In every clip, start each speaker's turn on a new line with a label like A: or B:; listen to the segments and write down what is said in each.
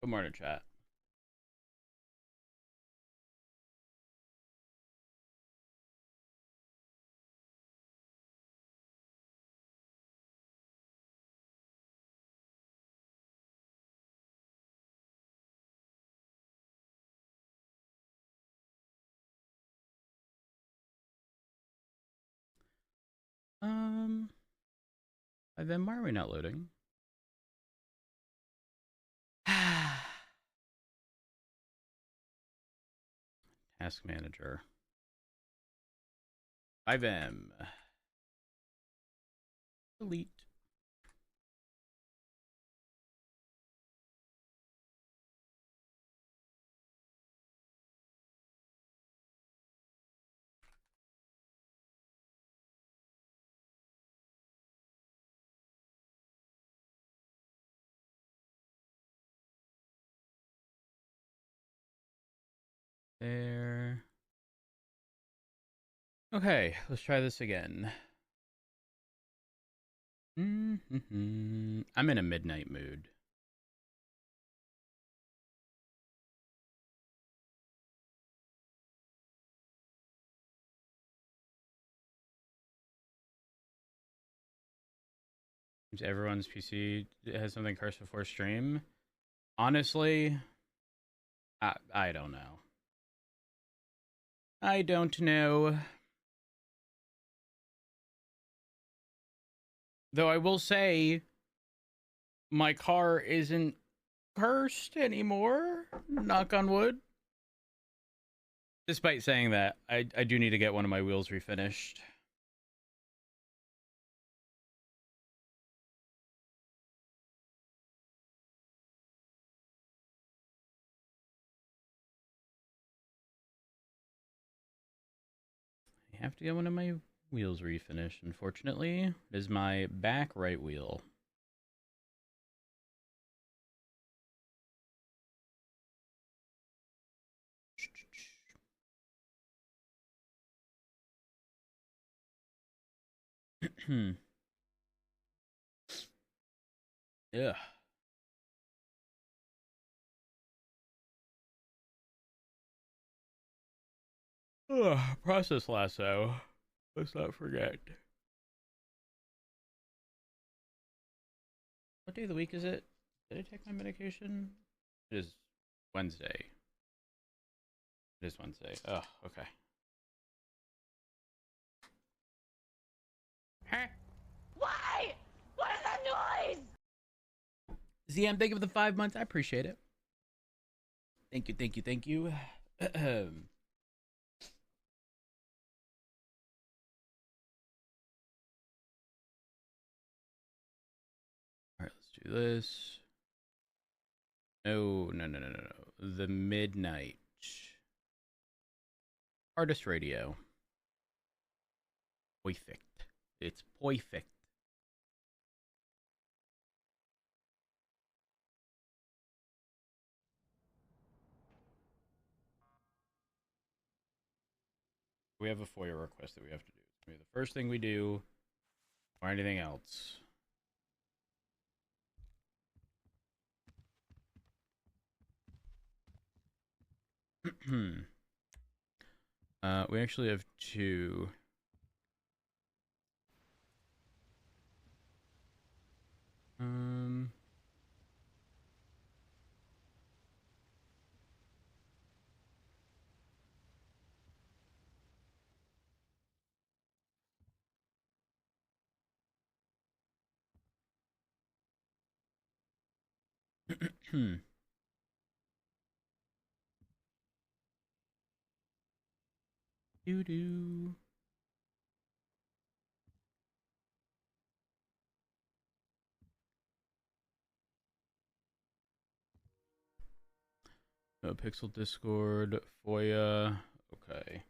A: Good morning, chat. Um, then why are we not loading? Task manager. IVM. Delete. There. Okay, let's try this again. I'm in a midnight mood. Everyone's PC has something cursed before stream. Honestly, I don't know. I don't know. Though I will say, my car isn't cursed anymore. Knock on wood. Despite saying that, I do need to get one of my wheels refinished. I have to get one of my wheels refinished, unfortunately. It is my back right wheel. Yeah. Process lasso. Let's not forget. What day of the week is it? Did I take my medication? It is Wednesday. It is Wednesday. Oh, okay. Huh?
B: Why? What is that noise?
A: ZM, thank you for the 5 months. I appreciate it. Thank you, thank you, thank you. Alright, let's do this. No, no, no, no, no, no. The Midnight Artist Radio. Perfect. It's perfect. We have a FOIA request that we have to do. It's gonna be the first thing we do, or anything else. We actually have two. Um, doo doo. NoPixel Discord, FOIA. Okay.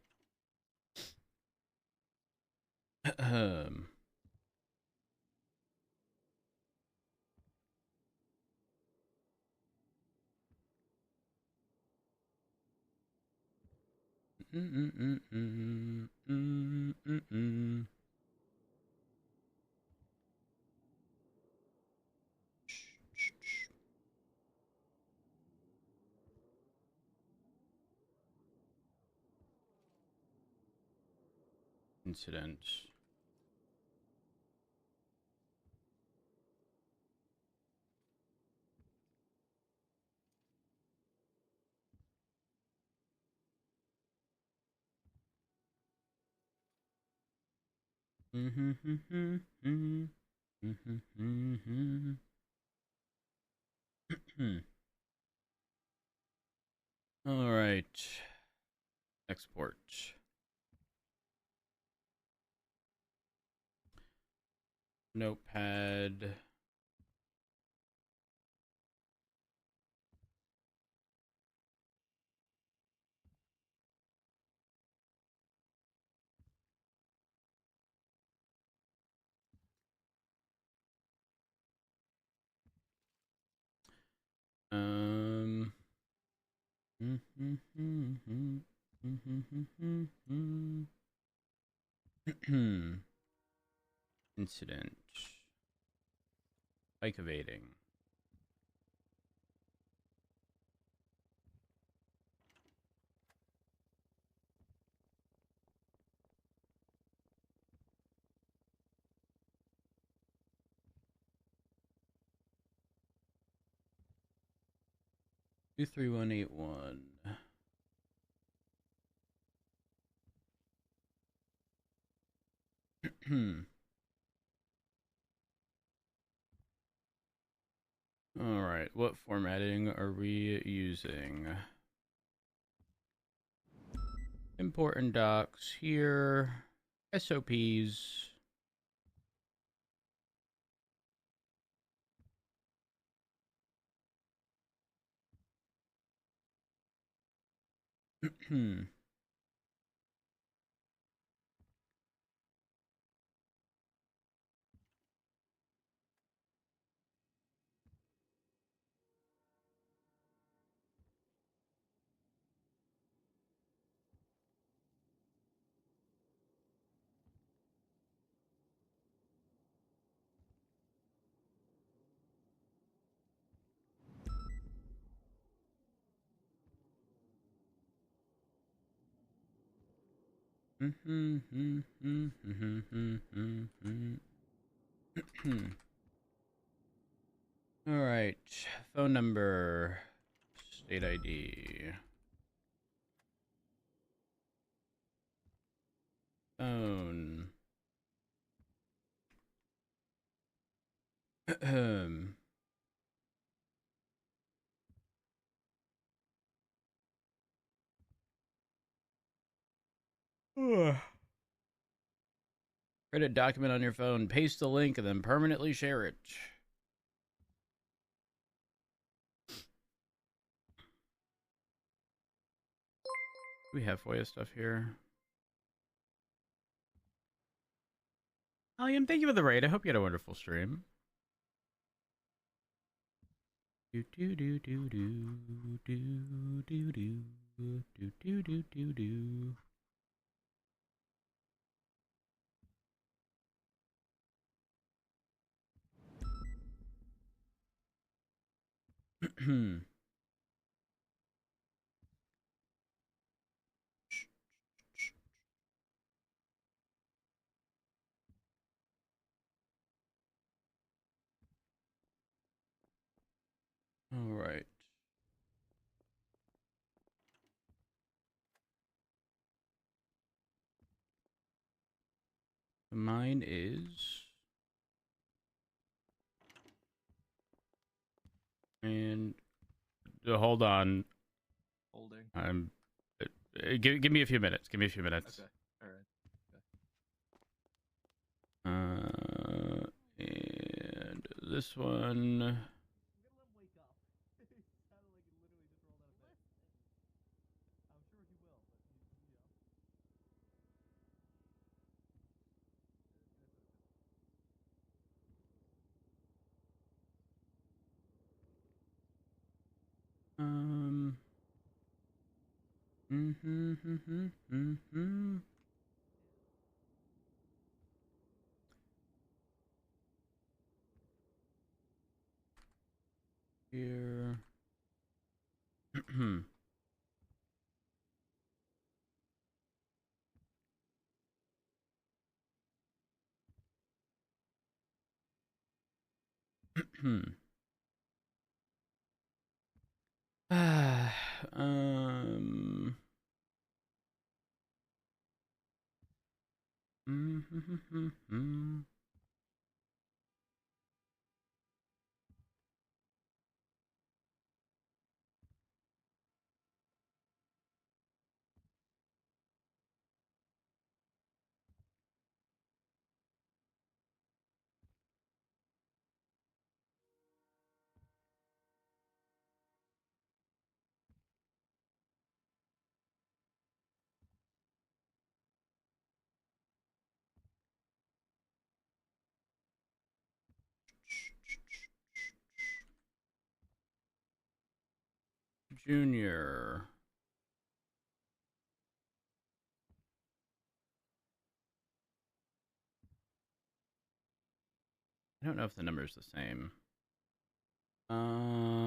A: incident. All right. Export. Notepad. Um. Incident. Bike evading. Two 3181. All right, what formatting are we using? Important docs here. SOPs. All right, phone number, state ID, phone. Create a document on your phone, paste the link, and then permanently share it. We have FOIA stuff here. Allium, thank you for the raid. I hope you had a wonderful stream. Do do do do do do do do do do do do do. All right. Mine is, and hold on.
C: Holding.
A: I'm. Give me a few minutes. Give me a few minutes.
C: Okay. All right.
A: And this one. Here. um. Junior. I don't know if the number is the same. Oh.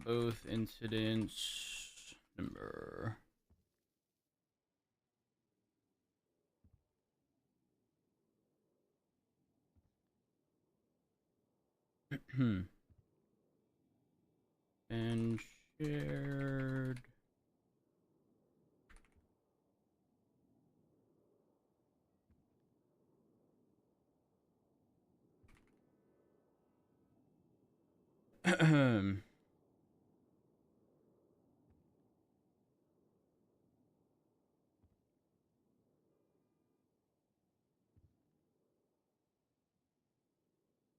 A: Both incidents number. And shared.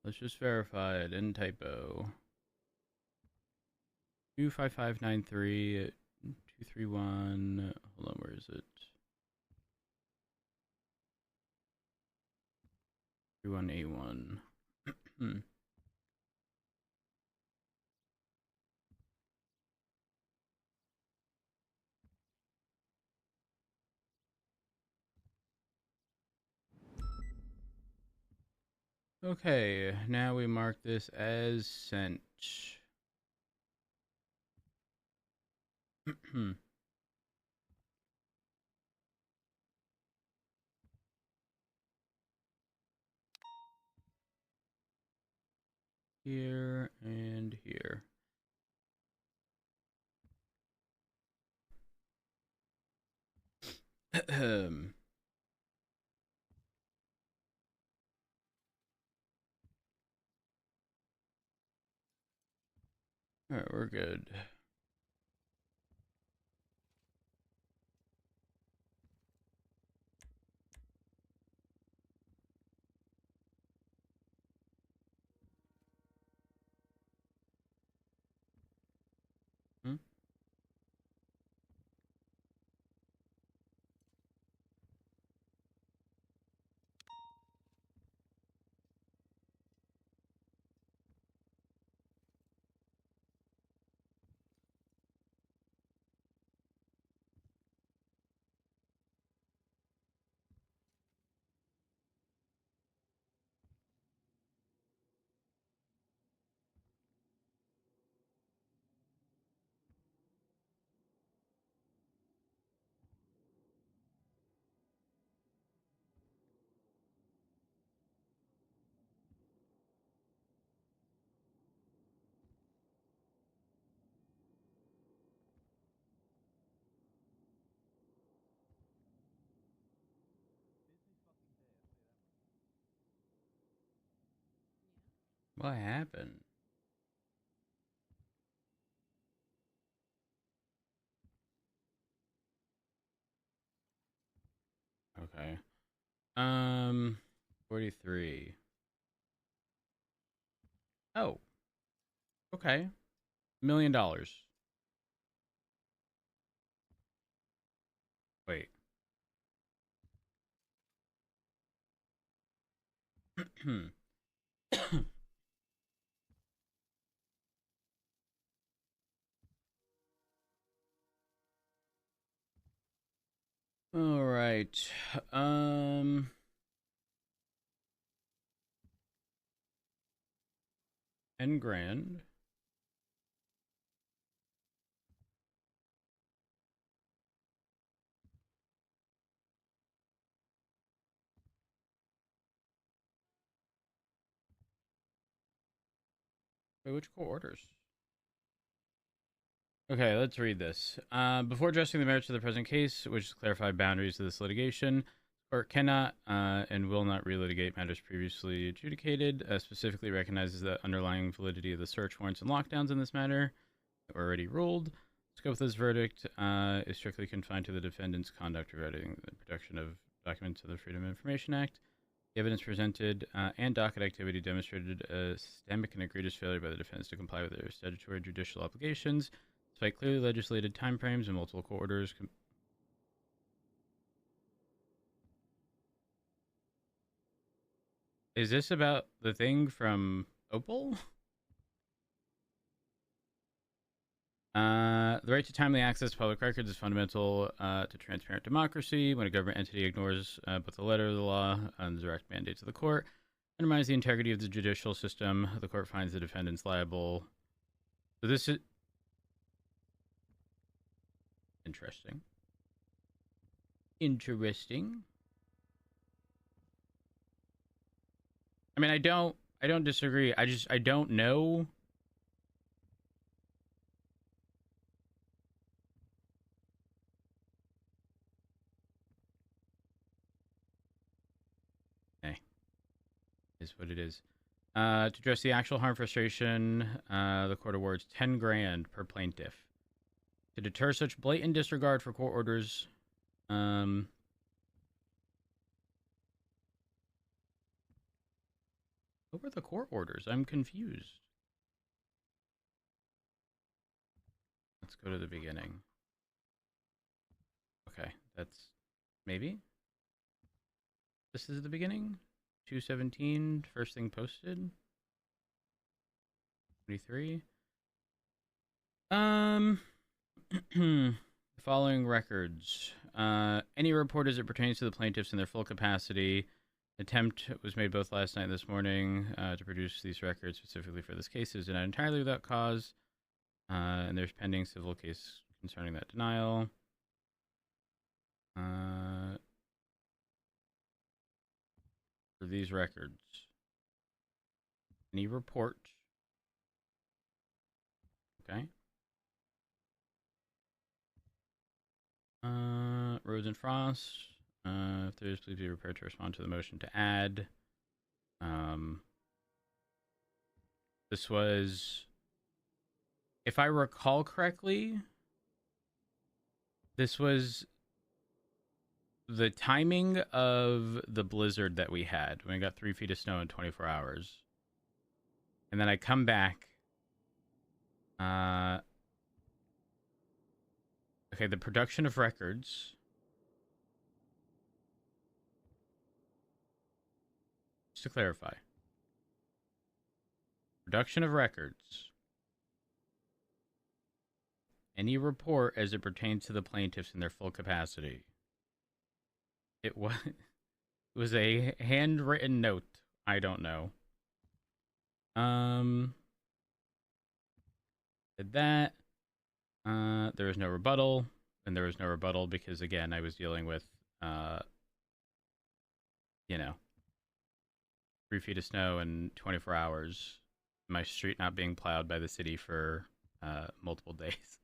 A: Let's just verify it in typo. 25593 231. Hold on, where is it? 3181. Okay, now we mark this as sent. Here and here. Alright, we're good. Hmm? What happened? Okay. 43. Oh, okay. $1 million. Wait. All right. 10 grand. Wait, which court orders? Okay, let's read this. Before addressing the merits of the present case, which is clarify boundaries of this litigation, court cannot and will not relitigate matters previously adjudicated. Specifically recognizes the underlying validity of the search warrants and lockdowns in this matter already ruled. Scope of this verdict is strictly confined to the defendant's conduct regarding the production of documents of the Freedom of Information Act. The evidence presented and docket activity demonstrated a systemic and egregious failure by the defense to comply with their statutory judicial obligations, despite clearly legislated timeframes and multiple court orders. Is this about the thing from Opal? The right to timely access to public records is fundamental to transparent democracy. When a government entity ignores both the letter of the law and the direct mandates of the court, undermines the integrity of the judicial system, the court finds the defendants liable. So this is interesting. Interesting. I mean, I don't disagree. I don't know. Is what it is. To address the actual harm frustration, the court awards 10 grand per plaintiff. To deter such blatant disregard for court orders, what were the court orders? I'm confused. Let's go to the beginning. Okay, that's maybe. This is the beginning. 217, first thing posted. 23. The following records. Any report as it pertains to the plaintiffs in their full capacity. Attempt was made both last night and this morning to produce these records specifically for this case. It is not entirely without cause. And there's pending civil case concerning that denial. For these records. Any report. Okay. Rhodes and Frost. If there is, please be prepared to respond to the motion to add. This was, if I recall correctly, this was the timing of the blizzard that we had when we got 3 feet of snow in 24 hours. And then I come back. Okay, the production of records. Just to clarify. Production of records. Any report as it pertains to the plaintiffs in their full capacity. It was a handwritten note. I don't know. Did that. There was no rebuttal. And there was no rebuttal because, again, I was dealing with, 3 feet of snow in 24 hours. My street not being plowed by the city for multiple days.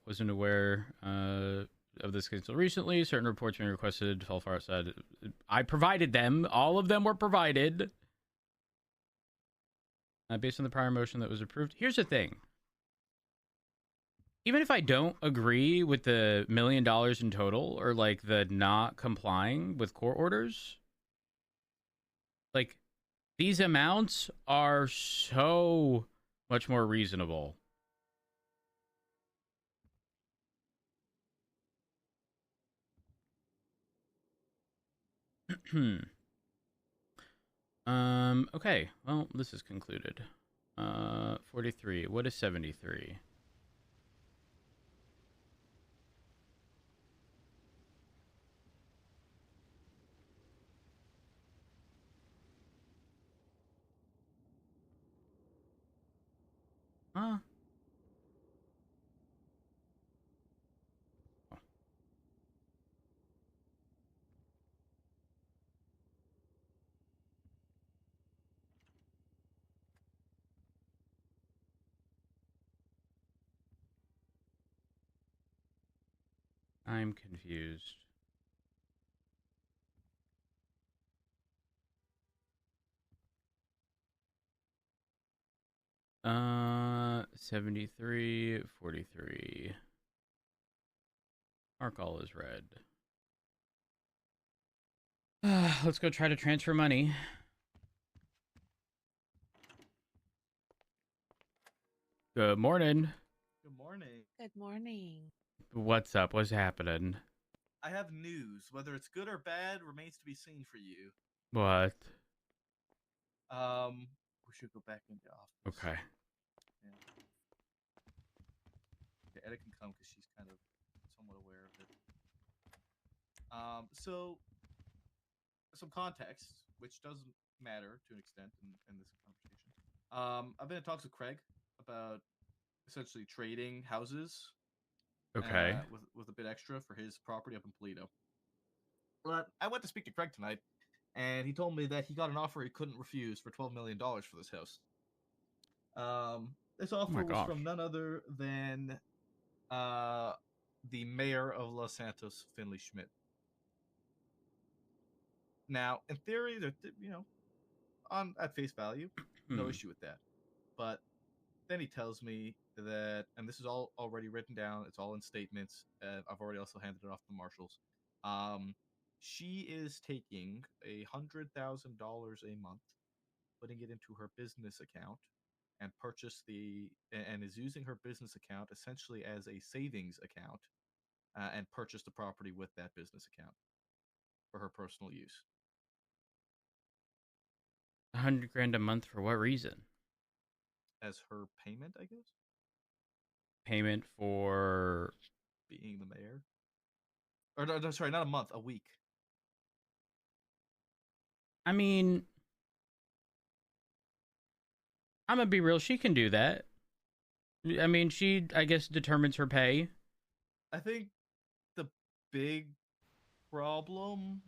A: Wasn't aware of this case until recently. Certain reports being requested fell far outside. I provided them. All of them were provided. Based on the prior motion that was approved. Here's the thing. Even if I don't agree with the $1 million in total or like the not complying with court orders, like these amounts are so much more reasonable. Okay, well, this is concluded. 43. What is 73? Huh? I'm confused. 73, 43. Mark all is red. Let's go try to transfer money. Good morning.
C: Good morning.
D: Good morning.
A: What's up? What's happening?
C: I have news. Whether it's good or bad remains to be seen for you.
A: What?
C: We should go back into office.
A: Okay.
C: Yeah. Okay, Edda can come because she's kind of somewhat aware of it. So some context, which does matter to an extent in this conversation. I've been in talks with Craig about essentially trading houses.
A: Okay.
C: With a bit extra for his property up in Toledo. But I went to speak to Craig tonight, and he told me that he got an offer he couldn't refuse for $12 million for this house. This offer was from none other than the mayor of Los Santos, Finley Schmidt. Now, in theory, at face value, no issue with that. But then he tells me that, and this is all already written down, it's all in statements. I've already also handed it off to the marshals. She is taking $100,000 a month, putting it into her business account, and is using her business account essentially as a savings account, and purchase the property with that business account for her personal use.
A: 100 grand a month for what reason?
C: As her payment, I guess.
A: Payment for
C: being the mayor. Or no, sorry, not a month, a week.
A: I mean, I'm gonna be real. She can do that. I mean, she, I guess, determines her pay.
C: I think the big problem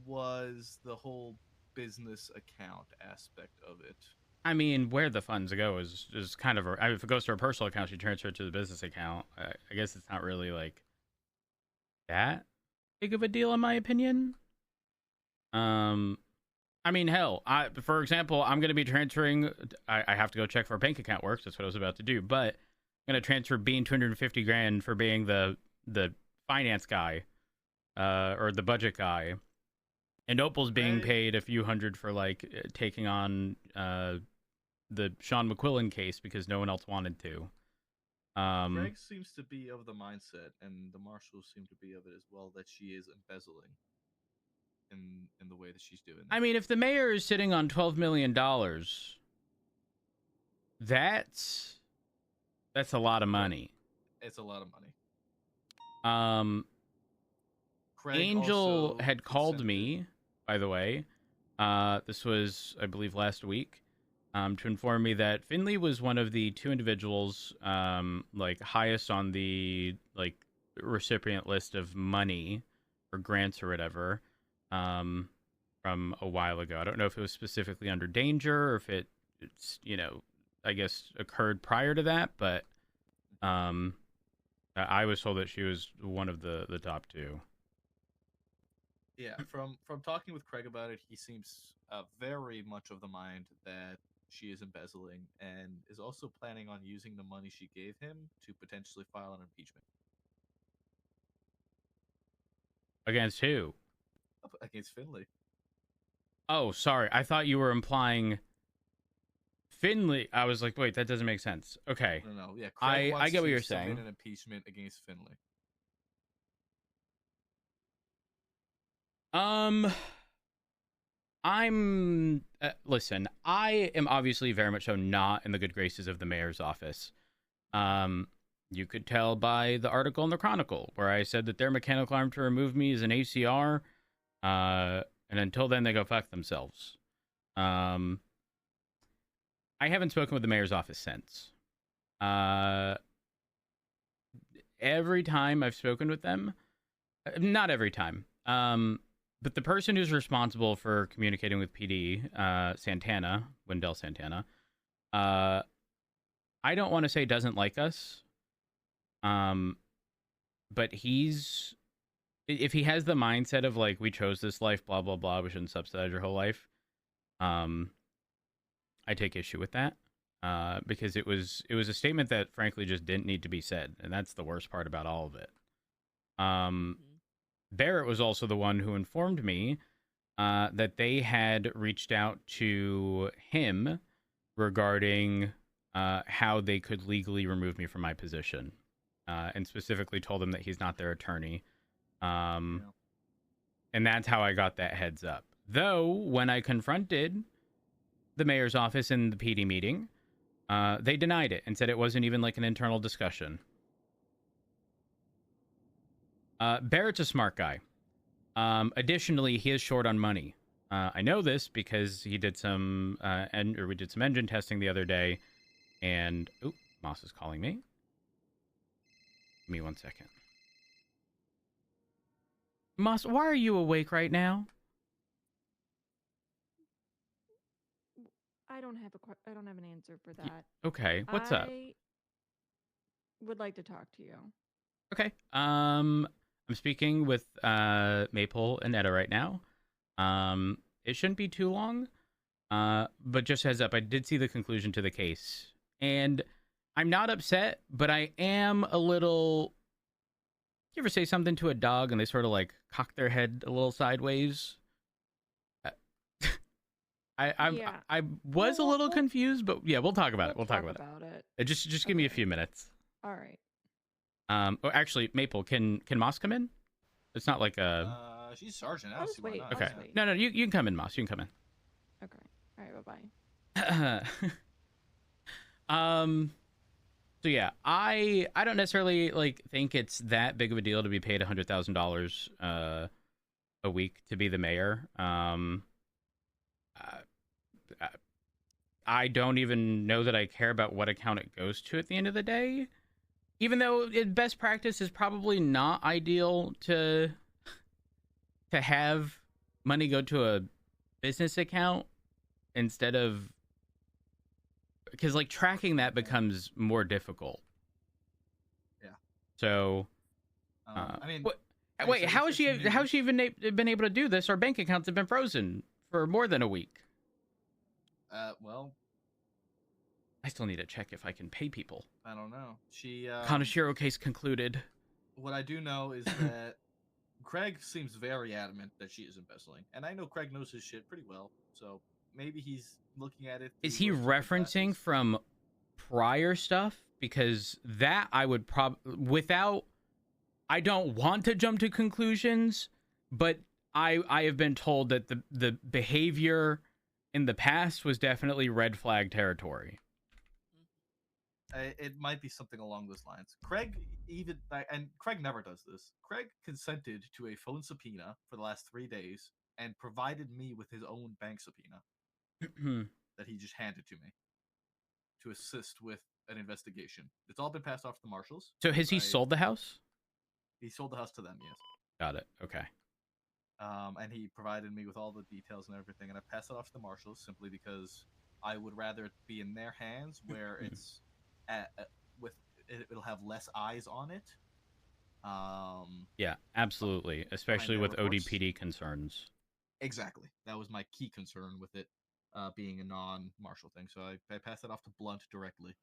C: was the whole business account aspect of it.
A: I mean, where the funds go is kind of if it goes to her personal account, she transfers it to the business account. I guess it's not really like that big of a deal, in my opinion. I mean, hell, for example, I'm going to be transferring. I have to go check if our bank account works. That's what I was about to do. But I'm going to transfer Bean 250 grand for being the finance guy, or the budget guy, and Opal's being paid a few hundred for like taking on the Sean McQuillan case because no one else wanted to.
C: Greg seems to be of the mindset, and the marshals seem to be of it as well, that she is embezzling in the way that she's doing that.
A: I mean, if the mayor is sitting on $12 million, that's a lot of money.
C: It's a lot of money.
A: Craig Angel had called me, by the way. This was, I believe, last week, to inform me that Finley was one of the two individuals, like highest on the like recipient list of money or grants or whatever, from a while ago. I don't know if it was specifically under danger or if it's I guess occurred prior to that, but I was told that she was one of the top two.
C: Yeah, from talking with Craig about it, he seems very much of the mind that she is embezzling and is also planning on using the money she gave him to potentially file an impeachment.
A: Against who?
C: Against Finley.
A: Oh, sorry. I thought you were implying Finley. I was like, wait, that doesn't make sense. Okay.
C: No. Yeah, Craig
A: I get what you're saying.
C: An impeachment against Finley.
A: Listen, I am obviously very much so not in the good graces of the mayor's office. You could tell by the article in the Chronicle where I said that their mechanical arm to remove me is an ACR, and until then they go fuck themselves. I haven't spoken with the mayor's office since. Every time I've spoken with them, not every time, but the person who's responsible for communicating with PD, Santana, Wendell Santana, I don't want to say doesn't like us, but if he has the mindset of like, we chose this life, blah blah blah, we shouldn't subsidize your whole life, I take issue with that, because it was a statement that frankly just didn't need to be said, and that's the worst part about all of it. Barrett was also the one who informed me that they had reached out to him regarding how they could legally remove me from my position, and specifically told him that he's not their attorney. And that's how I got that heads up. Though, when I confronted the mayor's office in the PD meeting, they denied it and said it wasn't even like an internal discussion. Barrett's a smart guy. Additionally, he is short on money. I know this because he did we did some engine testing the other day, and Moss is calling me. Give me 1 second. Moss, why are you awake right now?
D: I don't have an answer for that.
A: Okay, what's up?
D: I would like to talk to you.
A: Okay. I'm speaking with Maple and Etta right now. It shouldn't be too long. But just heads up, I did see the conclusion to the case. And I'm not upset, but I am a little... You ever say something to a dog and they sort of like cock their head a little sideways? I was a little confused, but yeah, we'll talk about it. We'll talk about it. Just give me a few minutes.
D: All right.
A: Oh, actually, Maple, can Moss come in? It's not like a...
C: she's sergeant.
D: I'll just wait.
A: Okay. No, you can come in, Moss. You can come in.
D: Okay. All right,
A: bye-bye. So yeah, I don't necessarily like think it's that big of a deal to be paid $100,000 a week to be the mayor. I don't even know that I care about what account it goes to at the end of the day. Even though best practice is probably not ideal to have money go to a business account instead of, because like tracking that becomes more difficult.
C: Yeah.
A: So,
C: I mean,
A: wait, how has she even been able to do this? Our bank accounts have been frozen for more than a week.
C: Well,
A: I still need to check if I can pay people.
C: I don't know. She
A: Kaneshiro case concluded.
C: What I do know is that Craig seems very adamant that she is embezzling, and I know Craig knows his shit pretty well. So maybe he's looking at it.
A: Is he referencing from prior stuff? Because that I would I don't want to jump to conclusions, but I have been told that the behavior in the past was definitely red flag territory.
C: It might be something along those lines. Craig Craig never does this. Craig consented to a phone subpoena for the last 3 days and provided me with his own bank subpoena that he just handed to me to assist with an investigation. It's all been passed off to the marshals.
A: So has he sold the house?
C: He sold the house to them, yes.
A: Got it. Okay.
C: And he provided me with all the details and everything, and I passed it off to the marshals simply because I would rather it be in their hands where it's it'll have less eyes on it.
A: Yeah, absolutely, especially with ODPD concerns.
C: Exactly, that was my key concern with it being a non-marshal thing. So I passed it off to Blunt directly.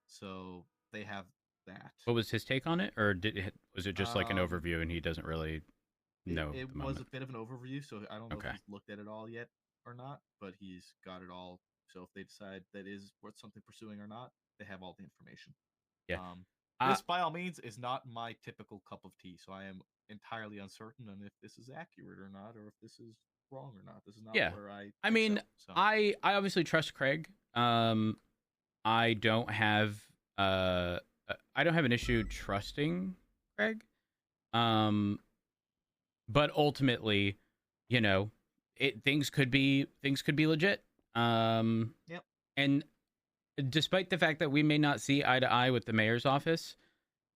C: So they have that.
A: What was his take on it, or was it just like an overview and he doesn't really know?
C: It was a bit of an overview, so I don't know if he's looked at it all yet or not, but he's got it all. So if they decide that is worth something pursuing or not, they have all the information.
A: Yeah.
C: This, by all means, is not my typical cup of tea, so I am entirely uncertain on if this is accurate or not, or if this is wrong or not. This is not where I
A: mean,
C: so.
A: I obviously trust Craig. I don't have an issue trusting Craig. But ultimately, you know, things could be legit.
C: Yep.
A: And despite the fact that we may not see eye to eye with the mayor's office,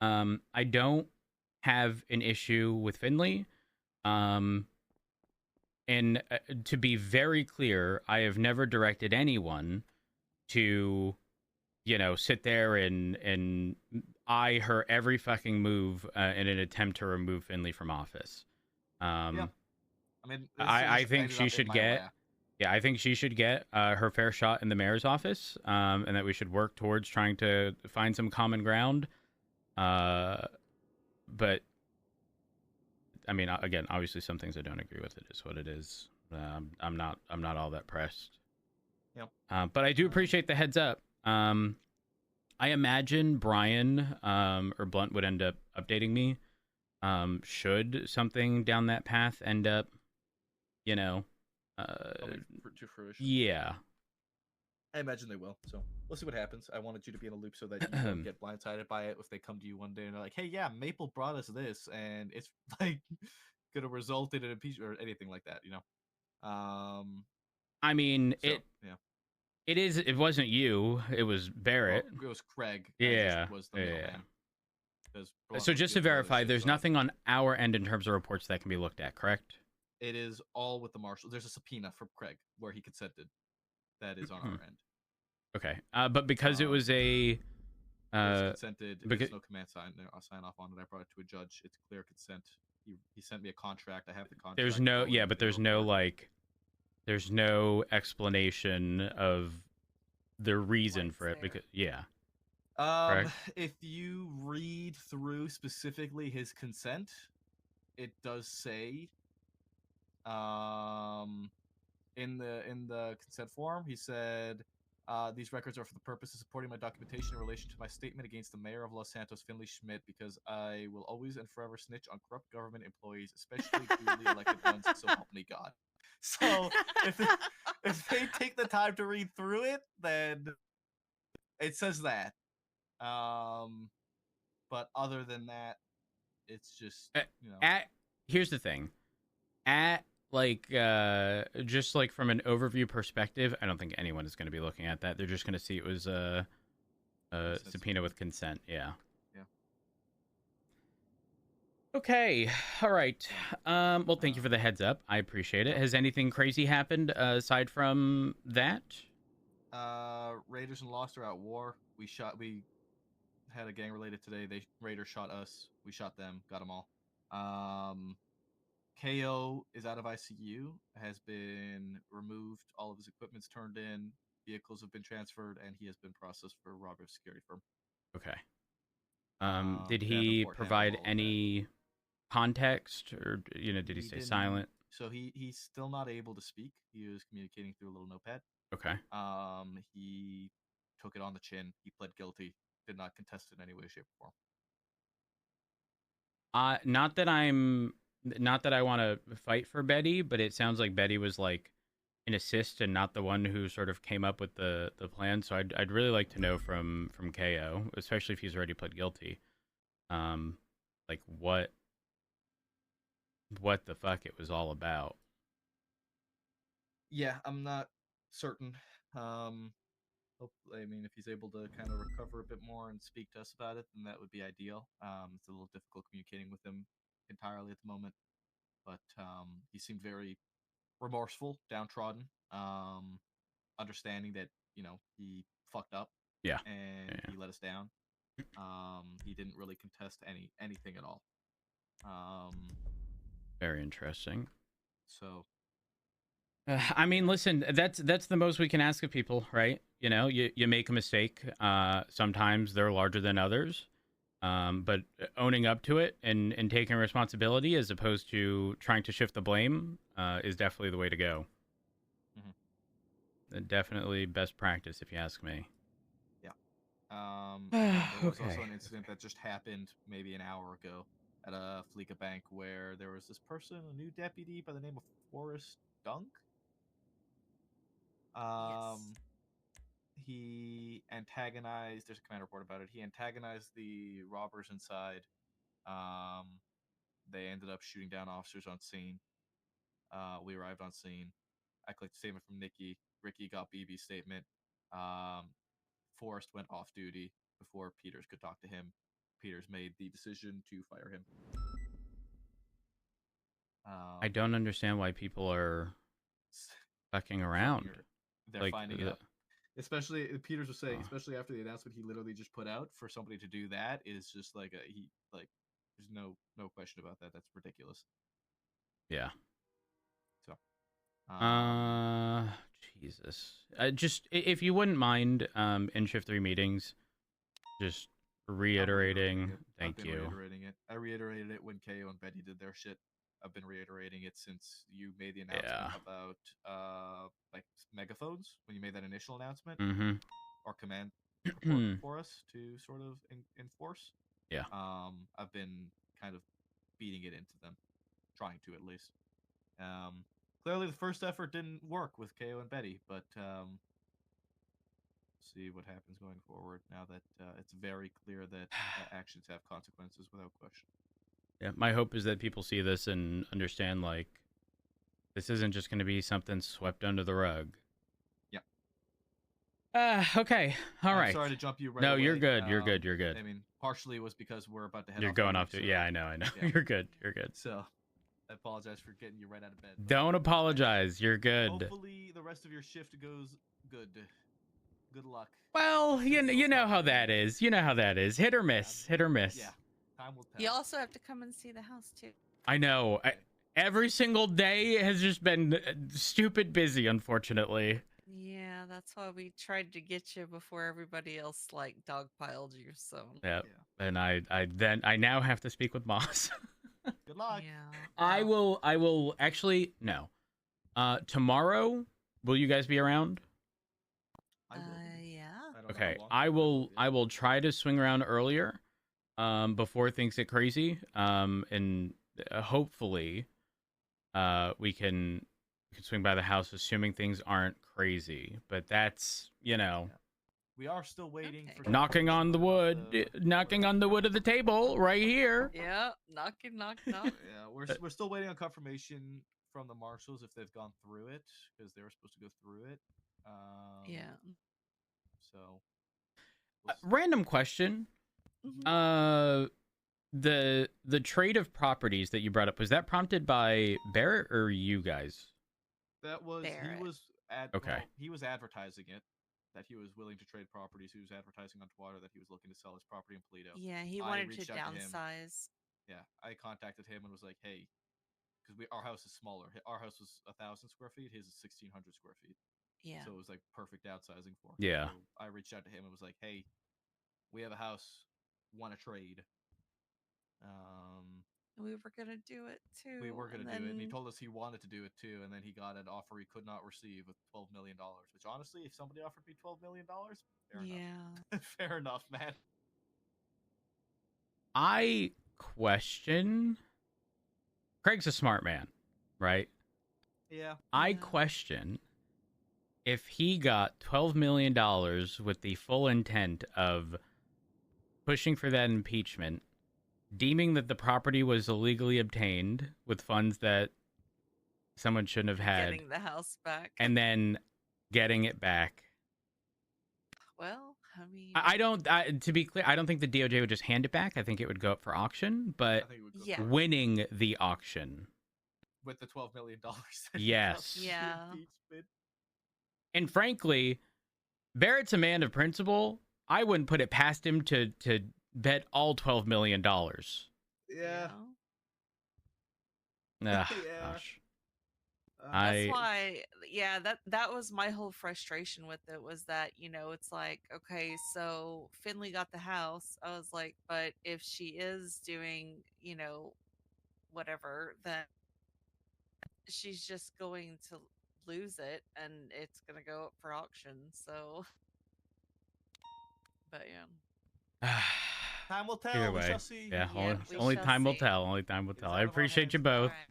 A: I don't have an issue with Finley. And to be very clear, I have never directed anyone to, sit there and eye her every fucking move in an attempt to remove Finley from office.
C: Yeah. I mean, this
A: I
C: just
A: think
C: ended
A: she
C: up in
A: should
C: my
A: get.
C: lap.
A: Yeah, I think she should get her fair shot in the mayor's office, and that we should work towards trying to find some common ground. But I mean, again, obviously, some things I don't agree with. It is what it is. I'm not all that pressed.
C: Yep.
A: But I do appreciate the heads up. I imagine Brian or Blunt would end up updating me. Should something down that path end up,
C: Coming to fruition.
A: yeah.
C: I imagine they will. So we'll see what happens. I wanted you to be in a loop so that you don't get blindsided by it if they come to you one day and they're like, "Hey, yeah, Maple brought us this, and it's like gonna result in an impeachment or anything like that."
A: I mean,
C: So,
A: it is. It wasn't you. It was Barrett.
C: Well, it was Craig.
A: Yeah.
C: I just was the middleman.
A: So just to verify, there's nothing on our end in terms of reports that can be looked at, correct?
C: It is all with the marshal. There's a subpoena from Craig where he consented. That is on our end.
A: Okay. But because it was a
C: consented,
A: because,
C: there's no command sign. I'll sign off on it. I brought it to a judge. It's clear consent. He sent me a contract. I have the contract.
A: There's no but there's no there's no explanation of the reason for it because Correct.
C: If you read through specifically his consent, it does say in the consent form, he said, these records are for the purpose of supporting my documentation in relation to my statement against the mayor of Los Santos, Finley Schmidt, because I will always and forever snitch on corrupt government employees, especially duly elected ones, so help me God. So if they take the time to read through it, then it says that. But other than that, it's just
A: here's the thing. Just like from an overview perspective, I don't think anyone is going to be looking at that. They're just going to see it was a subpoena with consent. Yeah. Okay. All right. Well, thank you for the heads up. I appreciate it. Has anything crazy happened aside from that?
C: Raiders and Lost are at war. We had a gang related today. Raiders shot us. We shot them. Got them all. KO is out of ICU, has been removed, all of his equipment's turned in, vehicles have been transferred, and he has been processed for robbery of security firm.
A: Okay. Did he provide any context, or did he stay silent?
C: So he's still not able to speak. He was communicating through a little notepad.
A: Okay.
C: He took it on the chin. He pled guilty. Did not contest it in any way, shape, or form.
A: Not that I want to fight for Betty, but it sounds like Betty was like an assist and not the one who sort of came up with the plan. So I'd really like to know from KO, especially if he's already pled guilty, like what the fuck it was all about.
C: Yeah, I'm not certain. I mean, if he's able to kind of recover a bit more and speak to us about it, then that would be ideal. It's a little difficult communicating with him entirely at the moment, but he seemed very remorseful, downtrodden, understanding that he fucked up, and he let us down. He didn't really contest anything at all.
A: Very interesting.
C: So
A: I mean, listen, that's the most we can ask of people, right? You make a mistake. Sometimes they're larger than others. But owning up to it and taking responsibility as opposed to trying to shift the blame is definitely the way to go. Mm-hmm. Definitely best practice, if you ask me.
C: Yeah. There was also an incident that just happened maybe an hour ago at a Fleeka Bank where there was this person, a new deputy by the name of Forrest Dunk.
B: Yes.
C: He antagonized. There's a command report about it. He antagonized the robbers inside. They ended up shooting down officers on scene. We arrived on scene. I collected a statement from Nikki. Ricky got BB's statement. Forrest went off duty before Peters could talk to him. Peters made the decision to fire him.
A: I don't understand why people are fucking around.
C: They're
A: like
C: finding out. Especially, Peters was saying, especially after the announcement he literally just put out, for somebody to do that is just like there's no question about that. That's ridiculous.
A: Yeah.
C: So.
A: Jesus. Just if you wouldn't mind, in shift 3 meetings, just reiterating. Thank you.
C: Reiterating it. I reiterated it when KO and Betty did their shit. I've been reiterating it since you made the announcement about like megaphones, when you made that initial announcement, or command report for us to sort of enforce.
A: Yeah.
C: I've been kind of beating it into them, trying to at least. Clearly the first effort didn't work with KO and Betty, but see what happens going forward now that it's very clear that actions have consequences without question.
A: Yeah, my hope is that people see this and understand, like, this isn't just going to be something swept under the rug.
C: Yeah.
A: Okay. All right.
C: I'm sorry to jump you right
A: No,
C: away.
A: you're good. You're good. You're good.
C: I mean, partially it was because we're about to head
A: You're
C: off.
A: going off to... Yeah, I know.
C: Yeah.
A: You're good. You're good.
C: So, I apologize for getting you right out of bed.
A: Don't apologize. You're good.
C: Hopefully the rest of your shift goes good. Good luck.
A: Well, you know how that is. You know how that is. Hit or miss. Hit or miss.
C: Yeah. Time will tell.
E: You also have to come and see the house too.
A: I know. Every single day has just been stupid busy, unfortunately.
E: Yeah, that's why we tried to get you before everybody else like dogpiled you. So
A: Yeah. And I now have to speak with Moss.
C: Good luck.
E: yeah,
A: I will actually no. Tomorrow, will you guys be around?
C: I will.
E: yeah.
C: I don't know
A: Okay,
C: how long.
A: I will try to swing around earlier, before things get crazy, and hopefully, we can swing by the house, assuming things aren't crazy. But that's,
C: We are still waiting
E: Okay.
C: for
A: knocking on the wood, knocking on the wood of the table right here.
E: Yeah, knock.
C: Yeah, we're still waiting on confirmation from the marshals if they've gone through it, because they were supposed to go through it.
E: Yeah.
C: So. we'll see.
A: Random question.
E: Mhm.
A: The trade of properties that you brought up, was that prompted by Barrett or you guys?
C: That was
E: Barrett.
A: Okay.
C: He was advertising it, that he was willing to trade properties. He was advertising on Twitter that he was looking to sell his property in Toledo.
E: Yeah, he
C: I
E: wanted to
C: reached out to him.
E: downsize.
C: Yeah, I contacted him and was like, hey, because our house is smaller. Our house was 1,000 square feet. His is 1,600 square feet.
E: Yeah.
C: So it was like perfect downsizing for him.
A: Yeah.
C: So I reached out to him and was like, hey, we have a house, want to trade.
E: We were gonna do it too.
C: We were going to
E: and
C: do it. And he
E: then-
C: told us he wanted to do it too. And then he got an offer he could not receive with $12 million, which honestly, if somebody offered me $12 million, fair enough.
E: Yeah.
C: Fair enough, man.
A: I question. Craig's a smart man, right?
C: Yeah.
A: I
E: Yeah.
A: question if he got $12 million with the full intent of pushing for that impeachment, deeming that the property was illegally obtained with funds that someone shouldn't have had,
E: Getting the house back.
A: and then getting it back.
E: Well, I mean,
A: I don't, to be clear, I don't think the DOJ would just hand it back. I think it would go up for auction,
C: I
A: but
C: think it would go
E: Yeah.
C: through
A: winning the auction.
C: with the $12 million. that he got
A: Yes.
C: from the
E: Yeah.
C: impeachment.
A: And frankly, Barrett's a man of principle. I wouldn't put it past him to bet all $12 million.
C: Yeah.
E: you know?
A: Ugh,
C: Yeah.
A: gosh.
E: That's why, yeah, that was my whole frustration with it, was that, it's like, okay, so Finley got the house. I was like, but if she is doing, whatever, then she's just going to lose it and it's going to go up for auction. So, but yeah.
C: Time will tell.
A: Either
C: We
A: way,
C: shall see.
A: yeah,
E: Yeah,
A: only,
E: we
A: only
E: shall
A: time will
E: see.
A: tell. Only time will
C: It's
A: tell.
C: out
A: I
C: of our
A: appreciate you
C: hands.
A: both.
E: Alright.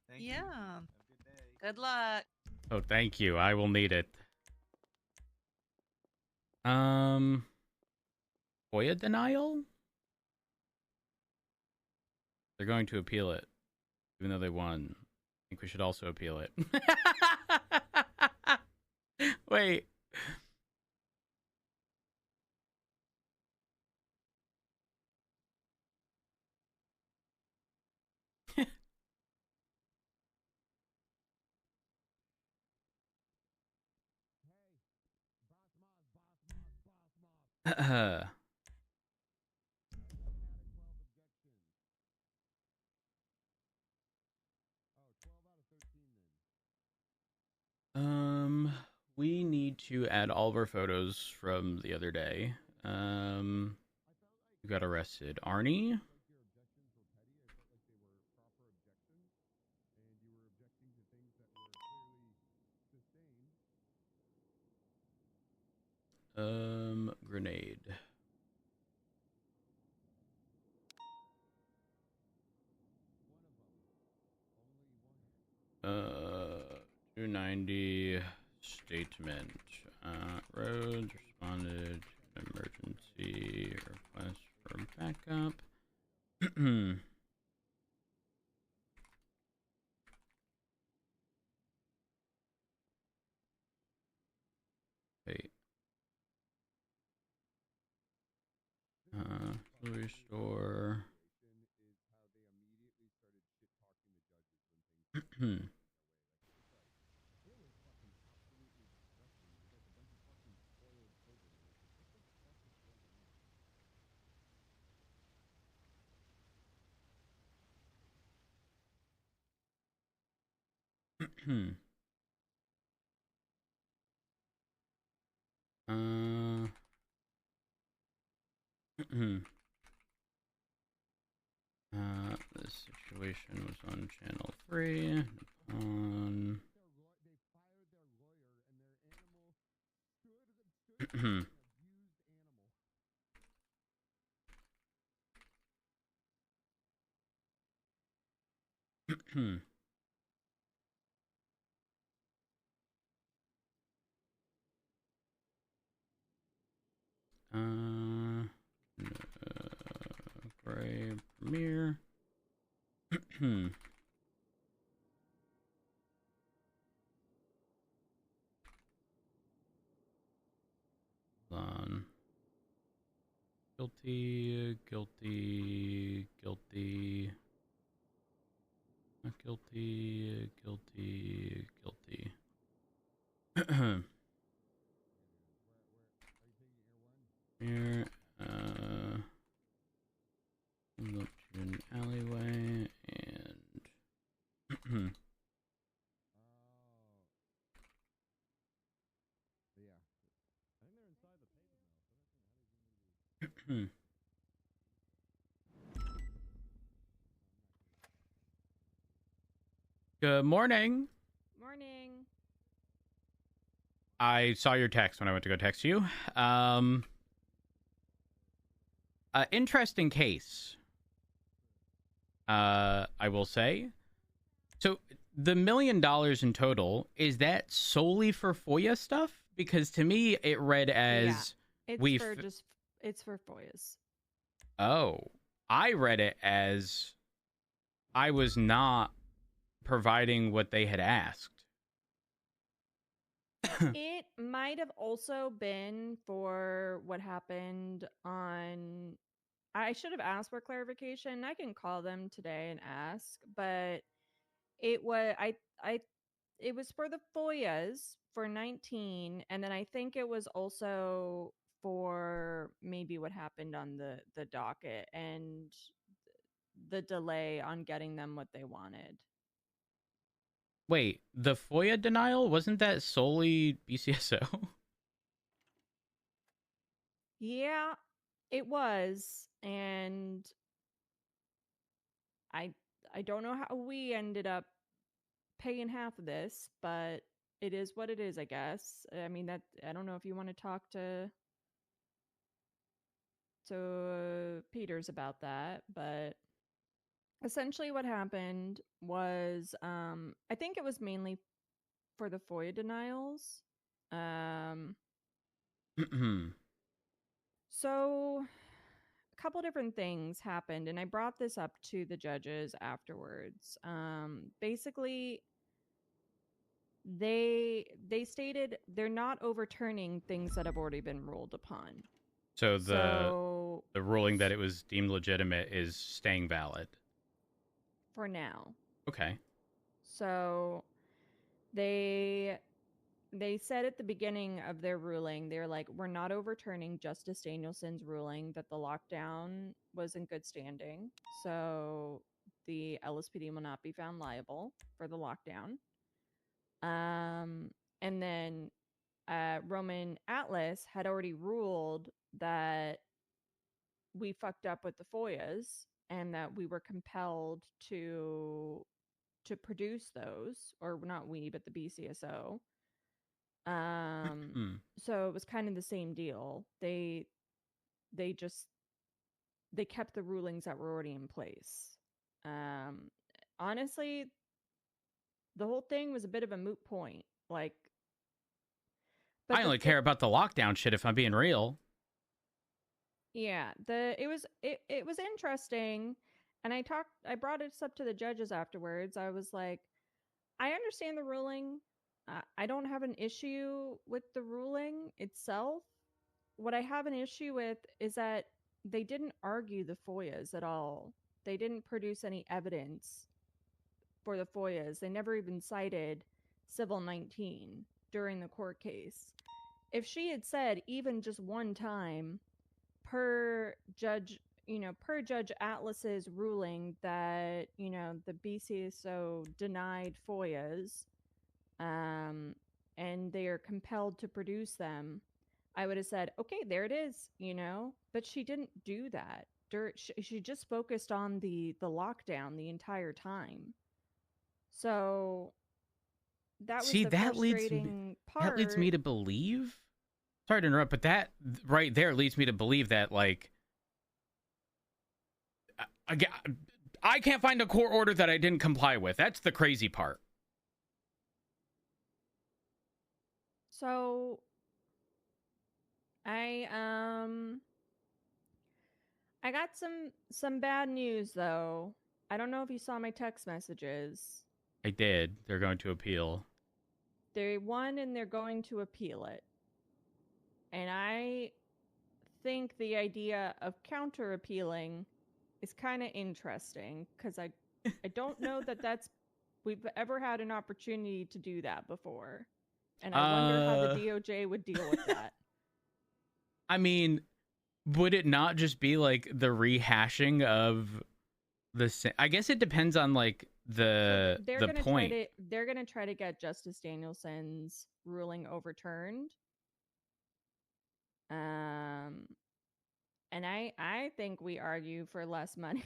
C: Thank you.
E: Yeah.
C: Have a good day.
E: Good luck.
A: Oh, thank you. I will need it. FOIA denial? They're going to appeal it, even though they won. I think we should also appeal it. Wait. We need to add all of our photos from the other day. Who got arrested? Arnie? Grenade. 290 statement. Roads responded to an emergency request for backup. Wait. Jewelry store. This situation was on channel 3. On Gray Premiere. Hold on. Guilty, guilty, guilty. Not guilty, guilty, guilty. Here, move up to an alleyway and Good morning.
D: Morning.
A: I saw your text when I went to go text you. Interesting case. I will say. So the $1 million in total, is that solely for FOIA stuff? Because to me it read as
D: it's for FOIAs.
A: Oh, I read it as I was not providing what they had asked.
D: It might have also been for what happened on. I should have asked for clarification. I can call them today and ask, but it was it was for the FOIAs for 19, and then I think it was also for maybe what happened on the docket and the delay on getting them what they wanted.
A: Wait, the FOIA denial, wasn't that solely BCSO?
D: Yeah, it was, and I don't know how we ended up paying half of this, but it is what it is, I guess. I mean, that I don't know if you want to talk to Peters about that, but essentially what happened was I think it was mainly for the FOIA denials. So a couple different things happened, and I brought this up to the judges afterwards. Basically, they stated they're not overturning things that have already been ruled upon.
A: So the ruling that it was deemed legitimate is staying valid
D: for now.
A: Okay.
D: So they they said at the beginning of their ruling, they're like, we're not overturning Justice Danielson's ruling that the lockdown was in good standing. So the LSPD will not be found liable for the lockdown. And then Roman Atlas had already ruled that we fucked up with the FOIAs and that we were compelled to produce those, or not we, but the BCSO. So it was kind of the same deal. They kept the rulings that were already in place. Honestly, the whole thing was a bit of a moot point. Like,
A: but I only care about the lockdown shit if I'm being real.
D: Yeah, it was interesting, and I brought it up to the judges afterwards. I was like, I understand the ruling. I don't have an issue with the ruling itself. What I have an issue with is that they didn't argue the FOIAs at all. They didn't produce any evidence for the FOIAs. They never even cited Civil 19 during the court case. If she had said even just one time, per Judge Atlas's ruling that, the BCSO denied FOIAs, and they are compelled to produce them, I would have said, okay, there it is, but she didn't do that. She just focused on the lockdown the entire time. So that was the frustrating part.
A: That leads me to believe, sorry to interrupt, but that right there leads me to believe that, like, I can't find a court order that I didn't comply with. That's the crazy part.
D: So I got some bad news, though. I don't know if you saw my text messages.
A: I did. They're going to appeal.
D: They won and they're going to appeal it. And I think the idea of counter appealing is kind of interesting, because I don't know that we've ever had an opportunity to do that before. And I wonder how the DOJ would deal with that.
A: I mean, would it not just be like the rehashing of the? I guess it depends on like the point.
D: They're gonna try to get Justice Danielson's ruling overturned. And I think we argue for less money.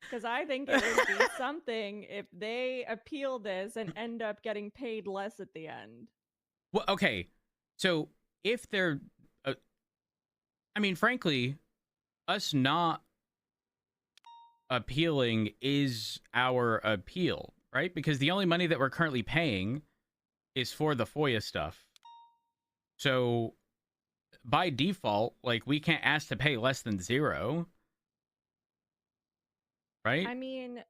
D: Because I think it would be something if they appeal this and end up getting paid less at the end.
A: Well, okay. So if they're, I mean, frankly, us not appealing is our appeal, right? Because the only money that we're currently paying is for the FOIA stuff. So by default, like, we can't ask to pay less than zero. Right?
D: I mean,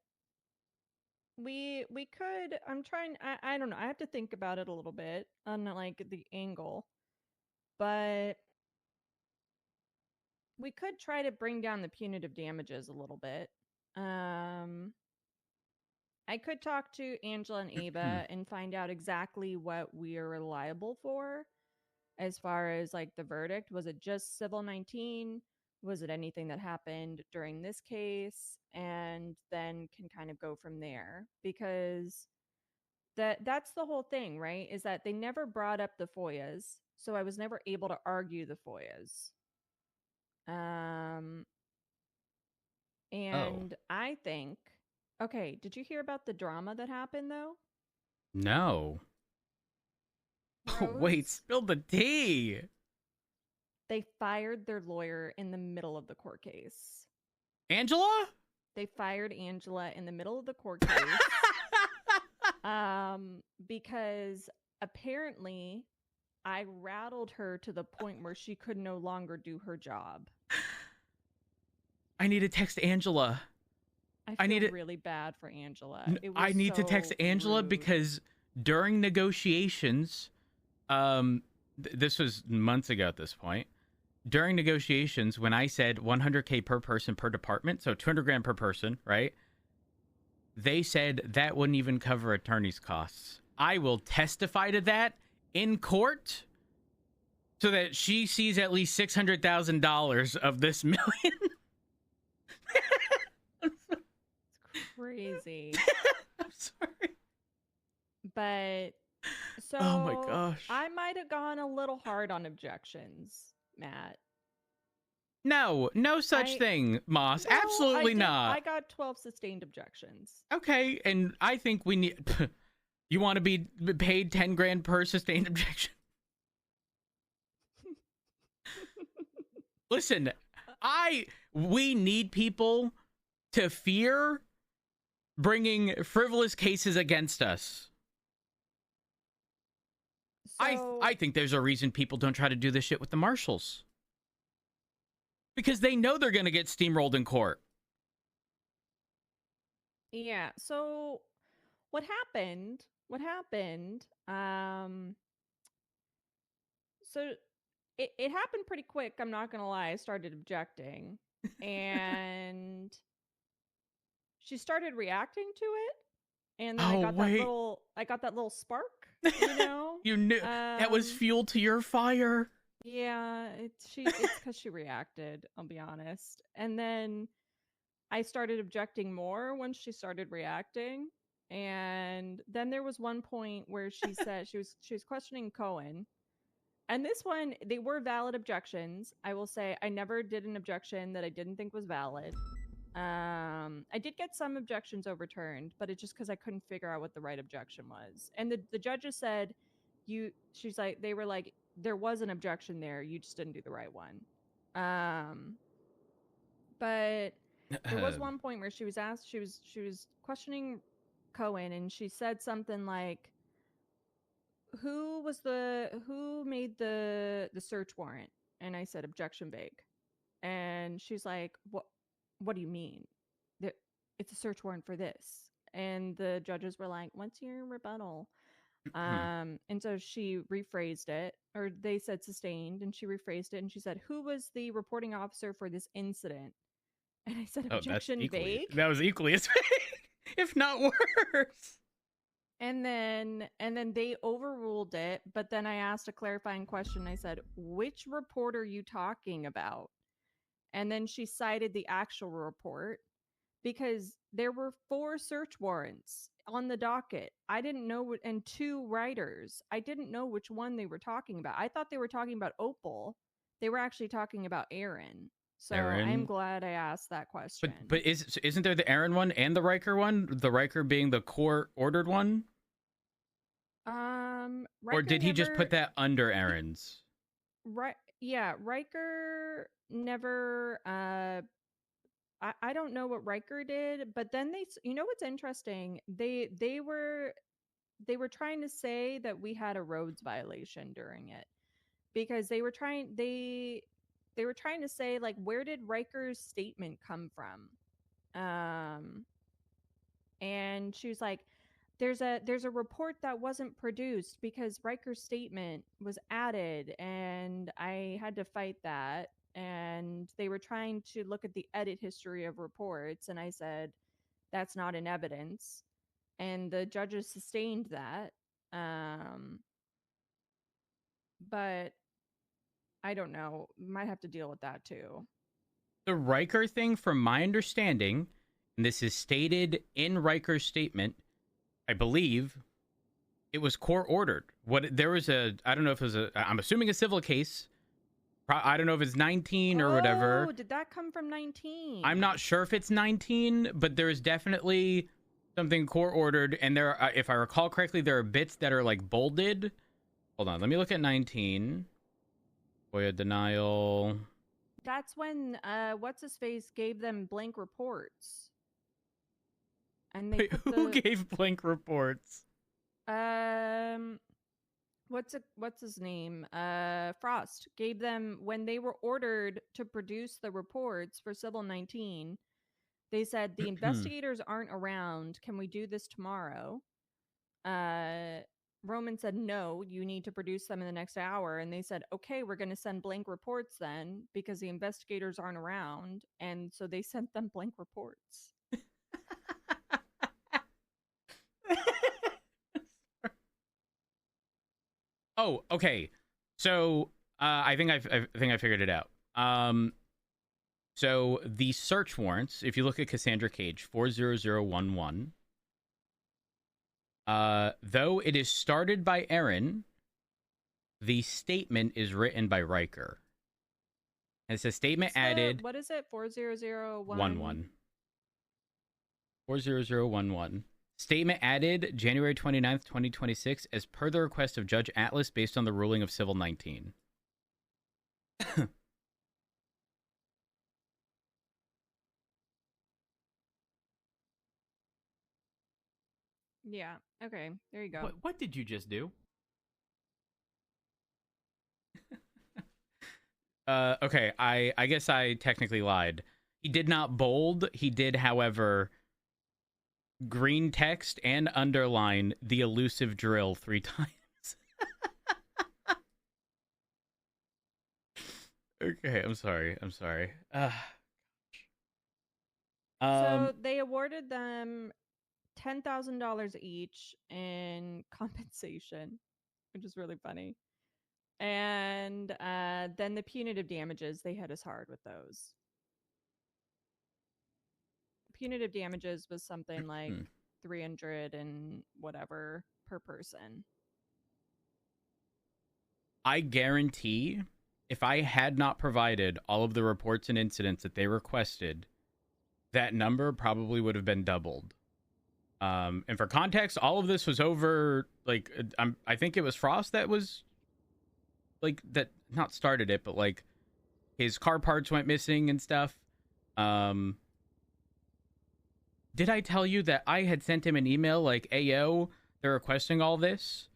D: we could. I don't know. I have to think about it a little bit on like the angle, but we could try to bring down the punitive damages a little bit. I could talk to Angela and Ava and find out exactly what we are liable for as far as like the verdict. Was it just Civil 19? Was it anything that happened during this case? And then can kind of go from there, because that's the whole thing, right? Is that they never brought up the FOIAs, so I was never able to argue the FOIAs. And I think, okay, did you hear about the drama that happened though?
A: No. Wait, spill the tea.
D: They fired their lawyer in the middle of the court case.
A: Angela?
D: They fired Angela in the middle of the court case. Because apparently I rattled her to the point where she could no longer do her job.
A: I need to text Angela.
D: I feel really bad for Angela.
A: I need to text Angela
D: rude.
A: Because during negotiations, this was months ago at this point. During negotiations, when I said 100K per person per department, so 200 grand per person, right? They said that wouldn't even cover attorney's costs. I will testify to that in court so that she sees at least $600,000 of this million.
D: It's crazy.
A: I'm sorry.
D: But so
A: Oh my gosh.
D: I might have gone a little hard on objections, Matt.
A: No such thing, Moss.
D: Well,
A: Absolutely not.
D: I got 12 sustained objections.
A: Okay, and I think we need. You want to be paid 10 grand per sustained objection? Listen, we need people to fear bringing frivolous cases against us.
D: So,
A: I think there's a reason people don't try to do this shit with the marshals. Because they know they're going to get steamrolled in court.
D: yeah. So what happened? So it happened pretty quick. I'm not gonna lie. I started objecting, and she started reacting to it, and then
A: Oh,
D: I got that little spark. You know,
A: You knew that was fuel to your fire.
D: Yeah, it's because she reacted. I'll be honest, and then I started objecting more once she started reacting. And then there was one point where she said she was questioning Cohen. And this one, they were valid objections. I will say I never did an objection that I didn't think was valid. I did get some objections overturned, but it's just because I couldn't figure out what the right objection was. And the judges said, they were like, there was an objection there, you just didn't do the right one. But there was one point where she was questioning Cohen, and she said something like, who made the search warrant? And I said, objection vague. And she's like, what do you mean? It's a search warrant for this. And the judges were like, what's your rebuttal? And so she rephrased it, or they said sustained, and she rephrased it, and she said, who was the reporting officer for this incident? And I said, objection vague.
A: That was equally as vague, if not worse.
D: And then they overruled it, but then I asked a clarifying question. I said, which report are you talking about? And then she cited the actual report, because there were 4 search warrants on the docket. I didn't know, and 2 writers. I didn't know which one they were talking about. I thought they were talking about Opal. They were actually talking about Aaron. So
A: Aaron?
D: I'm glad I asked that question.
A: But isn't there the Aaron one and the Riker one? The Riker being the court-ordered one? Or did he just put that under Aaron's?
D: Right. Yeah, Riker never. I don't know what Riker did, but then you know what's interesting? They were trying to say that we had a roads violation during it, because they were trying to say, like, where did Riker's statement come from? And she was like, there's a report that wasn't produced because Riker's statement was added, and I had to fight that. And they were trying to look at the edit history of reports, and I said, that's not in evidence. And the judges sustained that. But I don't know. Might have to deal with that too.
A: The Riker thing, from my understanding, and this is stated in Riker's statement, I believe it was court ordered. There was I don't know if it was I'm assuming a civil case. I don't know if it's 19 or whatever.
D: Oh, did that come from 19?
A: I'm not sure if it's 19, but there is definitely something court ordered. And there are, if I recall correctly, there are bits that are like bolded. Hold on, let me look at 19. FOIA denial.
D: That's when what's his face gave them blank reports. And they
A: who gave blank reports?
D: What's his name? Frost gave them, when they were ordered to produce the reports for Civil 19. They said, the investigators aren't around. Can we do this tomorrow? Roman said, no, you need to produce them in the next hour. And they said, okay, we're going to send blank reports then, because the investigators aren't around. And so they sent them blank reports.
A: Oh, okay. So I think I figured it out. So the search warrants, if you look at Cassandra Cage 40011, though it is started by Aaron, the statement is written by Riker. And it's a statement added.
D: What is it? 40011.
A: 11. 40011. Statement added January 29th, 2026, as per the request of Judge Atlas based on the ruling of Civil 19.
D: Yeah. Okay. There you go.
A: What did you just do? Okay, I guess I technically lied. He did not bold. He did, however, green text and underline the elusive drill 3 times. Okay, I'm sorry.
D: So they awarded them $10,000 each in compensation, which is really funny. And then the punitive damages, they hit us hard with those. Punitive damages was something like 300 and whatever per person.
A: I guarantee if I had not provided all of the reports and incidents that they requested, that number probably would have been doubled. And for context, all of this was over, like, I think it was Frost that was, like, that not started it, but, like, his car parts went missing and stuff. Did I tell you that I had sent him an email like, "Ayo, they're requesting all this"?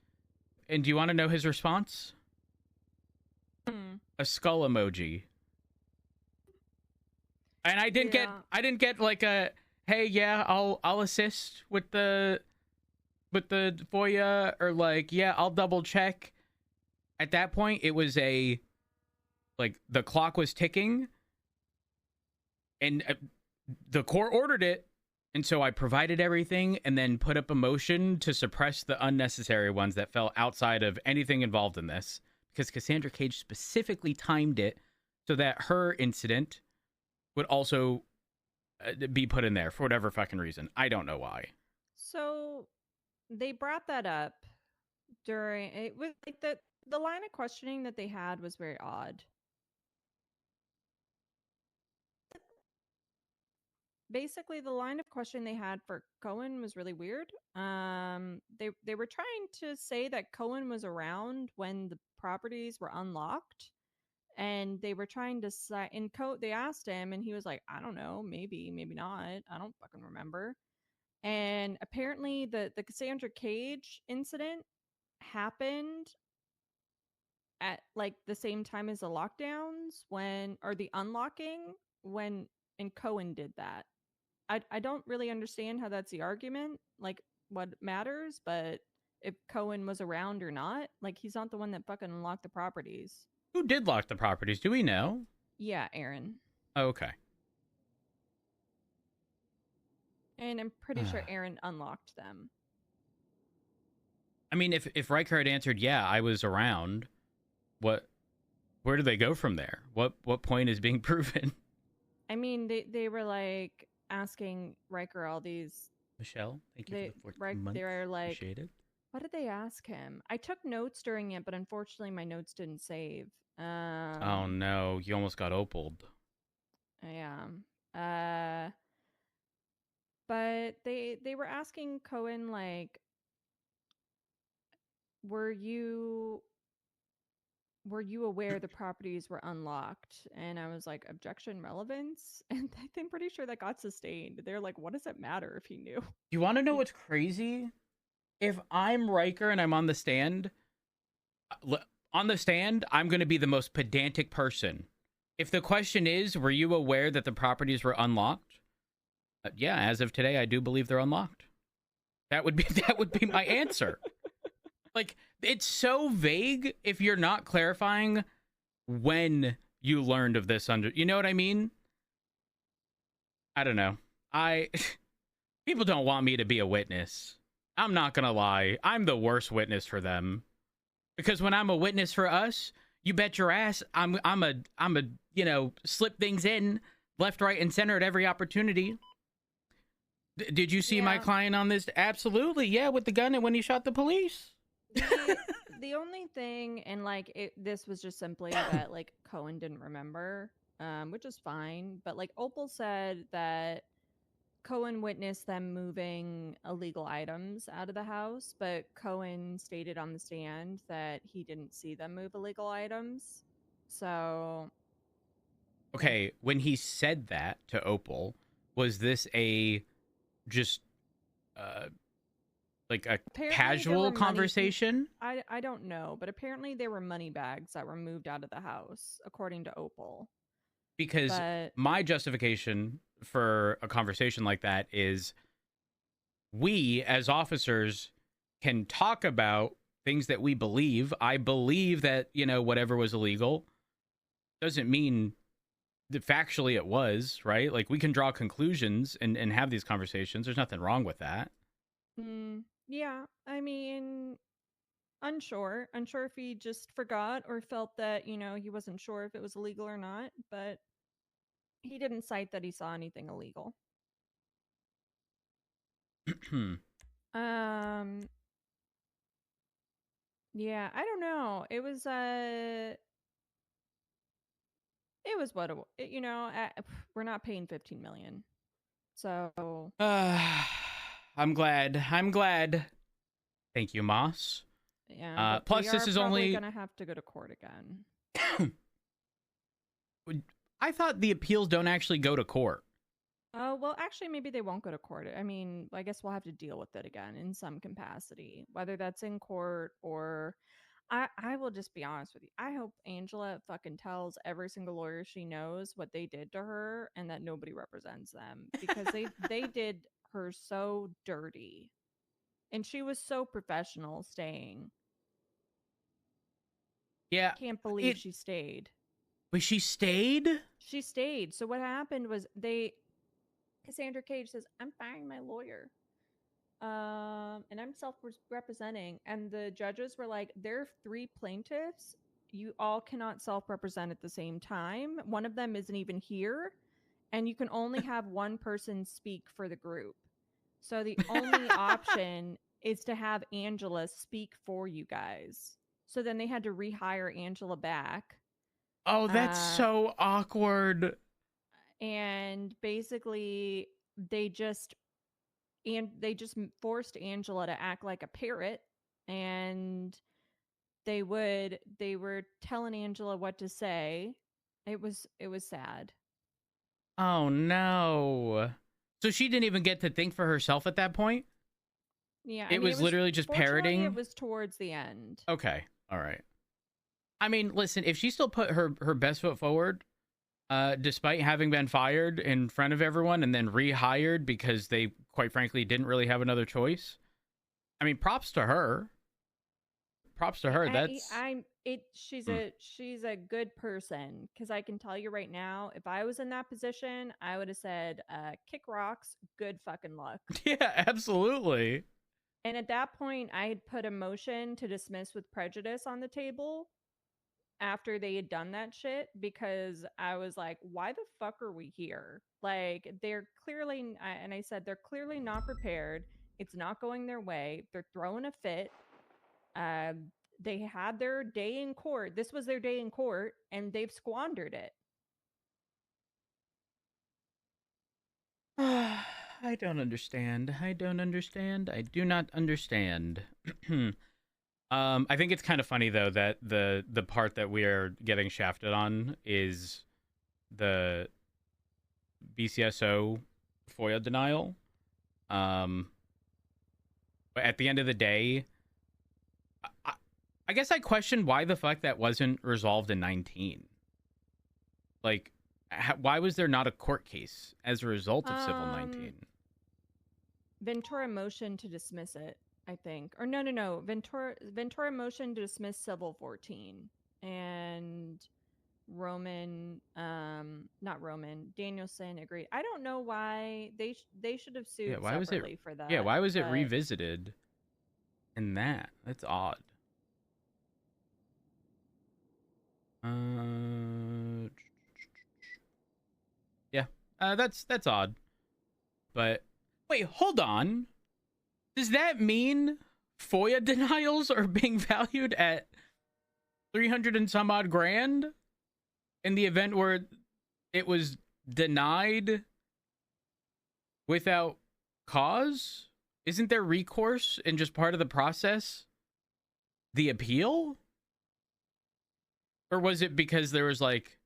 A: And do you want to know his response? A skull emoji. And I didn't get like a, "Hey, yeah, I'll assist with the FOIA," or like, "Yeah, I'll double check." At that point, it was the clock was ticking, and the court ordered it, and so I provided everything, and then put up a motion to suppress the unnecessary ones that fell outside of anything involved in this, because Cassandra Cage specifically timed it so that her incident would also be put in there for whatever fucking reason. I don't know why.
D: So they brought that up during it was like the line of questioning that they had was very odd. Basically, the line of questioning they had for Cohen was really weird. They were trying to say that Cohen was around when the properties were unlocked, and they were trying to say they asked him, and he was like, "I don't know, maybe not. I don't fucking remember." And apparently, the Cassandra Cage incident happened at like the same time as the lockdowns or the unlocking when and Cohen did that. I don't really understand how that's the argument, like what matters, but if Cohen was around or not, like he's not the one that fucking unlocked the properties.
A: Who did lock the properties? Do we know?
D: Yeah, Aaron.
A: Oh, okay.
D: And I'm pretty sure Aaron unlocked them.
A: I mean, if Riker had answered, "Yeah, I was around," where do they go from there? What point is being proven?
D: I mean, they were like asking Riker all these.
A: Michelle, thank you for the 14 months.
D: They were like,
A: appreciate it.
D: What did they ask him? I took notes during it, but unfortunately my notes didn't save.
A: Oh no, you almost got opaled.
D: Yeah. But they were asking Cohen, like, were you aware the properties were unlocked? And I was like, objection relevance? And I'm pretty sure that got sustained. They're like, what does it matter if he knew?
A: You want to know what's crazy? If I'm Riker and I'm on the stand, I'm going to be the most pedantic person. If the question is, were you aware that the properties were unlocked? Yeah, as of today, I do believe they're unlocked. That would be my answer. Like, it's so vague if you're not clarifying when you learned of this you know what I mean? I don't know. People don't want me to be a witness. I'm not gonna lie. I'm the worst witness for them. Because when I'm a witness for us, you bet your ass I'm a slip things in left, right, and center at every opportunity. Did you see my client on this? Absolutely, yeah, with the gun and when he shot the police.
D: The only thing, and like this was just simply that like Cohen didn't remember, which is fine. But like Opal said that Cohen witnessed them moving illegal items out of the house, but Cohen stated on the stand that he didn't see them move illegal items. So,
A: okay, when he said that to Opal, was this a just like a
D: apparently
A: casual conversation?
D: I don't know, but apparently there were money bags that were moved out of the house, according to Opal.
A: Because my justification for a conversation like that is we as officers can talk about things that we believe. I believe that, whatever was illegal doesn't mean that factually it was, right? Like we can draw conclusions and have these conversations. There's nothing wrong with that.
D: Yeah, I mean, unsure if he just forgot or felt that, he wasn't sure if it was illegal or not, but he didn't cite that he saw anything illegal. Yeah, I don't know. It was what we're not paying 15 million. So
A: I'm glad. Thank you, Moss.
D: Yeah.
A: Plus, this is only
D: gonna have to go to court again.
A: I thought the appeals don't actually go to court.
D: Oh, well, actually, maybe they won't go to court. I mean, I guess we'll have to deal with it again in some capacity, whether that's in court or. I will just be honest with you. I hope Angela fucking tells every single lawyer she knows what they did to her and that nobody represents them, because they did her so dirty. And she was so professional staying.
A: Yeah.
D: I can't believe she stayed.
A: But she stayed?
D: She stayed. So what happened was Cassandra Cage says, I'm firing my lawyer. And I'm self-representing. And the judges were like, there are 3 plaintiffs. You all cannot self-represent at the same time. One of them isn't even here. And you can only have one person speak for the group. So the only option is to have Angela speak for you guys. So then they had to rehire Angela back.
A: Oh, that's so awkward.
D: And basically they just forced Angela to act like a parrot, and they were telling Angela what to say. It was sad.
A: Oh no. So she didn't even get to think for herself at that point?
D: Yeah.
A: It was literally just parroting?
D: It was towards the end.
A: Okay. All right. I mean, listen, if she still put her best foot forward, despite having been fired in front of everyone and then rehired because they, quite frankly, didn't really have another choice. I mean, props to her. Props to her.
D: She's a good person, because I can tell you right now, if I was in that position, I would have said, kick rocks, good fucking luck.
A: Yeah, absolutely.
D: And at that point, I had put a motion to dismiss with prejudice on the table after they had done that shit, because I was like, why the fuck are we here? Like, they're clearly, and I said, they're clearly not prepared. It's not going their way. They're throwing a fit. They had their day in court. This was their day in court, and they've squandered it.
A: I don't understand. I do not understand. I think it's kind of funny though that the part that we are getting shafted on is the BCSO FOIA denial. But at the end of the day, I guess I question why the fuck that wasn't resolved in 19. Like, why was there not a court case as a result of Civil 19?
D: Ventura motion to dismiss it, I think. Or no. Ventura motion to dismiss Civil 14. And Danielson agreed. I don't know why they should have sued separately for that.
A: Yeah, why was it revisited in that? That's odd. Yeah, that's odd. But wait, hold on. Does that mean FOIA denials are being valued at 300 and some odd grand in the event where it was denied without cause? Isn't there recourse and just part of the process the appeal? Or was it because there was like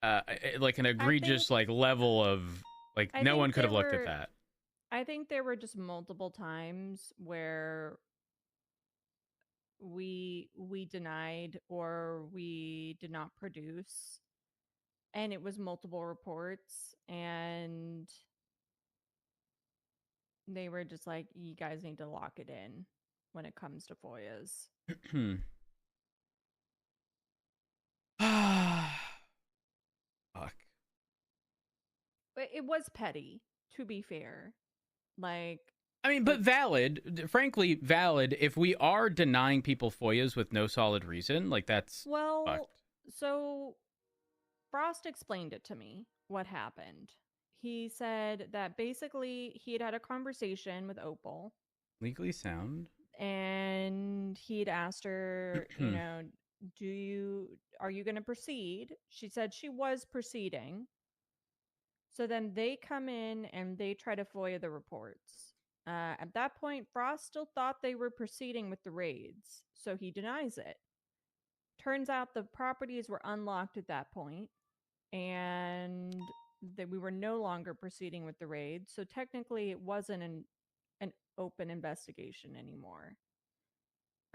A: an egregious like level of like no one could have looked at that?
D: I think there were just multiple times where we denied or we did not produce, and it was multiple reports, and they were just like, you guys need to lock it in when it comes to FOIAs.
A: Fuck.
D: But it was petty, to be fair. Like,
A: I mean, but valid, frankly, valid. If we are denying people FOIAs with no solid reason, like that's fucked.
D: So Frost explained it to me, what happened. He said that basically he had a conversation with Opal.
A: Legally sound.
D: And he'd asked her, you know, are you going to proceed? She said she was proceeding. So then they come in and they try to FOIA the reports. At that point, Frost still thought they were proceeding with the raids, so he denies it. Turns out the properties were unlocked at that point, and that we were no longer proceeding with the raid. So technically, it wasn't an open investigation anymore,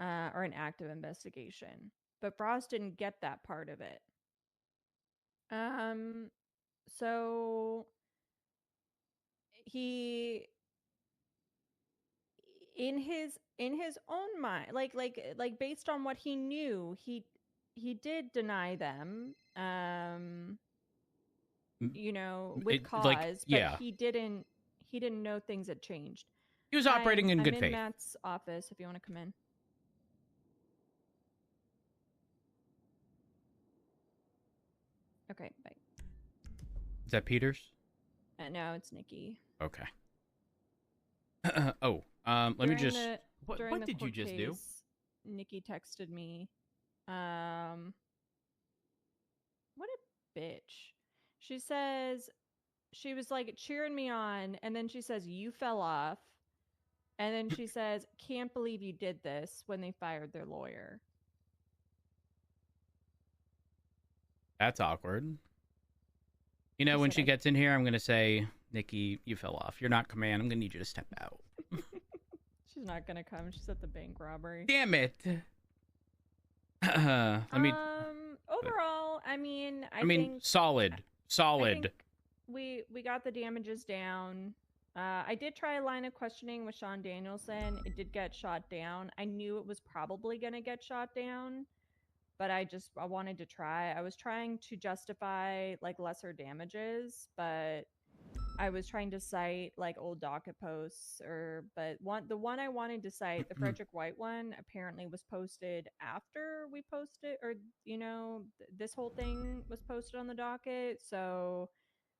D: or an active investigation. But Frost didn't get that part of it. So he, in his own mind, like based on what he knew, he did deny them, you know, with cause, but yeah, he didn't know things had changed.
A: He was operating in good faith.
D: I'm in Matt's office if you want to come in. Okay, bye.
A: Is that Peters?
D: No, it's Nikki.
A: Okay. Let me just. What did you just do?
D: Nikki texted me. What a bitch. She says she was like cheering me on, and then she says you fell off, and then she says can't believe you did this when they fired their lawyer.
A: That's awkward. You know, when she gets in here, I'm going to say, Nikki, you fell off. You're not command. I'm going to need you to step out.
D: She's not going to come. She's at the bank robbery.
A: Damn it.
D: Overall, I mean, I think
A: solid.
D: I think we got the damages down. I did try a line of questioning with Sean Danielson. It did get shot down. I knew it was probably going to get shot down, but I wanted to try. I was trying to justify like lesser damages, but I was trying to cite like old docket posts, but the one I wanted to cite, the Frederick White one, apparently was posted after we posted, or you know, this whole thing was posted on the docket, so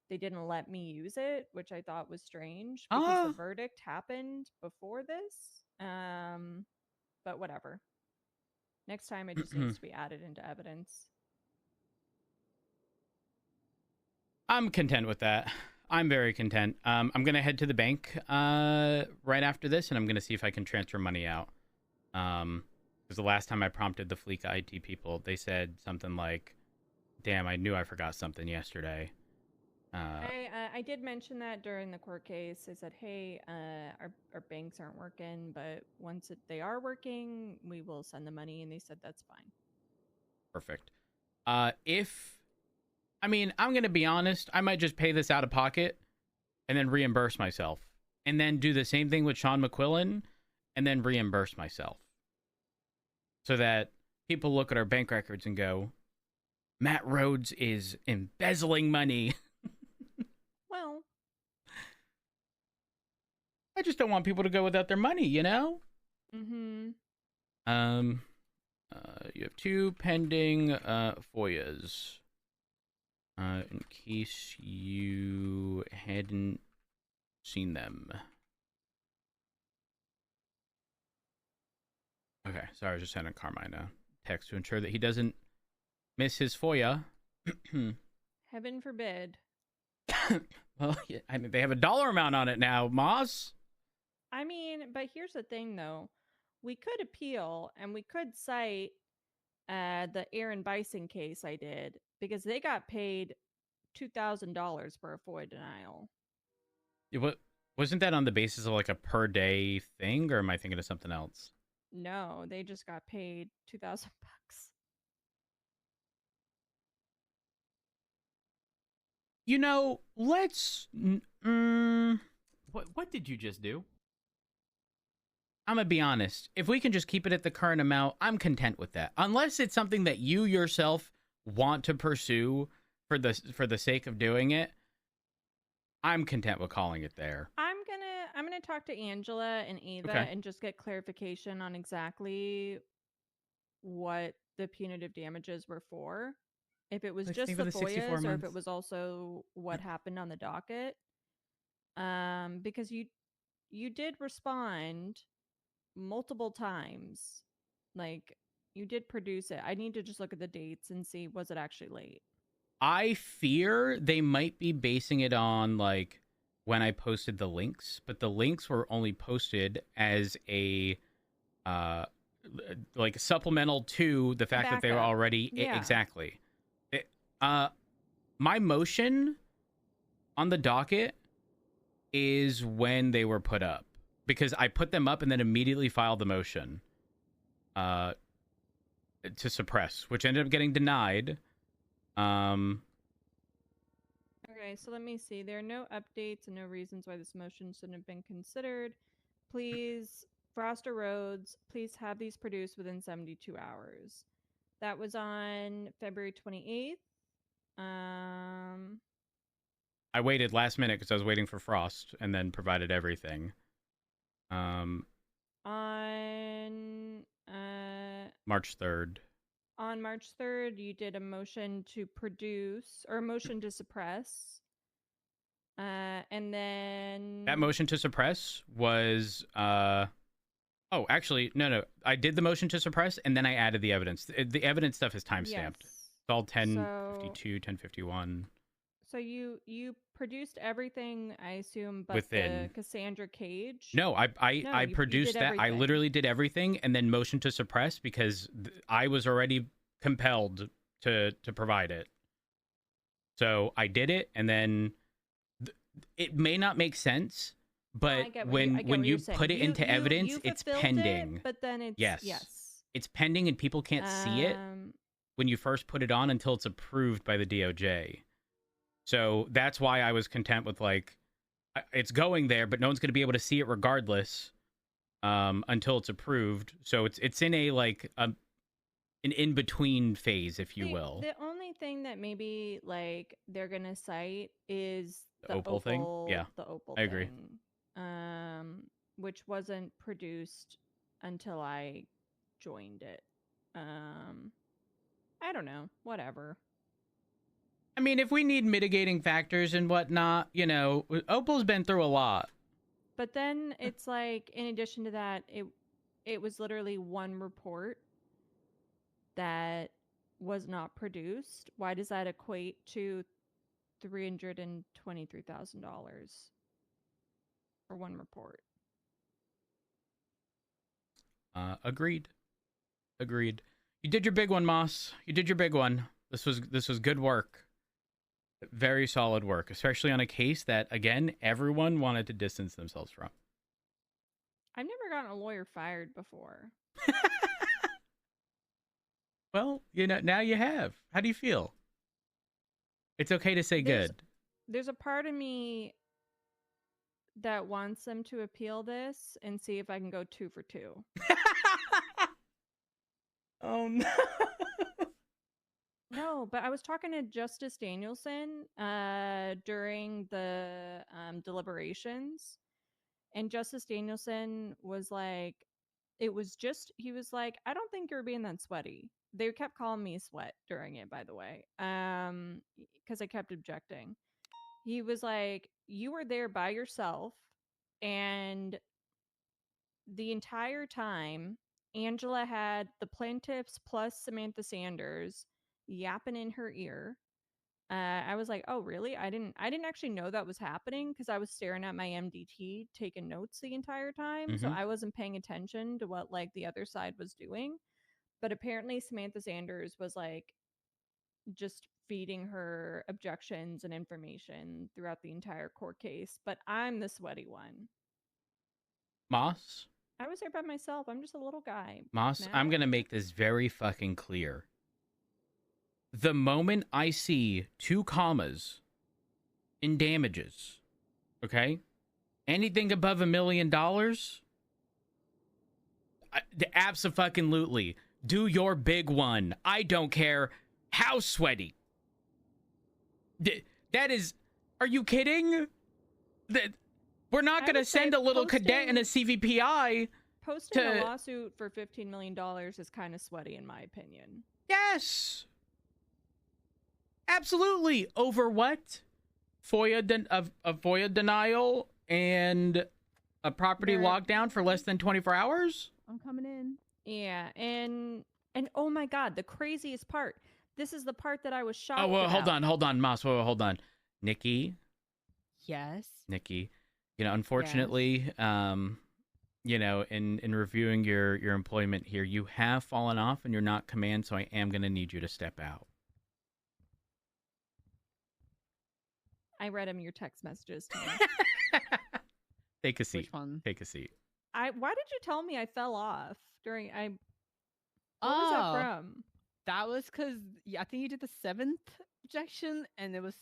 D: they didn't let me use it, which I thought was strange because the verdict happened before this. But whatever. Next time it just needs to be added into evidence.
A: I'm content with that. I'm very content. I'm going to head to the bank right after this, and I'm going to see if I can transfer money out. Because the last time I prompted the Fleek IT people, they said something like, damn, I knew I forgot something yesterday.
D: I did mention that during the court case. I said, hey, our banks aren't working, but once they are working, we will send the money. And they said that's fine.
A: Perfect. I'm going to be honest. I might just pay this out of pocket and then reimburse myself. And then do the same thing with Sean McQuillan and then reimburse myself. So that people look at our bank records and go, Matt Rhodes is embezzling money.
D: Well,
A: I just don't want people to go without their money, you know? You have 2 pending FOIAs. In case you hadn't seen them. Okay, sorry, I was just sending Carmine a text to ensure that he doesn't miss his FOIA.
D: Heaven forbid.
A: Well, yeah, I mean, they have a dollar amount on it now, Moss.
D: I mean, but here's the thing, though. We could appeal, and we could cite the Aaron Bison case I did, because they got paid $2,000 for a FOIA denial.
A: Wasn't that on the basis of like a per day thing, or am I thinking of something else?
D: No, they just got paid $2,000.
A: You know, let's. What did you just do? I'm gonna be honest. If we can just keep it at the current amount, I'm content with that. Unless it's something that you yourself want to pursue for the sake of doing it, I'm content with calling it there.
D: I'm gonna talk to Angela and Ava and just get clarification on exactly what the punitive damages were for. If it was just the FOIAs or if it was also what happened on the docket. Because you did respond multiple times. Like, you did produce it. I need to just look at the dates and see, was it actually late?
A: I fear they might be basing it on like when I posted the links, but the links were only posted as a like supplemental to the fact that they were already exactly. My motion on the docket is when they were put up, because I put them up and then immediately filed the motion to suppress, which ended up getting denied.
D: Okay, so let me see. There are no updates and no reasons why this motion shouldn't have been considered. Please, Frost or Rhodes, please have these produced within 72 hours. That was on February 28th.
A: I waited last minute because I was waiting for Frost, and then provided everything.
D: On
A: March 3rd.
D: On March 3rd, you did a motion to produce, or a motion to suppress. And then...
A: That motion to suppress was... Oh, actually, no. I did the motion to suppress, and then I added the evidence. The evidence stuff is timestamped.
D: Yes.
A: It's all 1052, 1051.
D: So you produced everything, I assume, but
A: within
D: the Cassandra cage?
A: No, I produced that. Everything. I literally did everything and then motion to suppress because I was already compelled to provide it. So I did it, and then it may not make sense, but when you put it into evidence, it's pending.
D: But then it's
A: yes, it's pending, and people can't see it when you first put it on until it's approved by the DOJ. So that's why I was content with, like, it's going there, but no one's going to be able to see it regardless until it's approved. So it's in a, like, an in-between phase, if you will.
D: The only thing that maybe, like, they're going to cite is the
A: opal thing. Yeah,
D: the opal
A: I agree.
D: Thing, which wasn't produced until I joined it. I don't know. Whatever.
A: I mean, if we need mitigating factors and whatnot, you know, Opal's been through a lot.
D: But then it's like, in addition to that, it was literally one report that was not produced. Why does that equate to $323,000 for one report?
A: Agreed. You did your big one, Moss. You did your big one. This was good work. Very solid work, especially on a case that, again, everyone wanted to distance themselves from.
D: I've never gotten a lawyer fired before.
A: Well, you know, now you have. How do you feel? It's okay to say good.
D: There's a part of me that wants them to appeal this and see if I can go 2 for 2.
A: Oh, no.
D: No, but I was talking to Justice Danielson during the deliberations, and Justice Danielson was like, it was just, he was like, I don't think you're being that sweaty. They kept calling me sweat during it, by the way, because I kept objecting. He was like, you were there by yourself, and the entire time, Angela had the plaintiffs plus Samantha Sanders yapping in her ear. I was like, "Oh, really? I didn't actually know that was happening because I was staring at my MDT, taking notes the entire time, so
A: Mhm.
D: I wasn't paying attention to what like the other side was doing." But apparently, Samantha Sanders was like just feeding her objections and information throughout the entire court case. But I'm the sweaty one.
A: Moss,
D: I was there by myself. I'm just a little guy.
A: Moss, I'm
D: Matt?
A: going to make this very fucking clear. The moment I see 2 commas in damages, okay? Anything above $1 million, abso-fucking-lutely, do your big one. I don't care how sweaty. That is, are you kidding? We're not going to send a little cadet in a CVPI.
D: Posting a lawsuit for $15 million is kind of sweaty, in my opinion.
A: Yes. Absolutely. Over what? A FOIA denial and a property lockdown for less than 24 hours?
D: I'm coming in. Yeah, and oh my god, the craziest part. This is the part that I was shocked
A: Oh, well,
D: about.
A: hold on, Moss. Whoa, hold on. Nikki.
F: Yes.
A: Nikki. You know, unfortunately, you know, in reviewing your employment here, you have fallen off and you're not command, so I am going to need you to step out.
D: I read him your text messages to me.
A: Take a seat.
F: Which one?
A: Take a seat.
D: Why did you tell me I fell off during what was that from?
F: That was because I think you did the 7th objection, and it was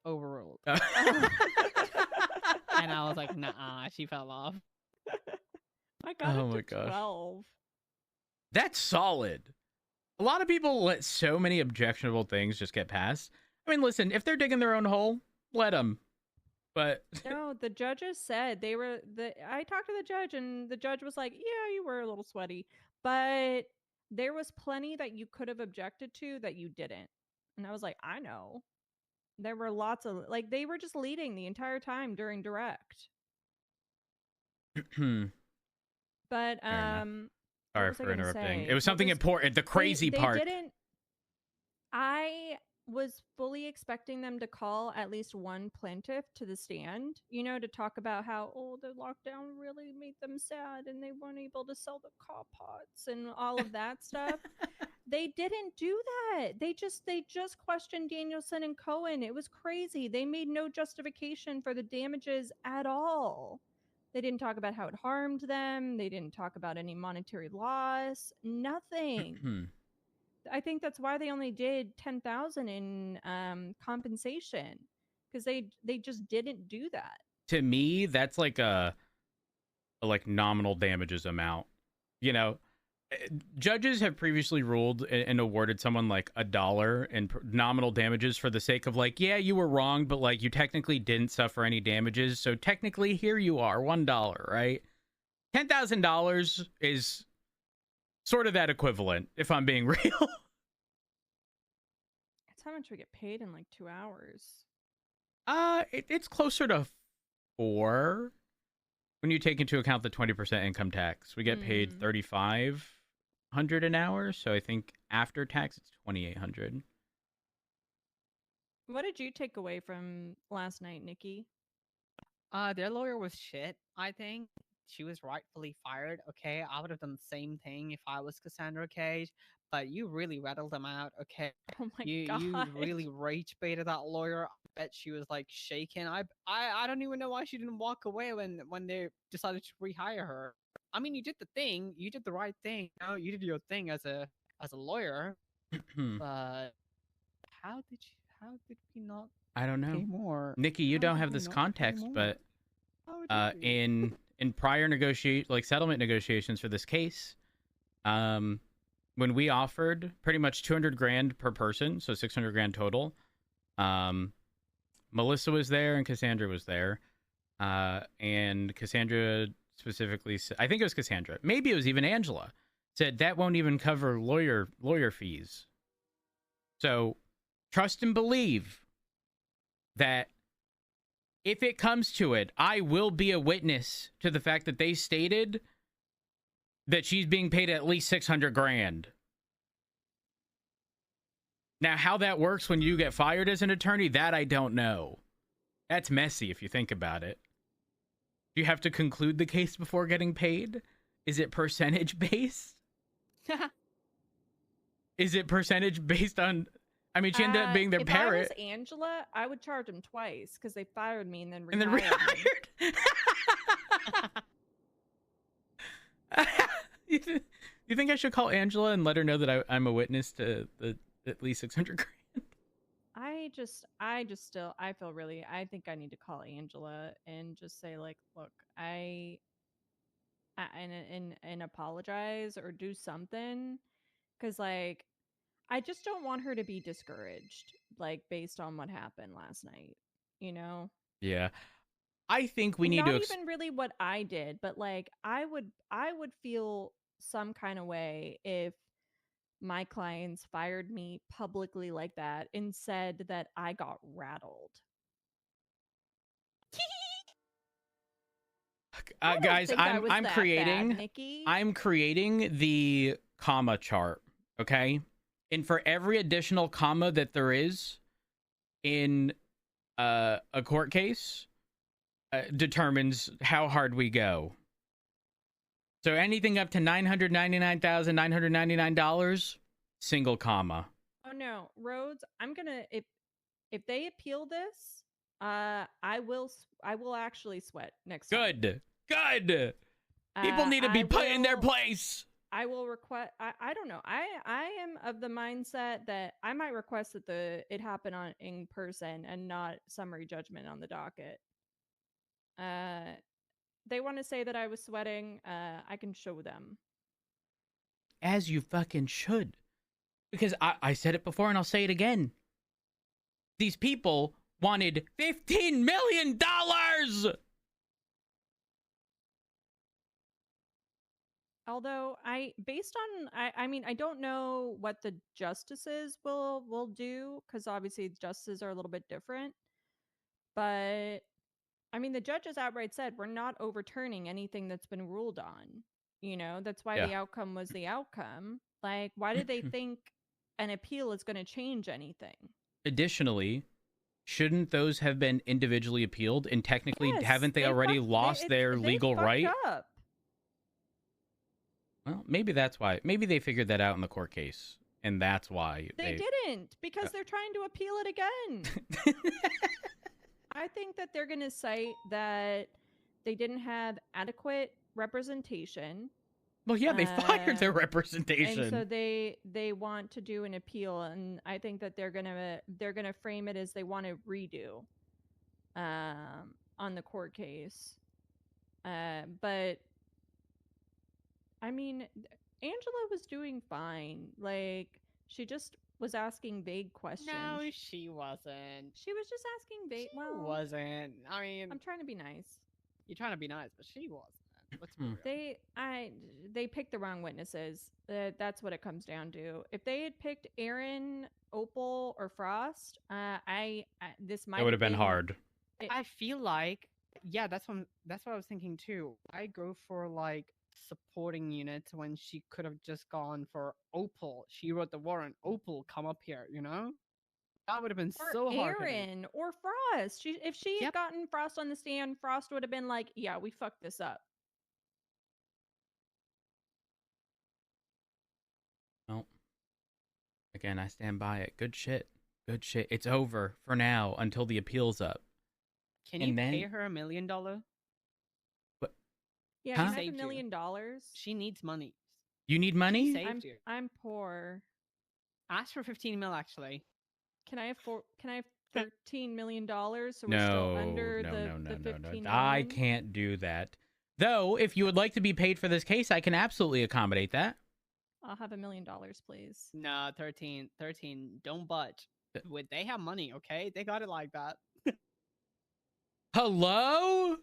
F: overruled. And I was like, nah, she fell off.
D: I got
A: Oh
D: it
A: my
D: to
A: gosh.
D: 12.
A: That's solid. A lot of people let so many objectionable things just get passed. I mean, listen, if they're digging their own hole, let them. But
D: No, the judges said I talked to the judge, and the judge was like, yeah, you were a little sweaty, but there was plenty that you could have objected to that you didn't. And I was like, I know. There were lots of, like, they were just leading the entire time during direct. But
A: sorry for interrupting.
D: Say?
A: It was something important. The crazy part.
D: I was fully expecting them to call at least one plaintiff to the stand, you know, to talk about how, the lockdown really made them sad and they weren't able to sell the car pots and all of that stuff. They didn't do that. They just questioned Danielson and Cohen. It was crazy. They made no justification for the damages at all. They didn't talk about how it harmed them. They didn't talk about any monetary loss. Nothing. I think that's why they only did $10,000 in compensation, because they just didn't do that.
A: To me, that's like a nominal damages amount. You know, judges have previously ruled and awarded someone like $1 in nominal damages for the sake of like, yeah, you were wrong, but like you technically didn't suffer any damages, so technically here you are, $1, right? $10,000 is sort of that equivalent, if I'm being real.
D: That's how much we get paid in like 2 hours.
A: It's closer to 4 when you take into account the 20% income tax. We get paid $3,500 an hour, so I think after tax it's $2,800.
D: What did you take away from last night, Nikki?
F: Their lawyer was shit, I think. She was rightfully fired, okay? I would have done the same thing if I was Cassandra Cage, but you really rattled them out, okay?
D: Oh my
F: God. You really
D: God.
F: rage baited that lawyer. I bet she was like shaking. I don't even know why she didn't walk away when they decided to rehire her. I mean, you did the thing. You did the right thing. You know, you did your thing as a lawyer. But how did we not
A: I don't know.
F: pay more?
A: Nikki, you don't have this context, but in prior settlement negotiations for this case, when we offered pretty much $200,000 per person, so $600,000 total, Melissa was there and Cassandra was there, and Cassandra specifically, I think it was Cassandra. Maybe it was even Angela. Said that won't even cover lawyer fees. So trust and believe that if it comes to it, I will be a witness to the fact that they stated that she's being paid at least 600 grand. Now, how that works when you get fired as an attorney, that I don't know. That's messy if you think about it. Do you have to conclude the case before getting paid? Is it percentage based? Is it percentage based on... I mean, she ended up being their parent.
D: If I was Angela, I would charge them twice because they fired me and then rehired.
A: And then rehired? You think I should call Angela and let her know that I'm a witness to the at least 600 grand?
D: I think I need to call Angela and just say, like, look, and apologize or do something. Because, like, I just don't want her to be discouraged, like, based on what happened last night, you know?
A: Yeah. I think we need
D: not
A: to...
D: Not even really what I did, but, like, I would feel some kind of way if my clients fired me publicly like that and said that I got rattled.
A: Guys, I'm creating the comma chart, okay? And for every additional comma that there is in a court case, determines how hard we go. So anything up to $999,999, single comma.
D: Oh no, Rhodes, I'm gonna if they appeal this, I will actually sweat next time.
A: Good. People need to be put in their place.
D: I will request. I don't know. I am of the mindset that I might request that it happen in person and not summary judgment on the docket. They want to say that I was sweating. I can show them.
A: As you fucking should. Because I said it before and I'll say it again. These people wanted $15 million!
D: Although I mean, I don't know what the justices will do, because obviously justices are a little bit different. But I mean, the judges outright said we're not overturning anything that's been ruled on. You know, that's why the outcome was the outcome. Like, why did they think an appeal is going to change anything?
A: Additionally, shouldn't those have been individually appealed? And technically, haven't they already lost their legal right?
D: Up.
A: Well, maybe that's why. Maybe they figured that out in the court case, and that's why
D: they didn't, because they're trying to appeal it again. I think that they're going to cite that they didn't have adequate representation.
A: Well, yeah, they fired their representation,
D: and so they want to do an appeal, and I think that they're gonna frame it as they want to redo on the court case. But I mean, Angela was doing fine. Like, she just was asking vague questions.
F: No, she wasn't.
D: She was just asking vague.
F: She wasn't. I mean,
D: I'm trying to be nice.
F: You're trying to be nice, but she wasn't.
D: They picked the wrong witnesses. That's what it comes down to. If they had picked Aaron, Opal, or Frost, this might.
A: It would have been hard.
F: I feel like, yeah, that's what I was thinking too. I go for like supporting units when she could have just gone for Opal. She wrote the warrant. Opal, come up here. You know, that would have been so hard.
D: Aaron or Frost. If she had gotten Frost on the stand, Frost would have been like, "Yeah, we fucked this up."
A: Well, again, I stand by it. Good shit. It's over for now until the appeal's up.
F: Can you pay her $1 million?
A: What?
D: Yeah, can I have $1 million?
F: She needs money.
A: You need money?
D: I'm poor.
F: Ask for 15 mil, actually.
D: Can I have $13 million? So we're still under the 15 million?
A: I can't do that. Though, if you would like to be paid for this case, I can absolutely accommodate that.
D: I'll have $1 million, please.
F: No, 13. Don't budge. They have money, okay? They got it like that.
A: Hello?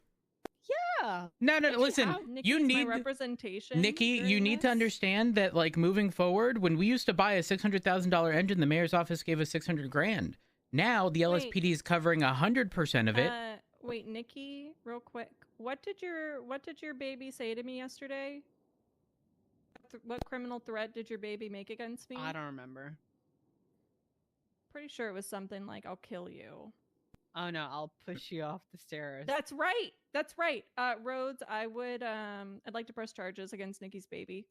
F: Yeah.
A: No,
F: Don't you
A: listen.
F: have-
D: Nikki's
A: You
D: my
A: need
D: representation.
A: Nikki. You
D: during
A: need to
D: this.
A: understand that, like, moving forward, when we used to buy a $600,000 engine, the mayor's office gave us 600 grand. Now the
D: Wait.
A: LSPD is covering 100% of it.
D: Wait, Nikki, real quick. What did your baby say to me yesterday? What criminal threat did your baby make against me?
F: I don't remember.
D: Pretty sure it was something like "I'll kill you."
F: Oh no, I'll push you off the stairs.
D: That's right. That's right. Rhodes, I'd like to press charges against Nikki's baby.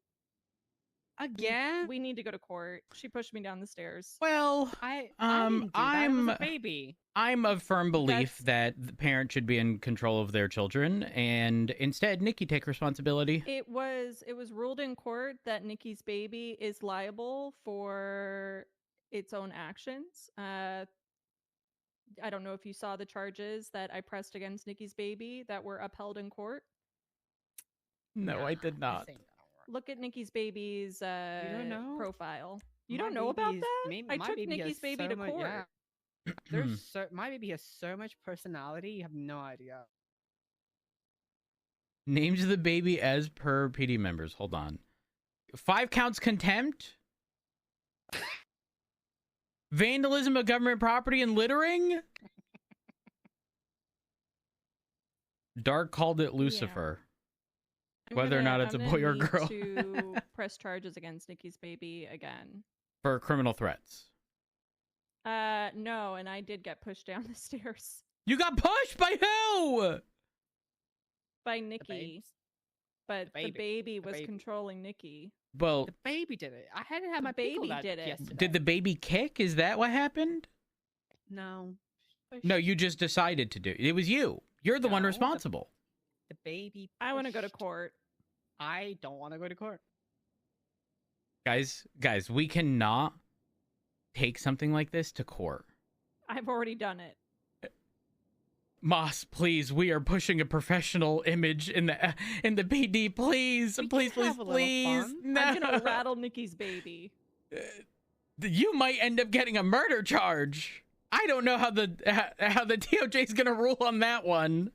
F: Again?
D: We need to go to court. She pushed me down the stairs.
A: Well,
F: I didn't do that. It was a
A: I'm
F: baby.
A: I'm of firm belief that the parent should be in control of their children, and instead, Nikki take responsibility.
D: It was ruled in court that Nikki's baby is liable for its own actions. I don't know if you saw the charges that I pressed against Nikki's baby that were upheld in court.
A: No, I did
F: This
A: not.
F: ain't gonna work.
D: Look at Nikki's baby's
F: don't know?
D: profile. You
F: My
D: don't know about
F: baby's-
D: that?
F: maybe-
D: I
F: my
D: took
F: baby has
D: Nikki's baby
F: so
D: to
F: much-
D: court.
F: yeah. My baby has so much personality. You have no idea.
A: Names of the baby as per PD members. Hold on. 5 counts contempt. Vandalism of government property and littering. Dark called it Lucifer. Whether or not it's a boy or girl.
D: To press charges against Nikki's baby again.
A: For criminal threats.
D: No, and I did get pushed down the stairs
A: You got pushed by who?
D: by Nikki. But
F: The
D: the baby was
F: baby.
D: controlling Nikki.
A: Well,
F: The baby did it. I hadn't had my
D: The
F: pickle
D: baby
F: that
D: did it.
F: yesterday.
A: did the baby kick? Is that what happened?
F: No.
A: No, you just decided to do it. It was you. You're the one
F: No,
A: responsible.
F: The baby.
D: I want to go to
F: pushed.
D: court.
F: I don't want to go to court.
A: Guys, we cannot take something like this to court.
D: I've already done it.
A: Moss, please, we are pushing a professional image in the PD. Please,
F: We
A: please,
F: can
A: please,
F: have a little
A: please.
F: fun.
A: No.
D: I'm gonna rattle Nikki's baby.
A: You might end up getting a murder charge. I don't know how the DOJ is gonna rule on that one.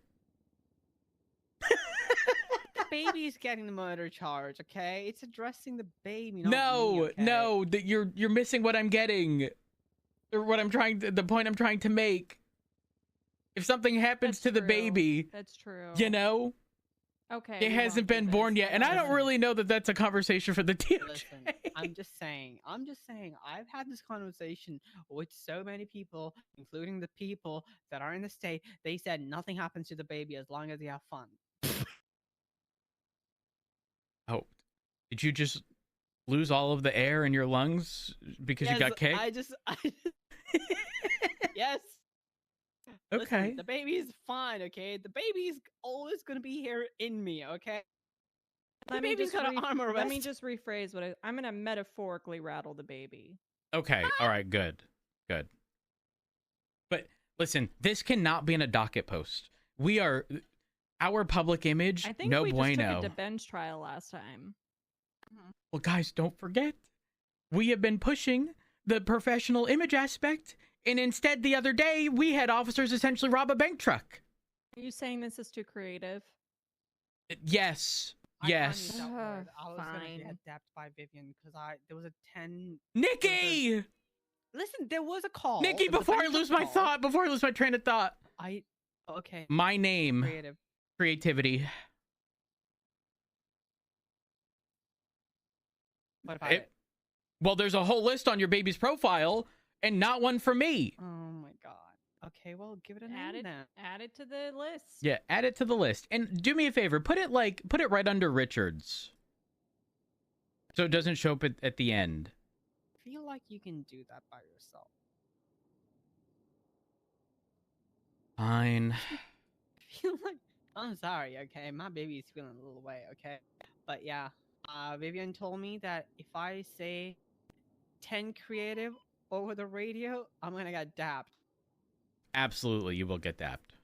F: The baby's getting the murder charge, okay? It's addressing the baby, not
A: No,
F: me, okay?
A: no, that you're missing what I'm getting, or what I'm trying to, the point I'm trying to make. If something happens
D: That's
A: to the
D: true.
A: baby,
D: That's true.
A: you know,
D: Okay.
A: it
D: we
A: hasn't
D: won't do
A: been
D: this.
A: born yet, and I don't
F: Listen.
A: really know that that's a conversation for the DOJ.
F: Listen, I'm just saying. I've had this conversation with so many people, including the people that are in the state. They said nothing happens to the baby as long as you have fun.
A: Oh, did you just lose all of the air in your lungs because you got kicked?
F: I just yes.
A: Okay.
F: Listen, the baby's fine, okay? The baby's always gonna be here in me, okay? The
D: Let me
F: baby's
D: just
F: got an armor
D: Let me
F: vest.
D: just rephrase what I'm gonna metaphorically rattle the baby.
A: Okay. All right. Good. Good. But listen, this cannot be in a docket post. We are our public image.
D: I think
A: no
D: we
A: bueno.
D: just took it to bench trial last time.
A: Well, guys, don't forget, we have been pushing the professional image aspect, and instead, the other day, we had officers essentially rob a bank truck.
D: Are you saying this is too creative?
A: Yes.
F: I
A: Yes.
F: used that word. I was gonna
D: Fine.
F: get dapped by Vivian because there was a 10.
A: Nikki!
F: Listen, there was a call.
A: Nikki,
F: there was a
A: before I
F: bank
A: lose
F: truck
A: my
F: call.
A: thought, before I lose my train of thought,
F: Okay.
A: my name,
F: Creative.
A: creativity.
F: What about
A: It-
F: it?
A: Well, there's a whole list on your baby's profile, and not one for me.
F: Oh my god. Okay, well, give it a
D: Add
F: name
D: it,
F: then.
D: add it to the list.
A: Yeah, add it to the list. And do me a favor, put it right under Richards. So it doesn't show up at the end.
F: I feel like you can do that by yourself.
A: Fine.
F: I feel like I'm sorry, okay? My baby is feeling a little way, okay? But yeah, Vivian told me that if I say 10 creative over the radio, I'm gonna get dapped.
A: Absolutely, you will get dapped.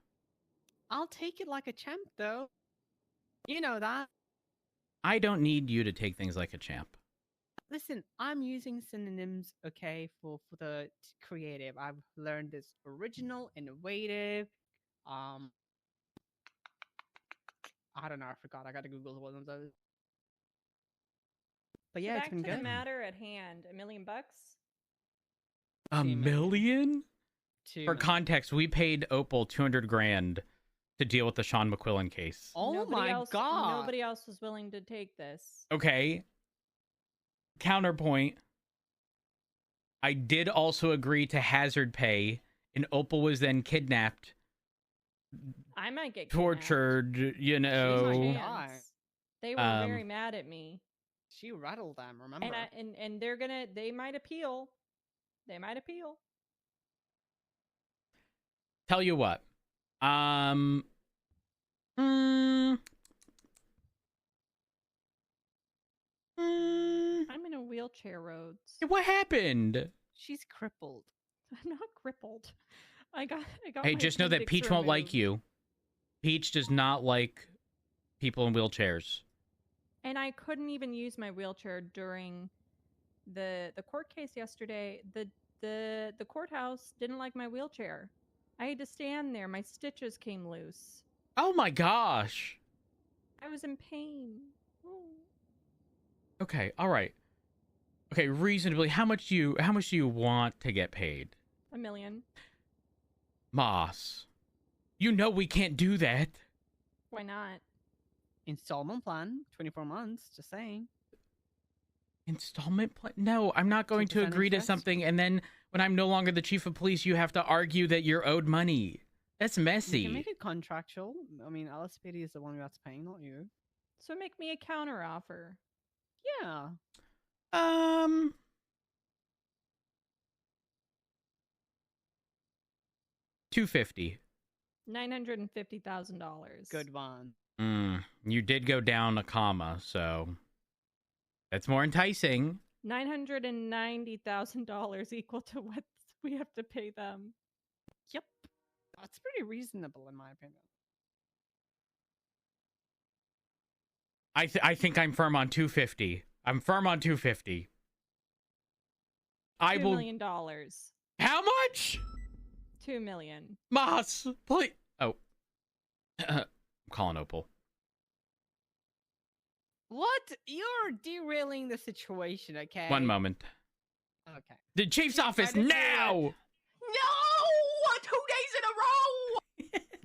F: I'll take it like a champ, though. You know that.
A: I don't need you to take things like a champ.
F: Listen, I'm using synonyms, okay, for the creative. I've learned this original, innovative. I don't know. I forgot. I got to Google one of those. But
D: So
F: yeah, it's
D: back
F: been
D: to the
F: good.
D: matter at hand. $1 million?
A: A
F: 2 million.
A: million?
F: 2
A: For
F: million.
A: context, we paid Opal 200 grand to deal with the Sean McQuillan case.
F: Oh my god!
D: Nobody else was willing to take this.
A: Okay. Counterpoint. I did also agree to hazard pay, and Opal was then kidnapped,
D: I might get kidnapped.
A: tortured, you
D: There's
A: know.
D: a
F: Die.
D: chance. They were very mad at me.
F: She rattled them. Remember?
D: And they're gonna. They might appeal. They might appeal.
A: Tell you what. Hmm.
D: I'm in a wheelchair, Rhodes.
A: What happened?
F: She's crippled.
D: I'm not crippled. I got.
A: Hey,
D: my
A: just know that
D: appendix
A: Peach won't like
D: removed.
A: you. Peach does not like people in wheelchairs.
D: And I couldn't even use my wheelchair during the court case yesterday. The courthouse didn't like my wheelchair. I had to stand there. My stitches came loose.
A: Oh my gosh.
D: I was in pain. Oh.
A: Okay, all right. Okay, reasonably, how much do you want to get paid?
D: $1 million.
A: Moss. You know we can't do that.
D: Why not?
F: Installment plan, 24 months. Just saying.
A: Installment plan? No, I'm not going to
F: 2%
A: agree to
F: interest?
A: something, and then when I'm no longer the chief of police, you have to argue that you're owed money. That's
F: You
A: messy.
F: can make it contractual. I mean, LSPD is the one that's paying, not you.
D: So make me a counter offer.
F: Yeah.
A: 250.
D: $950,000.
F: Good one.
A: You did go down a comma, so that's more enticing.
D: $990,000 equal to what we have to pay them.
F: Yep. That's pretty reasonable in my opinion.
A: I think I'm firm on 250. I'm firm on 250. I
D: $2
A: will.
D: million.
A: How much?
D: $2 million.
A: Moss, please. Oh, I'm calling Opal.
F: What? You're derailing the situation, okay?
A: One moment.
F: Okay.
A: The chief's
F: Chief,
A: office
F: how did you-
A: now.
B: No! 2 days in a row!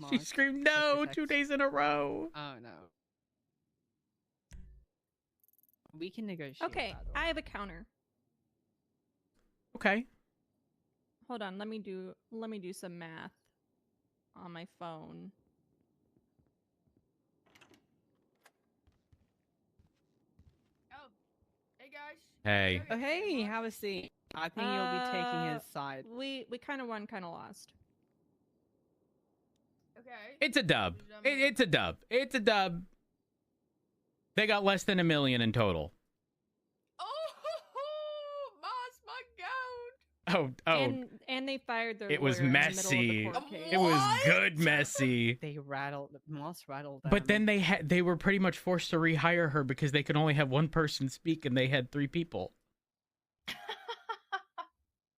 A: She
F: Moss,
A: screamed
F: check
A: no
F: your
A: 2
F: text.
A: days in a row.
F: Oh no. We can negotiate.
D: Okay,
F: by the way.
D: I have a counter.
A: Okay.
D: Hold on, let me do some math on my phone.
B: Oh, hey guys.
A: Hey.
F: Oh, hey, have a seat. I think you'll be taking his side.
D: We kind of won, kind of lost.
B: Okay.
A: It's a dub. It's a dub. It's a dub. They got less than $1 million in total.
B: Oh, Moss, my goat.
A: Oh.
D: And they fired their
A: It was
D: lawyer in the middle
A: messy.
D: of the court case.
A: It was
B: What?
A: good messy.
F: They rattled. Moss rattled them.
A: But then they were pretty much forced to rehire her because they could only have one person speak and they had 3 people.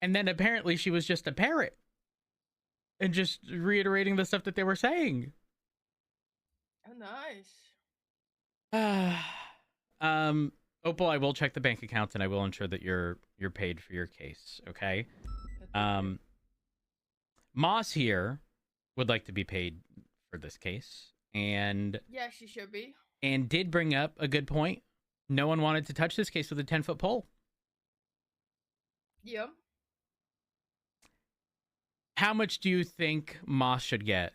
A: And then apparently she was just a parrot. And just reiterating the stuff that they were saying.
B: Oh, nice.
A: Opal, I will check the bank accounts and I will ensure that you're paid for your case, okay? Moss here would like to be paid for this case and
B: Yeah, she should be.
A: did bring up a good point. No one wanted to touch this case with a 10-foot pole.
B: Yep.
A: How much do you think Moss should get?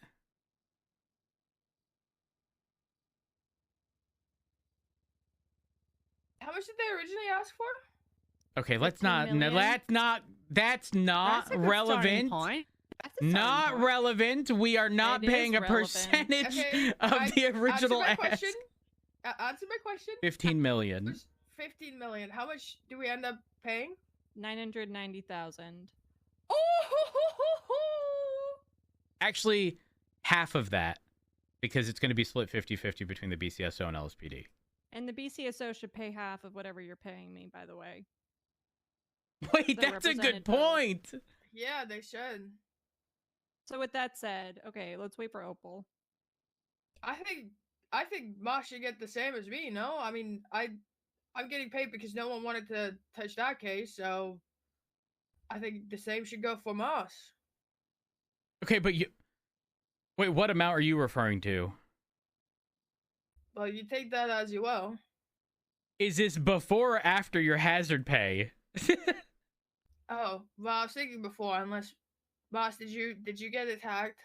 B: How much did they originally ask for?
A: Okay, let's
D: 15
A: not. No,
D: million?
A: that's not
F: That's a good starting
A: relevant.
F: point. That's a starting
A: Not
F: point.
A: relevant. We are not
D: It is
A: paying a
D: relevant.
A: percentage
B: Okay,
A: of the original
B: answer my
A: ask.
B: question. Answer my question.
A: 15 million.
B: There's 15 million. How much do we end up paying?
D: 990,000.
B: Oh,
A: Actually, half of that, because it's going to be split 50-50 between the BCSO and LSPD.
D: And the BCSO should pay half of whatever you're paying me, by the way.
A: Wait,
D: The
A: that's a good
D: represented vote.
A: point.
B: yeah, they should.
D: So with that said, okay, let's wait for Opal.
B: I think
G: I think Moss should get the same as me. No, I mean I'm getting paid because no one wanted to touch that case, so I think the same should go for Moss.
A: Okay, but wait, what amount are you referring to?
G: Well, you take that as you will.
A: Is this before or after your hazard pay?
G: Oh, well, I was thinking before. Unless, Moss, did you get attacked?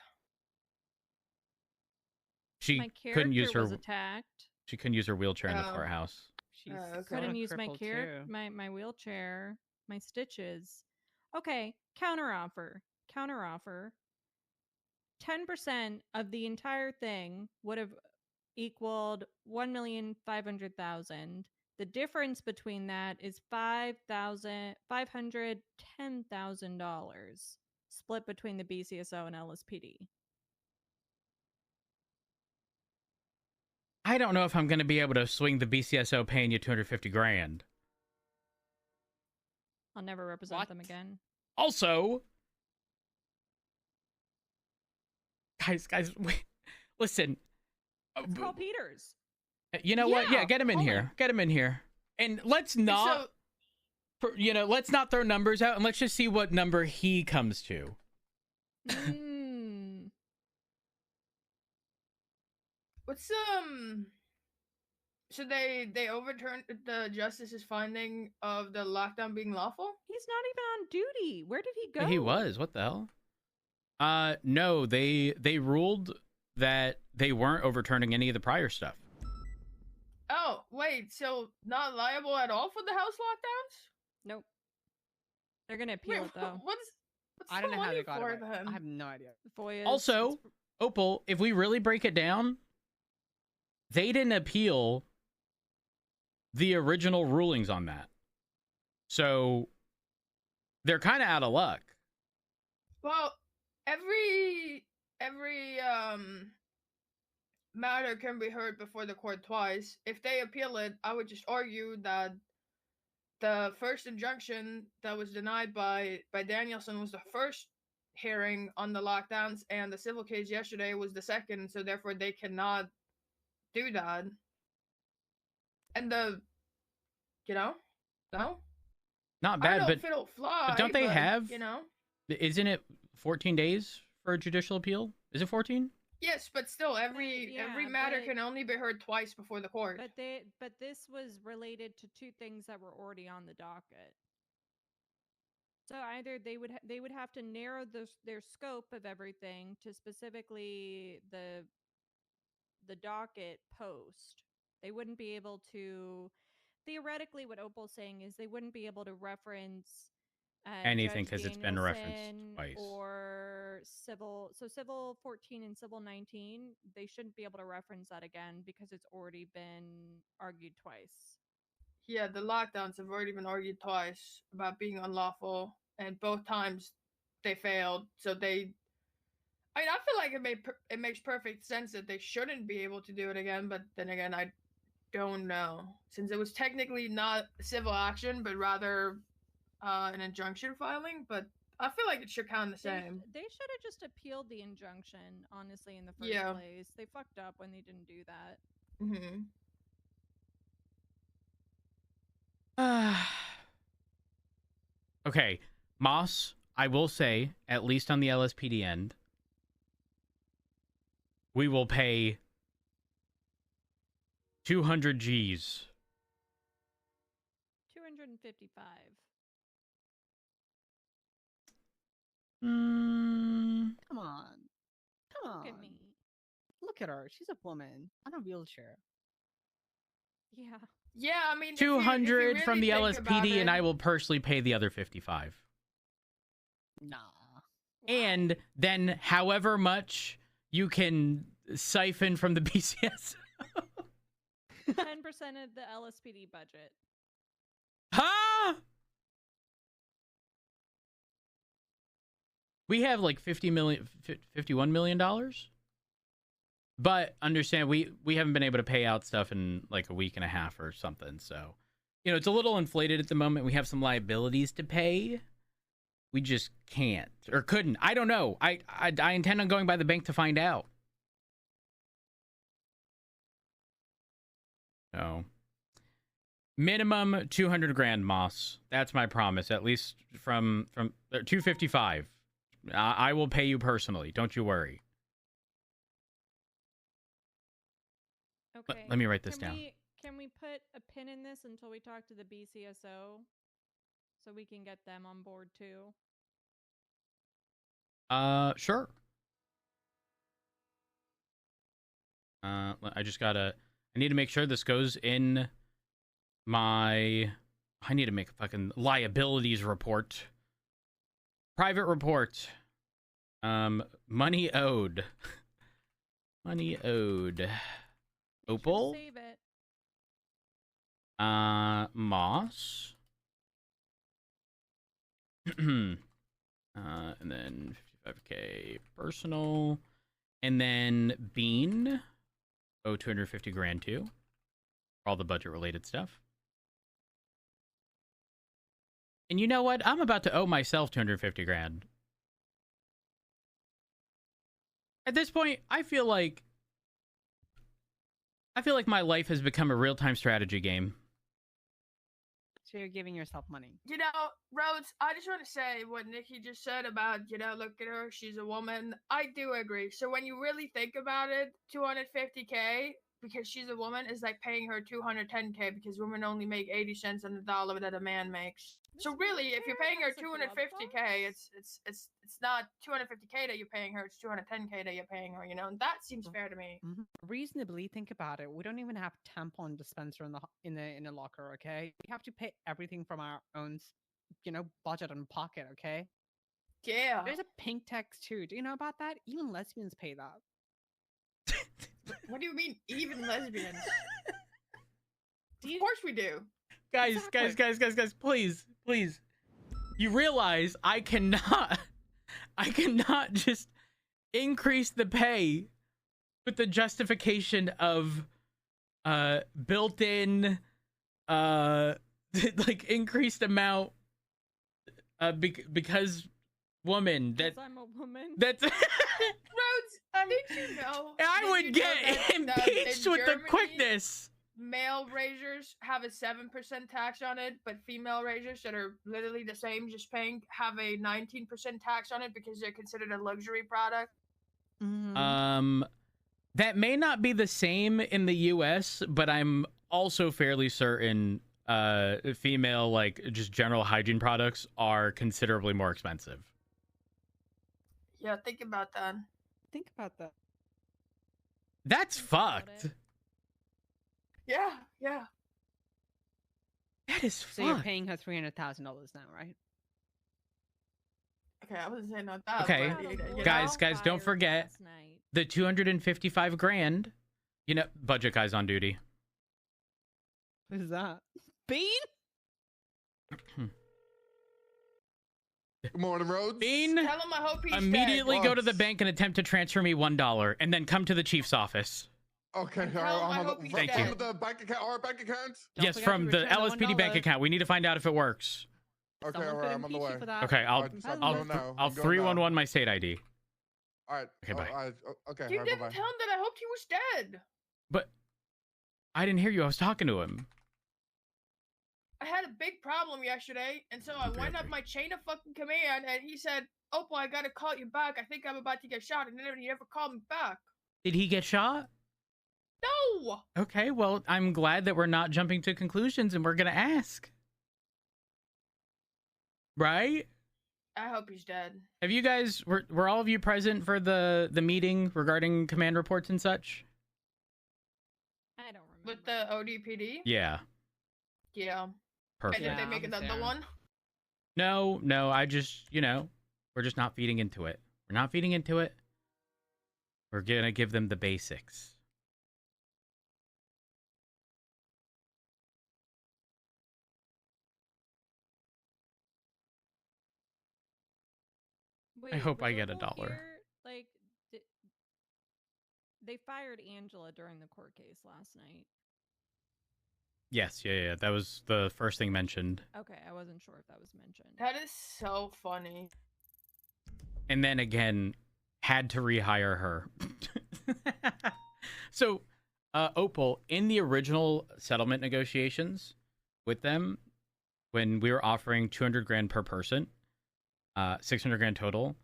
A: She
D: My
A: couldn't use
D: character
A: her.
D: was attacked.
A: She couldn't use her wheelchair in the
G: Oh.
A: courthouse.
F: She's
G: okay.
D: Couldn't use my
F: crippled,
D: character,
F: too.
D: my wheelchair, my stitches. Okay, counteroffer. 10% of the entire thing would have equaled 1,500,000. The difference between that is $510,000 split between the BCSO and LSPD.
A: I don't know if I'm going to be able to swing the BCSO paying you 250 grand.
D: I'll never represent
F: What?
D: them again.
A: Also, guys, wait, listen.
D: Let's call Peters.
A: You know what? Yeah,
G: Yeah,
A: get him in
G: call
A: here.
G: him.
A: Get him in here. And let's not, let's not throw numbers out, and let's just see what number he comes to.
G: What's so they overturned the justice's finding of the lockdown being lawful?
D: He's not even on duty. Where did he go?
A: He was. What the hell? No, they ruled that they weren't overturning any of the prior stuff.
G: Oh, wait, so not liable at all for the house lockdowns?
D: Nope. They're gonna appeal it though.
G: What's
F: I don't
G: the
F: know how
G: money
F: they got
G: for
F: it.
G: then?
F: I have no idea.
D: FOIAs.
A: Also,
D: it's-
A: Opal, if we really break it down, they didn't appeal the original rulings on that. So they're kind of out of luck.
G: Well, every matter can be heard before the court twice. If they appeal it, I would just argue that the first injunction that was denied by Danielson was the first hearing on the lockdowns, and the civil case yesterday was the second, so therefore they cannot do that. And no?
A: Not
G: I don't
A: bad,
G: know
A: but
G: if it'll fly.
A: don't they have-
G: You know?
A: isn't it 14 days for a judicial appeal? Is it 14?
G: Yes, but still, every
D: Yeah,
G: matter
D: but-
G: can only be heard twice before the court.
D: But this was related to two things that were already on the docket. So either they would have to narrow their scope of everything to specifically the docket post. They wouldn't be able to, theoretically, what Opal's saying is they wouldn't be able to reference
A: Anything
D: Judge
A: 'cause it's been referenced
D: Danielson
A: twice.
D: or civil 14 and civil 19. They shouldn't be able to reference that again because it's already been argued twice.
G: Yeah, the lockdowns have already been argued twice about being unlawful, and both times they failed. So I feel like it makes perfect sense that they shouldn't be able to do it again. But then again, I don't know, since it was technically not civil action, but rather an injunction filing. But I feel like it should count the same.
D: They should have just appealed the injunction, honestly, in the first
G: Yeah.
D: place. They fucked up when they didn't do that.
G: Mm-hmm.
A: Okay, Moss, I will say, at least on the LSPD end, we will pay 200 G's.
D: 255.
F: Come on. Come on.
D: Look at me.
F: Look at her. She's a woman on a wheelchair.
D: Yeah.
G: Yeah, I mean, if you
A: 200 from the
G: really think about
A: LSPD, and
G: it-
A: I will personally pay the other 55.
F: Nah.
A: And then however much you can siphon from the BCS.
D: 10% of the LSPD budget.
A: Huh? We have like $51 million. But understand, we haven't been able to pay out stuff in like a week and a half or something. So, it's a little inflated at the moment. We have some liabilities to pay. We just can't or couldn't. I don't know. I intend on going by the bank to find out. So minimum 200 grand, Moss. That's my promise. At least from 255. I will pay you personally. Don't you worry.
D: Okay.
A: Let me write this down.
D: Can we put a pin in this until we talk to the BCSO, so we can get them on board too?
A: Sure. I need to make sure this goes in my. I need to make a fucking liabilities report. Private report. Money owed. Money owed. Opal.
D: Save it.
A: Moss. And then 55K personal. And then Bean. Oh, 250 grand too. For all the budget related stuff. And you know what? I'm about to owe myself 250 grand. At this point, I feel like my life has become a real-time strategy game.
F: So you're giving yourself money.
G: You know, Rhodes, I just want to say what Nikki just said about, look at her, she's a woman. I do agree. So when you really think about it, 250K because she's a woman is like paying her 210K because women only make 80 cents on the dollar that a man makes. So really, if you're paying her 250K, it's not 250K that you're paying her, it's 210K that you're paying her, and that seems fair to me.
F: Mm-hmm. Reasonably, think about it. We don't even have tampon dispenser in the locker, okay? We have to pay everything from our own, budget and pocket, okay?
G: Yeah.
F: There's a pink text too. Do you know about that? Even lesbians pay that.
G: What do you mean, even lesbians? Of course we do.
A: Guys,
F: Exactly.
A: guys, please. You realize I cannot just increase the pay with the justification of built-in like increased amount because woman.
D: Because I'm a woman.
A: That's
G: Rhodes, did you know?
A: I would get impeached with the quickness.
G: Male razors have a 7% tax on it, but female razors that are literally the same, just have a 19% tax on it because they're considered a luxury product.
F: Mm-hmm.
A: That may not be the same in the US, but I'm also fairly certain female, like, just general hygiene products are considerably more expensive.
G: Yeah, think about that.
F: Think about that.
A: That's fucked.
G: Yeah.
A: That is
F: So
A: fucked.
F: you're paying her $300,000 now, right?
G: Okay, I wasn't saying not that.
A: Okay.
G: But,
A: Guys, don't forget the 255 grand. Budget guy's on duty.
F: Who's that? Bean?
H: Good morning, Rhodes.
A: Bean,
G: Tell him I hope he's
A: immediately
G: dead.
A: go to the bank and attempt to transfer me $1 and then come to the chief's office.
H: Okay,
G: And tell him I
H: I'm
G: hope
H: on
G: he's
A: Thank
H: from
A: you.
H: the bank account, our bank account.
F: Don't
A: Yes,
F: forget
A: from
F: to
A: the
F: return
A: LSPD bank
F: $1.
A: account. We need to find out if it works.
H: Okay,
F: Someone
H: all
F: could
H: right, I'm on the
F: impeach you
H: way.
F: for that.
A: Okay, I'll
H: I'm
F: Hello.
H: going now.
A: I'll
H: I'm going
A: 311 my state ID.
H: All right.
A: Okay, bye.
H: Okay,
G: You
H: all right,
G: didn't
H: bye-bye.
G: tell him that I hoped he was dead.
A: But I didn't hear you. I was talking to him.
G: I had a big problem yesterday, and so I went up my chain of fucking command, and he said, Opal, I gotta call you back. I think I'm about to get shot, and then he never called me back.
A: Did he get shot?
G: No!
A: Okay, well, I'm glad that we're not jumping to conclusions and we're going to ask. Right?
G: I hope he's dead.
A: Have you guys, were all of you present for the meeting regarding command reports and such?
D: I don't remember.
G: With the ODPD?
A: Yeah.
G: Yeah.
A: Perfect.
G: And did
F: Yeah,
G: they make
F: I was
G: another
F: there.
G: one?
A: No, I just, we're just not feeding into it. We're not feeding into it. We're going to give them the basics.
D: Wait,
A: hope
D: was
A: I get
D: Opal
A: $1.
D: here? Like, they fired Angela during the court case last night.
A: Yes, yeah. That was the first thing mentioned.
D: Okay, I wasn't sure if that was mentioned.
G: That is so funny.
A: And then again, had to rehire her. So Opal, in the original settlement negotiations with them, when we were offering 200 grand per person, 600 grand total,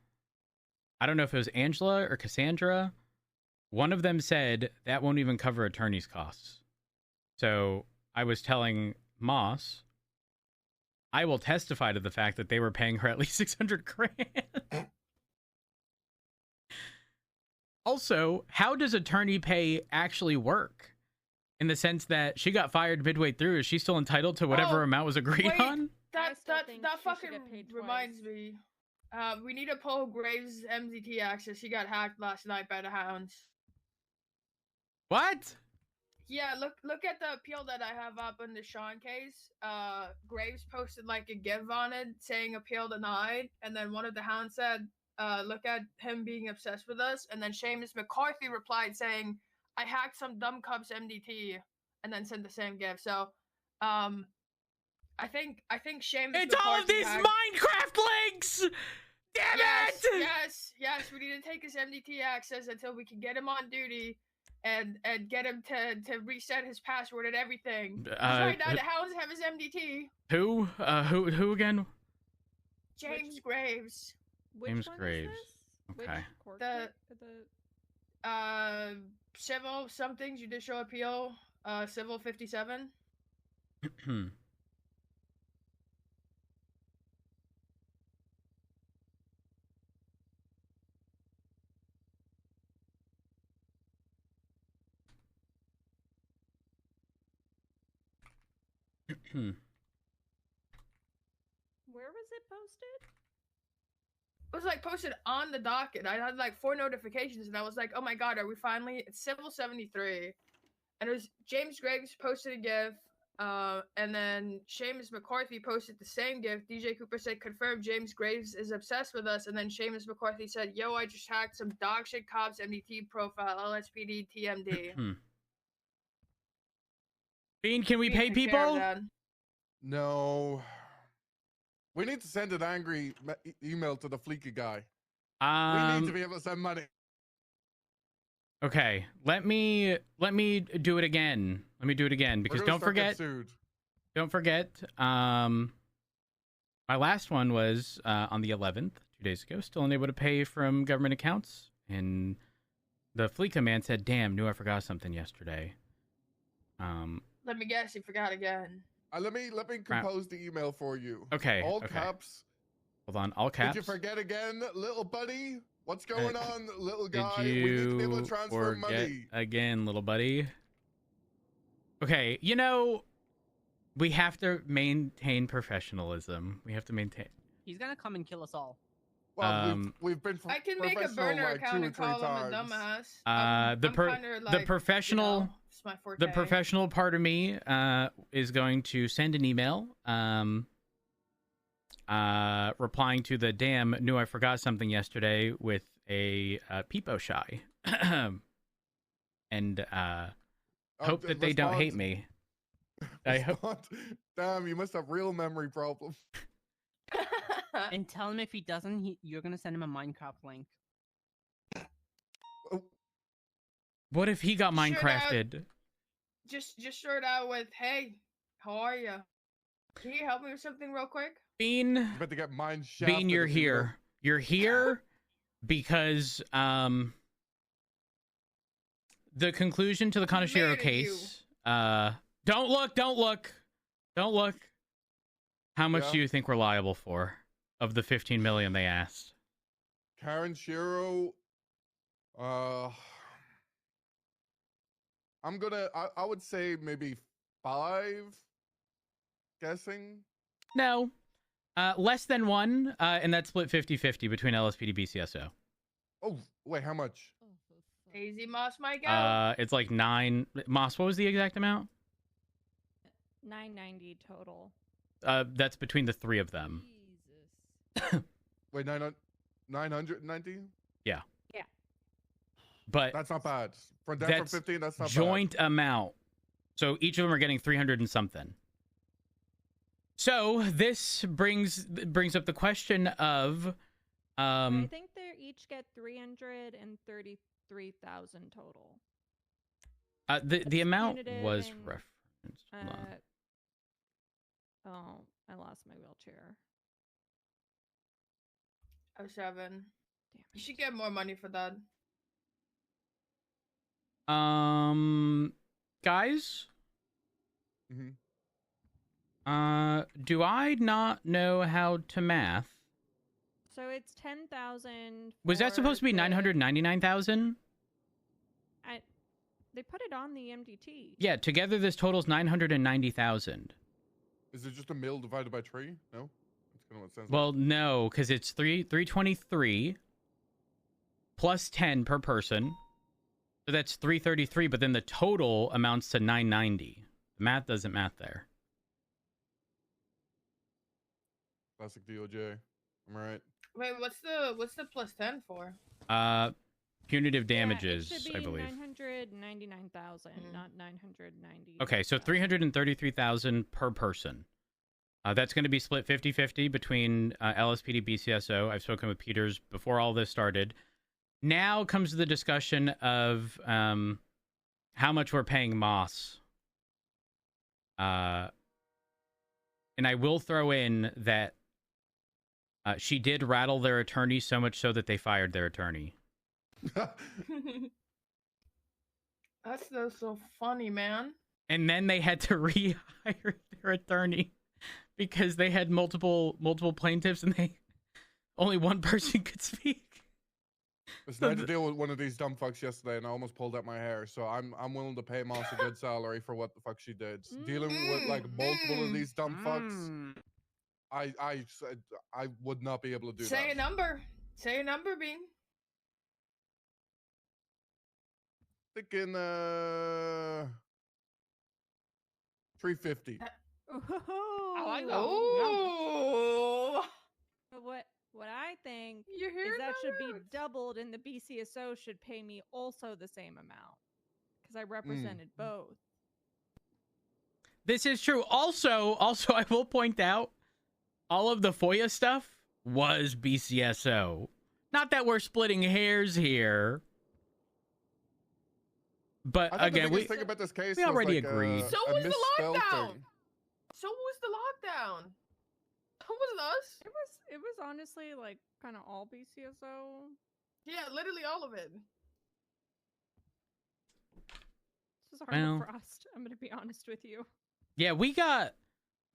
A: I don't know if it was Angela or Cassandra. One of them said that won't even cover attorney's costs. So I was telling Moss, I will testify to the fact that they were paying her at least 600 grand. Also, how does attorney pay actually work? In the sense that she got fired midway through, is she still entitled to whatever amount was agreed on?
G: That
D: still think
G: that
D: she should
G: fucking
D: get paid
G: reminds
D: twice.
G: me. We need to pull Graves' MDT access. She got hacked last night by the hounds.
A: What?
G: Yeah, look at the appeal that I have up in the Sean case. Graves posted like a GIF on it saying appeal denied, and then one of the hounds said, look at him being obsessed with us, and then Seamus McCarthy replied saying, I hacked some dumb cup's MDT, and then sent the same GIF. So, I think Seamus
A: It's all of
G: McCarthy
A: these
G: hacked-
A: Minecraft links! Damn it!
G: Yes, we need to take his MDT access until we can get him on duty and get him to reset his password and everything. 'Cause right now the hounds have his MDT.
A: Who? Who again?
G: James Graves.
D: Which
A: James
D: one
A: Graves.
D: Is this?
A: Okay.
D: Which court
G: The-
D: date?
G: Civil something judicial appeal, civil 57.
D: Where was it posted?
G: It was like posted on the docket. I had like 4 notifications, and I was like, "Oh my god, are we finally?" It's Civil 73, and it was James Graves posted a GIF, and then Seamus McCarthy posted the same GIF. DJ Cooper said, "Confirm James Graves is obsessed with us," and then Seamus McCarthy said, "Yo, I just hacked some dog shit cops MDT profile LSPD TMD."
A: Bean, can we pay
G: Take care of
A: people?
G: that.
H: No. We need to send an angry email to the Fleeky guy. We need to be able to send money.
A: Okay, let me do it again. Let me do it again because
H: We're
A: don't
H: gonna start getting
A: forget.
H: sued.
A: Don't forget. My last one was on the 11th, 2 days ago. Still unable to pay from government accounts, and the Fleeka man said, "Damn, knew I forgot something yesterday."
G: Let me guess, you forgot again.
H: Let me compose the email for you.
A: Okay.
H: All
A: okay.
H: caps.
A: Hold on. All caps.
H: Did you forget again, little buddy? What's going on, little
A: Did
H: guy?
A: you
H: We need to be able to transfer
A: forget
H: money.
A: again, little buddy? Okay, we have to maintain professionalism. We have to maintain.
F: He's gonna come and kill us all.
H: Well, we've been
G: I can make a
H: professional
G: burner
H: like
G: account
H: 2 or
G: and
H: 3
G: call him a
H: times.
G: dumbass.
A: The professional,
G: it's my forte.
A: the professional part of me is going to send an email, replying to the "damn, knew I forgot something yesterday" with a peepo shy, and hope that they don't hate me. I hope.
H: Damn, you must have real memory problems.
F: And tell him if he doesn't, you're gonna send him a Minecraft link.
A: What if he got
G: Sure,
A: Minecrafted?
G: Just start out with, "Hey, how are you? Can you help me with something real quick?"
A: Bean,
H: You better get mine shafted.
A: Bean, you're
H: if you will.
A: here. You're here because the conclusion to the
G: Who's
A: Kaneshiro
G: mad at
A: case. Don't look. How much
H: Yeah.
A: do you think we're liable for of the 15 million they asked?
H: Karen Shiro. I'm gonna. I would say maybe 5. Guessing.
A: No. Less than 1, and that's split 50-50 between LSPD BCSO.
H: Oh wait, how much?
G: Easy Moss, my guy.
A: It's like 9. Moss, what was the exact amount?
D: 990 total.
A: That's between the 3 of them.
D: Jesus.
H: Wait, 990?
A: Yeah.
D: Yeah.
A: But
H: That's not bad. For them
A: That's
H: for 15, that's not
A: joint amount. So each of them are getting 300 and something. So this brings up the question of
D: I think they each get 333,000 total.
A: The amount
D: punitive
A: was
D: and,
A: referenced. Hold on.
D: Oh, I lost my wheelchair.
G: Oh, 7.
D: Damn
G: You
D: it.
G: should get more money for that.
A: Guys,
H: Mhm.
A: do I not know how to math?
D: So it's 10,000.
A: Was that supposed to be 999,000?
D: They put it on the MDT.
A: Yeah, together this totals 990,000.
H: Is it just a mil divided by 3? No? That's kind of what it sounds
A: Well, no, because it's 323 plus 10 per person. So that's 333, but then the total amounts to 990. The math doesn't math there.
H: Classic DOJ. Am I right?
G: Wait, what's the plus 10 for?
A: Punitive damages,
D: yeah, it should be
A: I believe.
D: 999,000, not 990.
A: Okay, so 333,000 per person. That's going to be split 50-50 between LSPD, BCSO. I've spoken with Peters before all this started. Now comes the discussion of how much we're paying Moss. And I will throw in that she did rattle their attorney so much so that they fired their attorney.
G: That's so funny, man.
A: And then they had to rehire their attorney because they had multiple plaintiffs and only one person could speak.
H: Listen, I had to deal with one of these dumb fucks yesterday, and I almost pulled out my hair. So I'm willing to pay Moss a good salary for what the fuck she did. Dealing with like multiple of these dumb fucks, I would not be able to do that.
G: Say a number. Say a number, Bean.
H: Thinking 350.
F: I like that.
G: Oh.
D: What I think
G: You hear
D: is that should be
G: words?
D: doubled, and the BCSO should pay me also the same amount because I represented both.
A: This is true. Also, I will point out all of the FOIA stuff was BCSO. Not that we're splitting hairs here. But again,
H: the thing about this case
A: we already
H: was like,
A: agreed.
G: So
H: a
G: was the
H: misspelled
G: lockdown.
H: thing.
G: So was the lockdown. It wasn't us.
D: It was honestly like kind of all BCSO.
G: Yeah, literally all of it.
D: This is hard
A: Well.
D: Frost. I'm gonna be honest with you.
A: Yeah, we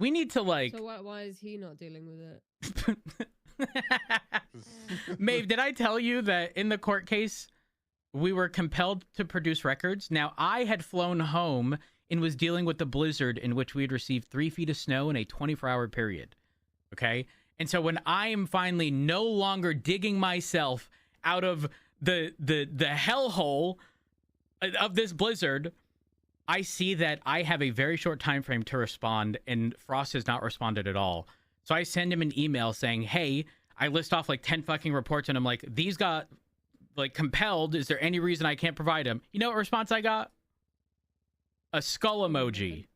A: need to like.
I: So why is he not dealing with it?
A: Maeve, did I tell you that in the court case, we were compelled to produce records? Now, I had flown home and was dealing with the blizzard in which we had received 3 feet of snow in a 24-hour period. Okay? And so when I am finally no longer digging myself out of the hellhole of this blizzard, I see that I have a very short time frame to respond, and Frost has not responded at all. So I send him an email saying, hey, I list off like 10 fucking reports, and I'm like, these got like compelled. Is there any reason I can't provide them? You know what response I got? A skull emoji.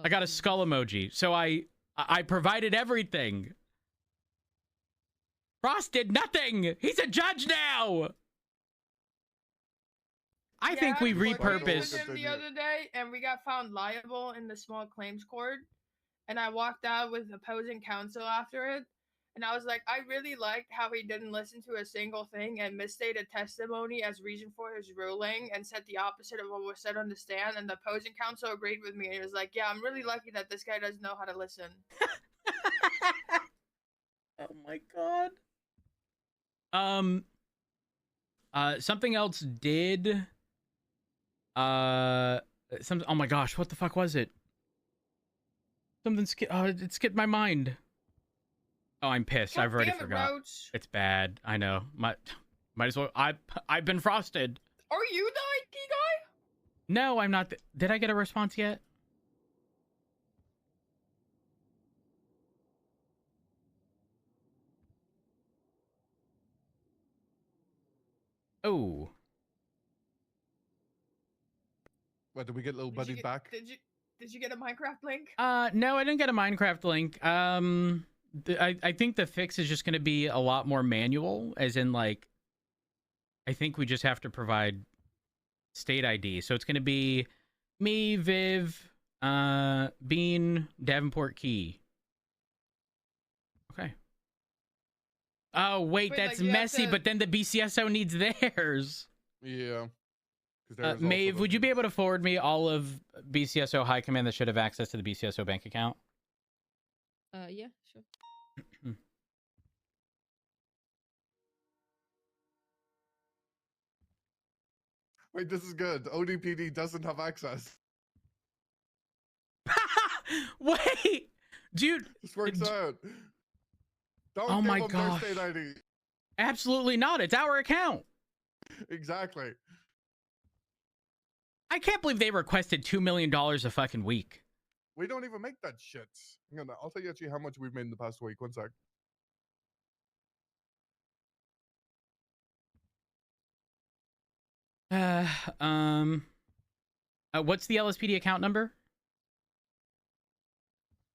A: I got a skull emoji. So I provided everything. Frost did nothing. He's a judge now. I think we
G: worked
A: repurposed.
G: with him the other day, and we got found liable in the small claims court. And I walked out with opposing counsel after it. And I was like, I really liked how he didn't listen to a single thing and misstated testimony as reason for his ruling and said the opposite of what was said on the stand. And the opposing counsel agreed with me. And he was like, yeah, I'm really lucky that this guy doesn't know how to listen.
A: Oh my god. Something else did. Oh my gosh, what the fuck was it? Something it skipped my mind. Oh, I'm pissed. I've already forgot.
G: Roach.
A: It's bad. I know. Might as well. I've been frosted.
G: Are you the IT guy?
A: No, I'm not. Did I get a response yet? Oh.
H: What, did we get little buddy back?
G: Did you get a Minecraft link?
A: No, I didn't get a Minecraft link. I think the fix is just going to be a lot more manual, as in like, I think we just have to provide state ID. So it's going to be me, Viv, Bean, Davenport, Key. Okay. Oh, wait,
G: Wait,
A: that's
G: like, you have
A: messy,
G: to-
A: but then the BCSO needs theirs.
H: Yeah. 'Cause there is also
A: Maeve,
H: the-
A: would you be able to forward me all of BCSO High Command that should have access to the BCSO bank account?
I: Yeah, sure.
H: Wait, this is good. ODPD doesn't have access.
A: Wait, dude.
H: This works out. Don't
A: Oh
H: give
A: my
H: them
A: gosh.
H: their state ID.
A: Absolutely not. It's our account.
H: Exactly.
A: I can't believe they requested $2 million a fucking week.
H: We don't even make that shit. I'll tell you actually how much we've made in the past week. One sec.
A: What's the LSPD account number?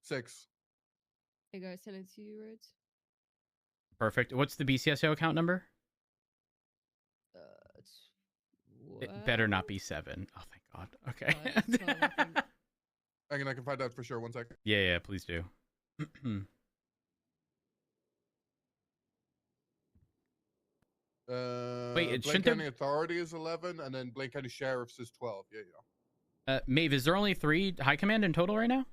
H: 6.
I: Hey guys, send it to you, Rhodes.
A: Perfect. What's the BCSO account number? It better not be 7. Oh, thank God. Okay.
H: I can find out for sure. One second.
A: Yeah, please do. Wait,
H: Blake County Authority is 11, and then Blake County Sheriff's is 12. Yeah.
A: Maeve, is there only 3 high command in total right now?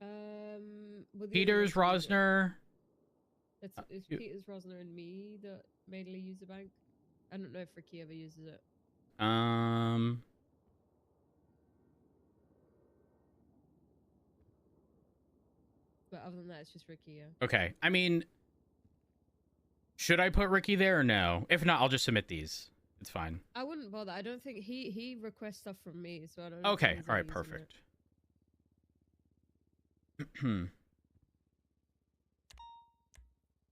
I: Well, the
A: Peters,
I: other ones
A: Rosner.
I: It's Peters, Rosner, and me that mainly use the bank. I don't know if Ricky ever uses it. But other than that, it's just Ricky, yeah.
A: Okay. I mean, should I put Ricky there or no? If not, I'll just submit these. It's fine.
I: I wouldn't bother. I don't think he requests stuff from me, so I don't know.
A: Okay. All right. Perfect.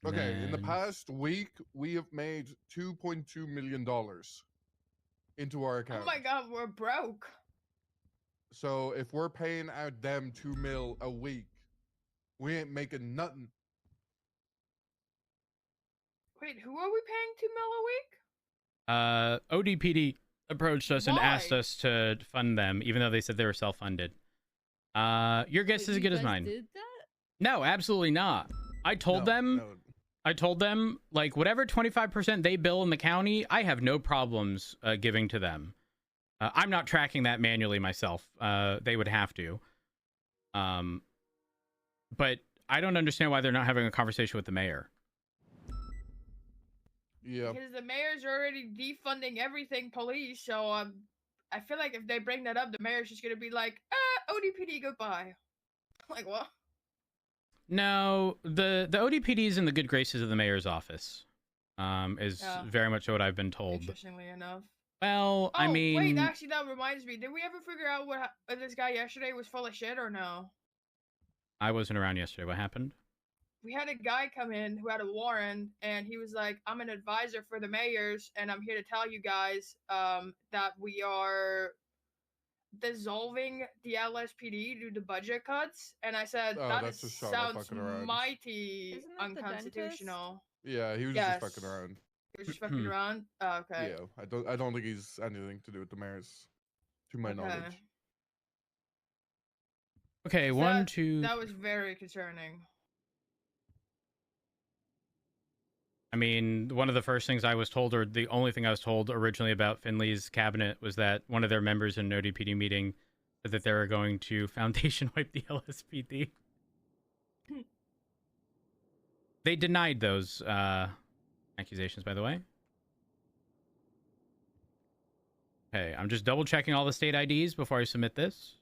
H: Okay, in the
A: Then-
H: past week, we have made $2.2 million into our account.
G: Oh my god, we're broke.
H: So if we're paying out them $2 mil a week, we ain't making nothing.
G: Wait, who are we paying $2 mil a week?
A: ODPD approached us and asked
G: Why?
A: us to fund them, even though they said they were self-funded. Your guess
I: Wait,
A: is as
I: you
A: good as
I: guys
A: mine.
I: Did that?
A: No, absolutely not. I told them, like, whatever 25% they bill in the county, I have no problems giving to them. I'm not tracking that manually myself. They would have to. But I don't understand why they're not having a conversation with the mayor.
H: Yeah.
G: Because the mayor's already defunding everything police, so I feel like if they bring that up, the mayor's just gonna be like, ODPD, goodbye. Like, what?
A: No, the ODPD is in the good graces of the mayor's office. Is very much what I've been told.
G: Interestingly enough.
A: Well, I mean,
G: wait, actually, that reminds me. Did we ever figure out if this guy yesterday was full of shit or no?
A: I wasn't around yesterday. What happened?
G: We had a guy come in who had a warrant, and he was like, I'm an advisor for the mayors, and I'm here to tell you guys that we are dissolving the LSPD due to budget cuts. And I said,
H: Oh,
G: that
H: that's
G: is,
H: just Charlotte
G: sounds
H: fucking around.
G: mighty
D: Isn't that the dentist?
G: unconstitutional.
H: Yeah, he was
G: Yes.
H: just fucking around.
G: He was just fucking around? Oh, okay.
H: Yeah, I don't think he's anything to do with the mayor's, to my knowledge.
A: Okay, one, two.
G: That was very concerning.
A: I mean, one of the first things I was told, or the only thing I was told originally about Finley's cabinet, was that one of their members in an ODPD meeting said that they were going to foundation wipe the LSPD. They denied those accusations, by the way. Okay, I'm just double checking all the state IDs before I submit this.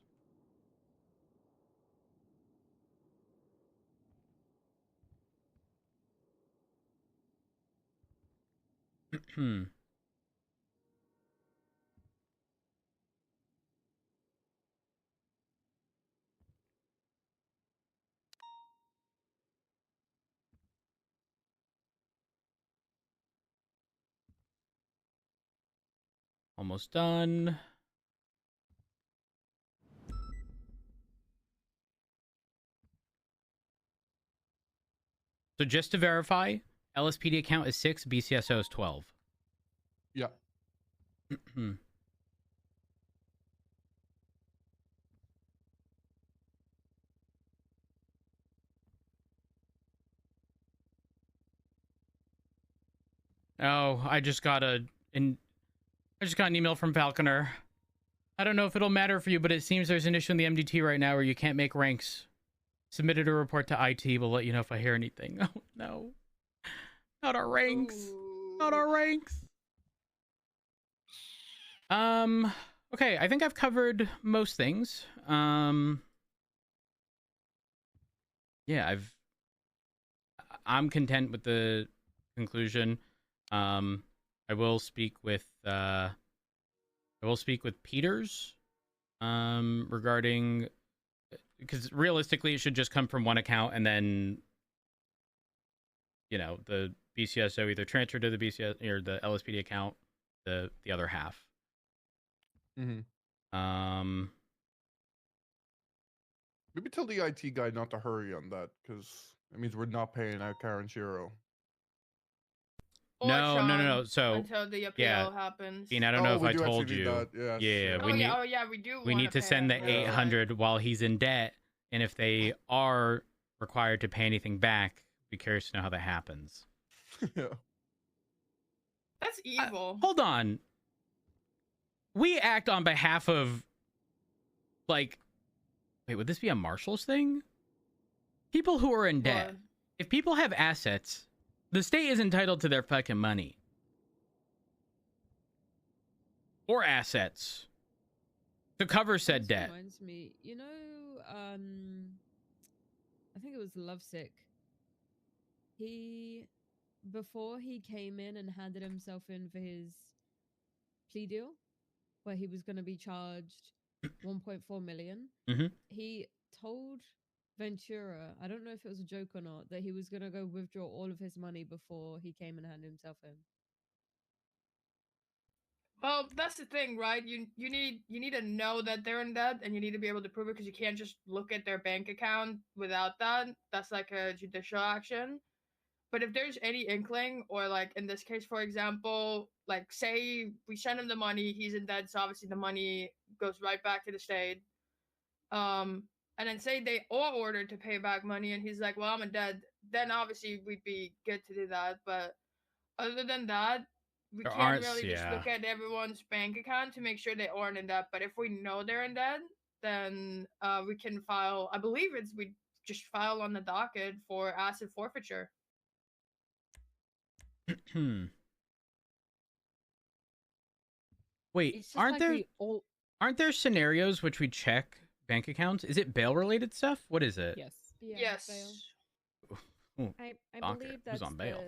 A: Almost done. So just to verify, LSPD account is 6, BCSO is 12.
H: Yeah.
A: Oh, I just got an email from Falconer. I don't know if it'll matter for you, but it seems there's an issue in the MDT right now where you can't make ranks. Submitted a report to IT. We'll let you know if I hear anything. Oh, no. Not our ranks. Not our ranks. Okay, I think I've covered most things. Yeah, I'm content with the conclusion. I will speak with Peters regarding, because realistically it should just come from one account, and then the BCSO either transfer to the BCS or the LSPD account, the other half.
H: Maybe tell the IT guy not to hurry on that, because it means we're not paying out Karen Shiro.
G: Or
A: No.
G: Sean,
A: So
G: until the appeal happens.
A: Dean, I don't know if I told you.
H: Yes.
A: Yeah,
G: we do.
A: We need to send the
G: it.
A: 800 while he's in debt, and if they are required to pay anything back, be curious to know how that happens.
H: Yeah.
G: That's evil.
A: Hold on. We act on behalf of, wait, would this be a Marshall's thing? People who are in debt. If people have assets, the state is entitled to their fucking money. Or assets. To cover said debt.
I: Reminds me, I think it was Lovesick. Before he came in and handed himself in for his plea deal, where he was going to be charged 1.4 million, he told Ventura, I don't know if it was a joke or not, that he was going to go withdraw all of his money before he came and handed himself in.
G: Well, that's the thing, right? You need to know that they're in debt, and you need to be able to prove it, because you can't just look at their bank account without that. That's like a judicial action. But if there's any inkling, or like in this case, for example, like say we send him the money, he's in debt, so obviously the money goes right back to the state. And then say they are ordered to pay back money, and he's like, "Well, I'm in debt." Then obviously we'd be good to do that. But other than that, we can't really just look at everyone's bank account to make sure they aren't in debt. But if we know they're in debt, then we can file. I believe we just file on the docket for asset forfeiture.
A: Wait, aren't there scenarios which we check bank accounts? Is it bail related stuff? What is it?
I: Yes.
D: Yeah,
G: yes.
D: I believe that's
A: on bail?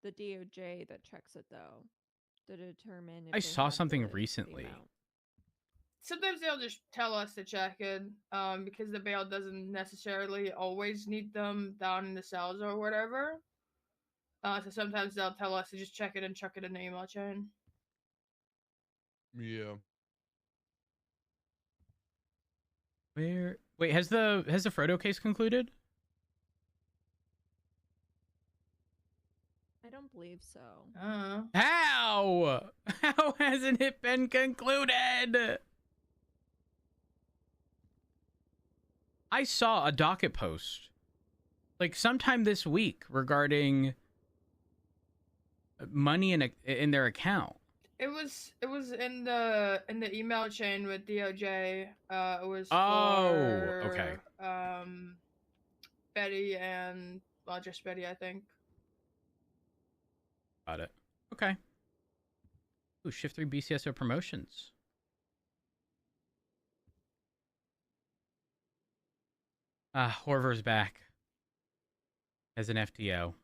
D: The DOJ that checks it though, to determine. If
A: I saw something recently.
G: Sometimes they'll just tell us to check it, because the bail doesn't necessarily always need them down in the cells or whatever. So sometimes they'll tell us to just check it and chuck it in the email chain.
H: Yeah.
A: Wait, has the Frodo case concluded?
D: I don't believe so.
A: How hasn't it been concluded? I saw a docket post sometime this week regarding money in their account.
G: It was in the email chain with DOJ. It was
A: okay.
G: Betty and just Betty, I think.
A: Got it. Okay. Ooh, Shift 3 BCSO promotions. Horver's back as an FTO.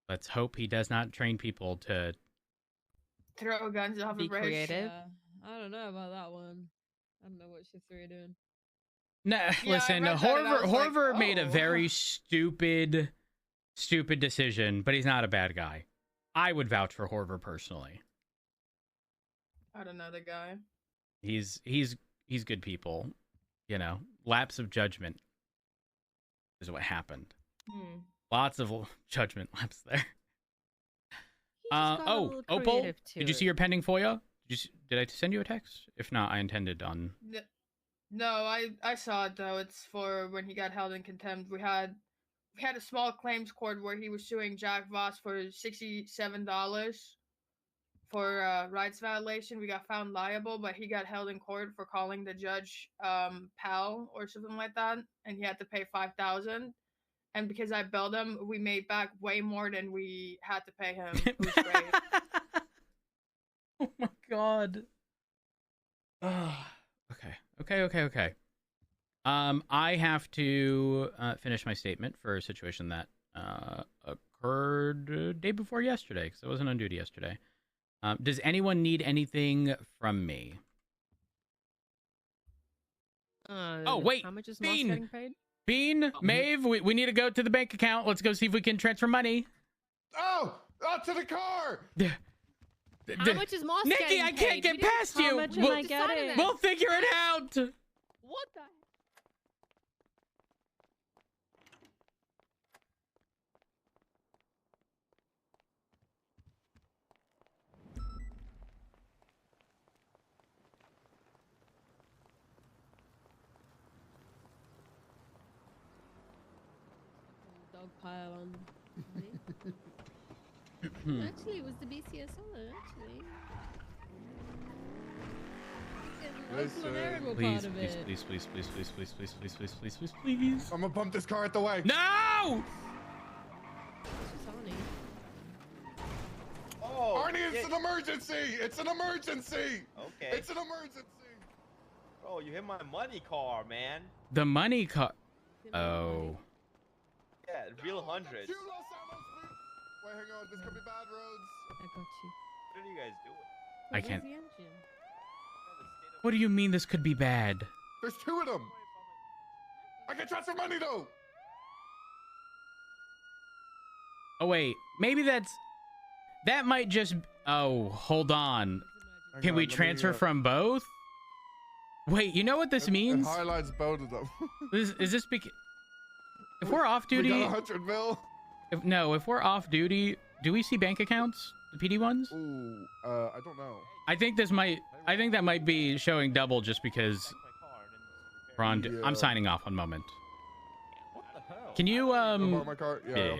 A: Let's hope he does not train people to
G: throw guns off
E: be
G: a bridge.
E: Creative.
I: I don't know about that one. I don't know what Shift 3 are doing.
A: No, listen, Horver made a very stupid decision, but he's not a bad guy. I would vouch for Horver personally.
G: I don't know the guy.
A: He's good people. Lapse of judgment is what happened. Lots of judgment lapse there. Opal, did you see your pending FOIA? Did I send you a text? If not, I intended on.
G: No, I saw it though. It's for when he got held in contempt. We had had a small claims court where he was suing Jack Voss for $67 for rights violation. We got found liable, but he got held in court for calling the judge pal or something like that, and he had to pay $5,000. And because I billed him, we made back way more than we had to pay him. It was great.
A: Oh my god. Okay. I have to finish my statement for a situation that occurred day before yesterday, because I wasn't on duty yesterday. Does anyone need anything from me? Oh, wait.
I: How much is Moss
A: Bean!
I: getting paid?
A: Bean, Maeve, we need to go to the bank account. Let's go see if we can transfer money.
H: Oh, to the car.
I: How much is Moss
A: Nikki,
I: getting
A: I
I: paid?
A: can't get past you.
D: How much am I getting?
A: We'll figure it out.
I: What the? Dog pile on. Actually, it was the BCSR. Actually.
A: Please, please.
H: I'm gonna bump this car out the way.
A: No!
J: Oh,
H: Arnie, it's an emergency! It's an emergency!
J: Okay.
H: It's an emergency!
J: Oh, you hit my money car, man.
A: The money car. Oh.
J: Yeah, real hundreds.
H: You Los Alamos, please. Wait, hang on. This could be bad roads.
I: I got you.
J: What are you guys doing?
A: I can't.
I: Where's the engine?
A: What do you mean this could be bad?
H: There's two of them. I can transfer money though.
A: Oh wait, maybe that might just. Oh, hold on.
H: Hang
A: Can
H: on,
A: we
H: let me,
A: transfer from both? Wait, you know what this means?
H: It highlights both of them.
A: Is this because if we're off duty?
H: We got 100 mil.
A: If we're off duty, do we see bank accounts? The PD ones?
H: Ooh, I don't know.
A: I think that might be showing double just because we're on.
H: Yeah.
A: I'm signing off one moment.
J: What the hell?
A: Can you
H: Borrow my car?
A: Yeah.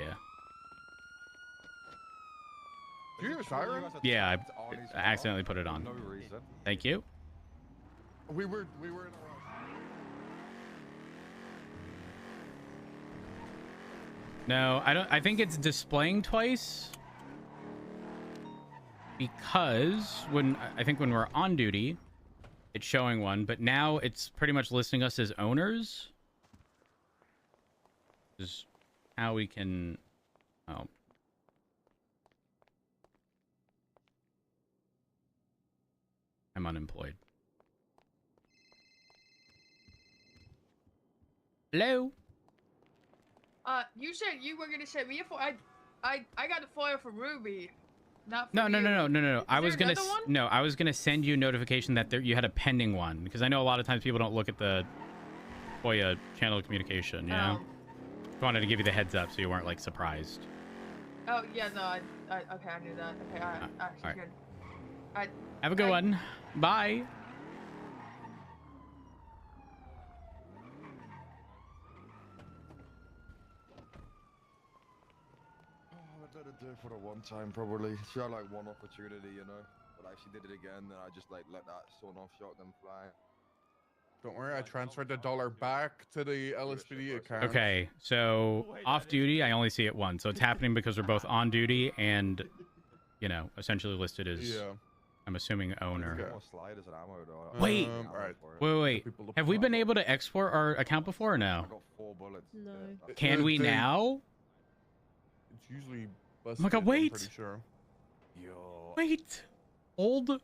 H: Do you hear a siren?
A: Yeah, I accidentally put it on.
J: No reason.
A: Thank you.
H: We were in a rush.
A: No, I think it's displaying twice because when we're on duty, it's showing one, but now it's pretty much listing us as owners. Is how we can. Oh. I'm unemployed. Hello.
G: You said you were gonna send me a FOIA. I got a FOIA from Ruby. Not
A: No.
G: from you.
A: I
G: Is
A: was
G: there
A: gonna
G: another one?
A: I was gonna send you a notification that you had a pending one because I know a lot of times people don't look at the FOIA channel of communication. You know, just wanted to give you the heads up so you weren't like surprised.
G: Oh yeah, no. I okay, I knew that. Okay, all right. Good.
A: Have a good one. Bye.
K: I did it for the one time, probably. She had like one opportunity, you know. But like she did it again, and I just like let that sawn-off shotgun fly.
H: Don't worry, I transferred the dollar back to the LSPD account.
A: Okay, so off duty, I only see it once. So it's happening because we're both on duty and, you know, essentially listed as, I'm assuming, owner. Wait, wait. Have we been able to export our account before or no?
K: I got 4 bullets.
I: No.
A: Can we now?
H: It's usually
A: Oh my god,
H: I'm
A: wait.
H: pretty sure.
A: Wait. Old.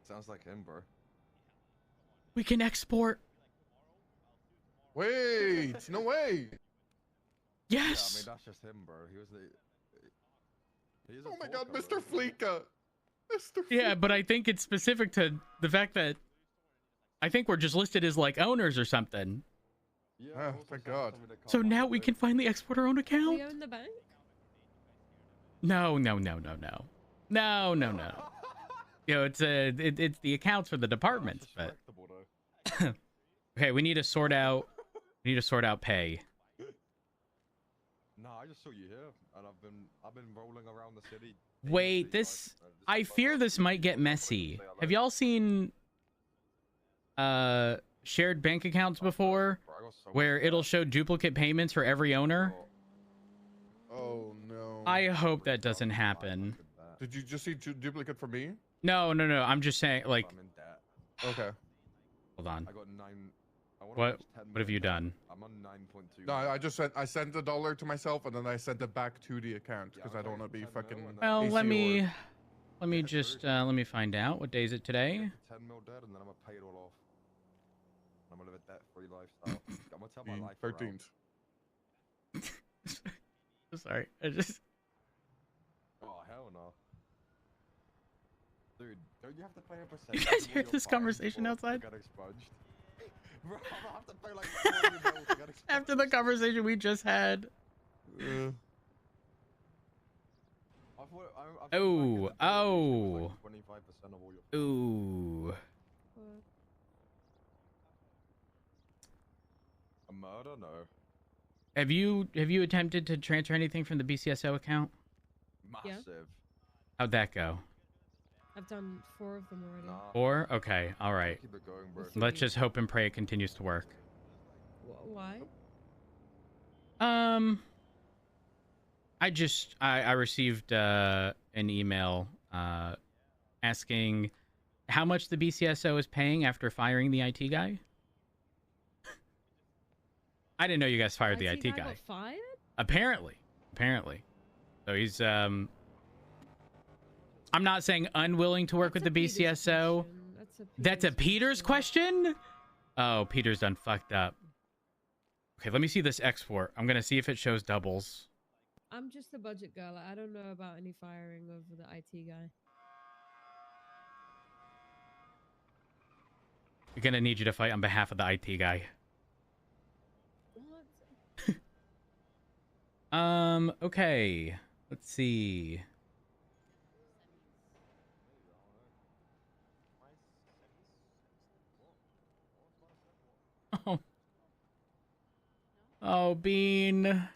K: Sounds like him, bro.
A: We can export.
H: Wait, no way.
A: Yes.
K: Yeah, I mean, that's just him, bro. He was the...
H: Oh my god, Mr. Fleeka. Mr.
A: Yeah, but I think it's specific to the fact that I think we're just listed as like owners or something.
H: Yeah, thank God.
A: So now we can finally export our own account?
I: We own the bank?
A: No. You know, it's the accounts for the departments, but okay, we need to sort out We need to sort out pay.
K: No, I just saw you here, and I've been rolling around the city.
A: Wait, this... I fear this might get messy. Have y'all seen shared bank accounts before, where it'll show duplicate payments for every owner?
H: Oh no.
A: I hope that doesn't happen.
H: Did you just see duplicate for me?
A: No. I'm just saying, like...
K: I'm in debt.
H: Okay.
A: Hold on.
K: I got 9.
A: What have you done?
K: I'm on 9.2.
H: No, I sent $1 to myself and then I sent it back to the account because I don't want to be fucking.
A: Well, let me just let me find out. What day is it today?
K: 10 mil debt, and then I'm gonna pay it all off. I'm gonna live a debt-free lifestyle. I'm gonna tell my life.
A: 13th. Sorry, I just.
K: Oh hell no. Dude, don't you have to pay a percentage?
A: You guys hear this conversation outside?
K: Get expunged? Bro, I'm gonna have to pay like 40 mil to get expunged.
A: After the conversation we just had. Oh.
K: 25% of all your.
A: Ooh.
K: A murder? No.
A: Have you attempted to transfer anything from the BCSO account?
K: Massive.
A: How'd that go?
I: I've done 4 of them already.
A: 4? Okay, all right.
K: Keep it going, bro.
A: Let's just hope and pray it continues to work.
I: Why?
A: I received an email asking how much the BCSO is paying after firing the IT guy. I didn't know you guys fired the IT guy.
I: Got fired?
A: Apparently. So he's I'm not saying unwilling to work with the BCSO. That's a Peter's question? Oh, Peter's done fucked up. Okay, let me see this export. I'm gonna see if it shows doubles.
I: I'm just a budget girl. I don't know about any firing of the IT guy.
A: We're gonna need you to fight on behalf of the IT guy.
I: What?
A: Okay. Let's see. Oh, Bean.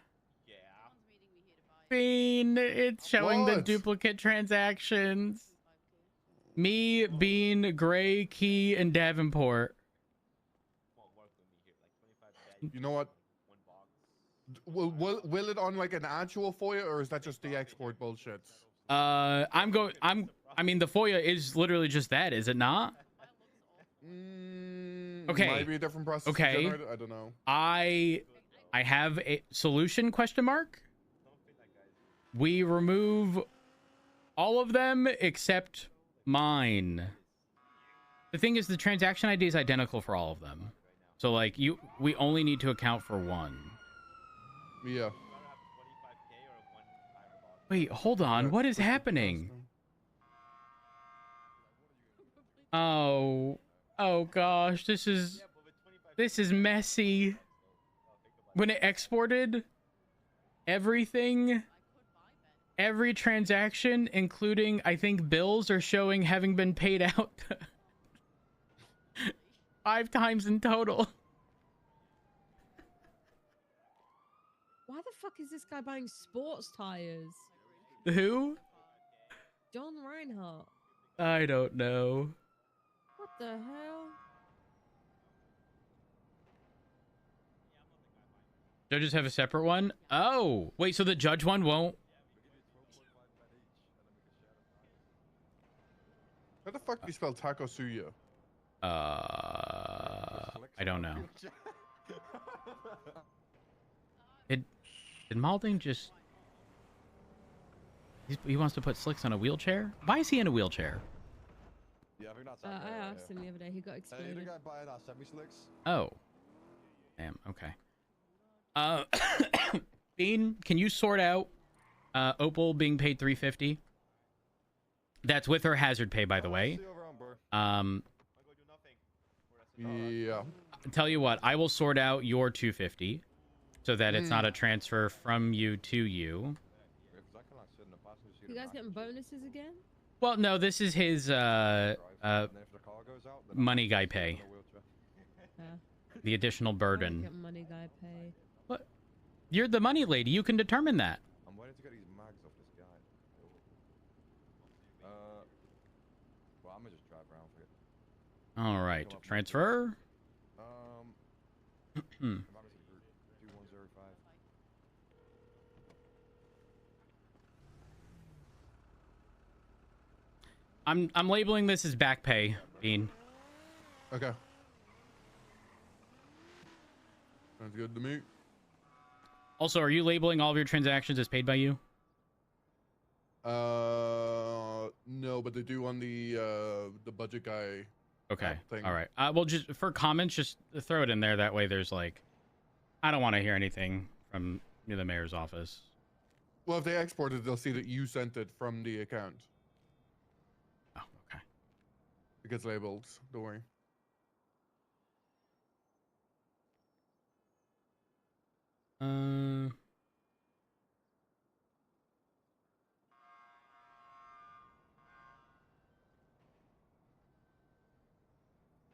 A: Bean, it's showing the duplicate transactions. Me, Bean, Gray, Key, and Davenport.
H: You know what? Will it on like an actual FOIA or is that just the export bullshit?
A: I mean, the FOIA is literally just that, is it not? Okay.
H: Might be a different process.
A: Okay.
H: I don't know.
A: I have a solution ? We remove all of them except mine. The thing is, the transaction ID is identical for all of them. So like we only need to account for one.
H: Yeah.
A: Wait, hold on. What is happening? Oh gosh, this is messy. When it exported everything, every transaction, including I think bills, are showing having been paid out 5 times in total.
I: Why the fuck is this guy buying sports tires?
A: Who?
I: John Reinhardt.
A: I don't know.
I: What the hell?
A: Judges have a separate one? Oh, wait, so the judge one won't?
H: How the fuck do you spell Taco Suya?
A: I don't know. Did Malding just... He wants to put Slicks on a wheelchair? Why is he in a wheelchair?
K: Yeah, I think that's
I: I asked him the other day. He got exploded.
K: Hey, the guy buying our semi-slicks?
A: Oh. Damn, okay. Bean, can you sort out Opal being paid $350? That's with her hazard pay, by the way.
H: Yeah.
A: Tell you what, I will sort out your $250 so that it's not a transfer from you to you.
I: You guys getting bonuses again?
A: Well, no, this is his money guy pay. the additional
I: I don't
A: burden.
I: get money guy pay.
A: What? You're the money lady. You can determine that.
K: I'm waiting to get these mags off this guy. Well, I'm gonna just drive around for it.
A: All right. Transfer.
K: Invite me to the group. 2105.
A: I'm labeling this as back pay, Bean.
H: Okay. Sounds good to me.
A: Also, are you labeling all of your transactions as paid by you?
H: No, but they do on the budget guy.
A: Okay.
H: Thing.
A: All right. Well, just for comments, just throw it in there. That way, there's like, I don't want to hear anything from the mayor's office.
H: Well, if they export it, they'll see that you sent it from the account.
A: Oh, okay.
H: It gets labeled. Don't worry.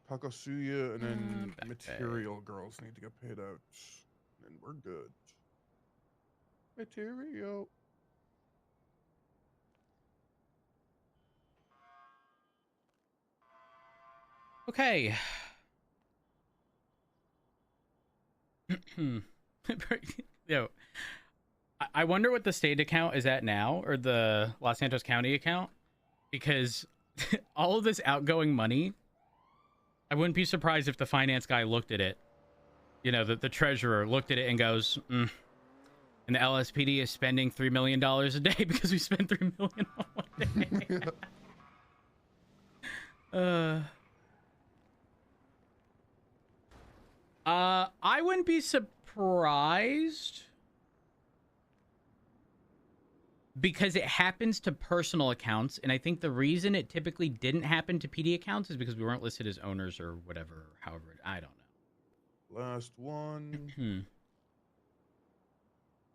H: Takasuya and then material girls need to get paid out. And we're good. Material.
A: Okay. Yo, I wonder what the state account is at now, or the Los Santos County account, because all of this outgoing money, I wouldn't be surprised if the finance guy looked at it. You know, the treasurer looked at it and goes, and the LSPD is spending $3 million a day because we spent $3 million on one day. I wouldn't be surprised because it happens to personal accounts, and I think the reason it typically didn't happen to PD accounts is because we weren't listed as owners or whatever. However, I don't know.
H: Last one.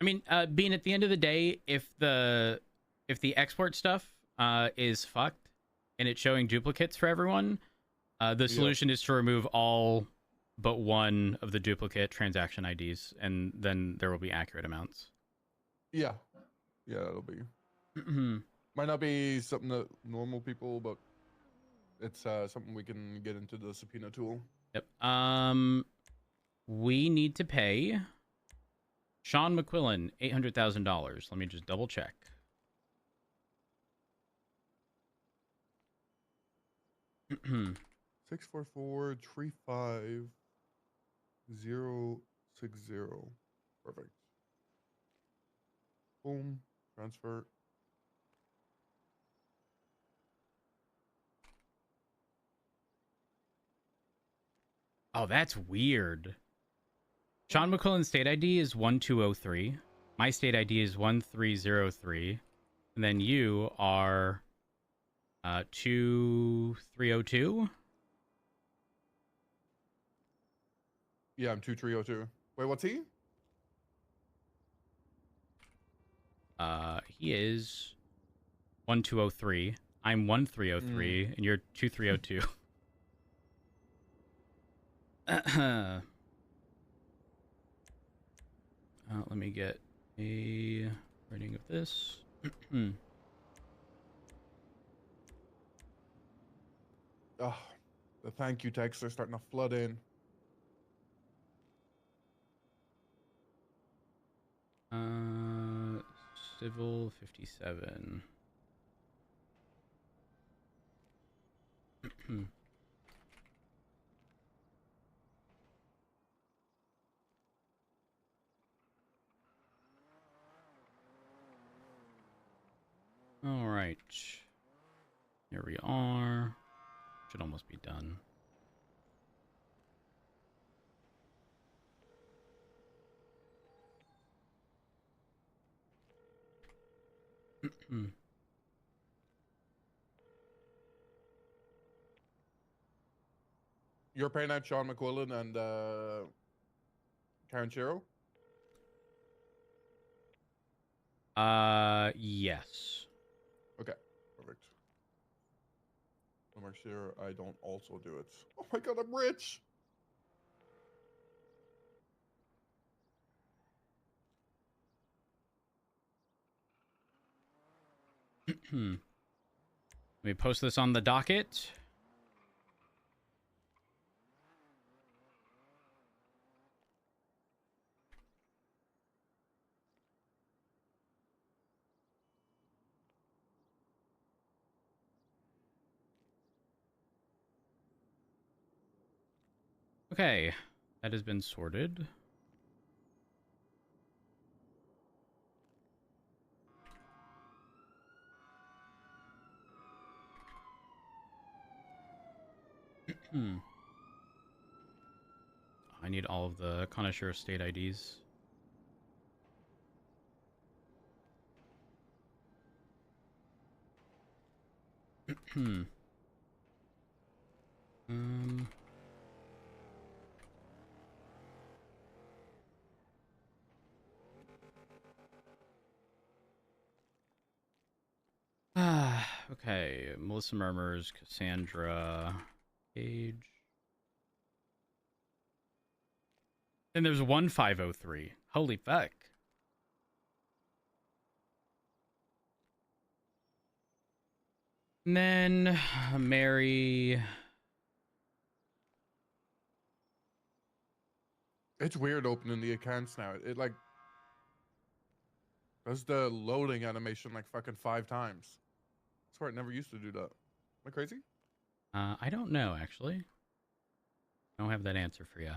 A: I mean, being at the end of the day, if the export stuff is fucked and it's showing duplicates for everyone, the solution is to remove all but one of the duplicate transaction IDs, and then there will be accurate amounts.
H: Yeah. Yeah, it'll be. Might not be something that normal people, but it's something we can get into the subpoena tool.
A: Yep. We need to pay Sean McQuillan $800,000. Let me just double check.
H: $644-35-060. Perfect. Boom. Transfer.
A: Oh, that's weird. Sean McQuillan's state ID is 1203. My state ID is 1303. And then you are 2302.
H: Yeah, I'm 2302. Wait, what's he?
A: He is 1203. I'm 1303, and you're 2302. Let me get a rating of this.
H: Oh, the thank you texts are starting to flood in.
A: Civil 57. All right. Here we are. Should almost be done.
H: You're paying out Sean McQuillan and Karen Shiro?
A: Yes.
H: Okay, perfect. I'll make sure I don't also do it. Oh my god, I'm rich!
A: Let me post this on the docket. Okay, that has been sorted. I need all of the connoisseur state IDs. Okay, Melissa Murmurs, Cassandra, Cage. And there's 1503. Holy fuck. And then Mary.
H: It's weird opening the accounts now. It like does the loading animation like fucking 5 times. I swear it never used to do that. Am I crazy?
A: I don't know, actually. I don't have that answer for you.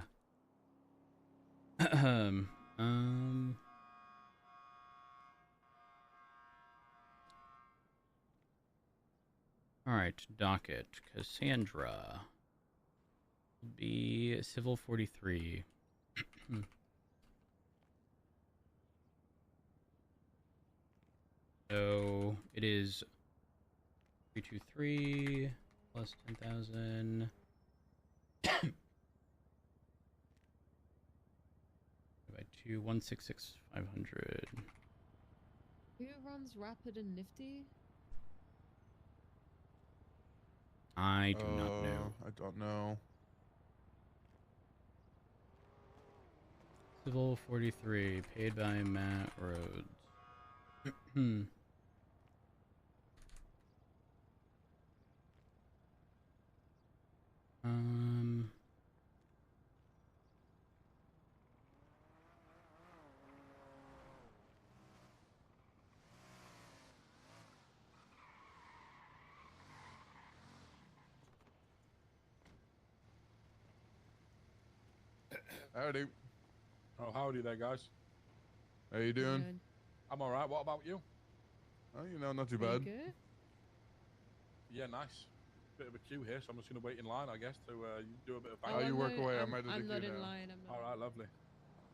A: All right, docket. Cassandra will be civil 43. So it is 323 plus 10,000. By 2, 166,500.
I: Who runs Rapid and Nifty?
A: I do not know.
H: I don't know.
A: Civil 43, paid by Matt Rhodes.
H: Howdy.
L: Oh, howdy there, guys.
H: How you doing?
I: Good.
L: I'm all right. What about you?
H: Oh, you know, not too
I: Pretty
H: bad.
I: good.
L: Yeah, nice. Bit of a queue here, so I'm just going to wait in line, I guess, to do a bit of
H: Oh,
L: banging.
H: you work away. I
I: I'm,
H: might have
I: I'm
H: the
I: not
H: queue
I: in
H: now.
I: line. I'm not.
L: All right, lovely.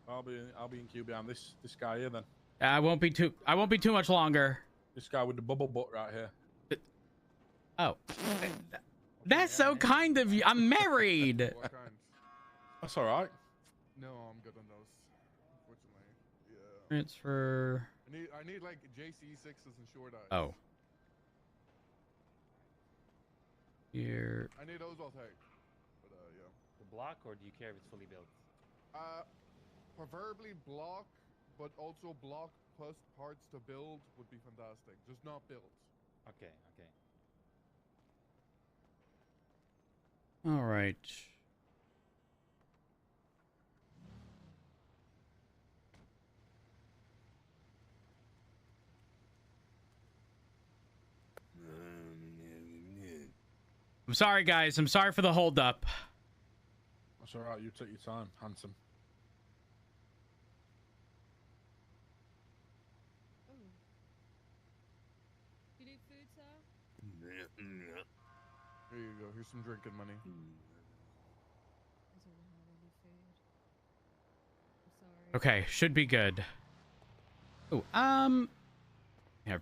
L: I'll be in queue behind this guy here then.
A: I won't be too much longer.
L: This guy with the bubble butt right here.
A: Oh. That's so kind of you. I'm married.
H: What kind?
L: That's all right.
H: No, I'm good on those. Unfortunately, yeah.
A: Transfer.
H: I need like JC6s and short eyes.
A: Oh. Here.
H: I need those. I'll take. But yeah.
J: The block, or do you care if it's fully built?
H: Preferably block, but also block plus parts to build would be fantastic. Just not built.
J: Okay, okay.
A: All right. I'm sorry, guys. I'm sorry for the holdup.
L: That's all right. You take your time, handsome.
I: Oh. You need food, sir?
H: Here you go. Here's some drinking money.
I: I don't have any food. I'm sorry.
A: Okay, should be good. Oh, here.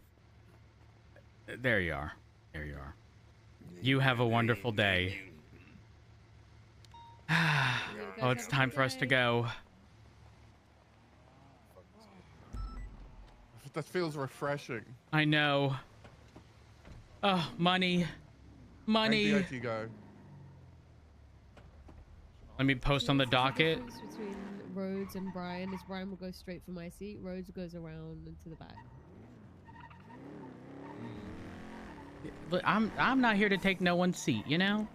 A: There you are. There you are. You have a wonderful day. Oh, it's time for us to go.
H: That feels refreshing.
A: I know. Oh, money. Money.
H: Thank the IT guy.
A: Let me post on the docket.
I: The difference between Rhodes and Brian is Brian will go straight for my seat. Rhodes goes around into the back.
A: Look, I'm not here to take no one's seat, you know?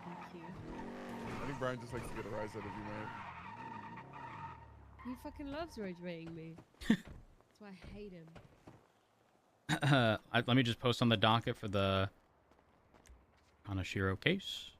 I: Thank you.
H: I think Brian just likes to get a rise out of you, mate.
I: He fucking loves rage baiting me. That's why I hate him.
A: Let me just post on the docket for the Kanashiro case.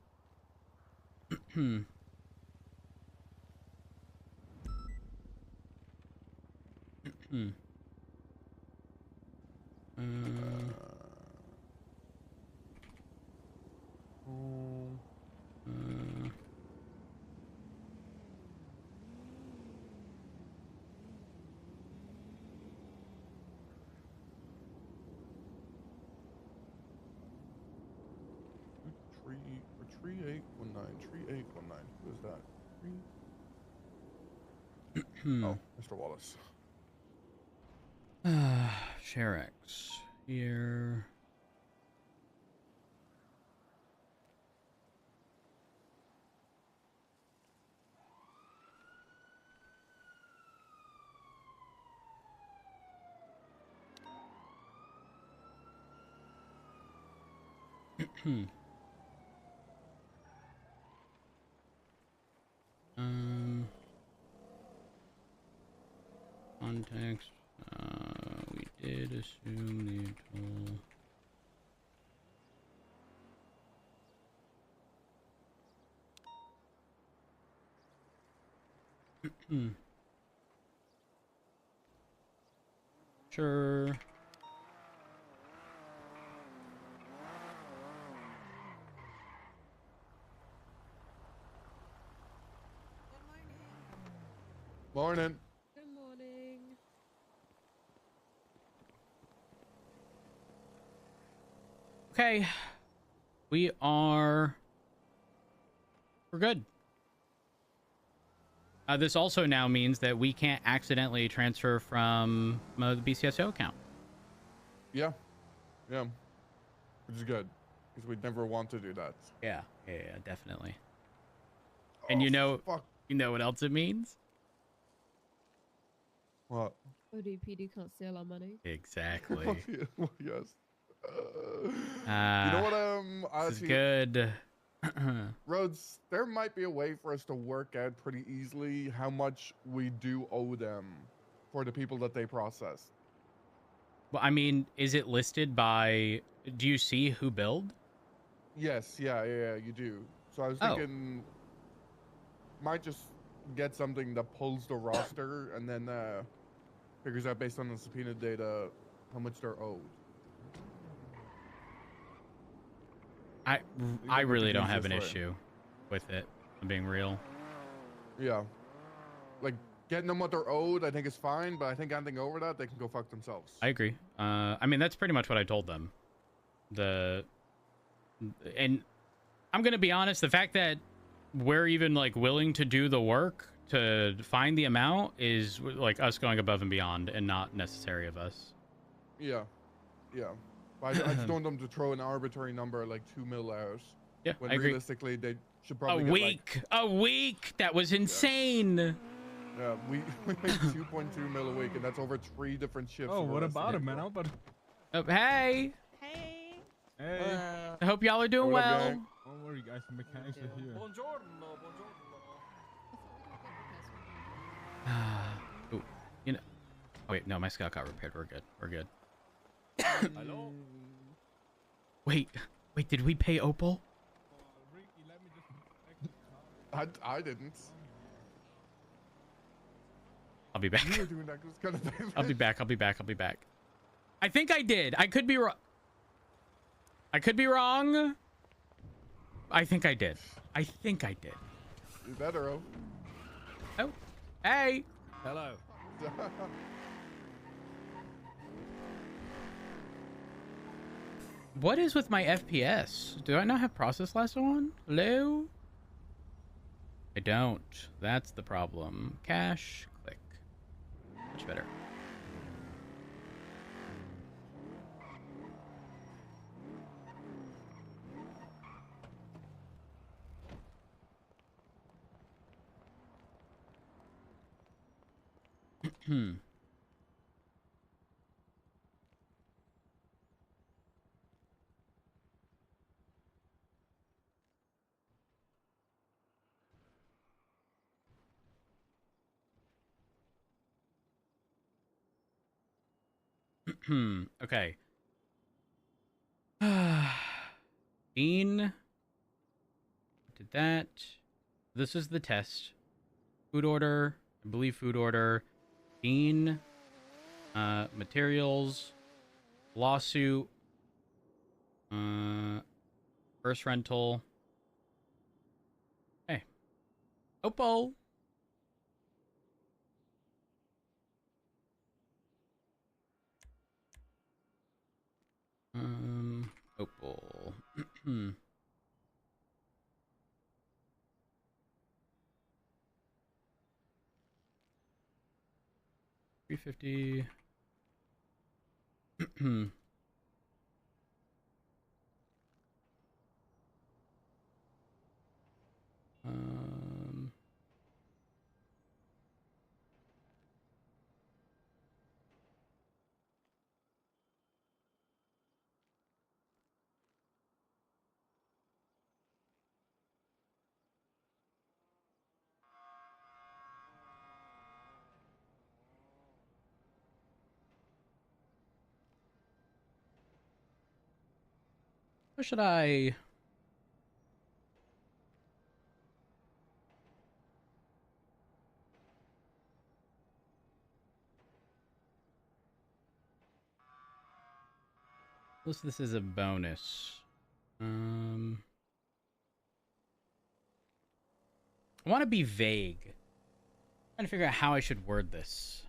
H: Tree 819. Tree 819. Who is that? Oh, Mr. Wallace.
A: Sharex here. Context. We did assume the toll. Sure.
H: Morning.
I: Good morning.
A: Okay. We're good. This also now means that we can't accidentally transfer from the BCSO account.
H: Yeah. Yeah. Which is good. Because we'd never want to do that.
A: Yeah, definitely. And you know what else it means?
H: What?
I: ODPD can't steal our money.
A: Exactly.
H: Yes.
A: You
H: know what?
A: This is good.
H: Rhodes, there might be a way for us to work out pretty easily how much we do owe them for the people that they process.
A: Well, I mean, is it listed by? Do you see who billed?
H: Yes, yeah, you do. So I was thinking, might just get something that pulls the roster and then figures out based on the subpoena data how much they're owed.
A: I really don't have an issue with it. I'm being real.
H: Yeah, like getting them what they're owed, I think is fine. But I think anything over that, they can go fuck themselves.
A: I agree. I mean, that's pretty much what I told them. And I'm gonna be honest, the fact that we're even like willing to do the work to find the amount is like us going above and beyond and not necessary of us.
H: Yeah. I just don't want them to throw an arbitrary number like 2 mil out.
A: Yeah,
H: when
A: I agree.
H: Realistically, they should probably
A: a week. That was insane.
H: Yeah, we make 2.2 mil a week, and that's over 3 different shifts.
M: Oh, what about it, man? How about?
A: Hey.
M: Hey.
A: I hope y'all are doing well.
M: Don't worry, guys. The mechanics are here.
A: Ooh, you know. Oh, wait, no, my scout got repaired. We're good.
M: Hello.
A: Wait, did we pay Opal?
H: I didn't.
A: I'll be back.
H: You were doing that 'cause it's kind of
A: I'll be back. I think I did. I could be wrong. I think I did.
H: You better, oh.
A: Oh, hey.
M: Hello.
A: What is with my FPS? Do I not have process lasso on? Hello? I don't. That's the problem. Cache. Click. Much better. Okay. Dean did that. This is the test. Food order. I believe food order. Dean. Materials. Lawsuit. First rental. Hey. Oppo. Opal. 350. um. What should I? List this is a bonus. I want to be vague. I'm trying to figure out how I should word this.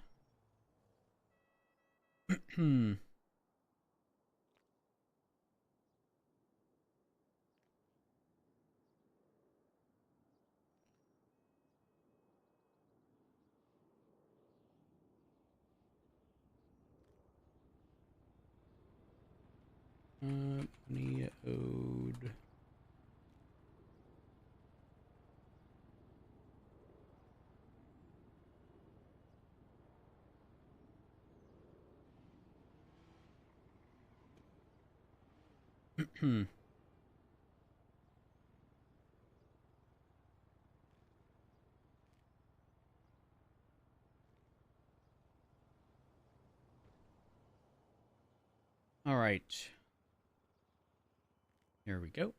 A: Money owed. All right. Here we go.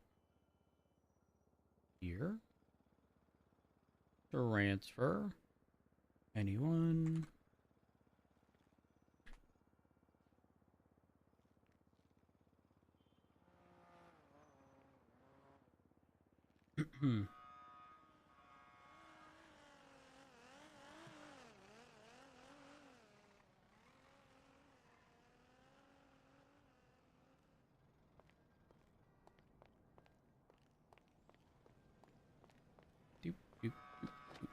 A: Here. Transfer. Anyone? Doop, doop, doop, doop.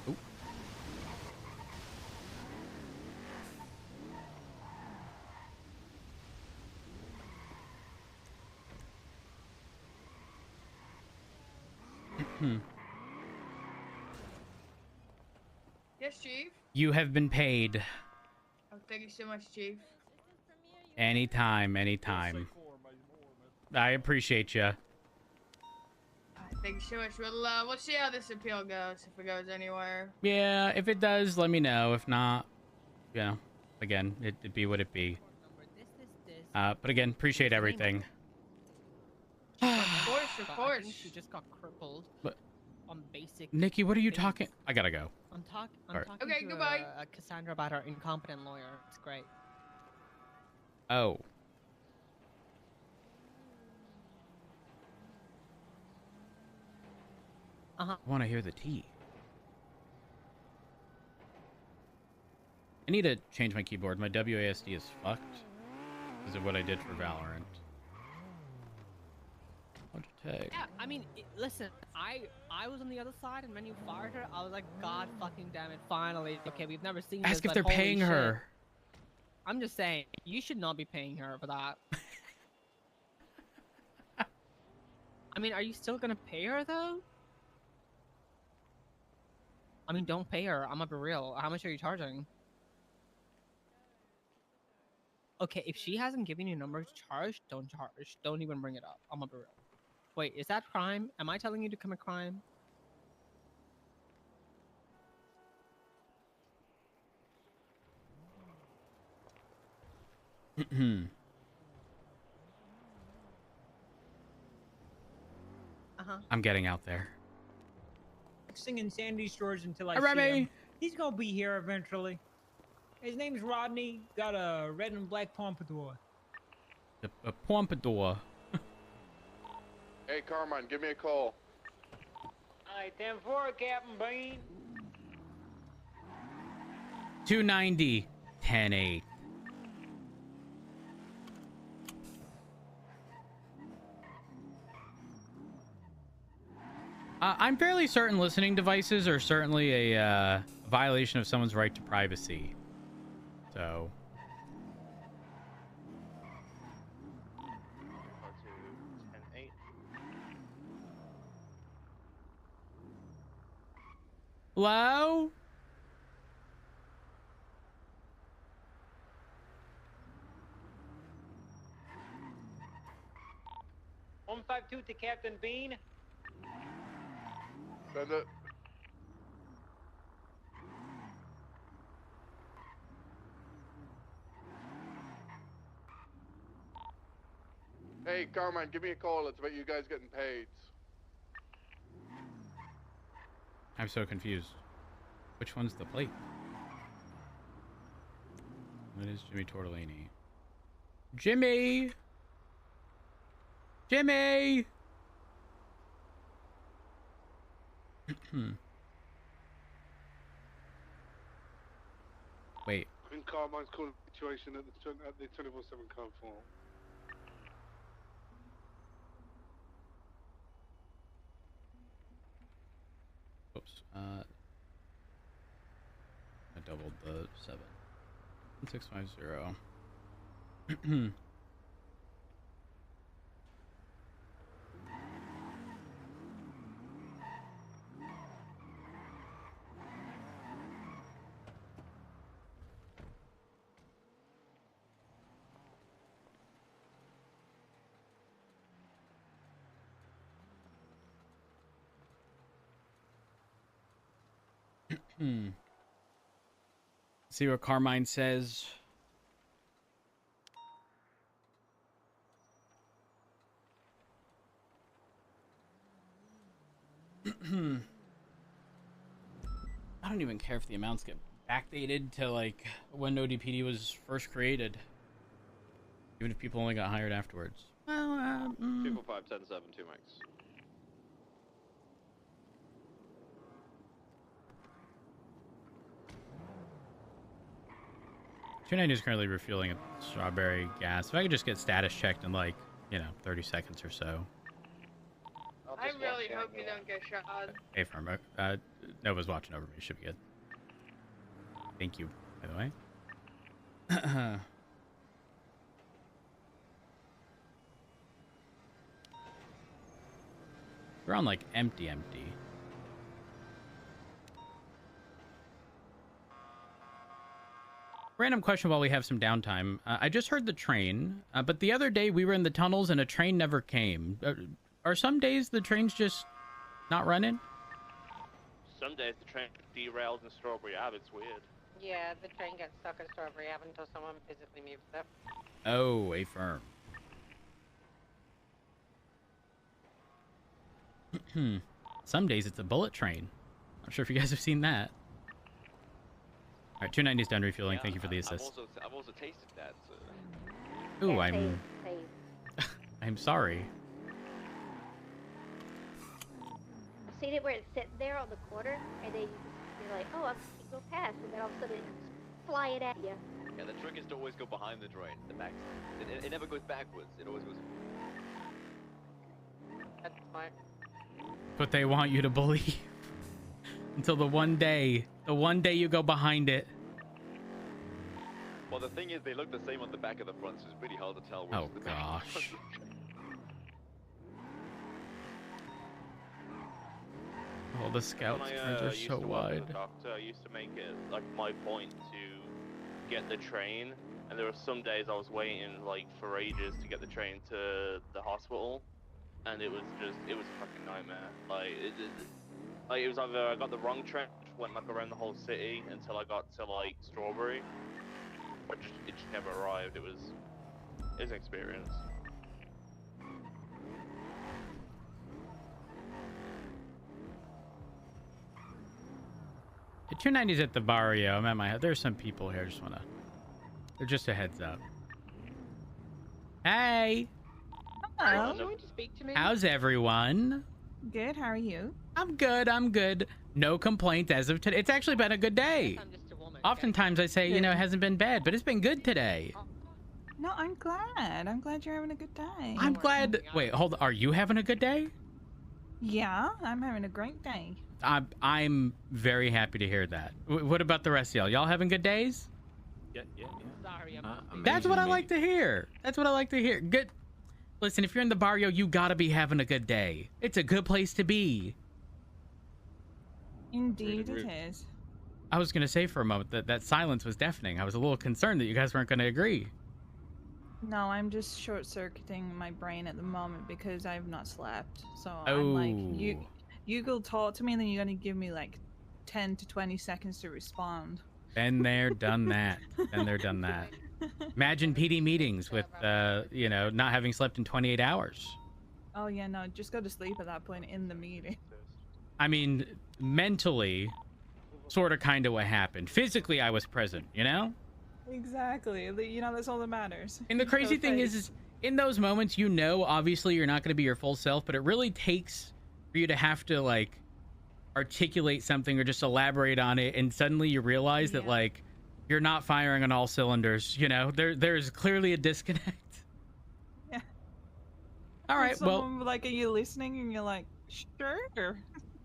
A: Oh.
G: Yes, Chief.
A: You have been paid.
G: Oh, thank you so much, Chief.
A: Anytime, anytime. I appreciate you.
G: Thank you so much. We'll see how this appeal goes, if it goes anywhere.
A: Yeah, if it does, let me know. If not, you know, again, it'd be what it be. But again, appreciate everything.
G: Of course, of
F: But I
G: course.
F: think she just got crippled
A: But
F: on basic.
A: Nikki, what are you
F: things.
A: talking? I gotta go.
F: I'm talking
A: Alright.
G: Okay,
F: to
G: goodbye.
F: Cassandra about her incompetent lawyer. It's great.
A: Oh.
F: Uh-huh.
A: I want to hear the tea. I need to change my keyboard. My WASD is fucked because of what I did for Valorant. Tag.
F: Yeah, I mean, listen, I was on the other side, and when you fired her, I was like, God fucking damn it, finally. Okay, we've never seen this,
A: Ask if
F: but
A: they're
F: holy
A: paying
F: shit.
A: her.
F: I'm just saying, you should not be paying her for that. I mean, are you still gonna pay her, though? I mean, don't pay her. I'm gonna be real. How much are you charging? Okay, if she hasn't given you a number to charge, don't charge. Don't even bring it up. I'm gonna be real. Wait, is that crime? Am I telling you to commit crime?
A: I'm getting out there.
N: Singing Sandy Shores until I
A: Hi,
N: see
A: Remy.
N: him. He's gonna be here eventually. His name's Rodney. Got a red and black pompadour.
A: A pompadour.
H: Hey, Carmine, give me a call.
N: Alright, 10-4, Captain Bean.
A: 290, 10-8. I'm fairly certain listening devices are certainly a violation of someone's right to privacy. So. Hello?
N: One 152 to Captain Bean.
H: Send it. Hey, Carmine, give me a call. It's about you guys getting paid.
A: I'm so confused. Which one's the plate? What is Jimmy Tortellini? Jimmy! Jimmy! Wait.
O: I think Carmine's calling the situation at the 24/7 conform.
A: Oops. I doubled the 7. 1650. See what Carmine says. I don't even care if the amounts get backdated to like when ODPD was first created, even if people only got hired afterwards. Well,
P: 245-10-7, 2 max.
A: $290 is currently refueling at Strawberry Gas. If I could just get status checked in like, 30 seconds or so.
G: I really hope you don't get shot.
A: Hey, firm. Nova's watching over me. Should be good. Thank you, by the way. We're on like empty. Random question while we have some downtime. I just heard the train, but the other day we were in the tunnels and a train never came. Are some days the trains just not running?
P: Some days the train derailed in Strawberry Ave. It's weird.
Q: Yeah, the train gets stuck in Strawberry Ave until someone physically moves it.
A: Oh, a firm. Some days it's a bullet train. Not sure if you guys have seen that. All right, 290's done refueling. Thank you for the assist.
P: I've also tasted that. So.
A: Ooh, I'm sorry.
R: I've seen it where it's sitting there on the corner, and then you're like, oh, I'm just gonna go past, and then all of a sudden it's flying at you.
P: Yeah, the trick is to always go behind the train. The back. It never goes backwards. It always goes.
Q: That's smart.
A: What they want you to believe. Until the one day you go behind it.
P: Well, the thing is, they look the same on the back of the front, so it's pretty hard to tell which
A: Oh
P: is the back.
A: gosh. Oh, the scout screens are so wide.
P: Doctor, I used to make it like my point to get the train
S: and there were some days I was waiting like for ages to get the train to the hospital, and it was a fucking nightmare. Like it was either I got the wrong train, went like around the whole city until I got to like Strawberry, or it just never arrived. It was an experience.
A: The 290's at the barrio. I'm at my house. There's some people here. They're just a heads up. Hey.
T: Hello. Are you going to speak to me?
A: How's everyone?
T: Good. How are you?
A: I'm good. No complaints as of today. It's actually been a good day. Oftentimes I say, it hasn't been bad, but it's been good today.
T: No, I'm glad. I'm glad you're having a good day.
A: I'm glad. Wait, hold on. Are you having a good day?
T: Yeah, I'm having a great day.
A: I'm very happy to hear that. What about the rest of y'all? Y'all having good days?
S: Yeah.
T: Sorry,
A: That's what I like to hear. Good. Listen, if you're in the barrio, you gotta be having a good day. It's a good place to be.
T: Indeed it is.
A: I was gonna say for a moment that silence was deafening. I was a little concerned that you guys weren't gonna agree.
T: No, I'm just short-circuiting my brain at the moment because I have not slept. So I'm like, you go talk to me and then you're gonna give me like 10 to 20 seconds to respond.
A: Been there, done that. Imagine PD meetings with, not having slept in 28 hours.
T: Oh yeah, no, just go to sleep at that point in the meeting.
A: I mean, mentally, sort of kind of what happened. Physically, I was present,
T: Exactly. That's all that matters.
A: And the crazy thing is in those moments, obviously you're not going to be your full self, but it really takes for you to have to, like, articulate something or just elaborate on it, and suddenly you realize that, like, you're not firing on all cylinders. There's clearly a disconnect.
T: Yeah.
A: All right,
T: well, like, are you listening? And you're like, sure.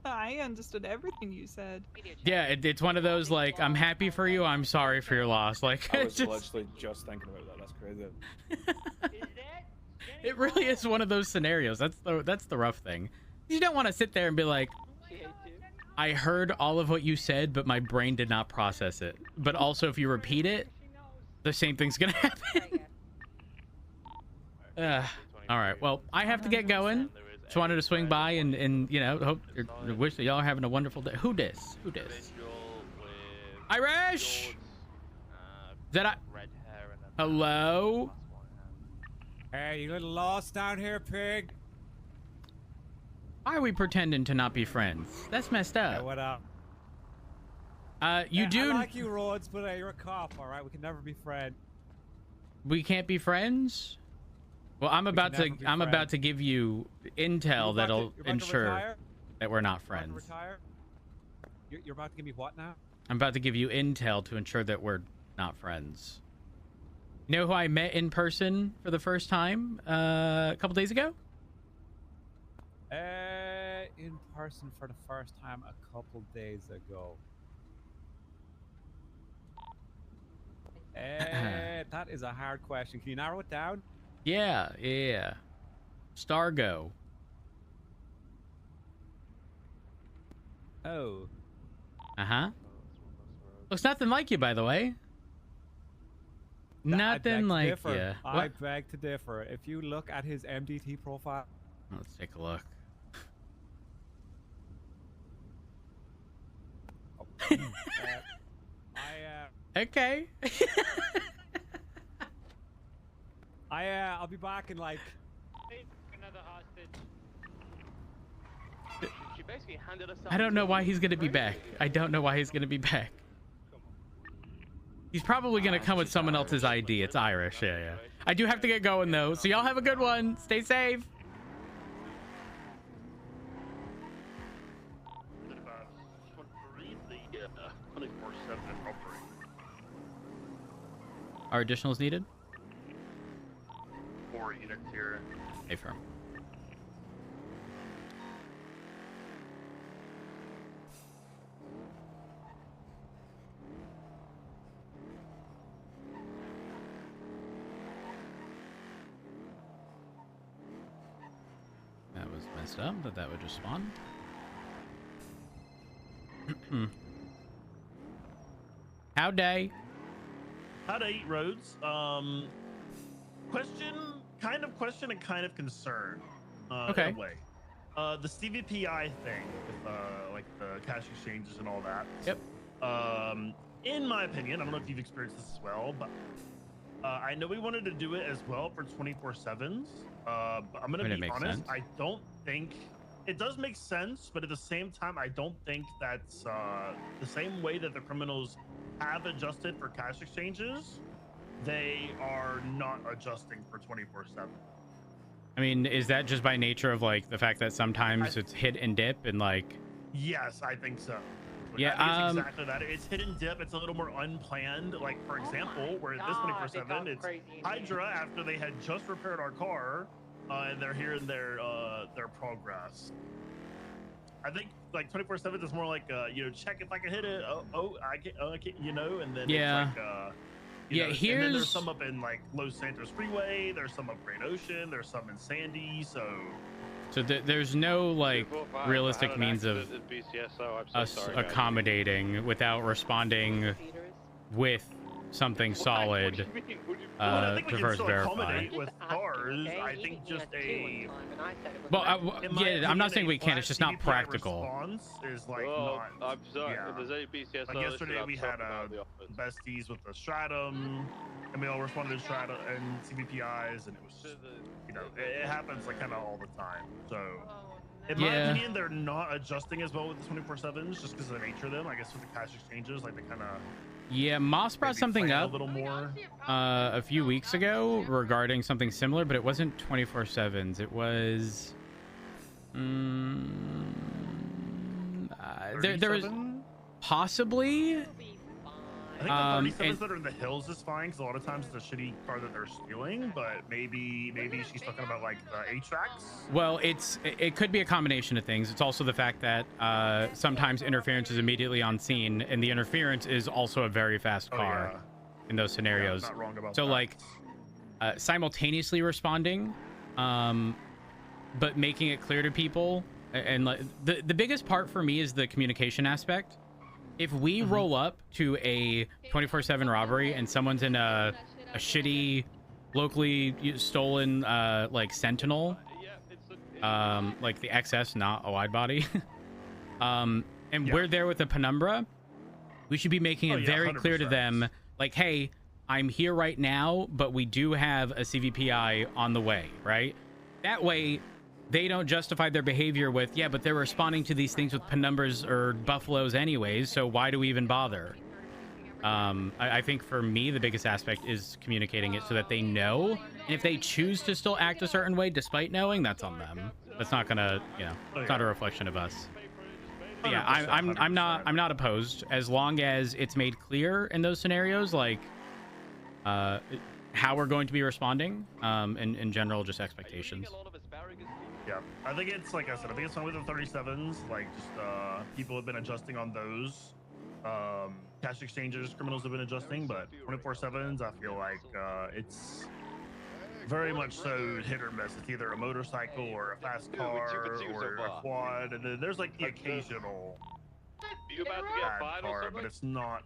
T: I understood everything you said.
A: Yeah, it's one of those, like, I'm happy for you, I'm sorry for your loss. Like,
U: I was literally just thinking about that. That's crazy.
A: It really is one of those scenarios. That's the rough thing. You don't want to sit there and be like, I heard all of what you said, but my brain did not process it. But also, if you repeat it, the same thing's gonna happen. All right, well, I have to get going. Just wanted to swing by and wish that y'all are having a wonderful day. Who dis? Irish! Is that Hello?
N: Hey, you little lost down here, pig?
A: Why are we pretending to not be friends? That's messed up.
N: Hey, what up?
A: You do.
N: I like you, Rhodes, but you're a cop, all right? We can never be friends.
A: We can't be friends? Well, I'm about to give you intel that'll ensure that we're not friends.
N: You're about to give me what now?
A: I'm about to give you intel to ensure that we're not friends. You know who I met in person for the first time a couple days ago?
N: In person for the first time a couple days ago. That is a hard question. Can you narrow it down?
A: Yeah. Stargo.
N: Oh.
A: Uh-huh. Looks nothing like you, by the way. Nothing like you.
N: I beg to differ. If you look at his MDT profile.
A: Let's take a look. Okay.
N: I'll be back in like
S: Another hostage. She basically handed us.
A: I don't know why he's gonna be back. He's probably gonna come with someone else's ID. It's Irish. Yeah. I do have to get going though. So y'all have a good one. Stay safe. Are additionals needed?
S: 4 units here.
A: Hey, firm. That was messed up, but that would just spawn. Howdy.
C: How to eat roads. Question and kind of concern.
A: Okay.
C: In a way. The CVPI thing with like the cash exchanges and all that.
A: Yep.
C: In my opinion, I don't know if you've experienced this as well, but I know we wanted to do it as well for 24/7s. But I'm gonna be honest.
A: Sense.
C: I don't think it does make sense, but at the same time, I don't think that's the same way that the criminals have adjusted for cash exchanges. They are not adjusting for 24/7.
A: I mean, is that just by nature of like the fact that sometimes it's hit and dip and like?
C: Yes, I think so.
A: Yeah,
C: I think it's exactly that. It's hit and dip. It's a little more unplanned. Like for example, where this 24/7, it's Hydra after they had just repaired our car, and they're hearing their progress. I think like 24/7 is more like check if I can hit it. I can, and then
A: yeah.
C: It's like
A: yeah,
C: and then
A: here's
C: there's some up in like Los Santos Freeway. There's some up Great Ocean. There's some in Sandy. So
A: there's no like realistic means of us accommodating without responding with something solid to first verify.
C: With cars, I think just a
A: well, I'm not saying we can't. It's just not practical.
C: Is like
S: I'm sorry.
C: Yeah.
S: If there's any BCSO,
C: Like yesterday, we had besties with the Stratum, and we all responded to Stratum and CBPIs, and it was just, it happens like kind of all the time. So, in my opinion, they're not adjusting as well with the 24/7s just because of the nature of them. I guess with the cash exchanges, like they kind of.
A: Yeah, Moss brought something up
C: a little more
A: a few weeks ago regarding something similar, but it wasn't 24/7s. It was there was possibly.
C: I think the 37s that are in the hills is fine because a lot of times it's a shitty car that they're stealing, but maybe she's talking about like the A-tracks.
A: Well, it could be a combination of things. It's also the fact that sometimes interference is immediately on scene, and the interference is also a very fast car in those scenarios.
C: Yeah, not wrong about
A: so
C: that.
A: like simultaneously responding, but making it clear to people, and like the biggest part for me is the communication aspect. If we roll up to a 24/7 robbery and someone's in a shitty, locally stolen like Sentinel, like the XS, not a wide body, and we're there with a Penumbra, we should be making it very clear to them, like, hey, I'm here right now, but we do have a CVPI on the way, right? That way, they don't justify their behavior with, yeah, but they're responding to these things with penumbras or buffaloes anyways, so why do we even bother? I think for me, the biggest aspect is communicating it so that they know. And if they choose to still act a certain way despite knowing, that's on them. That's not gonna, it's not a reflection of us. But yeah, I'm not opposed as long as it's made clear in those scenarios, like how we're going to be responding, and in general, just expectations.
C: Yeah, I think it's like I said. I think it's fine with the 37s. Like just people have been adjusting on those. Cash exchanges, criminals have been adjusting, but 24/7s, I feel like it's very much so hit or miss. It's either a motorcycle or a fast car or a quad, and then there's like the occasional bad car, but it's not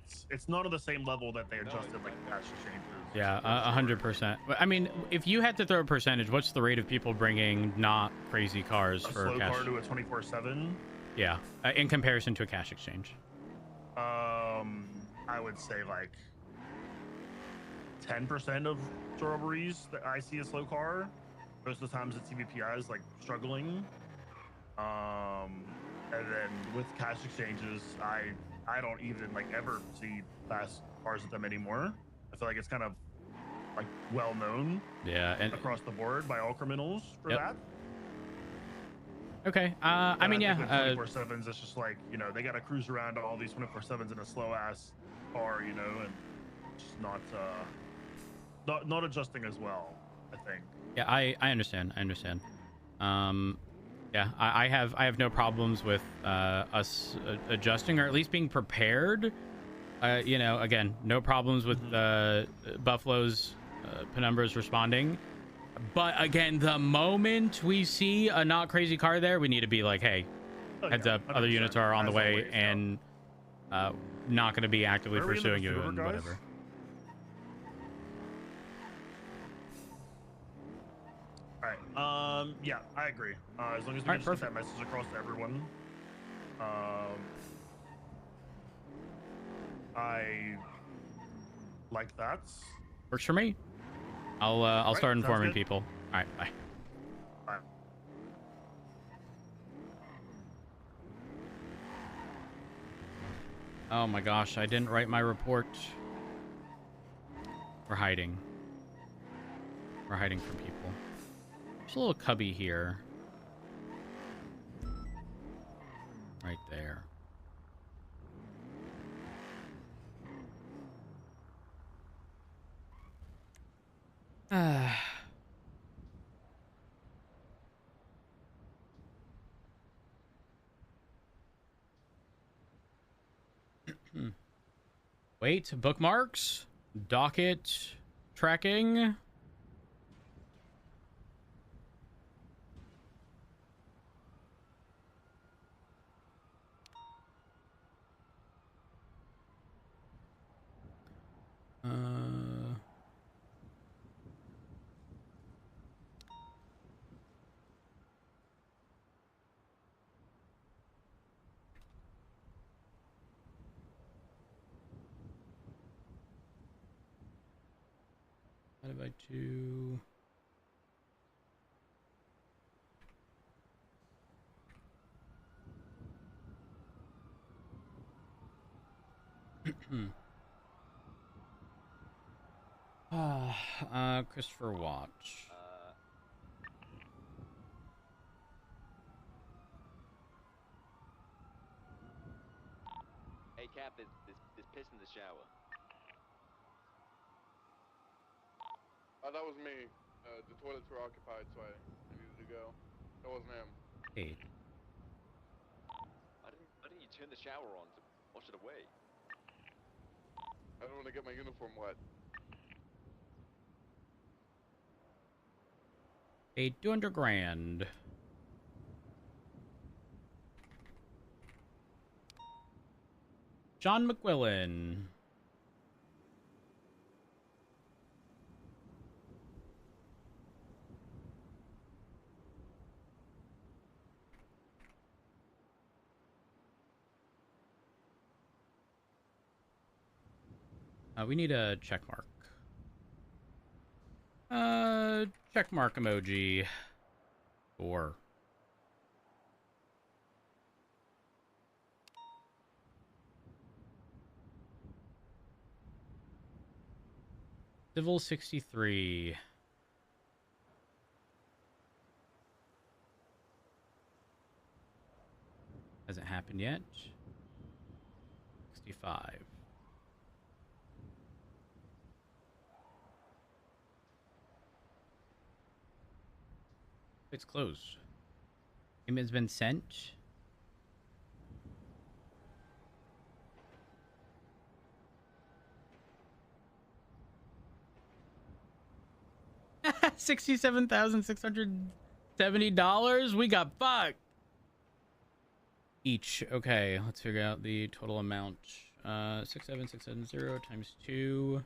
C: on the same level that they adjusted like cash exchanges.
A: Yeah, 100%. I mean, if you had to throw a percentage, what's the rate of people bringing not crazy cars for
C: slow
A: cash?
C: car to a 24/7?
A: Yeah, in comparison to a cash exchange.
C: I would say like 10% of robberies that I see a slow car. Most of the times it's CVPI is like struggling. And then with cash exchanges, I don't even like ever see fast cars with them anymore. I feel like it's kind of like well known,
A: and
C: across the board by all criminals for that.
A: Okay, I mean,
C: think with 24/7s, it's just like they got to cruise around all these 24/7s in a slow ass car, and just not adjusting as well. I think.
A: Yeah, I understand. Yeah, I have no problems with us adjusting or at least being prepared. Again, no problems with Buffalo's penumbras responding. But again, the moment we see a not crazy car there, we need to be like, hey, heads up, other units are on the way, and not going to be actively pursuing you and whatever.
C: Yeah, I agree. As long as we
A: All right,
C: can just get that message across to everyone. I like that.
A: Works for me. I'll
C: Right,
A: start
C: sounds
A: informing
C: good.
A: people. All right, bye.
C: Bye.
A: Oh my gosh, I didn't write my report. We're hiding. We're hiding from people. There's a little cubby here. Right there. Wait, bookmarks? Docket tracking? Divided by 2. Christopher Watch.
P: Hey, Cap, there's piss in the shower.
H: That was me. The toilets were occupied, so I needed to go. That wasn't him.
A: Hey.
P: Why didn't you turn the shower on to wash it away?
H: I don't want to get my uniform wet.
A: Paid 200 grand. John McQuillan. We need a check mark. Check mark emoji. 4. Civil 63. Hasn't happened yet. 65. It's closed. Payment's been sent. $67,670. We got fucked. Each. Okay, let's figure out the total amount. 67670 times 2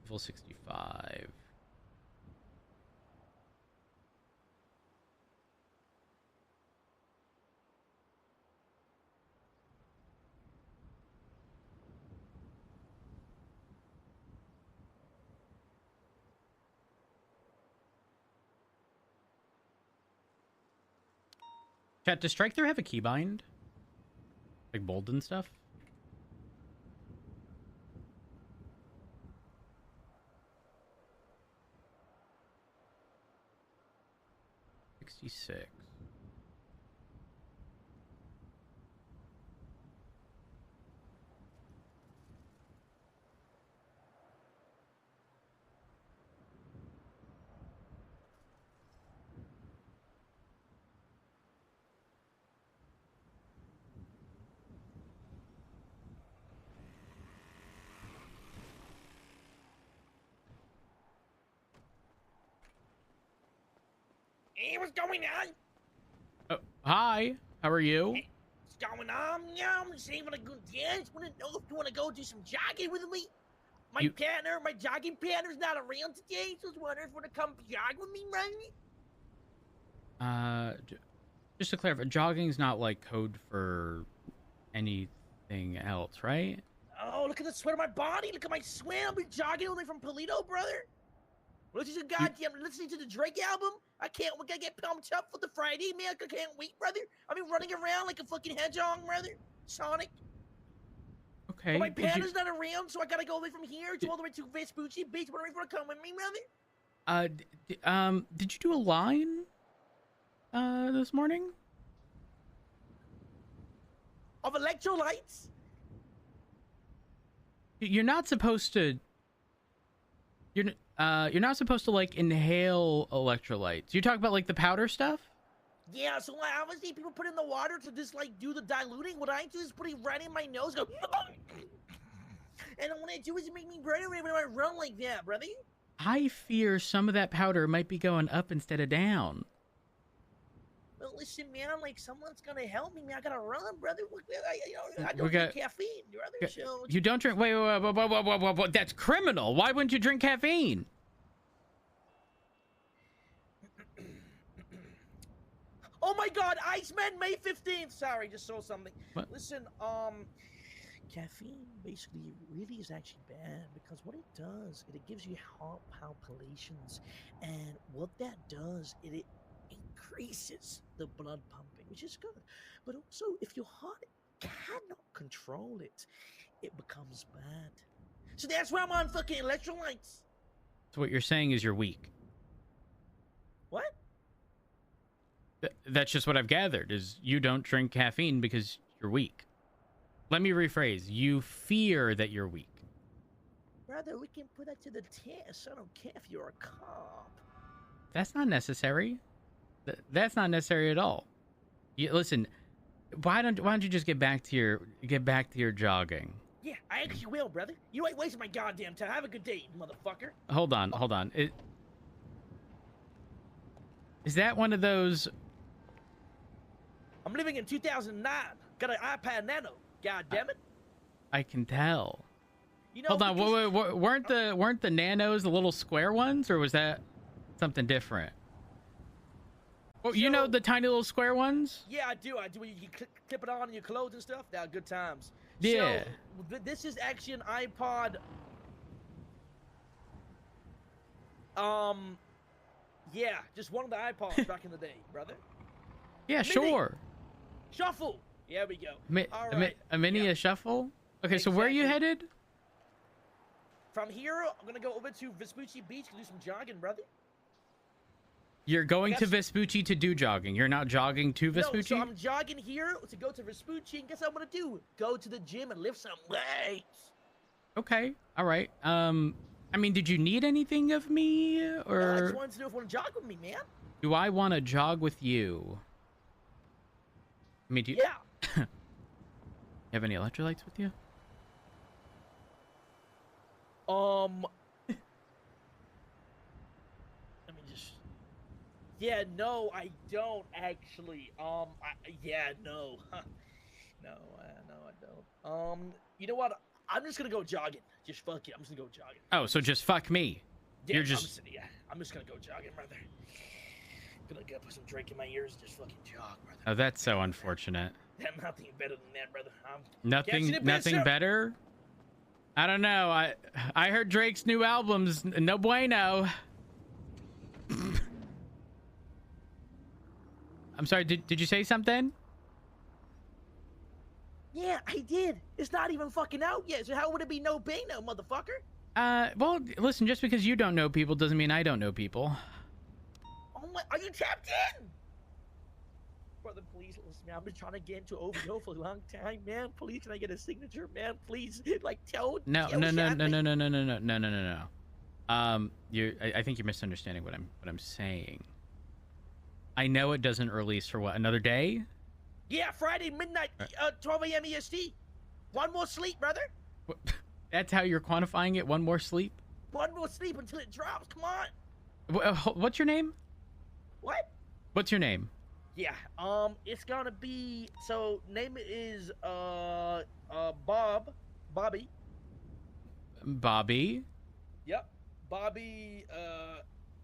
A: equals 65. Chat, does Strike Through have a keybind? Like bold and stuff? $66.
B: Hey, what's going on?
A: Oh, hi. How are you?
B: Hey, what's going on? Yeah, I'm just having a good dance. Want to know if you want to go do some jogging with me? My jogging partner's not around today, so I was wondering if you want to come jog with me, right?
A: Just to clarify, jogging's not like code for anything else, right?
B: Oh, look at the sweat of my body. Look at my sweat. I've been jogging only from Polito, brother. Listening to the Drake album. I can't get pumped up for the Friday, man. I can't wait, brother. I've been running around like a fucking hedgehog, brother. Sonic.
A: Okay.
B: But my panda's not around, so I gotta go away from here to all the way to Vespucci Beach. Wondering if you wanna come with me, brother?
A: Did you do a line this morning?
B: Of electrolytes?
A: You're not supposed to. You're not supposed to like inhale electrolytes. You talk about like the powder stuff.
B: Yeah, so like, obviously people put in the water to just like do the diluting. What I do is put it right in my nose, go, and what I do is make me burn when I run like that, brother.
A: I fear some of that powder might be going up instead of down.
B: Well, listen, man, like someone's gonna help me, man. I gotta run, brother. I don't drink caffeine, brother. So
A: You don't drink. Wait. That's criminal. Why wouldn't you drink caffeine?
B: Oh my God, Iceman, May 15th. Sorry, just saw something.
A: What?
B: Listen, caffeine basically really is actually bad because what it does, it gives you heart palpitations, and what that does, it increases the blood pumping, which is good. But also, if your heart cannot control it, it becomes bad. So that's why I'm on fucking electrolytes.
A: So what you're saying is you're weak.
B: What?
A: That's just what I've gathered, is you don't drink caffeine because you're weak. Let me rephrase. You fear that you're weak.
B: Brother, we can put that to the test. I don't care if you're a cop.
A: That's not necessary. That's not necessary at all. Listen, why don't you just get back to your jogging?
B: Yeah, I actually will, brother. You ain't wasting my goddamn time. Have a good day, motherfucker.
A: Hold on. Is that one of those?
B: I'm living in 2009. Got an iPad Nano. God damn it.
A: I can tell.
B: You know,
A: hold on. Weren't the nanos the little square ones, or was that something different? Oh, you know the tiny little square ones?
B: Yeah, I do. You clip it on in your clothes and stuff. They're good times.
A: Yeah.
B: So, this is actually an iPod. Yeah, just one of the iPods back in the day, brother.
A: Yeah,
B: Mini.
A: sure.
B: Shuffle. Yeah, we go. All
A: A
B: right.
A: mini, a shuffle? Okay, so where are you headed?
B: From here, I'm going to go over to Vespucci Beach to do some jogging, brother.
A: You're going to Vespucci to do jogging. You're not jogging to Vespucci?
B: No, so I'm jogging here to go to Vespucci, and guess what I'm going to do? Go to the gym and lift some weights.
A: Okay, all right. I mean, did you need anything of me, or?
B: No, I just wanted to know if you want to jog with me, man.
A: Do I want to jog with you? I mean, do you...
B: Yeah.
A: You have any electrolytes with you?
B: Let me just... Yeah, no, I don't, actually. Yeah, no. No, I don't. You know what? I'm just gonna go jogging. Just fuck it. I'm just gonna go jogging.
A: Oh, so just fuck me.
B: Yeah,
A: You're just...
B: I'm just gonna go jogging, brother. Gonna go put some drink in my ears and just fucking jog, brother.
A: Oh, that's so unfortunate.
B: Nothing better than that, brother.
A: Nothing better? I don't know. I heard Drake's new album's no bueno. I'm sorry, did you say something?
B: Yeah, I did. It's not even fucking out yet, so how would it be no bueno, motherfucker?
A: Well, listen, just because you don't know people doesn't mean I don't know people.
B: Oh my, are you tapped in? Brother, please listen, man. I've been trying to get into OVO for a long time, man. Please, can I get a signature, man? Please, like, tell.
A: No. I think you're misunderstanding what I'm saying. I know it doesn't release for what, another day?
B: Yeah, Friday midnight, 12 a.m. EST. One more sleep, brother.
A: That's how you're quantifying it? One more sleep?
B: One more sleep until it drops. Come on.
A: What's your name?
B: What?
A: What's your name?
B: Yeah, it's gonna be, so name is, Bobby.
A: Bobby?
B: Yep, Bobby,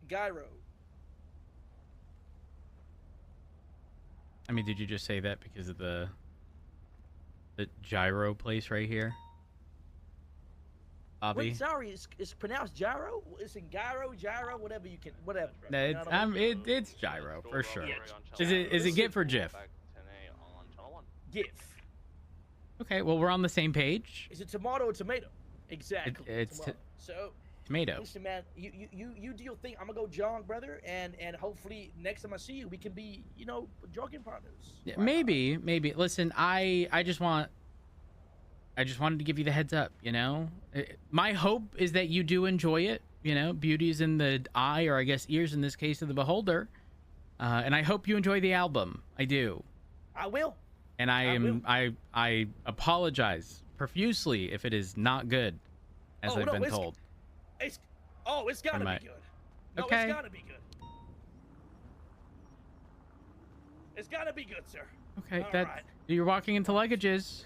B: Gyro.
A: I mean, did you just say that because of the gyro place right here? Bobby?
B: Wait, sorry, it's pronounced gyro? It's in gyro, whatever you can, whatever.
A: No,
B: You know what I mean?
A: it's gyro for sure.
B: Yeah,
A: Is it GIF or GIF?
B: GIF.
A: Okay, well we're on the same page.
B: Is it tomato or tomato? Exactly.
A: It's
B: tomato. So
A: tomato.
B: listen, man, you do your thing. I'm gonna go jog, brother, and hopefully next time I see you, we can be, jogging partners.
A: Yeah, maybe. Listen, I just wanted to give you the heads up. My hope is that you do enjoy it. Beauty is in the eye, or I guess ears in this case, of the beholder. And I hope you enjoy the album. I do.
B: I will.
A: And I apologize profusely if it is not good, as I've been told.
B: It's gotta be good. No,
A: Okay.
B: It's gotta be good. It's gotta be good, sir.
A: Okay,
B: All
A: that
B: right.
A: you're walking into luggages.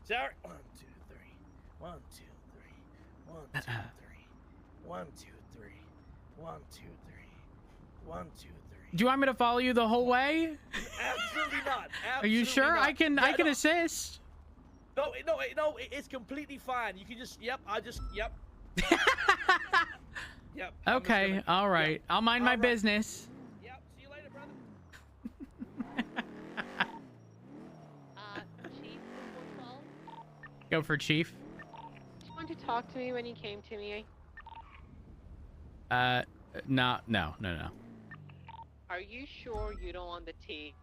B: Sorry. 1, 2, 3. 1, 2, 3. 1, 2, 3. 1, 2, 3. 1, 2, 3. 1, 2, 3.
A: Do you want me to follow you the whole way?
B: Absolutely not.
A: Are you sure?
B: Not.
A: I can
B: Yeah,
A: assist.
B: No, it's completely fine. You can just, yep. Yep.
A: Okay, all right. I'll mind my business.
B: Yep. See you later, brother.
Q: Chief 412?
A: Go for chief.
Q: Did you want to talk to me when you came to me?
A: No.
Q: Are you sure you don't want the tea?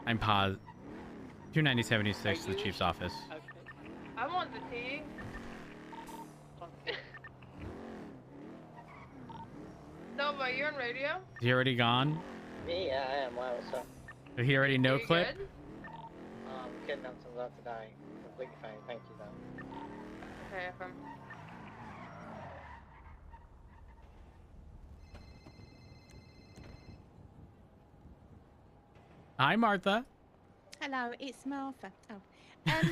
A: I'm paused. 29076 to the chief's office.
Q: Okay.
G: I want the tea. No, but you're on radio?
A: Is he already gone?
E: Me, yeah, I am. Why, what's up?
A: Did he already no
G: You
A: clip?
G: good?
E: Getting up some love today. Completely fine. Thank you, though.
G: Okay,
A: Hi, Martha.
V: Hello, it's Martha. I've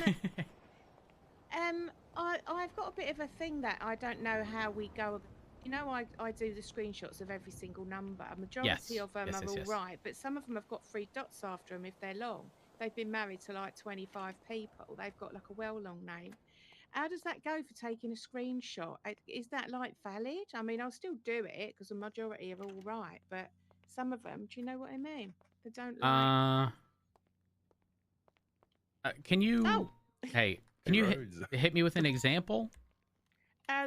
V: got a bit of a thing that I don't know how we go. I do the screenshots of every single number. A majority of them are all right, but some of them have got 3 dots after them if they're long. They've been married to like 25 people. They've got like a well-long name. How does that go for taking a screenshot? Is that like valid? I mean, I'll still do it because the majority are all right, but some of them, do you know what I mean? They don't like.
A: Can you? Hey, can you hit me with an example?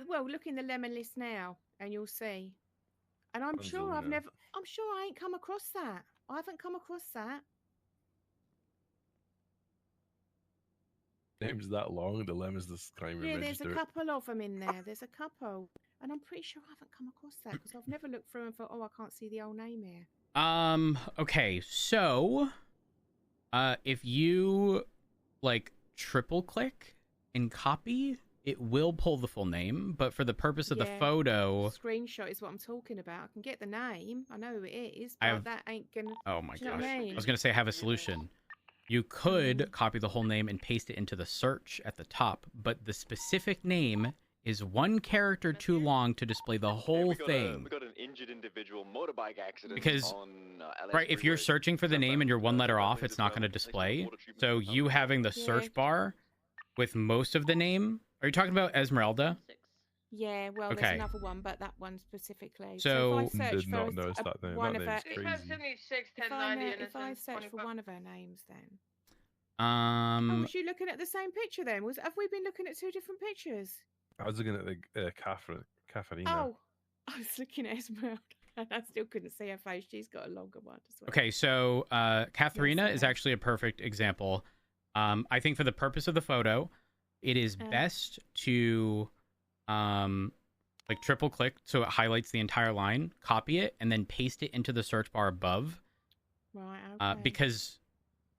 V: Well, look in the lemon list now, and you'll see. And I'm sure I ain't come across that. I haven't come across that.
W: Name's that long. The lemons this crime
V: Yeah,
W: register.
V: there's a couple of them in there. There's a couple, and I'm pretty sure I haven't come across that because I've never looked through and thought, I can't see the old name here.
A: Okay, so, if you triple click and copy, it will pull the full name, but for the purpose of the photo,
V: screenshot is what I'm talking about. I can get the name. I know who it is, but that ain't gonna.
A: Oh my gosh!
V: I
A: was gonna say I have a solution. You could copy the whole name and paste it into the search at the top, but the specific name is one character too long to display the whole thing.
P: We got an injured individual motorbike accident
A: Because,
P: on
A: right, if you're searching for the name and you're one letter off, it's not going to display. So you having the search bar with most of the name. Are you talking about Esmeralda?
V: Yeah, well,
A: Okay.
V: there's another one, but that one specifically.
A: So-
V: if I search
W: Did not notice that name.
V: one
W: That
V: of her,
W: name's
G: It says 76,
V: if
G: 1090, and
V: if I search for one of her names, then. Was you looking at the same picture then? Have we been looking at 2 different pictures?
W: I was looking at the Catherine.
V: Oh, I was looking at Esmeralda. I still couldn't see her face. She's got a longer one as well.
A: Okay, so Katharina is actually a perfect example. I think for the purpose of the photo, it is best to triple click so it highlights the entire line, copy it, and then paste it into the search bar above.
V: Right. Okay.
A: Because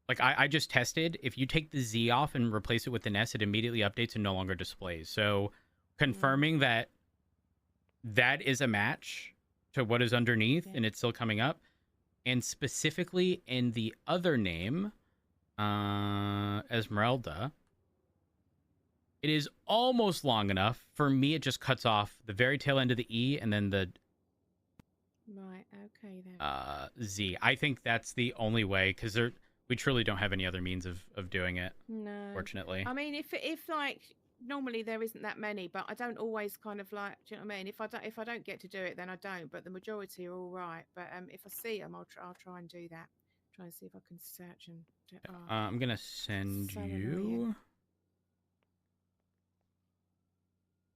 A: I just tested, if you take the Z off and replace it with an S, it immediately updates and no longer displays. So confirming that is a match to what is underneath and it's still coming up. And specifically in the other name, Esmeralda, it is almost long enough. For me, it just cuts off the very tail end of the E and then
V: Right. Okay then.
A: Z. I think that's the only way because we truly don't have any other means of doing it.
V: No.
A: Fortunately.
V: I mean, if like normally there isn't that many, but I don't always kind of like. Do you know what I mean? If I don't get to do it, then I don't. But the majority are all right. But if I see them, I'll try and do that. Try and see if I can search and.
A: I'm gonna send
V: so
A: you.
V: annoying.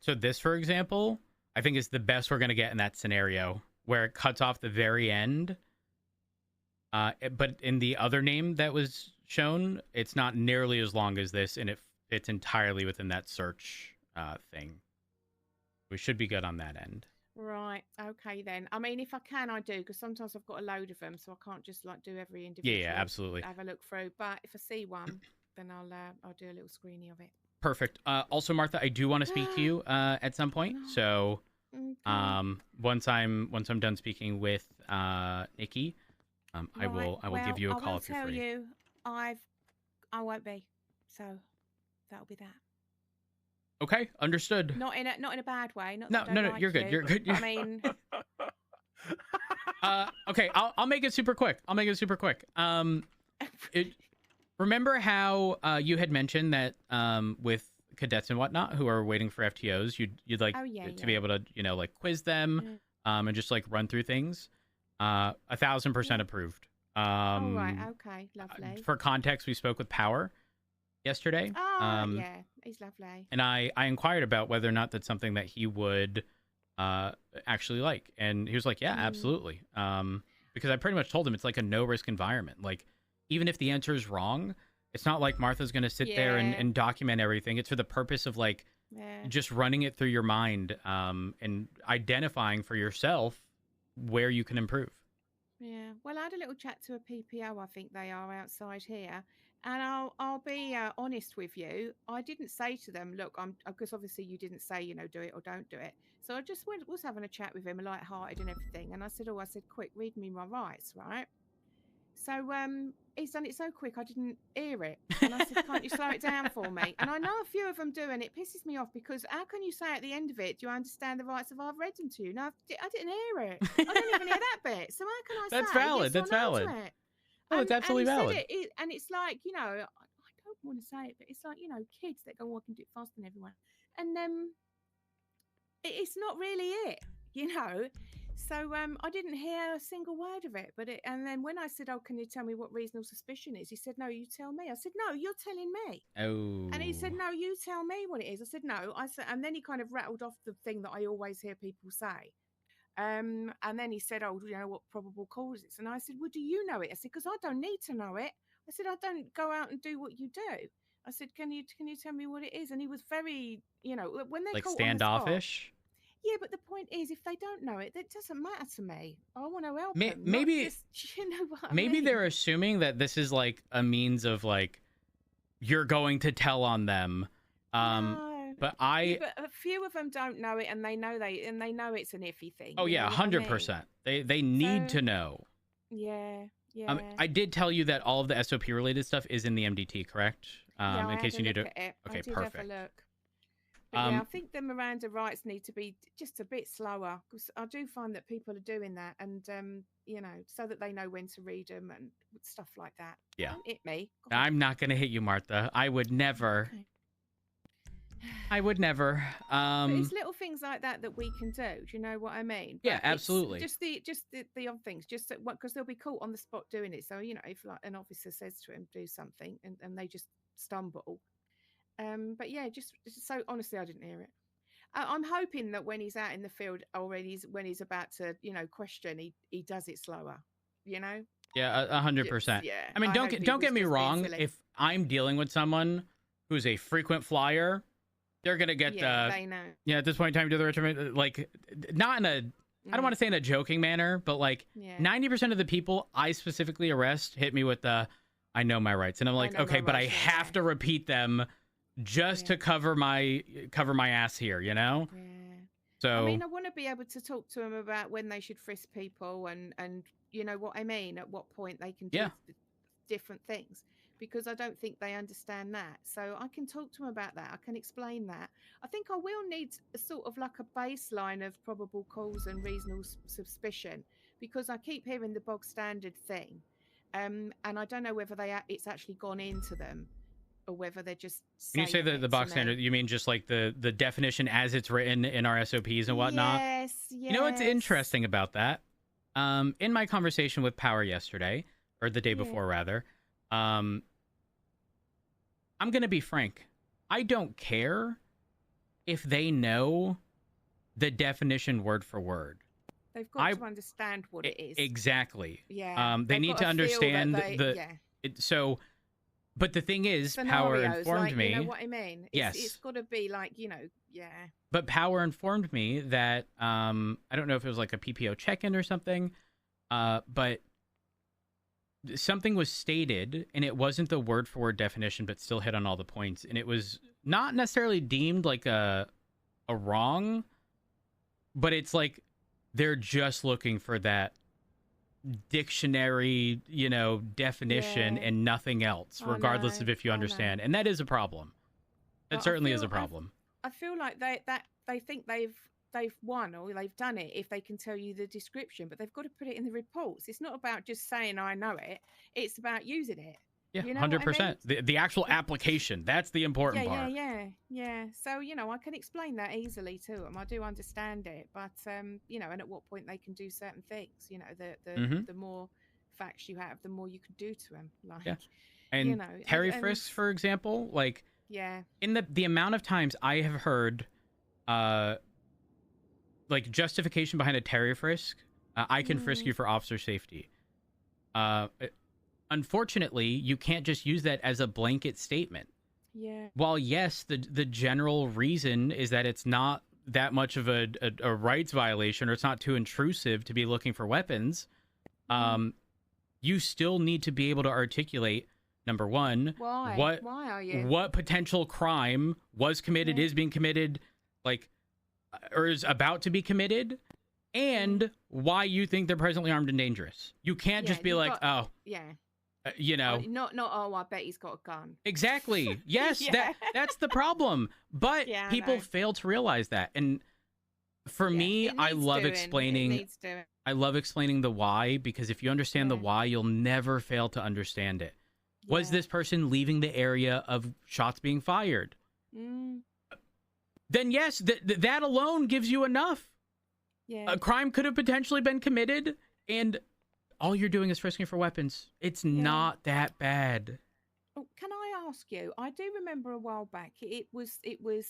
A: So this, for example, I think is the best we're gonna get in that scenario where it cuts off the very end. But in the other name that was shown, it's not nearly as long as this, and it fits entirely within that search thing. We should be good on that end.
V: Right. Okay then. I mean, if I can, I do because sometimes I've got a load of them, so I can't just like do every individual.
A: Yeah, absolutely.
V: Have a look through, but if I see one, then I'll do a little screeny of it.
A: Perfect. Also, Martha, I do want to speak to you at some point. So, once I'm done speaking with Nikki, I will give you a call if you're free.
V: I will tell you, I won't be. So that'll be that.
A: Okay, understood.
V: Not in a bad way. Not
A: No,
V: like
A: you're good. You're good.
V: I mean,
A: okay, I'll make it super quick. Remember how you had mentioned that with cadets and whatnot who are waiting for FTOs, you'd like to be able to like quiz them, and just like run through things. 1,000% approved.
V: all right. Okay. Lovely.
A: For context, we spoke with Power yesterday.
V: Yeah, he's lovely.
A: And I inquired about whether or not that's something that he would actually like. And he was like, yeah, absolutely. Because I pretty much told him it's like a no-risk environment. Like, even if the answer is wrong, it's not like Martha's going to sit there and document everything. It's for the purpose of, like, just running it through your mind and identifying for yourself where you can improve.
V: Yeah. Well, I had a little chat to a PPO, I think they are outside here. And I'll be honest with you. I didn't say to them, look, because obviously you didn't say, do it or don't do it. So I just was having a chat with him, light-hearted and everything. And I said, quick, read me my rights, right? So he's done it so quick, I didn't hear it. And I said, can't you slow it down for me? And I know a few of them do, and it pisses me off because how can you say at the end of it, do you understand the rights if I've read them to you? No, I didn't hear it. I didn't even hear that bit. So how can I
A: That's
V: say
A: valid.
V: yes
A: That's
V: or no
A: valid.
V: to it?
A: Oh, it's absolutely
V: and he
A: valid.
V: said it, and it's like, I don't want to say it, but it's like, kids that go, I can do it faster than everyone. And it's not really it, So I didn't hear a single word of it. And then when I said, can you tell me what reasonable suspicion is? He said, no, you tell me. I said, no, you're telling me.
A: Oh.
V: And he said, no, you tell me what it is. I said, no. And then he kind of rattled off the thing that I always hear people say. And then he said, do you know what probable cause is? And I said, well, do you know it? I said, because I don't need to know it. I said, I don't go out and do what you do. I said, can you tell me what it is? And he was very, when they
A: like
V: caught
A: standoffish.
V: Yeah, but the point is, if they don't know it, that doesn't matter to me. I want to help them.
A: Maybe,
V: just, you know what I
A: maybe
V: mean?
A: they're assuming that this is like a means of like you're going to tell on them.
V: No.
A: But
V: but a few of them don't know it, and they know it's an iffy thing.
A: Oh yeah, 100%. They need to know.
V: Yeah, yeah.
A: I did tell you that all of the SOP related stuff is in the MDT, correct?
V: Yeah,
A: in case you need to.
V: Okay,
A: perfect.
V: Have a look. But yeah, I think the Miranda rights need to be just a bit slower because I do find that people are doing that, and so that they know when to read them and stuff like that.
A: Yeah.
V: Don't hit me.
A: I'm not gonna hit you, Martha. I would never. Okay. I would never.
V: But it's little things like that we can do. Do you know what I mean?
A: Yeah, absolutely.
V: Just the odd things, just because they'll be caught on the spot doing it. So if like an officer says to him do something and they just stumble. But yeah, just so honestly, I didn't hear it. I'm hoping that when he's out in the field already, when he's about to question, he does it slower. Yeah,
A: 100%.
V: Yeah.
A: I mean, don't get me wrong. If I'm dealing with someone who's a frequent flyer, they're gonna get
V: they know.
A: Yeah, at this point in time, do the return, like not in a. I don't want to say in a joking manner, but like 90% of the people I specifically arrest hit me with the, I know my rights, and I'm like, okay, but I have to repeat them just to cover my ass here, Yeah. So
V: I mean, I want to be able to talk to them about when they should frisk people and you know what I mean, at what point they can do different things. Because I don't think they understand that. So I can talk to them about that. I can explain that. I think I will need a sort of like a baseline of probable cause and reasonable suspicion. because I keep hearing the bog standard thing, and I don't know whether it's actually gone into them or whether they're just.
A: When you say the box standard, you mean just like the definition as it's written in our SOPs and whatnot?
V: Yes.
A: You know what's interesting about that? In my conversation with Power yesterday, or the day before rather, I'm going to be frank. I don't care if they know the definition word for word.
V: They've got to understand what it is.
A: Exactly.
V: Yeah.
A: They need to understand so. But the thing is, Power informed me.
V: You know what I mean? It's got to be like,
A: But Power informed me that I don't know if it was like a PPO check-in or something, but something was stated, and it wasn't the word-for-word definition, but still hit on all the points, and it was not necessarily deemed like a wrong, but it's like they're just looking for that dictionary, definition and nothing else, regardless of if you understand, and that is a problem. It certainly is a problem.
V: I feel like they think they've won or they've done it if they can tell you the description, but they've got to put it in the reports. It's not about just saying I know it; it's about using it.
A: Yeah,
V: you know
A: 100%.
V: I mean?
A: The actual application, that's the important part.
V: Yeah. So, I can explain that easily to them. I do understand it, but, and at what point they can do certain things, the more facts you have, the more you can do to them. Like,
A: And Terry frisks, for example, like, in the amount of times I have heard, like, justification behind a Terry frisk, I can frisk you for officer safety. Unfortunately, you can't just use that as a blanket statement.
V: Yeah.
A: While yes, the general reason is that it's not that much of a rights violation, or it's not too intrusive to be looking for weapons, you still need to be able to articulate, number one,
V: why are you?
A: What potential crime was committed, is being committed, like, or is about to be committed, and why you think they're presently armed and dangerous. You can't just be like, not, I bet
V: he's got a gun.
A: Exactly. Yes, that's the problem. But people fail to realize that. And for me, I love explaining. I love explaining the why, because if you understand the why, you'll never fail to understand it. Was this person leaving the area of shots being fired? Then yes, that alone gives you enough. A crime could have potentially been committed, and all you're doing is frisking for weapons. It's not that bad.
V: Oh, can I ask you? I do remember a while back. It was.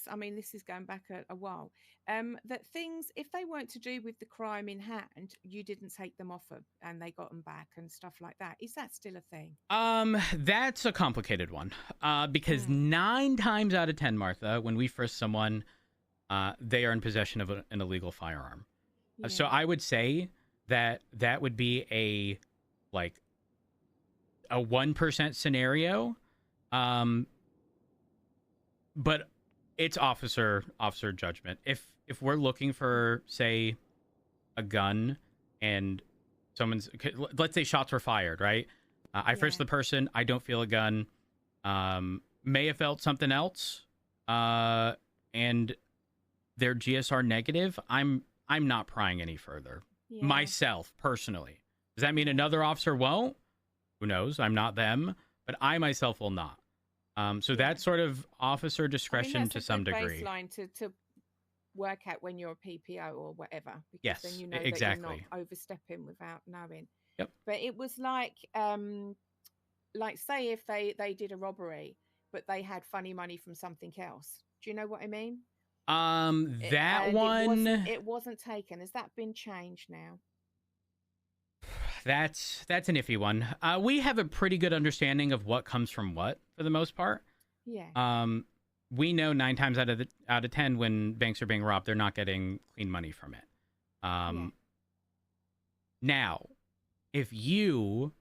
V: I mean, this is going back a while. That things, if they weren't to do with the crime in hand, you didn't take them off them, and they got them back and stuff like that. Is that still a thing?
A: That's a complicated one. Because 9 times out of 10, Martha, when we frisk someone, they are in possession of an illegal firearm. So I would say that would be a 1% scenario, but it's officer judgment. If we're looking for, say, a gun, and let's say shots were fired, right? I frisk the person, I don't feel a gun, may have felt something else, and their GSR negative, I'm not prying any further. Myself, personally. Does that mean another officer won't? Who knows? I'm not them, but I myself will not. So that's sort of officer discretion to some degree.
V: Baseline to work out when you're a PPO or whatever. Because
A: yes,
V: then you know
A: exactly.
V: that you're not overstepping without knowing.
A: Yep.
V: But it was like say if they did a robbery, but they had funny money from something else. Do you know what I mean?
A: It
V: wasn't taken. Has that been changed now?
A: That's an iffy one. We have a pretty good understanding of what comes from what, for the most part.
V: Yeah.
A: We know 9 times out of 10 when banks are being robbed, they're not getting clean money from it. Now, if you,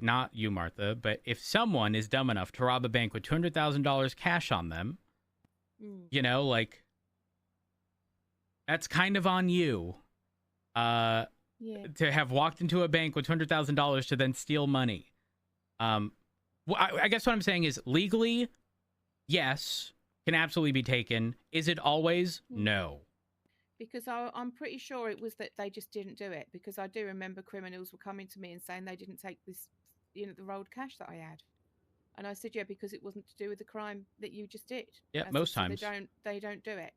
A: not you, Martha, but if someone is dumb enough to rob a bank with $200,000 cash on them, that's kind of on you. To have walked into a bank with $200,000 to then steal money. I guess what I'm saying is, legally, yes, can absolutely be taken. Is it always? No.
V: Because I'm pretty sure it was that they just didn't do it. Because I do remember criminals were coming to me and saying they didn't take this, the rolled cash that I had. And I said, yeah, because it wasn't to do with the crime that you just did.
A: Yeah, most times.
V: They don't do it.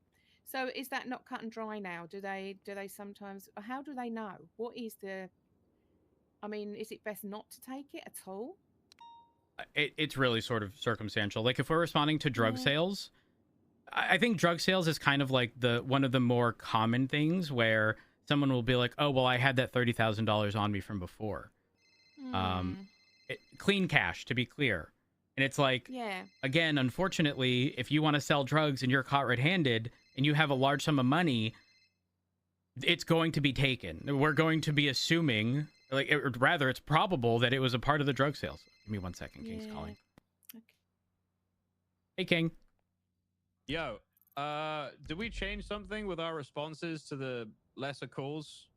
V: So is that not cut and dry now? Do they sometimes? How do they know? What is the? I mean, is it best not to take it at all?
A: It's really sort of circumstantial. Like if we're responding to drug sales, I think drug sales is kind of like one of the more common things where someone will be like, "Oh, well, I had that $30,000 on me from before." Clean cash, to be clear. And it's like, again, unfortunately, if you want to sell drugs and you're caught red-handed and you have a large sum of money, it's going to be taken. We're going to be assuming, rather, it's probable that it was a part of the drug sales. Give me 1 second. King's calling. Okay. Hey, King.
D: Yo, did we change something with our responses to the lesser calls?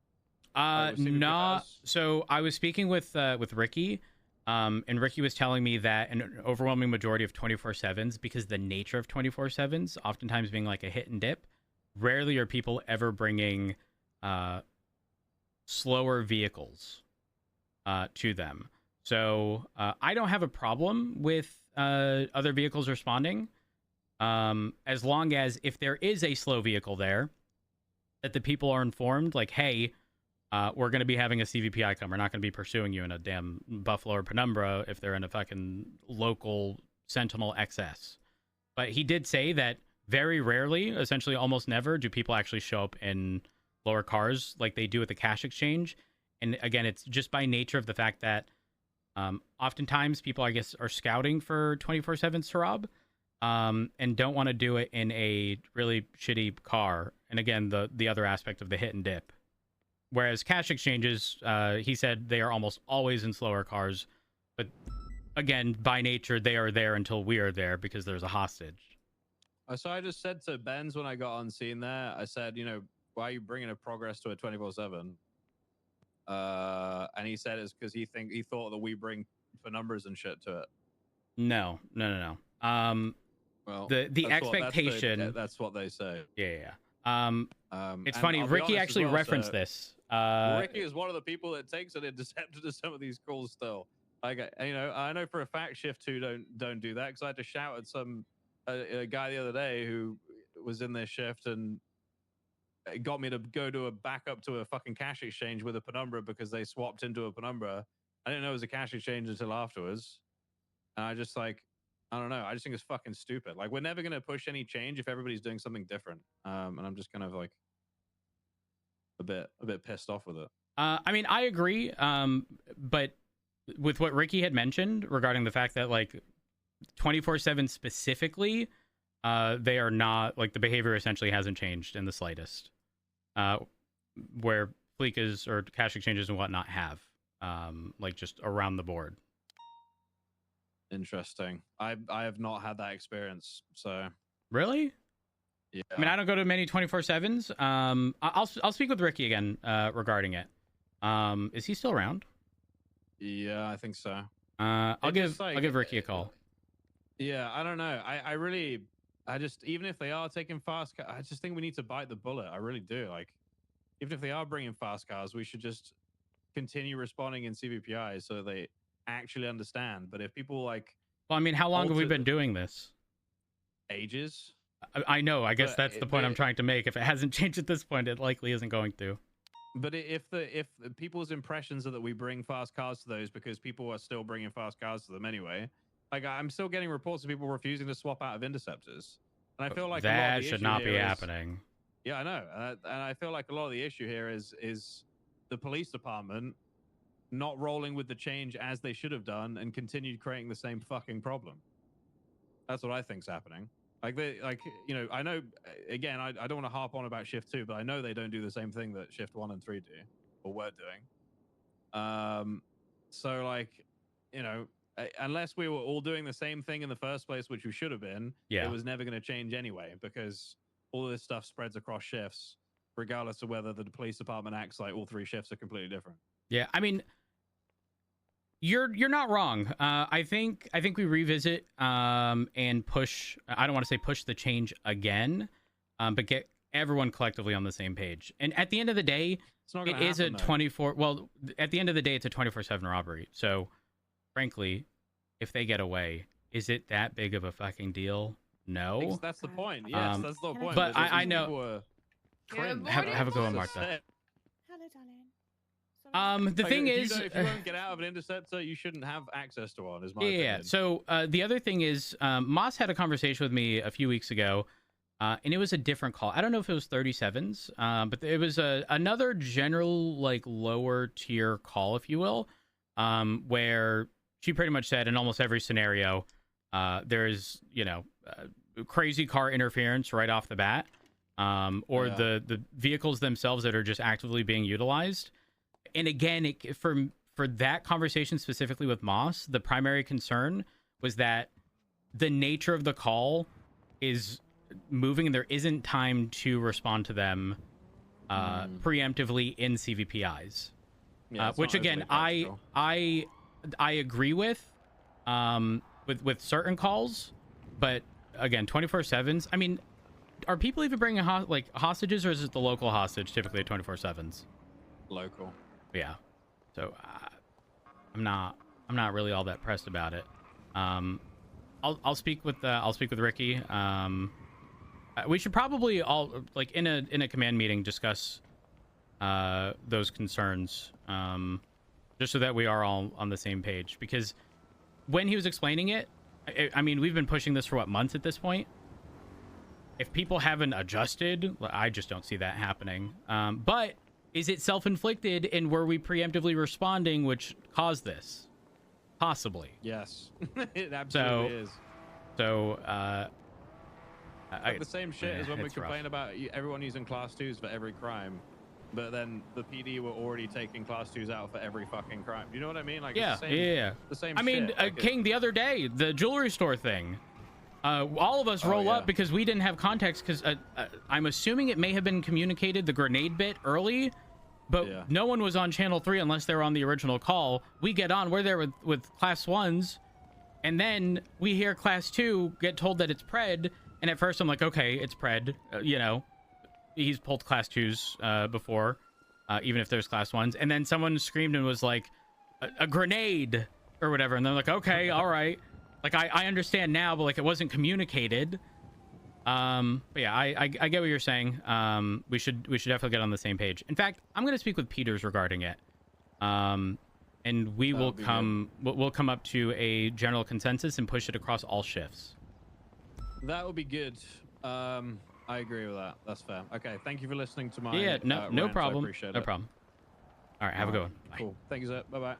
A: No. So I was speaking with Ricky. And Ricky was telling me that an overwhelming majority of 24/7s, because the nature of 24/7s, oftentimes being like a hit and dip, rarely are people ever bringing slower vehicles to them. So I don't have a problem with other vehicles responding, as long as if there is a slow vehicle there, that the people are informed, like, hey, we're going to be having a CVPI come. We're not going to be pursuing you in a damn Buffalo or Penumbra if they're in a fucking local Sentinel XS. But he did say that very rarely, essentially almost never, do people actually show up in lower cars like they do at the cash exchange. And again, it's just by nature of the fact that oftentimes people, I guess, are scouting for 24/7 to rob and don't want to do it in a really shitty car. And again, the other aspect of the hit and dip. Whereas cash exchanges, he said they are almost always in slower cars. But again, by nature, they are there until we are there because there's a hostage.
D: So I just said to Benz when I got on scene there, I said, why are you bringing a progress to a 24/7? And he said it's because he thought that we bring for numbers and shit to it.
A: No.
D: Well,
A: the expectation.
D: That's what they say.
A: Yeah. It's funny. Ricky actually referenced this.
D: Ricky is one of the people that takes it intercepted to some of these calls still. Like, I know for a fact Shift 2 don't do that, because I had to shout at a guy the other day who was in their shift and it got me to go to a backup to a fucking cash exchange with a Penumbra because they swapped into a Penumbra. I didn't know it was a cash exchange until afterwards. And I just I don't know. I just think it's fucking stupid. Like, we're never going to push any change if everybody's doing something different. And I'm just kind of like a bit pissed off with it.
A: I mean, I agree. But with what Ricky had mentioned regarding the fact that like 24/7 specifically, they are not, like, the behavior essentially hasn't changed in the slightest. Where Fleekas or cash exchanges and whatnot have, like, just around the board.
D: Interesting. I have not had that experience. So
A: really,
D: yeah.
A: I mean, I don't go to many 24/7s. I'll speak with Ricky again regarding it. Is he still around?
D: Yeah, I think so.
A: I'll give Ricky a call.
D: Yeah, I don't know. I just even if they are taking fast cars, I just think we need to bite the bullet. I really do. Like, even if they are bringing fast cars, we should just continue responding in CVPI so they actually understand. But if people well,
A: I mean, how long have we been doing this?
D: Ages.
A: I know. I guess that's the point I'm trying to make. If it hasn't changed at this point, it likely isn't going to.
D: But if people's impressions are that we bring fast cars to those because people are still bringing fast cars to them anyway, like, I'm still getting reports of people refusing to swap out of interceptors, and I feel like
A: that should not be happening.
D: Yeah, I know, and I feel like a lot of the issue here is the police department not rolling with the change as they should have done and continued creating the same fucking problem. That's what I think's happening. I know, again, I don't want to harp on about Shift 2, but I know they don't do the same thing that Shift 1 and 3 do, or were doing. So, unless we were all doing the same thing in the first place, which we should have been, it was never going to change anyway, because all of this stuff spreads across shifts, regardless of whether the police department acts like all three shifts are completely different.
A: Yeah, I mean, you're not wrong. I think we revisit and push. I don't want to say push the change again, but get everyone collectively on the same page. And at the end of the day, it is a 24. Well, at the end of the day, it's a 24/7 robbery. So, frankly, if they get away, is it that big of a fucking deal? No.
D: That's the point. Yes, that's the point.
A: But I know. Have a go on, Martha.
V: Hello, darling.
A: The thing is,
D: if you don't get out of an interceptor, you shouldn't have access to one. Is my opinion.
A: Yeah. So the other thing is, Moss had a conversation with me a few weeks ago, and it was a different call. I don't know if it was 37s, but it was another general, like, lower tier call, if you will, where she pretty much said in almost every scenario, there is, crazy car interference right off the bat, or the vehicles themselves that are just actively being utilized. And again, for that conversation specifically with Moss, the primary concern was that the nature of the call is moving and there isn't time to respond to them preemptively in CVPIs.
D: Yeah,
A: which again, I agree with certain calls, but again, 24/7s. I mean, are people even bringing hostages, or is it the local hostage typically at 24/7s?
D: Local.
A: Yeah. So I'm not really all that pressed about it. I'll speak with Ricky. We should probably all, like, in a command meeting, discuss those concerns, just so that we are all on the same page. Because when he was explaining it, I mean, we've been pushing this for months at this point. If people haven't adjusted, I just don't see that happening. But is it self-inflicted, and were we preemptively responding, which caused this? Possibly.
D: Yes, it absolutely is.
A: So,
D: the same shit as when we complain about everyone using class 2s for every crime, but then the PD were already taking class 2s out for every fucking crime. You know what I mean? Like,
A: yeah,
D: it's the same, the same.
A: I mean,
D: shit.
A: King, the other day, the jewelry store thing. All of us roll up because we didn't have context, because I'm assuming it may have been communicated, the grenade bit, early, but no one was on channel 3 unless they were on the original call. We get on, we're there with class 1s, and then we hear class 2 get told that it's pred, and at first I'm like, okay, it's pred. He's pulled class 2s before, even if there's class 1s, and then someone screamed and was like, a grenade or whatever, and they're like, okay, all right. Like, I understand now, but, like, it wasn't communicated. But yeah, I get what you're saying. We should definitely get on the same page. In fact, I'm going to speak with Peters regarding it. And we'll come up to a general consensus and push it across all shifts.
D: That would be good. I agree with that. That's fair. Okay, thank you for listening to my
A: no
D: rant.
A: problem.
D: I appreciate
A: no
D: it.
A: problem. All right, have a good one. Bye.
D: Cool. Thank you, sir. Bye-bye.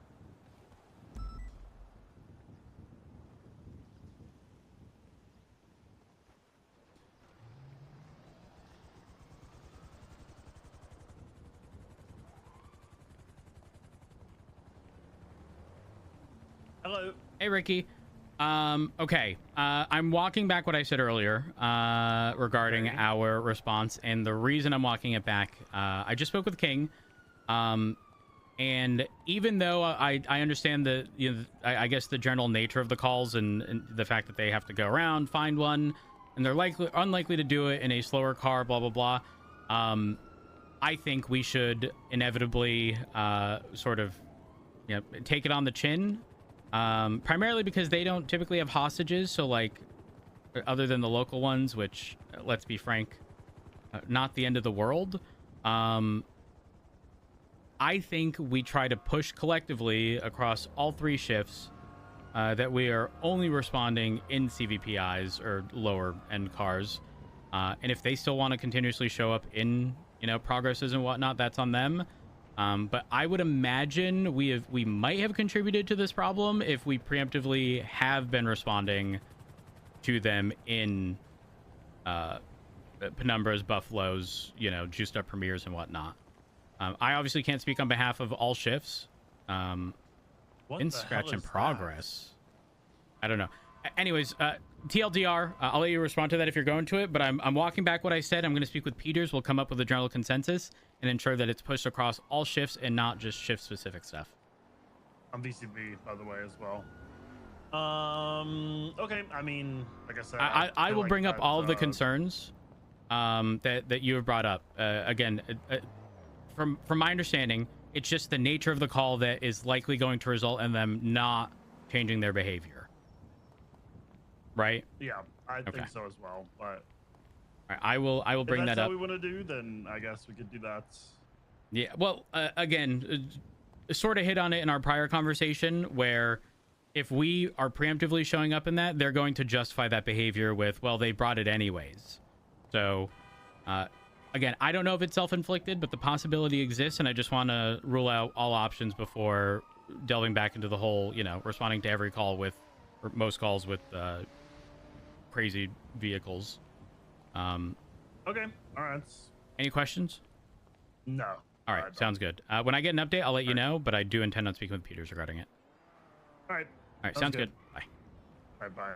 C: Hello.
A: Hey, Ricky. Okay. I'm walking back what I said earlier regarding our response, and the reason I'm walking it back, I just spoke with King, and even though I understand the I guess the general nature of the calls and the fact that they have to go around, find one, and they're unlikely to do it in a slower car, blah blah blah. I think we should inevitably sort of take it on the chin. Primarily because they don't typically have hostages, so, like, other than the local ones, which, let's be frank, not the end of the world. I think we try to push collectively across all 3 shifts that we are only responding in CVPIs or lower end cars, and if they still want to continuously show up in progresses and whatnot, that's on them. But I would imagine we might have contributed to this problem if we preemptively have been responding to them in penumbras, buffaloes, juiced up premieres and whatnot. I obviously can't speak on behalf of all shifts. In scratch in progress. I don't know. Anyways, TLDR, I'll let you respond to that if you're going to it, but I'm walking back what I said. I'm going to speak with Peters. We'll come up with a general consensus and ensure that it's pushed across all shifts and not just shift-specific stuff.
C: I'm VCB, by the way, as well. Okay, I mean, like I said...
A: I will bring up all of the concerns that you have brought up. Again, from my understanding, it's just the nature of the call that is likely going to result in them not changing their behavior. Right?
C: Yeah, I think so as well. But
A: all right, I will bring that up.
C: If that's how we want to do, then I guess we could do that.
A: Yeah. Well, again, sort of hit on it in our prior conversation where if we are preemptively showing up in that, they're going to justify that behavior with, well, they brought it anyways. So, again, I don't know if it's self-inflicted, but the possibility exists, and I just want to rule out all options before delving back into the whole, responding to every call with, or most calls with crazy vehicles.
C: Okay, all right.
A: Any questions?
C: No.
A: All right, sounds good. When I get an update, I'll let you know, but I do intend on speaking with Peters regarding it.
C: All right.
A: All right, sounds good. Bye.
C: All right, bye.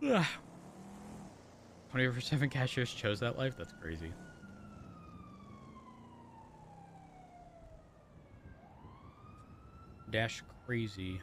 A: Ugh. 24/7 cashiers chose that life? That's crazy. Dash crazy.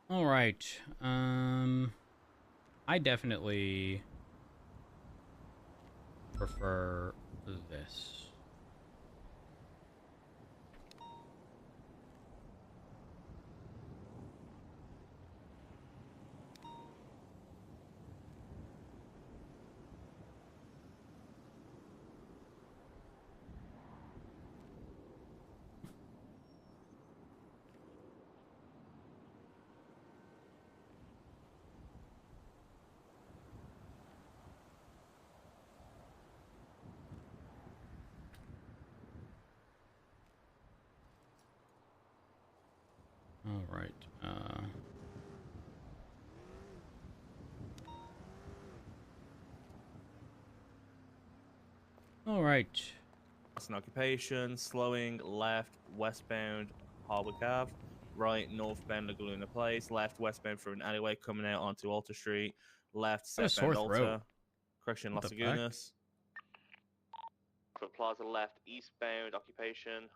A: All right. I definitely prefer this. All right. All right.
J: That's an occupation, slowing, left, westbound, Harbour Cave, right, northbound Laguna Place, left, westbound through an alleyway coming out onto Alta Street, left, southbound Alta, correction, Las Lagunas.
S: Plaza left, eastbound occupation.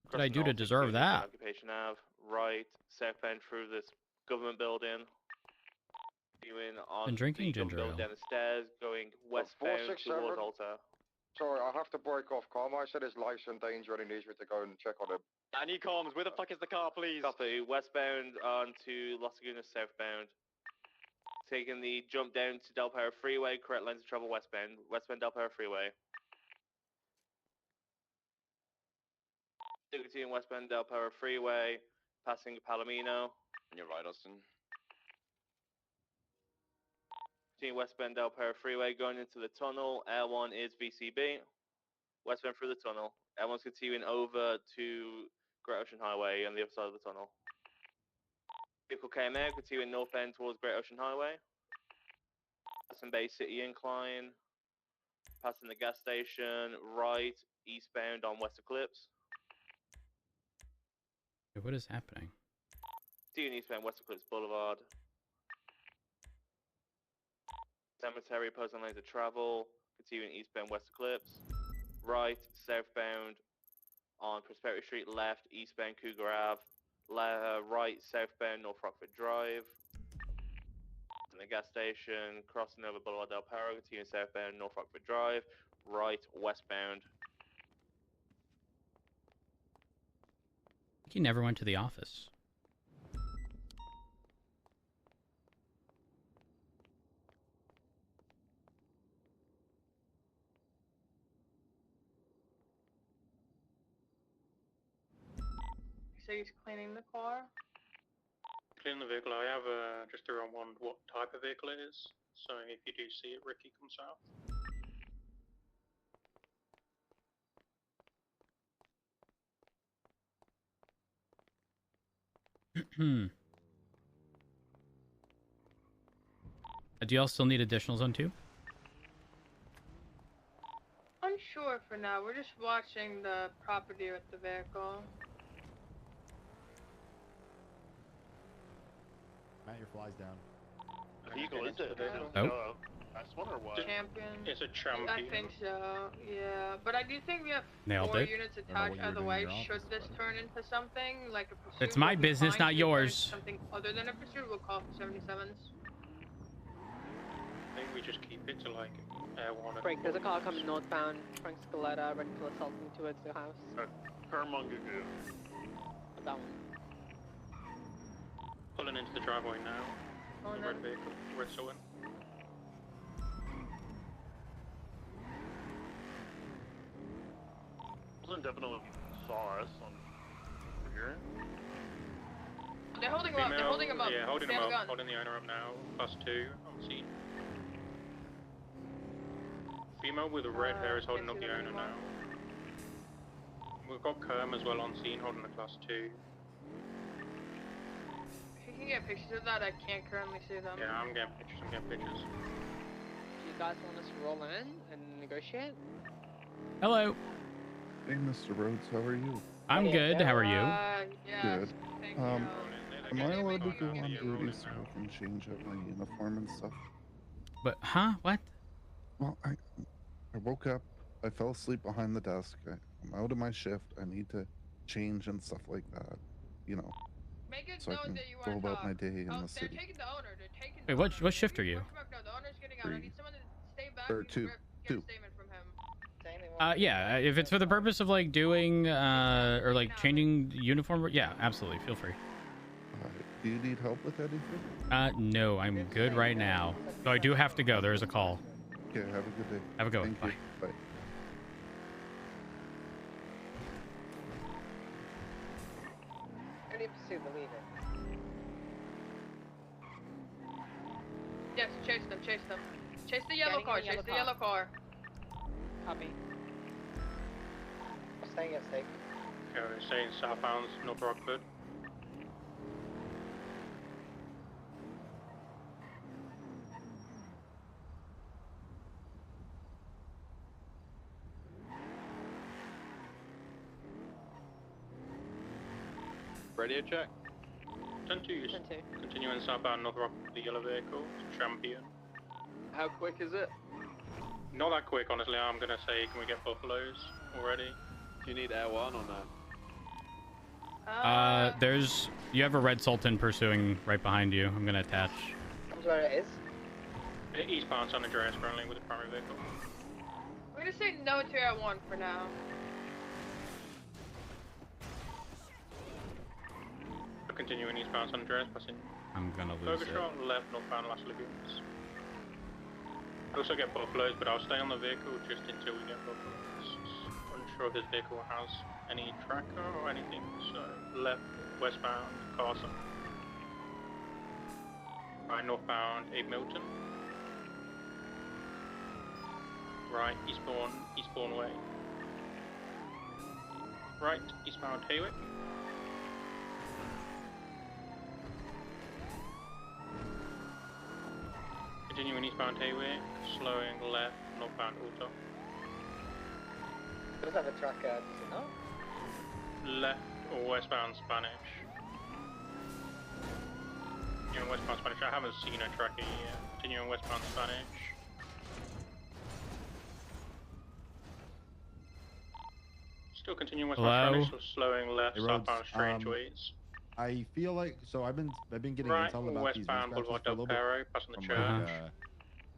A: What did I do to deserve that?
S: Occupation Ave, right, southbound through this government building.
A: Been drinking ginger ale.
S: Down the stairs, going westbound towards Alta.
K: Sorry, I have to break off. Carmine said his life's in danger and he needs me to go and check on him.
S: I need comms. Where the fuck is the car, please? Copy. Westbound onto Las Lagunas, southbound. Taking the jump down to Del Perro Freeway, correct lines of travel westbound. Westbound Del Perro Freeway. 16 westbound Del Perro Freeway, passing Palomino.
K: You're right, Austin.
S: Continuing westbound Del Perro Freeway going into the tunnel. Air 1 is VCB. Westbound through the tunnel. Air 1's continuing over to Great Ocean Highway on the other side of the tunnel. Vehicle came out, continuing northbound towards Great Ocean Highway. Passing Bay City Incline. Passing the gas station, right, eastbound on West Eclipse.
A: What is happening?
S: Continuing eastbound West Eclipse Boulevard. Cemetery, opposing lanes of travel. Continuing eastbound West Eclipse. Right, southbound on Prosperity Street, left, eastbound Cougar Ave. Right, southbound North Rockford Drive. In the gas station, crossing over Boulevard Del Perro, continuing southbound North Rockford Drive. Right, westbound.
A: He never went to the office.
G: So he's cleaning the car.
I: Cleaning the vehicle. I have just around one what type of vehicle it is. So if you do see it, Ricky, come south.
A: Do y'all still need additionals on 2?
G: Unsure for now. We're just watching the property with the vehicle.
L: Matt, your fly's down.
S: What vehicle is it?
A: Oh.
S: Nice one or what?
G: Champion.
I: It's a champion.
G: I think so. Yeah, but I do think we have
A: Nailed
G: 4
A: it.
G: units attached either way. Should this turn into something like a pursuit?
A: It's my
G: we'll be
A: business,
G: fine.
A: not
G: Should it turn into
A: yours.
G: Something other than a pursuit, we'll call for 77s.
I: I think we just keep it to like Air 1.
E: Frank, there's a car coming northbound. Frank Scaletta, ready for assaulting towards the house.
S: Kermungagu.
E: That one.
I: Pulling into the driveway now.
G: Oh,
I: The
G: no.
I: red vehicle. Red Sullen.
C: Wasn't definitely saw us on here.
G: They're holding him up. They're holding him up.
I: Yeah, holding
G: They
I: him
G: have a
I: up.
G: gun.
I: Holding the owner up now. +2 on scene. Female with the red hair is holding up the owner now. We've got Kerm as well on scene holding the +2.
G: If you can get pictures of that, I can't currently see them.
I: Yeah, I'm getting pictures.
E: Do you guys want us to roll in and negotiate?
A: Hello.
M: Hey, Mr. Rhodes, how are you?
A: I'm good. How are you?
G: Yeah.
M: Good. Am I allowed to go on duty so I can change up my uniform and stuff?
A: But, huh? What?
M: Well, I woke up, I fell asleep behind the desk, I'm out of my shift, I need to change and stuff like that, you know,
G: Make it
M: so I
G: known
M: can
G: that you
M: go
G: want
M: about my day in the
G: They're
M: city.
G: taking the owner. They're taking
A: Wait, what shift are you?
G: No, the owner's getting out. I
M: 3.
G: need someone to stay back
M: Or
G: and
M: 2.
G: get
M: 2.
G: a statement from him.
A: Yeah, if it's for the purpose of like doing or like changing uniform, yeah, absolutely, feel free.
M: Do you need help with anything?
A: No, I'm good right now. So I do have to go. There is a call.
M: Okay, have a good day.
A: Have a good one.
M: Thank you.
A: Bye.
M: Bye.
E: Any pursuit, believe it.
G: Yes, chase them. Chase them. Chase the yellow
E: Getting
G: car.
E: in the
G: Chase the yellow car.
E: Copy. Staying at stake.
I: Okay, we're staying southbound North Rockford.
D: Radio check.
I: 10-2.
E: 10-2.
I: Continuing southbound North Rockford, the yellow vehicle. Champion.
D: How quick is it?
I: Not that quick, honestly. I'm gonna say, can we get buffaloes already?
D: Do you need Air 1 or no?
A: You have a red Sultan pursuing right behind you. I'm gonna attach.
E: Comes where it is.
I: Eastbound San Andreas currently with the primary vehicle.
G: We're gonna say no to Air 1 for now.
I: Continuing eastbound San Andreas, passing
A: I'm gonna lose it.
I: Burgershot, left northbound Las Lagoons. Also get buffaloes, but I'll stay on the vehicle just until we get buffaloes. Unsure if this vehicle has any tracker or anything, so left, westbound, Carson. Right, northbound 8 Milton. Right, eastbourne way. Right, eastbound Haywick. Continuing eastbound Haywick, slowing left, northbound Alto.
E: Does have a tracker, does it not?
I: Left or westbound Spanish. Continuing westbound Spanish. I haven't seen a tracker yet. Continuing westbound Spanish. Still continuing westbound Spanish, so slowing left, southbound straight into Eats.
F: I feel like I've been getting
I: Right,
F: intel about these
I: westbound
F: dispatches
I: Boulevard
F: for a
I: Del
F: little bit
I: Perro, passing the
F: from
I: church.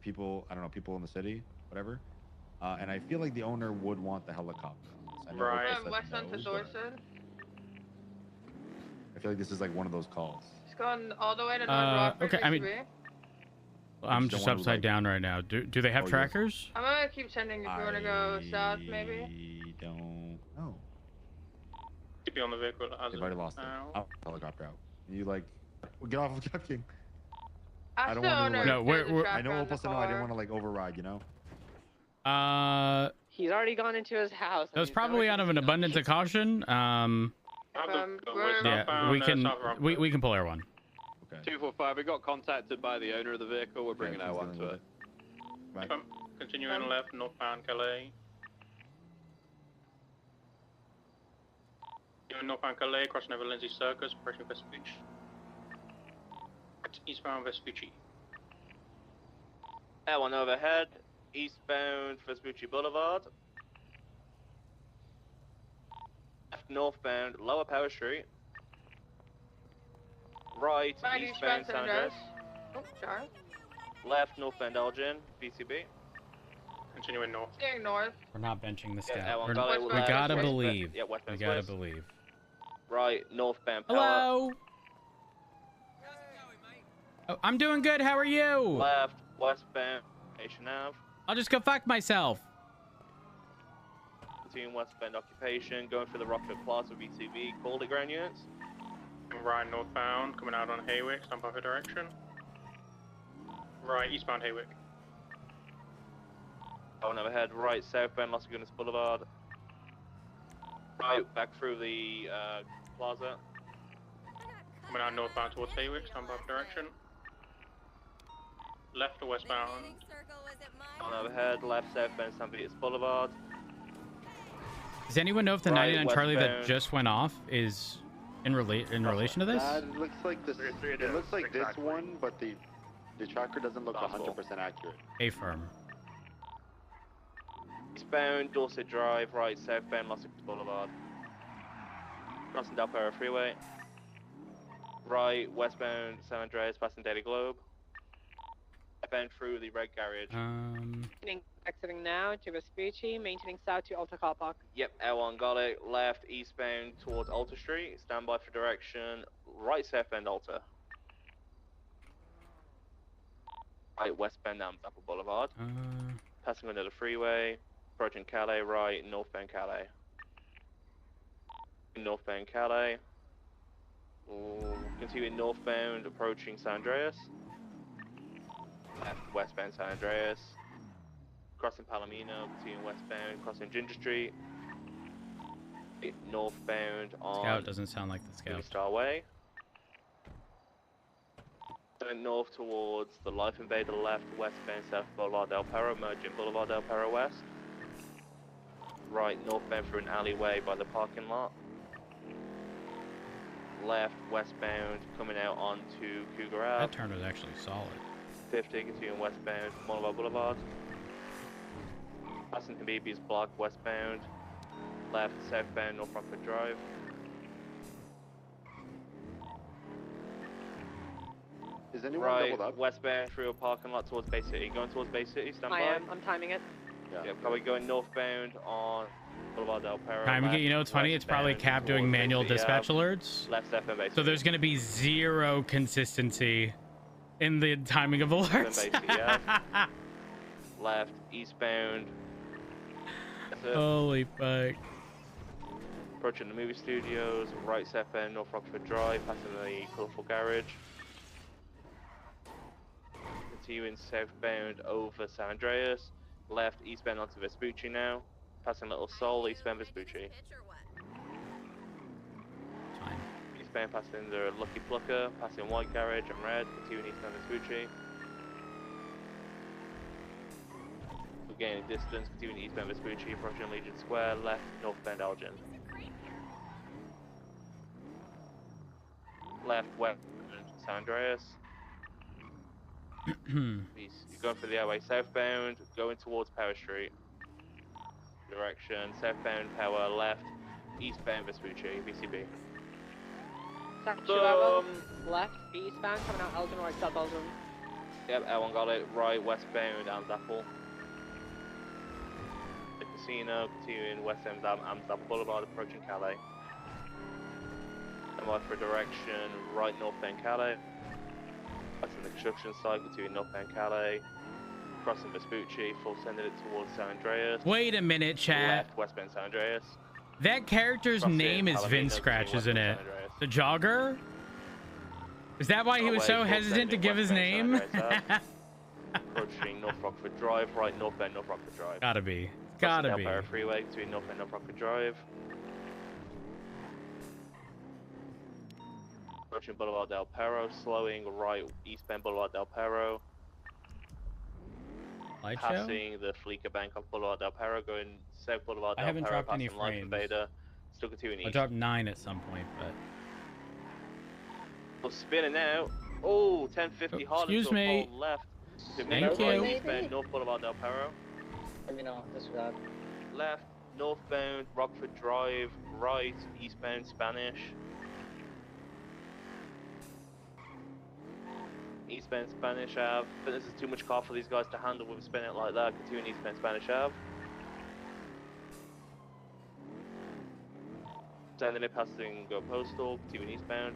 F: people. I don't know, people in the city, whatever. And I feel like the owner would want the helicopter on this. I know
I: Right.
F: Opal said
G: West
F: no,
G: onto
F: but
G: Dorset.
F: I feel like this is like one of those calls.
G: It's gone all the way to North Rockford.
A: Okay, I mean, I'm just
F: don't wanna,
A: upside
F: like-
A: down right now. Do they have trackers?
G: I'm gonna keep sending if you wanna go south, maybe.
F: I don't know.
I: Keep you on the vehicle as
F: They've already lost it. Oh, helicopter out. You like get off of Jeff King. I don't want to. Like,
A: No, we're
F: I know Opal said no. I didn't want to like override. You know.
Q: He's already gone into his house.
A: That was probably out of an abundance of caution. Yeah, we can pull our one.
F: Okay.
D: 245. We got contacted by the owner of the vehicle. We're bringing our one to it.
I: Continuing left, northbound Calais. Continuing northbound Calais, crossing over Lindsay Circus, approaching Vespucci. Eastbound Vespucci.
S: Air1 overhead, eastbound Vespucci Boulevard. Left northbound Lower Power Street. Right eastbound San Andreas.
G: Oh, Charles.
S: Left northbound Elgin, BCB.
I: Continuing north.
G: Staying north.
A: We're not benching the
S: Yeah,
A: scout.
S: we
A: gotta believe.
S: Yeah,
A: We
S: westbound
A: gotta
S: Swiss.
A: believe.
S: Right northbound Power.
A: Hello. Oh, I'm doing good. How are you?
S: Left westbound Nation Ave.
A: I'll just go fuck myself.
S: Continuing westbound Occupation, going for the Rockford Plaza VTV. Called it ground units.
I: Right northbound, coming out on Haywick, stand by for direction. Right eastbound Haywick.
S: Going overhead, right southbound Las Lagunas Boulevard. Right back through the plaza.
I: Coming out northbound towards Haywick, stand by for direction. Left or westbound?
S: On overhead, left southbound San Vitas Boulevard.
A: Does anyone know if the
S: Right,
A: 99 Charlie that
S: westbound.
A: just went off is in relation to this?
L: It looks like this. It looks like this one, but the tracker doesn't look 100% accurate.
A: A-firm.
S: Eastbound Dorset Drive, right southbound Las Lagunas Boulevard. Crossing Del Perro Freeway. Right westbound San Andreas, passing Daily Globe. Left through the red garage.
Q: Exiting now to Vespucci, maintaining south to Alta Car Park.
S: Yep, L1 got it. Left eastbound towards Alta Street. Stand by for direction. Right southbound Alta. Right westbound down Apple Boulevard. Passing under the freeway. Approaching Calais. Right northbound Calais. Northbound Calais. Continuing northbound, approaching San Andreas. Left westbound San Andreas. Crossing Palomino, continuing westbound, crossing Ginger Street. Northbound on
A: Scout doesn't sound like the Scout.
S: Star Way. Going north towards the Life Invader left, westbound South Boulevard Del Perro, merging Boulevard Del Perro West. Right northbound through an alleyway by the parking lot. Left westbound coming out onto Cougar Ave.
A: That turn was actually solid.
S: 50 continuing westbound Boulevard Boulevard. Passing Habibi's block westbound. Left southbound North Rockford Drive.
L: Is anyone
S: Right
L: doubled up?
S: westbound through a parking lot towards Bay City. Going towards Bay City, stand by.
Q: I am. I'm timing it.
S: Yeah, probably going northbound on Boulevard Del Perro.
A: You know what's funny? It's probably Cap doing manual dispatch alerts.
S: Left southbound Bay City.
A: So there's going to be zero consistency in the timing of alerts.
S: Southbound Bay City, yeah. Left eastbound. That's it.
A: Holy fuck.
S: Approaching the movie studios, right southbound North Rockford Drive, passing the colourful garage. Continuing southbound over San Andreas, Left eastbound onto Vespucci now. Passing Little Soul, eastbound Vespucci. Eastbound passing the Lucky Plucker, passing White Garage and Red, continuing eastbound Vespucci. We're gaining distance, continuing eastbound Vespucci, approaching Legion Square, left, northbound Elgin. Left, west, San Andreas. You're going for the airway southbound, going towards Power Street. Direction, southbound Power, left, eastbound Vespucci, VCB.
Q: Left, eastbound, coming out Elgin, right, South Elgin.
S: Yep, L1 got it, right, westbound, Amsapple. The casino, continuing west end Amsapple Boulevard, approaching Calais. And right for direction, right northbound Calais. That's in the construction site, continuing northbound Calais. Crossing Vespucci, full sending it towards San Andreas.
A: Wait a minute, chat.
S: Left, westbound San Andreas.
A: That character's
S: Crossing
A: name is
S: Palomino,
A: Vince Scratch, isn't it? The jogger? Is that why he was so hesitant to give his name?
S: Approaching North Rockford Drive, right northbound North Rockford Drive.
A: Gotta be. Gotta be.
S: Delpara Freeway between northbound North Rockford Drive. Approaching Boulevard Del Perro, slowing right eastbound Boulevard Del Perro.
A: Light
S: Passing the Fleeca Bank off Boulevard Del Perro, going south Boulevard Del Perro.
A: I haven't dropped any
S: passing Life
A: frames.
S: Beta, still continuing east.
A: I dropped 9 at some point, but...
S: Well, spinning now. Oh, 1050 hard
A: excuse me.
S: Left.
A: Thank you.
S: Eastbound North Boulevard Del Perro.
E: Maybe not, disregard.
S: Left, northbound Rockford Drive, right, eastbound Spanish. Eastbound Spanish Ave. But this is too much car for these guys to handle with a spin out like that. Continuing eastbound Spanish Ave. Sending it passing Go Postal, continuing eastbound.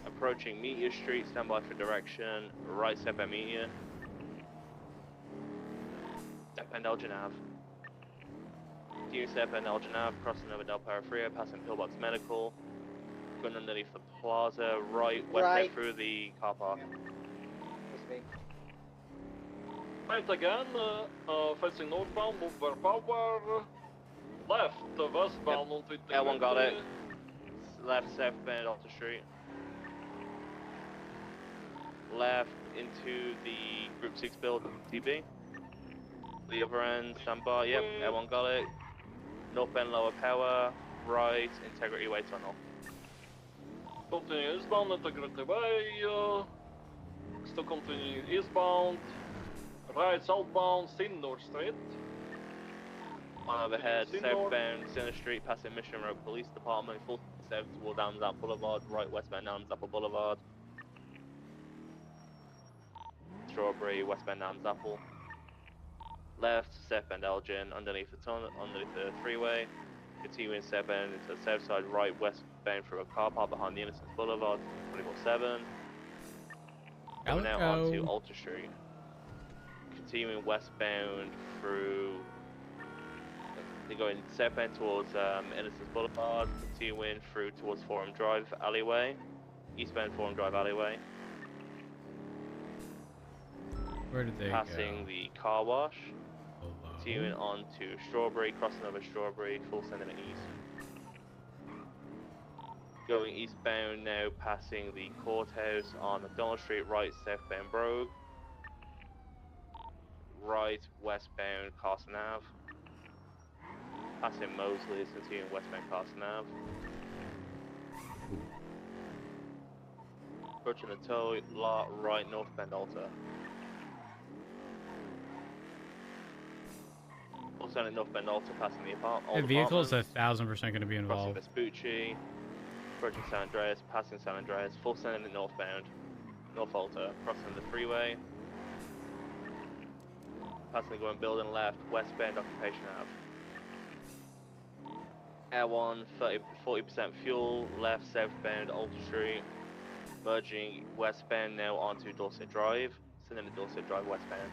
S: Approaching Meteor Street, stand by for direction. Right step at Meteor. Step end Elgin Ave. Continuing step end Elgin Ave, crossing over Del Perro Freeway, passing Pillbox Medical. Going underneath the plaza, right, west
E: Right.
S: side through the car park.
O: Right again, facing northbound, move where power. Left, westbound on
S: L1 got it. Left, southbound Alta Street. Left into the Group 6 building, TB. The other end, stand by, yep, L1 got it. Northbound Lower Power, right, Integrity Way Tunnel.
O: Continue eastbound, Integrity Way. Still continue eastbound. Right, southbound, Sindor Street.
S: On overhead, southbound Center Street, passing Mission Road Police Department, full south toward Amsapple Boulevard, right westbound Amsapple Boulevard. Strawberry, westbound Amsapple. Left, southbound Elgin, underneath the tunnel, underneath the freeway. Continuing southbound into the south side, right westbound through a car park behind the Innocence Boulevard, 24/7. Going out onto Alta Street. Continuing westbound through. They're going southbound towards Innocence Boulevard, continuing through towards Forum Drive alleyway, eastbound Forum Drive alleyway.
A: Where did they
S: Passing
A: go?
S: the car wash,
A: Hello.
S: continuing on to Strawberry, crossing over Strawberry, full sending it east. Going eastbound now, passing the courthouse on McDonald Street, right southbound Brogue. Right westbound Carson Ave. Passing Mosley's, continuing westbound Carson Ave. Approaching the tow lot, right northbound Alta. Also in northbound Alta, passing the apartment.
A: The vehicle's 1,000% going to be involved.
S: Crossing Vespucci, approaching San Andreas, passing San Andreas, full sending it northbound. North Alta, crossing the freeway. Passing going building left, westbound Occupation Ave. Air 1, 40% fuel, left southbound Alta Street, merging westbound now onto Dorset Drive, sending the Dorset Drive westbound.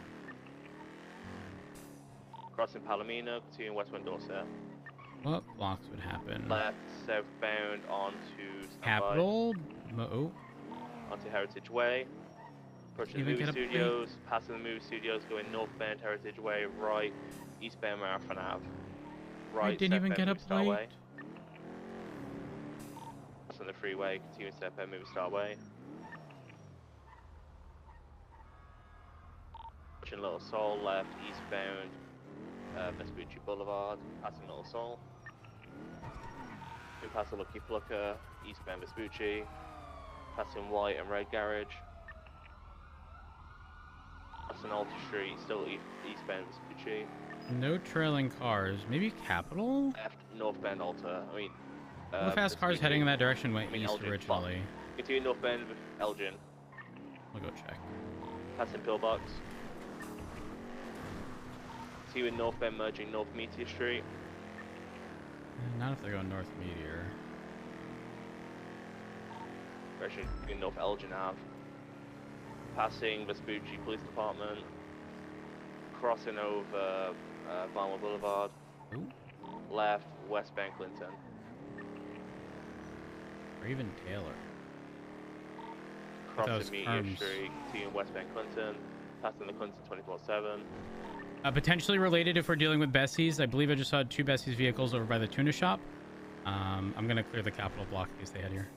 S: Crossing Palomino, continuing westbound Dorset.
A: What blocks would happen?
S: Left southbound onto
A: Capital? Oh.
S: Onto Heritage Way. Approaching the
A: Even
S: movie
A: get a plate?
S: studios, passing the movie studios, going northbound Heritage Way, right, eastbound Marathon Ave. Right,
A: didn't even
S: southbound
A: get a
S: Movie Star
A: plate.
S: Way. Passing the freeway, continuing southbound Movie Star Way. Approaching Little Seoul, left, eastbound Vespucci Boulevard, passing Little Seoul. We pass the Lucky Plucker, eastbound Vespucci, passing White and Red Garage. Passing Alta Street, still eastbound Vespucci.
A: No trailing cars. Maybe Capitol?
S: Left, northbound Alta. I mean,
A: All the fast cars heading in that direction went east
S: Elgin,
A: originally.
S: fuck. Continue northbound with Elgin.
A: We'll go check.
S: Passing Pillbox. Continue northbound merging North Meteor Street.
A: Not if they're going North Meteor.
S: Actually, going North Elgin Ave. Passing Vespucci Police Department. Crossing over Balmer Boulevard.
A: Ooh.
S: Left, westbound Clinton.
A: Or even Taylor.
S: Crossing Meteor Street, continuing westbound Clinton. Passing the Clinton 24/7.
A: Potentially related if we're dealing with Bessie's. I believe I just saw 2 Bessie's vehicles over by the tuna shop. I'm going to clear the Capitol block in case they head here.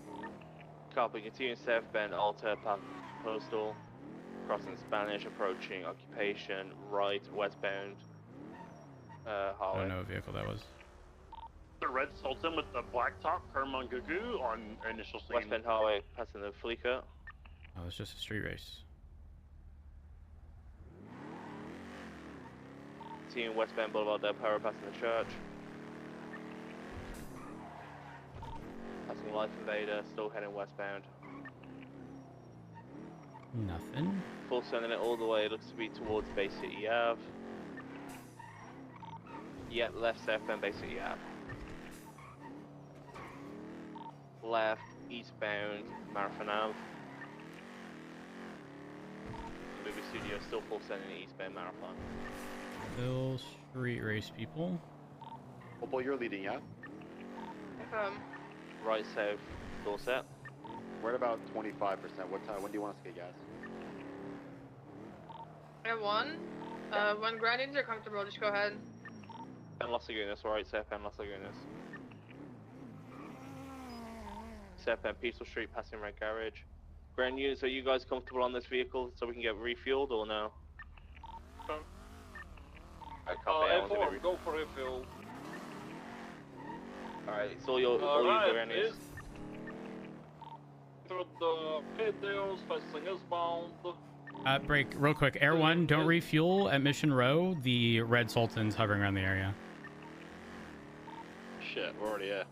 S: Copy, continuing southbound Alta, past Postal. Crossing Spanish, approaching Occupation, right, westbound
A: I
S: Highway.
A: don't know what vehicle that was.
C: The red Sultan with the black top, Kermangagu on initial scene.
S: Westbound Highway, passing the Fleeca.
A: Oh, it's just a street race.
S: Continuing westbound Boulevard Del Perro, passing the church. Passing Life Invader, still heading westbound.
A: Nothing.
S: Full sending it all the way, it looks to be towards Bay City Ave. Yeah, left southbound Bay City Ave. Left, eastbound Marathon Ave. Movie studio still full sending eastbound Marathon.
A: Still street race people.
L: Opal, you're leading, yeah?
S: Right south, Dorset.
L: We're at about 25%. What time? When do you want us to get gas?
G: I have one. When grindings are comfortable, just go ahead.
S: And Las Lagunas, right, southbound Las Lagunas. Southbound Peaceful Street, passing Red Garage. Grand units, are you guys comfortable on this vehicle so we can get refueled or no?
O: F4, go for refuel.
S: Alright, it's all your Grand units.
O: Through the videos, facing eastbound.
A: Break real quick. Air 1, don't refuel at Mission Row. The red Sultan's hovering around the area.
O: Shit, we're already at.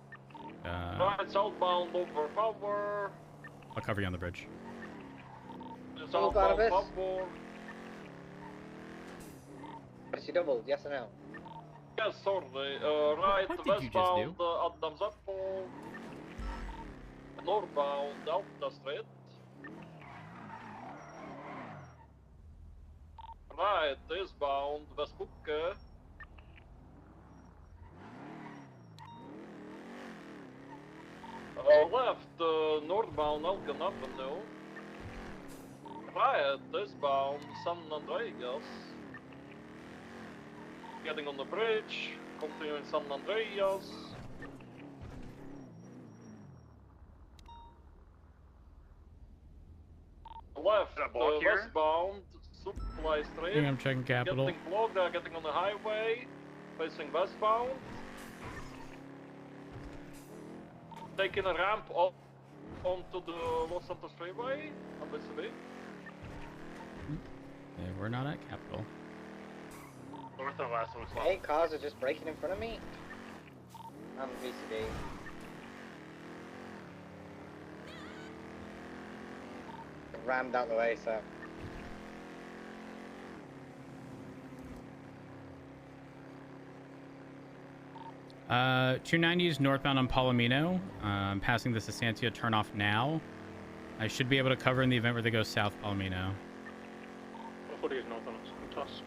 O: Right, southbound over power.
A: I'll cover you on the bridge.
O: Southbound power.
E: Press you double, yes or no?
O: Yes, sorry. Right, westbound Adams Apple. Northbound Delta Street. Right, eastbound Vespucci. Left, northbound Elgin Avenue. Right, eastbound San Andreas. Getting on the bridge, continuing San Andreas. Left, westbound Supply Street.
A: Yeah, I'm checking Capitol.
O: Getting blocked, they're getting on the highway, facing westbound. Taking a ramp up onto the Los Santos Freeway on BCB.
A: Yeah, we're not at Capitol.
C: North of last one.
E: Hey, cars are just braking in front of me. I'm VCD. Rammed out the way, so.
A: 290 is northbound on Palomino. I'm passing the Sasantia turnoff now. I should be able to cover in the event where they go south Palomino.
I: 40 is north on Santos.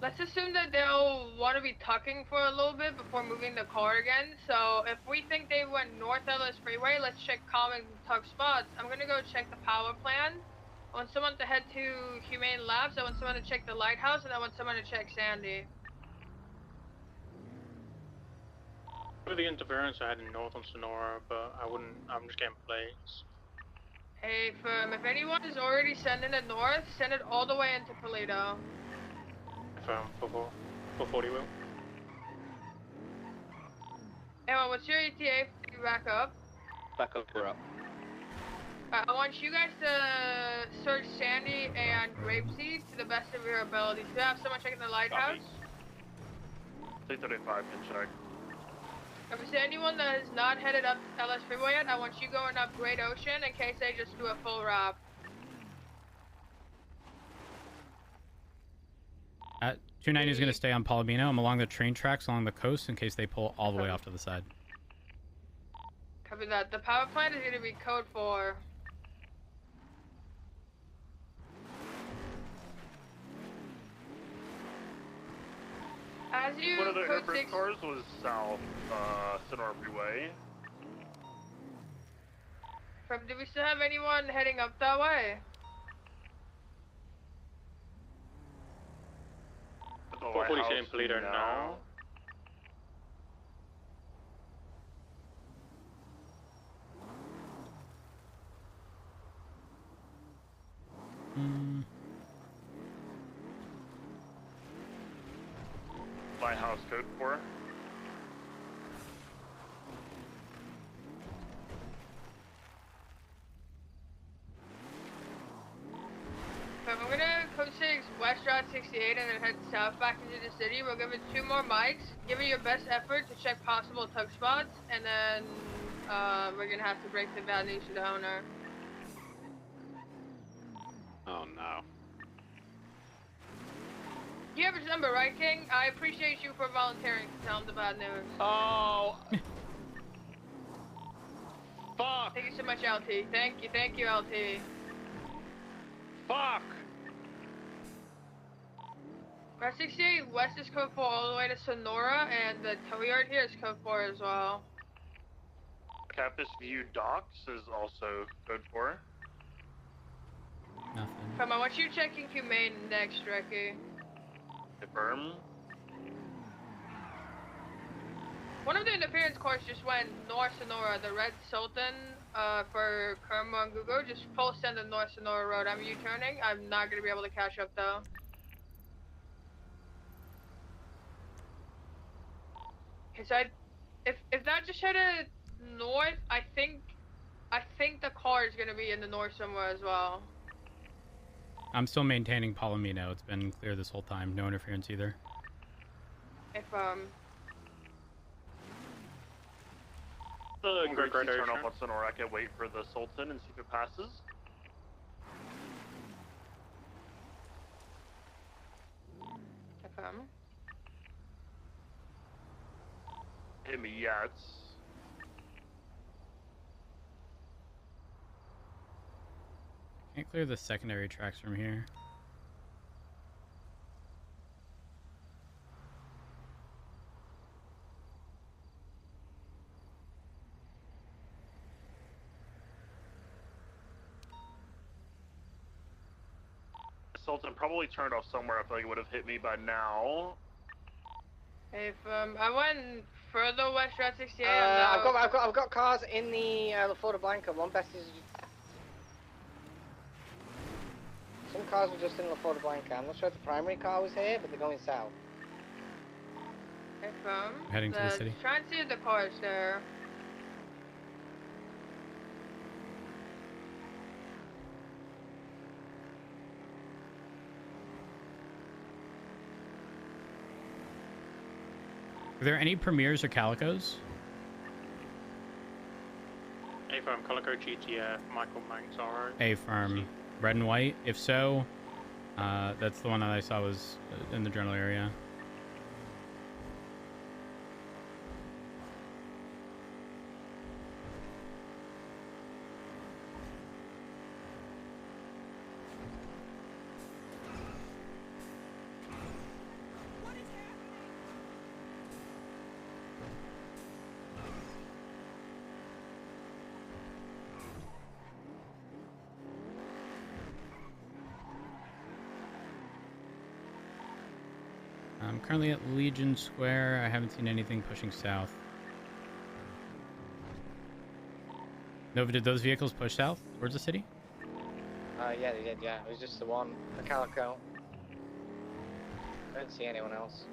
G: let's assume that they'll want to be tucking for a little bit before moving the car again. So if we think they went north LS Freeway, let's check common tuck spots. I'm gonna go check the power plant. I want someone to head to Humane Labs. I want someone to check the lighthouse, and I want someone to check Sandy.
I: For the interference, I had in north on Sonora, but I'm just getting plates.
G: Hey, if anyone is already sending it north, send it all the way into Toledo.
I: For 40 wheel.
G: Emma, what's your ETA? Back up.
P: Back up, we're up.
G: I want you guys to search Sandy and Grapeseed to the best of your ability. Do you have someone checking the lighthouse?
C: 335 can check.
G: If there's anyone that has not headed up LS Freeway yet, I want you going up Great Ocean in case they just do a full wrap.
A: 290 is going to stay on Palomino. I'm along the train tracks along the coast in case they pull all the way off to the side.
G: Copy that. The power plant is going to be code 4. As you
C: One of the
G: code
C: airport
G: 6
C: cars was south, Sonora Freeway.
G: Do we still have anyone heading up that way?
I: 440 in Toledo now.
C: Lighthouse code 4.
G: I'm gonna code 6 West Route 68 and then head south back into the city. We'll give it 2 more mics. Give it your best effort to check possible tug spots, and then we're gonna have to break the bad news to the owner.
O: Oh no.
G: You have his number, right, King? I appreciate you for volunteering to tell him the bad news.
O: Oh. Fuck.
G: Thank you so much, LT. Thank you, LT.
O: Fuck.
G: Route 68 West is code 4 all the way to Sonora, and the tow yard here is code 4 as well.
C: Campus View Docks is also code 4.
A: Nothing.
G: Come on, what you checking Humane next, Recky?
C: Confirm.
G: One of the interference cars just went north Sonora, the Red Sultan, for Kerma and Gugo. Just full send the North Sonora Road. I'm U-turning. I'm not gonna be able to catch up though. Okay, so if that just headed north, I think the car is gonna be in the north somewhere as well.
A: I'm still maintaining Palomino. It's been clear this whole time. No interference either.
G: If
C: The great turn off on Sonora. I can wait for the Sultan and see if it passes. Hit me yet.
A: Can't clear the secondary tracks from here.
C: Sultan probably turned off somewhere. I feel like it would have hit me by now.
G: If I went further west Route 68.
E: I've got cars in the La Florida Blanca. One best is. Some cars were just in La Florida Blanca. I'm not sure if the primary car was here, but they're going south.
G: If
A: heading to the city.
G: Try and see if the car is there.
A: Are there any premieres or calicos?
I: A-Firm, Calico GTF, Michael Mancaro.
A: A-Firm, red and white. If so, that's the one that I saw was in the general area. I'm currently at Legion Square. I haven't seen anything pushing south. Nova, did those vehicles push south towards the city?
E: Yeah, they did, yeah. It was just the one, the Calico. I didn't see anyone else.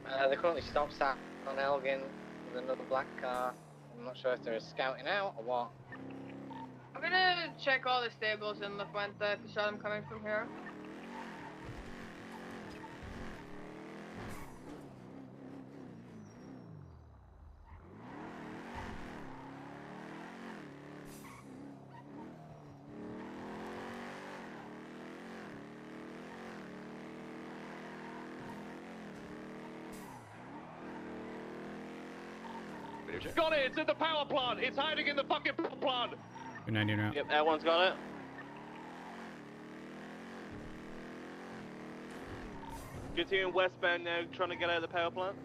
E: They're currently stopped sat on Elgin with another black car. I'm not sure if they're scouting out or what.
G: I'm gonna check all the stables in La Fuente if you saw them coming from here.
S: Got it! It's in the power plant! It's hiding in the fucking power plant!
A: 290 now.
S: Yep, everyone's got it. Continuing westbound now, trying to get out of the power plant.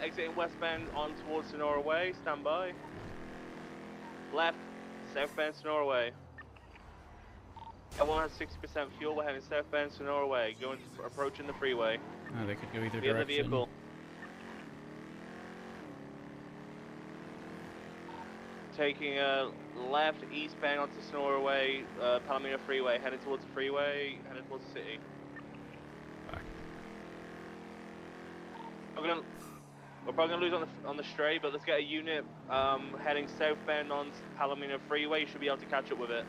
S: Exiting westbound on towards Sonora Way, stand by. Left, southbound Sonora Way. Everyone has 60% fuel, we're heading southbound Sonora Way, approaching the freeway.
A: Oh, they could go either
S: Be in the
A: direction.
S: vehicle. Taking a left eastbound onto Sonora Way, Palomino Freeway, heading towards the freeway, heading towards the city. We're probably gonna lose on the stray, but let's get a unit heading southbound on Palomino Freeway. You should be able to catch up with it.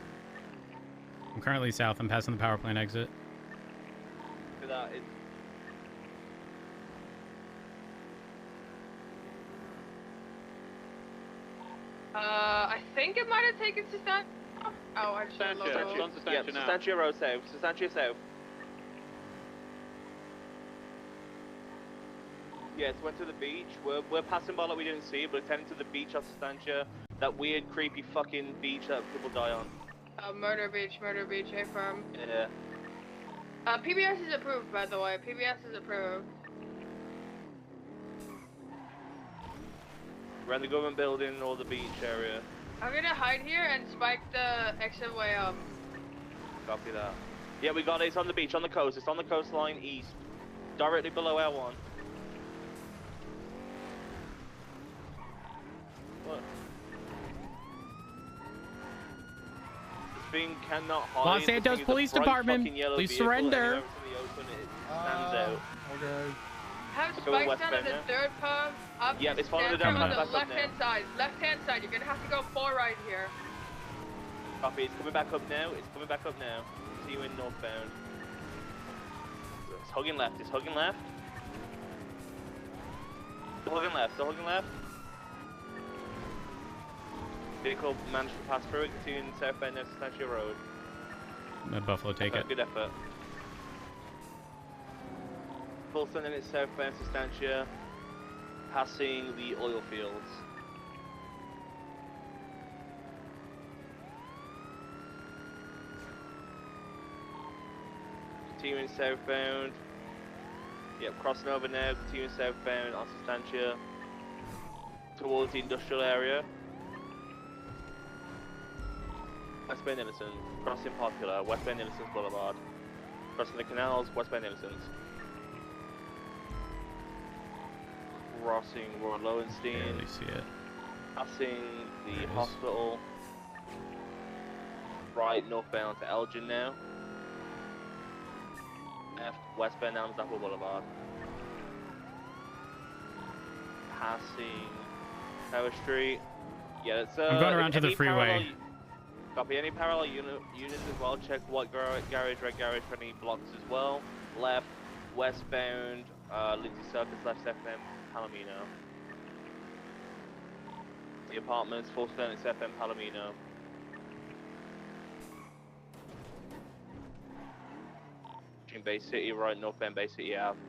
A: I'm currently south. I'm passing the power plant exit.
S: For that,
G: I think it might have taken Sustancia. Oh, I just lost it.
S: Yeah, Sustancia Road south. Sustancia south. Yeah, it's went to the beach. We're passing by like we didn't see it, but it's heading to the beach of Sustancia. That weird, creepy fucking beach that people die on.
G: Murder Beach, A firm.
S: Yeah.
G: PBS is approved, by the way. PBS is approved.
S: Around the government building or the beach area.
G: I'm gonna hide here and spike the exit way up.
S: Copy that. Yeah, we got it. It's on the beach, on the coast. It's on the coastline east. Directly below L1. What? This thing cannot hide.
A: Los Santos Police Department, please surrender.
S: Stands out.
H: Okay.
G: Have spikes down at the third pub. Up
S: Yeah, it's following it down
G: on
S: back
G: the
S: up
G: left-hand side. Left-hand side. You're gonna have to go 4 right here.
S: Copy. It's coming back up now. It's coming back up now. See you in northbound. It's hugging left. It's hugging left. Still hugging left. Still hugging left. Vehicle managed to pass through it. Continuing southbound next to Statue Road.
A: Buffalo, take it.
S: Good effort. Full sending it southbound to Stantia, passing the oil fields. Continuing southbound. Yep, crossing over now, continuing southbound on Stantia towards the industrial area. Westbound Innocent, crossing Popular, westbound Innocent Boulevard. Crossing the canals, westbound Innocent. Crossing Royal Lowenstein.
A: Barely see it.
S: Passing the hospital. Right, northbound to Elgin now. Left, westbound Adams Apple Boulevard. Passing Tower Street. Yeah, it's
A: I'm going around to the freeway.
S: Copy. Any parallel units as well. Check white garage, red garage for any blocks as well. Left, westbound, Lindsay Circus, left FM, Palomino. The apartments, 4th it's FM, Palomino. Bay City, right, northbound Bay City Ave.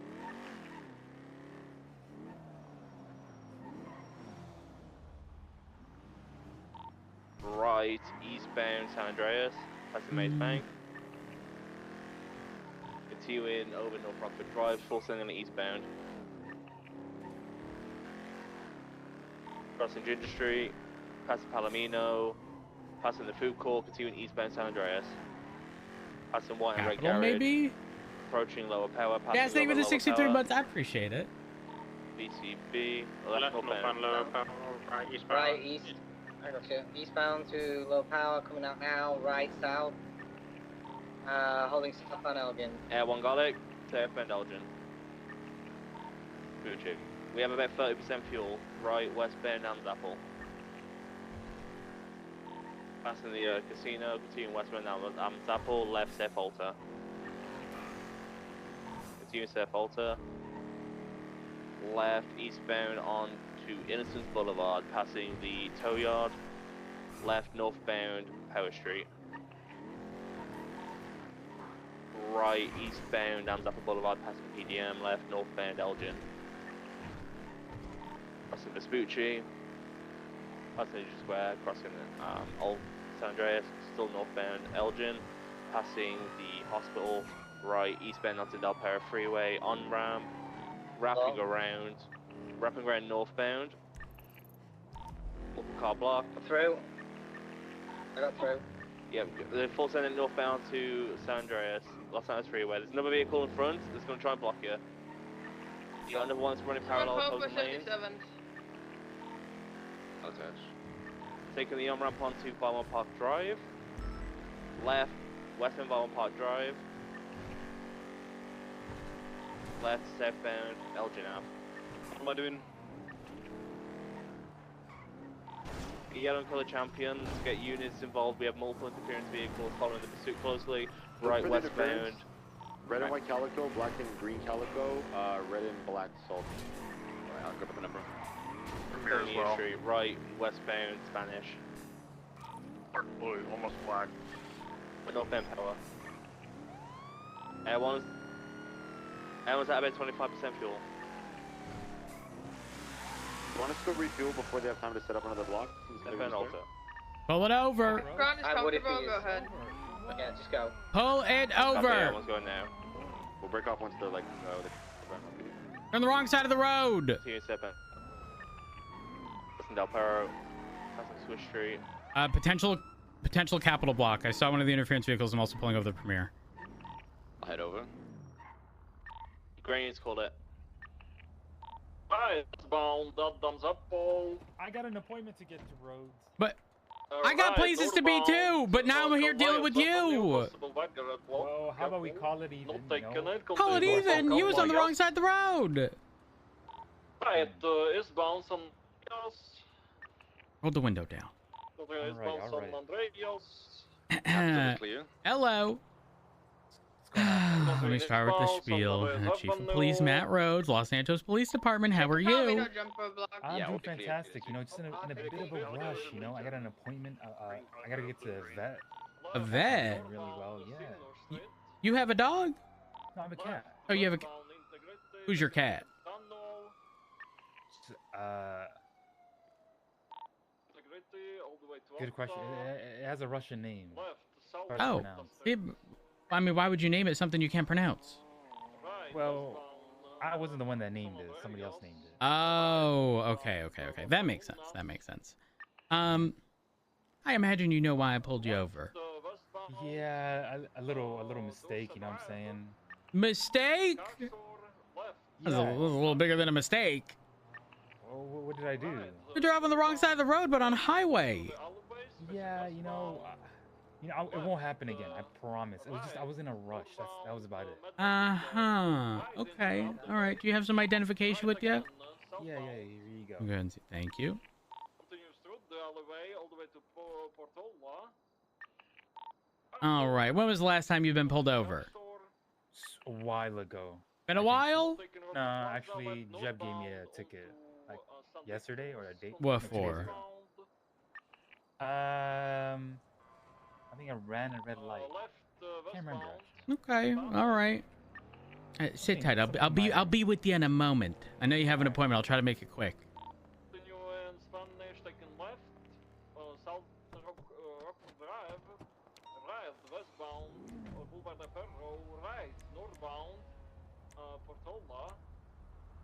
S: Right, eastbound San Andreas, passing Maze Bank. Continuing over North Rockford Drive, full sending eastbound. Crossing Ginger Street, passing Palomino, Passing the food court, continuing eastbound San Andreas. Passing white and red
A: Capital,
S: garage.
A: maybe?
S: Approaching lower power. Passing
A: Yeah, it's not even the 63
S: power.
A: months. I appreciate it.
S: BCB.
I: Left northbound, lower power. Right, eastbound.
E: Right, east. I got you. Eastbound to low power, coming out now. Right, south. Holding southbound Elgin.
S: Air 1 Garlic, southbound Elgin. Fuji. We have about 30% fuel. Right, westbound Amsapple. Passing the casino, continuing westbound Amsapple, left South Alta. Continuing South Alta. Left eastbound on to Innocence Boulevard, passing the tow yard. Left northbound Power Street. Right eastbound Amsapple Boulevard, passing PDM. Left northbound Elgin. Crossing Vespucci. Passing Asia Square, crossing Old San Andreas, still northbound Elgin. Passing the hospital. Right eastbound onto Del Perro Freeway, on ramp. Wrapping around northbound. Car block.
E: Through. I got through.
S: Yep, the full sending northbound to San Andreas, Los Santos Freeway. There's another vehicle in front that's going to try and block you. You got another one that's running parallel opposing lanes. Okay. Taking the on-ramp onto Valmont Park Drive. Left, westbound Valmont Park Drive. Left, southbound, Elgin Ave.
O: What am I doing?
S: Yellow and colour champions, get units involved. We have multiple interference vehicles following the pursuit closely. Right, westbound.
L: Red and white calico, black and green calico, red and black salt. Alright, I'll grab the number.
S: Street, right, westbound, Spanish.
C: Dark blue, almost black.
S: Northbound power. Airone's at about 25% fuel.
L: You want us to go refuel before they have time to set up another block?
A: Pull it over.
E: Ground is comfortable, go ahead. Yeah, just go.
A: Pull it over.
S: Everyone's going now.
L: We'll break off once they're like,
A: You're on the wrong side of the road.
S: Listen, Del Perro, passing Swiss Street.
A: Potential capital block. I saw one of the interference vehicles. I'm also pulling over the Premier.
S: I'll head over. Grain's called it.
O: Right, bound, that thumbs up, Paul.
R: I got an appointment to get to Rhodes.
A: But I got places to be too. But now I'm here dealing with you.
R: Well, how about we call it even?
A: Call it even. You was on the wrong side of the road.
O: Right, eastbound San Andreas.
A: Roll the window down.
O: Eastbound San Andreas.
A: Hello. Let me start with the spiel. Chief of Police Matt Rhodes, Los Santos Police Department. How are you?
R: I'm doing fantastic. You know, just in a bit of a rush. You know, I got an appointment. I gotta get to a vet.
A: A vet?
R: Really well, yeah.
A: You have a dog?
R: No, I have a cat.
A: Oh, you have a. Who's your cat?
R: Good question. It has a Russian name.
A: Oh, I mean, why would you name it something you can't pronounce?
R: Well, I wasn't the one that named it. Somebody else named it.
A: Oh, okay. That makes sense. I imagine you know why I pulled you over.
R: Yeah, a little mistake. You know what I'm saying?
A: Mistake? That's a little bigger than a mistake.
R: Well, what did I do?
A: You drove on the wrong side of the road, but on highway.
R: Yeah, you know, it won't happen again. I promise. It was just I was in a rush. That was about it.
A: Okay. All right. Do you have some identification with you?
R: Yeah. Here you go.
A: Go ahead and see. Thank you. All right. When was the last time you've been pulled over?
R: A while ago.
A: Been a while?
R: No, actually, Jeb gave me a ticket like yesterday or a date.
A: What for?
R: I think I ran a red light. Can't remember.
A: Okay. All right. Sit tight. I'll be with you in a moment. I know you have an appointment. I'll try to make it quick.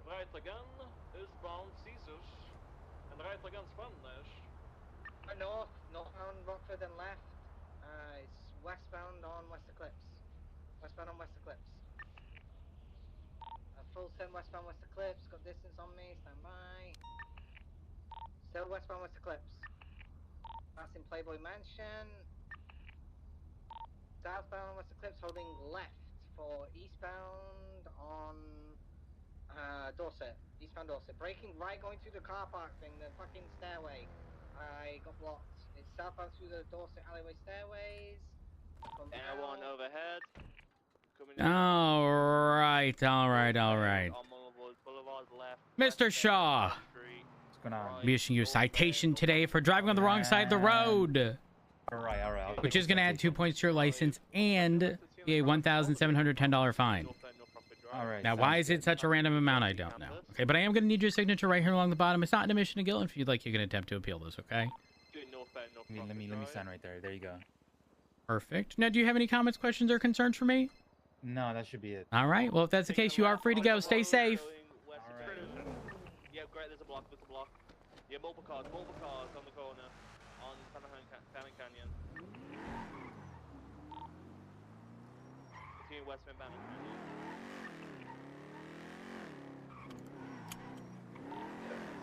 O: Right again, eastbound Caesars, and right again Spanish.
E: Northbound Rockford and left. It's westbound on West Eclipse. Westbound on West Eclipse. Full turn westbound West Eclipse. Got distance on me. Stand by. Still westbound West Eclipse. Passing Playboy Mansion. Southbound West Eclipse holding left for eastbound on Dorset. Eastbound Dorset. Braking right going through the car park thing, the fucking stairway. I got blocked. It's southbound through the Dorset alleyway stairways.
S: Air one overhead.
A: All right.
S: On Mullenwood Boulevard left.
A: Mr. Shaw.
R: What's going on?
A: I'm issuing you a citation today for driving on the wrong side of the road.
R: All right.
A: Which is going to add 2 points to your license and be a $1,710 fine.
R: All right.
A: Now, why is it such a random amount? I don't know. Okay, but I am going to need your signature right here along the bottom. It's not an admission of guilt. If you'd like, you can attempt to appeal this, okay?
R: Let me sign right there. There you go.
A: Perfect. Now, do you have any comments, questions, or concerns for me?
R: No, that should be it.
A: All right. Well, if that's the case, you are free to go. Stay safe.
S: Yeah, great. There's a block. Yeah, multiple cars on the corner on Bannon Canyon. Between Westman Bannon Canyon.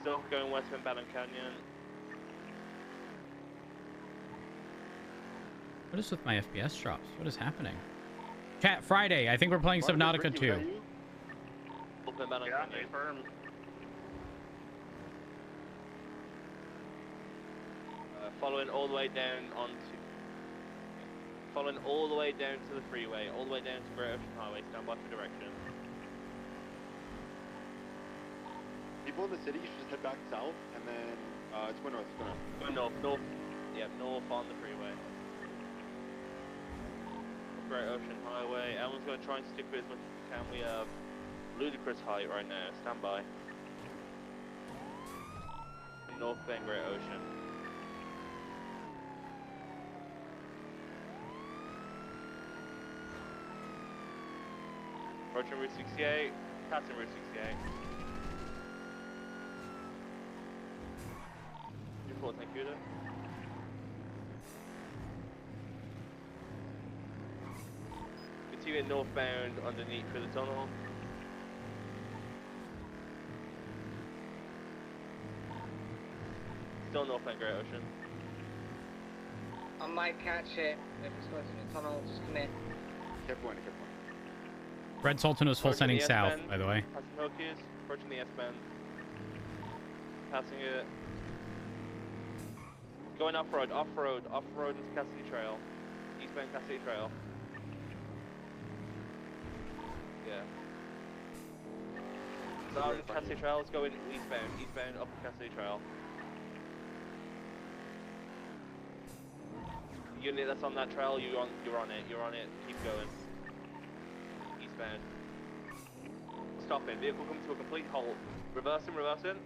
S: Still going Westman Bannon Canyon.
A: What is with my FPS drops? What is happening? Chat, Friday. I think we're playing Subnautica 2.
S: Westman Bannon Canyon.
I: Confirmed.
S: Following all the way down to the freeway, all the way down to Great Ocean Highway. Stand by for direction.
L: People in the city should just head back south, and then it's going north.
S: North. Yeah, north on the freeway. Great Ocean Highway. Everyone's going to try and stick with as much as we can. We have ludicrous height right now. Stand by. North Bend, Great Ocean. Approaching Route 68. Passing Route 68. Report, thank you. Continue northbound underneath for the tunnel. Still northbound Great Ocean.
E: I might catch it if it's going through the tunnel. Just commit.
L: Keep going.
A: Red Sultan was full sending south, by the way.
S: Passing Hookies, approaching the S-bend. Passing it. Going off-road into Cassidy Trail. Eastbound Cassidy Trail. Yeah. So Cassidy Trail, let's go in eastbound up Cassidy Trail. Unit that's on that trail, you're on it, keep going. Eastbound. Stopping, vehicle comes to a complete halt. Reversing.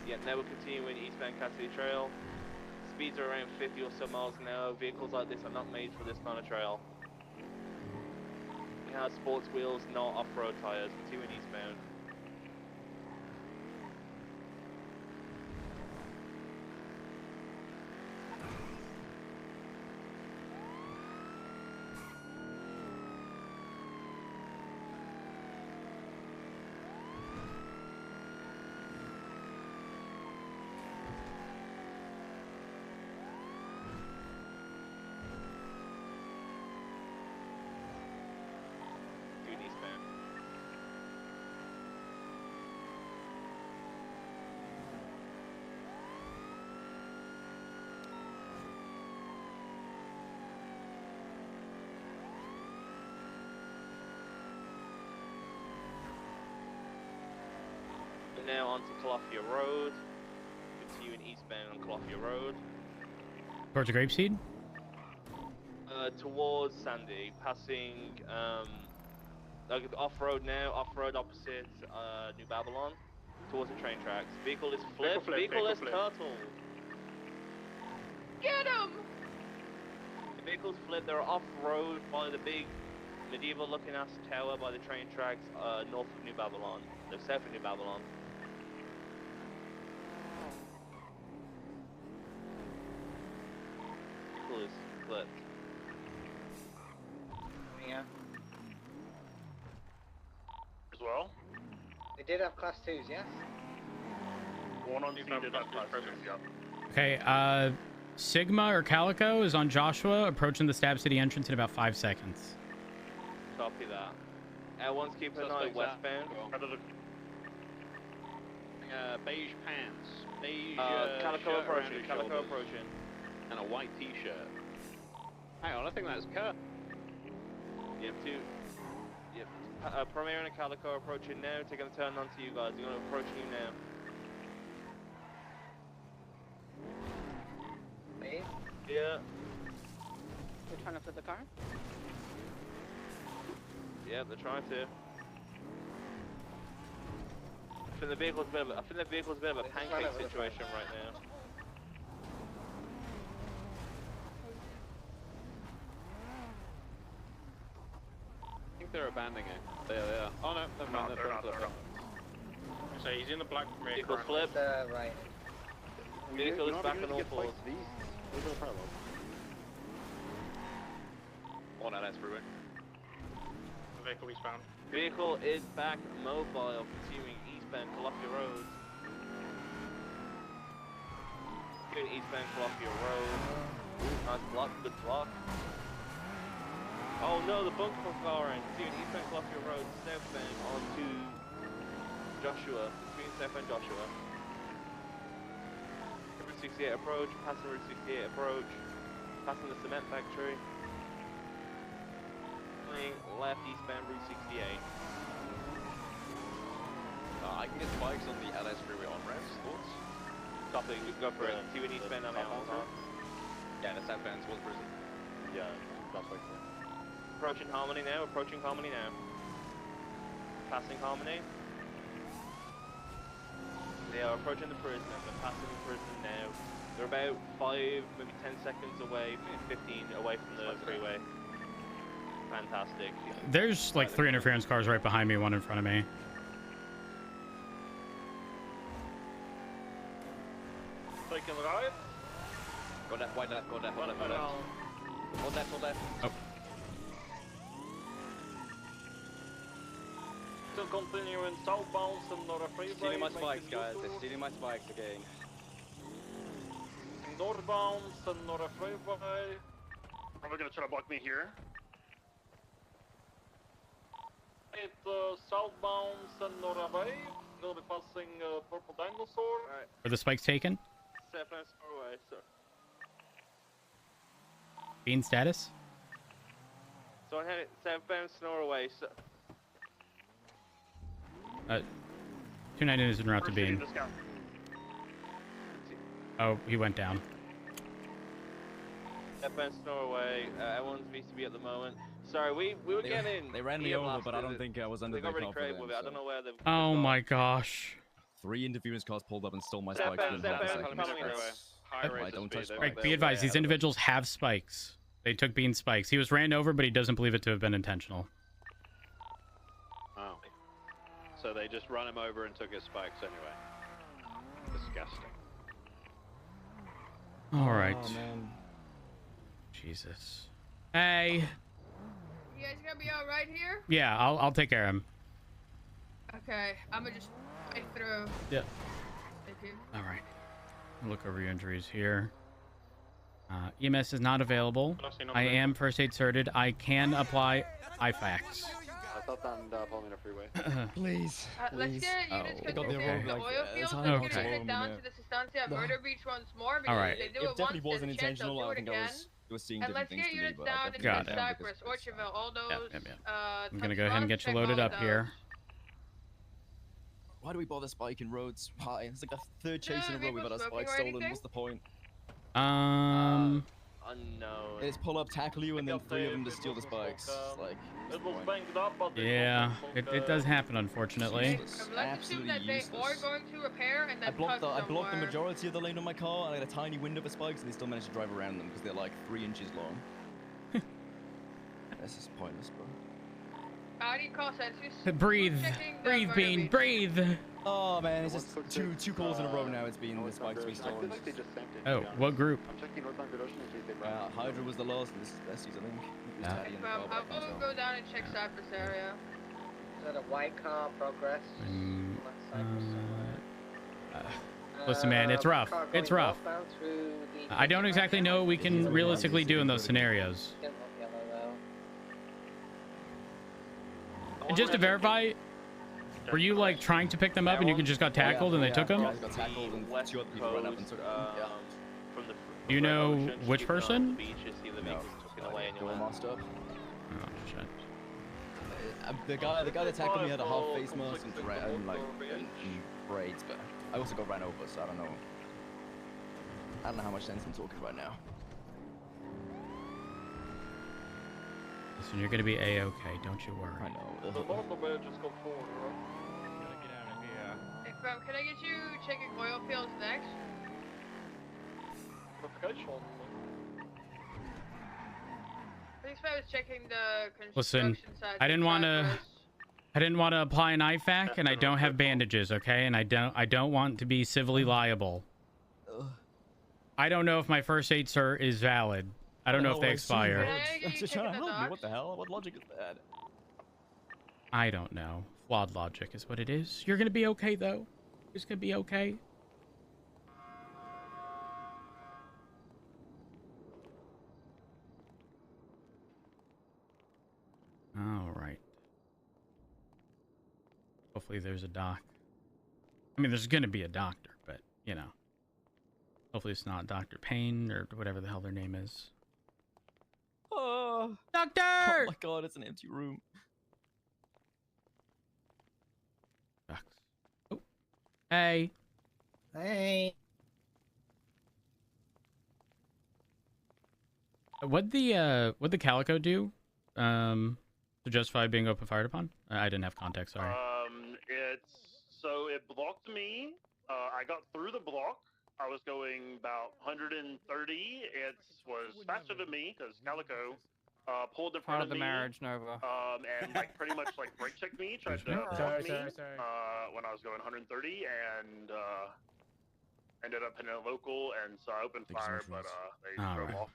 S: Yeah, now we're continuing eastbound Cassidy Trail. Speeds are around 50 or so miles an hour. Vehicles like this are not made for this kind of trail. We have sports wheels, not off-road tires. Continuing eastbound. Now onto Calafia Road. Continuing eastbound on Calafia Road.
A: Towards the Grapeseed?
S: Towards Sandy, passing off-road now, off-road opposite New Babylon, towards the train tracks. Vehicle is flipped, vehicle is turtle.
G: Get him!
S: The vehicle's flipped, they're off-road by the big medieval-looking ass tower by the train tracks north of New Babylon, no, south of New Babylon. flipped.
E: Yeah.
O: As well.
E: They did have class 2s, yes?
C: One on scene did have class 2s, yeah.
A: Okay, Sigma or Calico is on Joshua, approaching the Stab City entrance in about 5 seconds.
S: Copy that. Everyone's keeping an eye westbound.
N: Beige pants, beige
S: Calico
N: shirt around
S: approaching,
N: his
S: Calico
N: shoulders,
S: approaching.
N: and a white t-shirt. Hang on, I think that's Kurt.
S: Yep, two. Yep. Premier and Calico approaching now, taking a turn onto you guys. They're going to approach you now.
E: Me?
S: Yeah.
Q: They're trying to flip the car?
S: Yeah, they're trying to. I think the vehicle's a bit of a pancake situation right now.
N: I think they're abandoning it. There they are. Oh no, never mind. They're trying to flip it.
I: So he's in the black Premier.
S: Vehicle flipped.
E: Right.
S: Vehicle is back on all fours.
N: On LS freeway.
I: The vehicle eastbound.
S: Vehicle is back mobile, continuing eastbound Columbia Road. Continuing eastbound Columbia Road. Ooh, nice block, good block. Oh no, the bunker car in. Continuing eastbound Columbia Road, southbound onto Joshua. Between southbound Joshua. Route 68 approach, passing Route 68 approach. Passing the cement factory. Left eastbound Route 68.
N: I can get spikes on the LS freeway on ramps. Thoughts?
S: Copy, go for it. See when eastbound on the outside.
N: Yeah, the southbound towards prison.
F: Yeah, that's like that.
S: Approaching Harmony now. Approaching Harmony now. Passing Harmony. They are approaching the prison. They're passing the prison now. They're about 5, maybe 10 seconds away, maybe 15 away from the freeway. Fantastic.
A: There's like 3 interference cars right behind me, 1 in front of me.
O: Taking right.
N: Go left, wide left, go left, go left, go left. Hold left, hold left.
A: Oh.
O: Still continuing southbound and Nora freeway.
N: Stealing my spikes, guys. They're stealing my spikes again.
O: Northbound and Nora freeway.
C: Probably gonna try to block me here.
O: Southbound and Nora way. Gonna be passing Purple Dinosaur.
S: Alright.
A: Are the spikes taken?
S: Southbound away, sir.
A: Bean status?
S: So I had it southbound Snoraway, so
A: 219 is en route to Bean. Oh, he went down.
S: southbound Snoraway. Everyone's VCB at the moment. Sorry, we were getting.
T: They ran me over, but I don't think I was under
S: They
T: their
S: got really
T: car for
S: creative
T: them,
S: with it. I
T: so.
S: don't know where they've.
A: Oh my gosh.
T: 3 interference cars pulled up and stole my spikes within half a second. Right, don't touch
A: Right, be advised, these individuals have spikes. They took Bean's spikes. He was ran over, but he doesn't believe it to have been intentional.
N: Oh. So they just run him over and took his spikes anyway. Disgusting.
A: All right.
T: Oh, man.
A: Jesus. Hey.
G: You guys gonna be alright here?
A: Yeah, I'll take care of him.
G: Okay, I'm gonna just fight through.
A: Yeah.
G: Thank you.
A: All right. Look over your injuries here. EMS is not available. I am first aid certed. I can apply IFAX.
L: I thought on Palomino Freeway.
A: Please.
G: Let's get units control the oil field.
A: Okay.
G: Let's get units down to the Sustancia Murder Beach once more because
A: Alright.
G: they do
T: It
G: it
T: definitely
G: once,
T: wasn't
G: there's a chance they'll
T: intentional.
G: do
T: I
G: it
T: think
G: again.
T: I was seeing
G: And
T: different
G: let's
T: things
G: get
T: to me,
G: units
T: but I
G: down
T: definitely
G: into
A: Got it.
G: Cypress, Orchardville, all those.
A: I'm gonna go ahead and get you loaded up here.
T: Why do we bother spiking roads? Why? It's like a 3rd chase in a row we've had our
G: smoking
T: spike
G: or
T: stolen.
G: anything?
T: What's the point?
S: Unknown.
T: They just pull up, tackle you, and then 3 of them just steal the spikes. It's like, what's
O: It
T: the
O: was
T: point?
O: banged up, but they
A: Yeah, it does happen, unfortunately.
G: Let's assume that they are going to repair and then
T: I blocked the
G: somewhere.
T: majority of the lane on my car, and I had a tiny window for spikes, and they still managed to drive around them because they're like 3 inches long. This is pointless, bro.
G: How do you call census?
A: Breathe.
G: Checking the
A: Breathe,
G: murder
A: Bean.
G: beat.
A: Breathe.
T: Oh man, it's just two calls in a row now. It's been the spike's been stolen.
L: Like they just sent it,
A: Oh, what group?
L: I'm checking northbound Good Ocean in case they brought
T: Hydra was the last, and this is Bessie's, I think. It was Teddy and the car, but I
G: I
T: can't
G: will
T: tell.
G: go down and check Cypress area.
E: Is that a white car progress?
A: Listen, man, it's rough. It's rough. I don't exactly know what we can realistically do in those scenarios. And just to verify, were you like trying to pick them up and you just got tackled and they took them?
T: Guys got tackled and two other people ran up and took them.
A: Do you know which person?
T: No. They were masked up.
A: Oh shit.
T: The guy that tackled me had a half face mask and braids, but I also got ran over, so I don't know. I don't know how much sense I'm talking about now.
A: Listen, you're gonna be a-okay, don't you worry.
T: I know.
O: The bottom man just got forward, right?
G: Hey, Fam, can I get you checking oil fields next?
O: Notification.
G: I think Fam is checking the
A: Listen,
G: construction side.
A: I didn't want to apply an IFAC, and I don't have bandages, okay? And I don't want to be civilly liable. I don't know if my first aid cert is valid. I don't know if they expire.
T: I'm just trying to help me. What the hell? What logic is that?
A: I don't know. Flawed logic is what it is. You're gonna be okay, though. You're just gonna be okay. All right. Hopefully there's a doc. I mean, there's gonna be a doctor, but, you know. Hopefully it's not Dr. Payne or whatever the hell their name is.
T: Oh,
A: doctor!
T: Oh my god, it's an empty room.
A: Sucks. Oh. Hey.
E: Hey.
A: What'd the Calico do? To justify being open fired upon? I didn't have context, sorry.
C: It blocked me. I got through the block. I was going about 130. It was faster than me because Calico pulled in front of me.
B: marriage, Nova.
C: And like pretty much like brake checked me, tried to block me when I was going 130, and ended up hitting a local, and so I opened fire, but they drove off.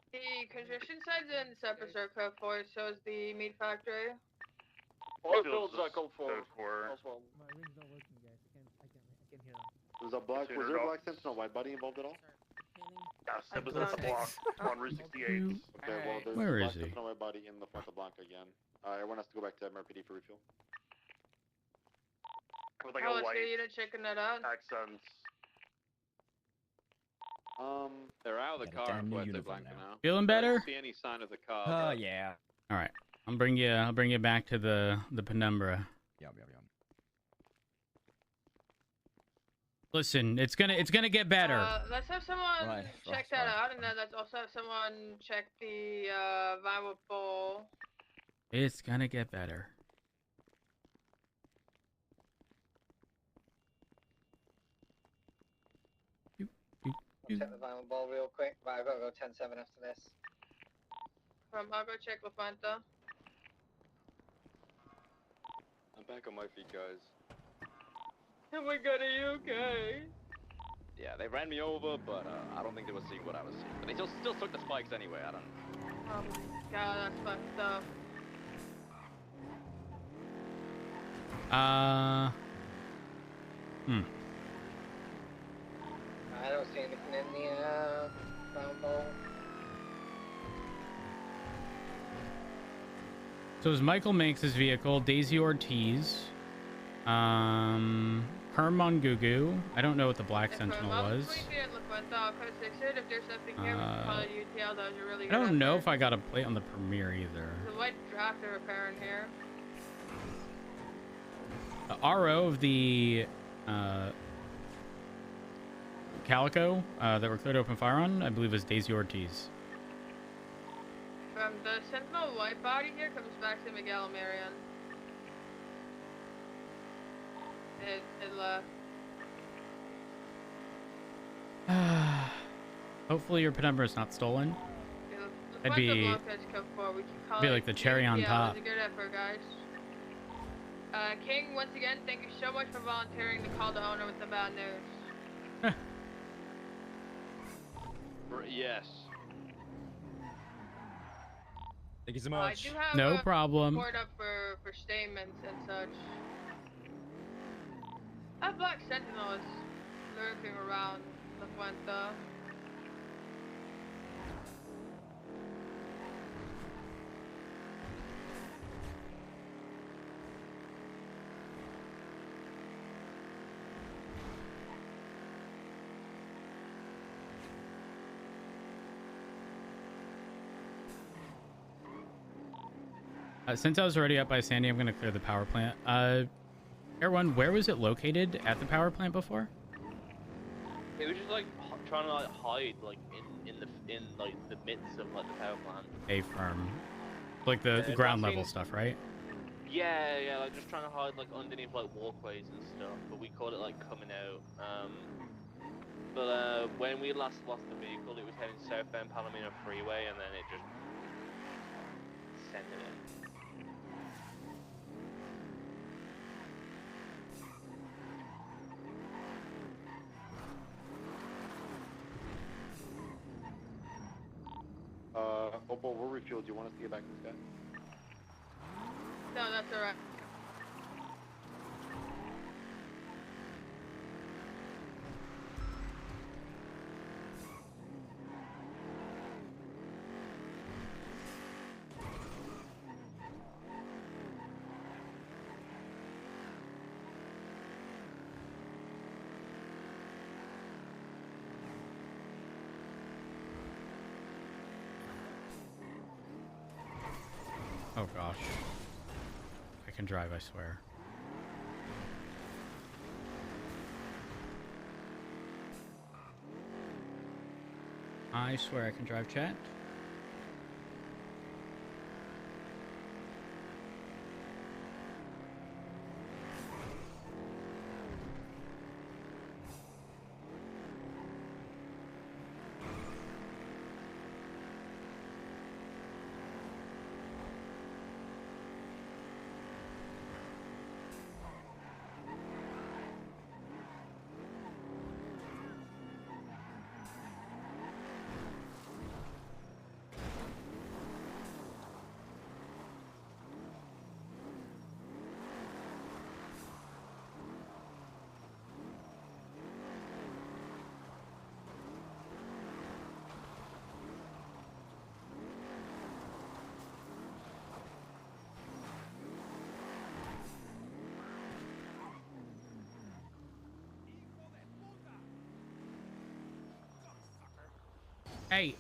G: The construction side's in separate circle for, so is the meat factory.
O: All fields are code for.
L: My ring's not working, guys. I can hear them. Was there a black sentinel white body involved at all?
C: Yes, it was in the block on Route 68.
L: Okay, well, there's
A: Where
L: a
A: is
L: black
A: he?
L: sentinel white body in the Fuerza Blanca again. Everyone has to go back to MRPD for refuel.
C: With like
G: How
C: a
G: much
C: white
G: you checking that out?
C: accents.
N: They're out of the car in
T: damn new
N: Puerto
T: uniform
N: Blanca now.
A: Feeling better?
N: I don't see any sign of the car.
T: Oh
N: but-
T: yeah.
A: All right. I'll bring you back to the penumbra.
T: Yum.
A: Listen, it's gonna get better.
G: Let's have someone check that out, and then let's also have someone check the viral bowl.
A: It's gonna get better.
E: Check the violent ball real quick. Right, I've got to go 10-7 after this.
G: I'll go check La Fuente.
K: I'm back on my feet, guys.
G: And we go to UK.
P: Yeah, they ran me over, but I don't think they were seeing what I was seeing. But they still took the spikes anyway. I don't know.
G: Oh my god, that's fucked up.
E: I don't see anything in the brown bowl.
A: So it was Michael Manx' vehicle, Daisy Ortiz, Herm Mongugu. I don't know what the Black Sentinel was. I don't know if I got a plate on the Premier either.
G: There's a white tractor repair in here.
A: The RO of the Calico that were cleared to open fire on, I believe, is Daisy Ortiz.
G: The Sentinel white body here comes back to Miguel Marion. It left.
A: Hopefully your penumbra is not stolen. That'd be like the cherry on top.
G: It was a good effort, guys. King, once again, thank you so much for volunteering to call the owner with the bad news.
P: Yes.
T: Thank you so much.
G: I do have
A: No problem.
G: Report up for statements and such. That Black Sentinel is lurking around La Fuente.
A: Since I was already up by Sandy, I'm going to clear the power plant. Air One, where was it located at the power plant before?
S: It was just like trying to like hide like in like the midst of like the power plant.
A: A firm, like the ground level stuff, right?
S: Yeah, like just trying to hide like underneath like walkways and stuff. But we caught it like coming out. But when we last lost the vehicle, it was heading southbound Palomino Freeway, and then it just sent it in.
L: Opal, we'll refuel. Do you want us to get back in the sky?
G: No, that's alright.
A: Oh gosh. I can drive, I swear. I swear I can drive, chat.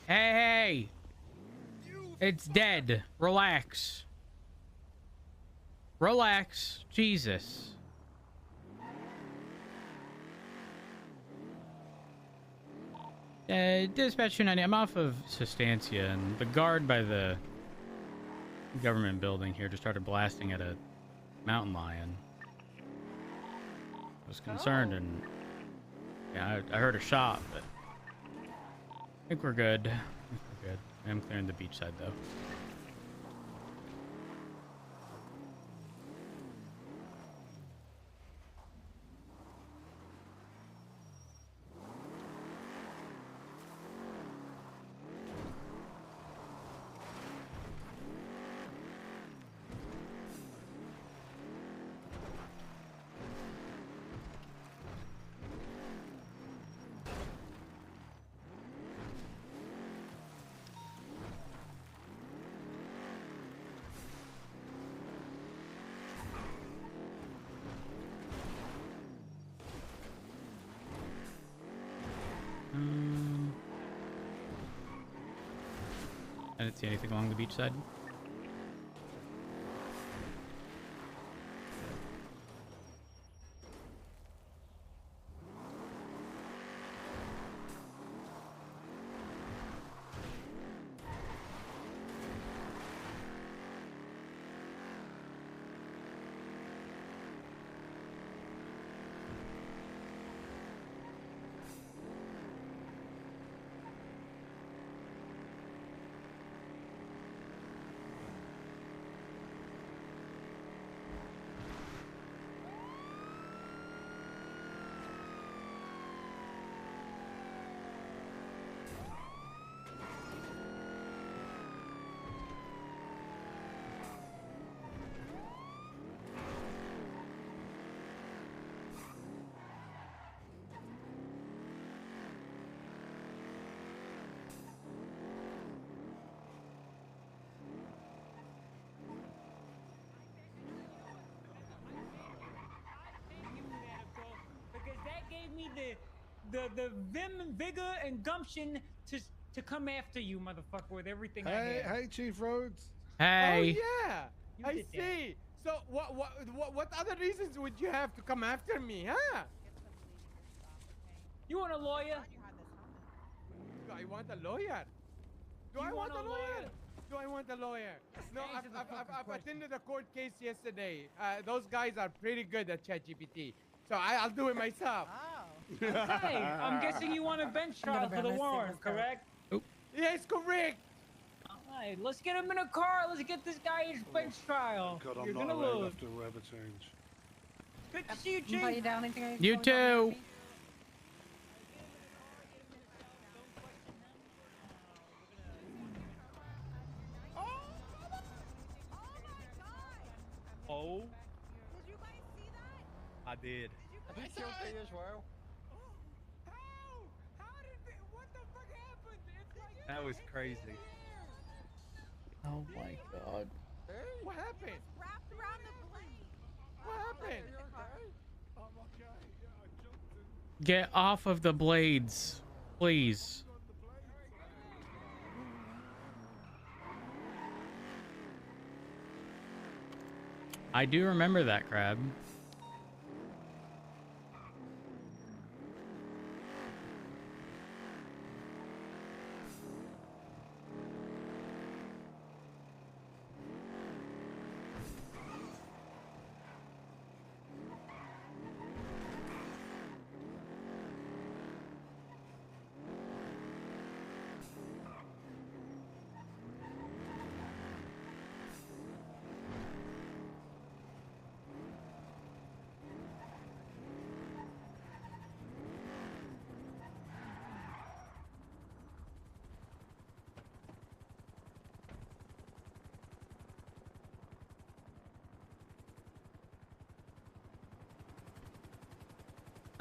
A: Hey! It's dead. Relax. Jesus. Dispatch 290, I'm off of Sustancia, and the guard by the government building here just started blasting at a mountain lion. I was concerned, and yeah, I heard a shot, but I think we're good. I'm clearing the beach side, though. I didn't see anything along the beach side.
B: the vim and vigor and gumption to come after you, motherfucker, with everything I Hey, have. hey, Chief Rhodes.
A: Hey.
U: Oh yeah,
B: You
U: I
B: did that.
U: see. So what other reasons would you have to come after me, huh?
B: You want a lawyer?
U: Do I want a lawyer? Do I want a lawyer? Do I want a lawyer? No,
B: Answer the fucking
U: I've
B: question.
U: attended a court case yesterday. Those guys are pretty good at ChatGPT, so I'll do it myself.
B: Okay, I'm guessing you want a bench trial for the warrant, correct?
U: Yes, correct.
B: Alright, let's get him in a car. Let's get this guy his bench trial. God, You're I'm gonna not around lose. after weather change. Good to see you, Chief.
A: You too.
T: Oh. I did.
U: I killed me
T: as well. That was crazy.
A: Oh my god.
U: Hey, what happened?
W: Wrapped around the blade.
U: What happened?
A: Get off of the blades, please. I do remember that, Crab.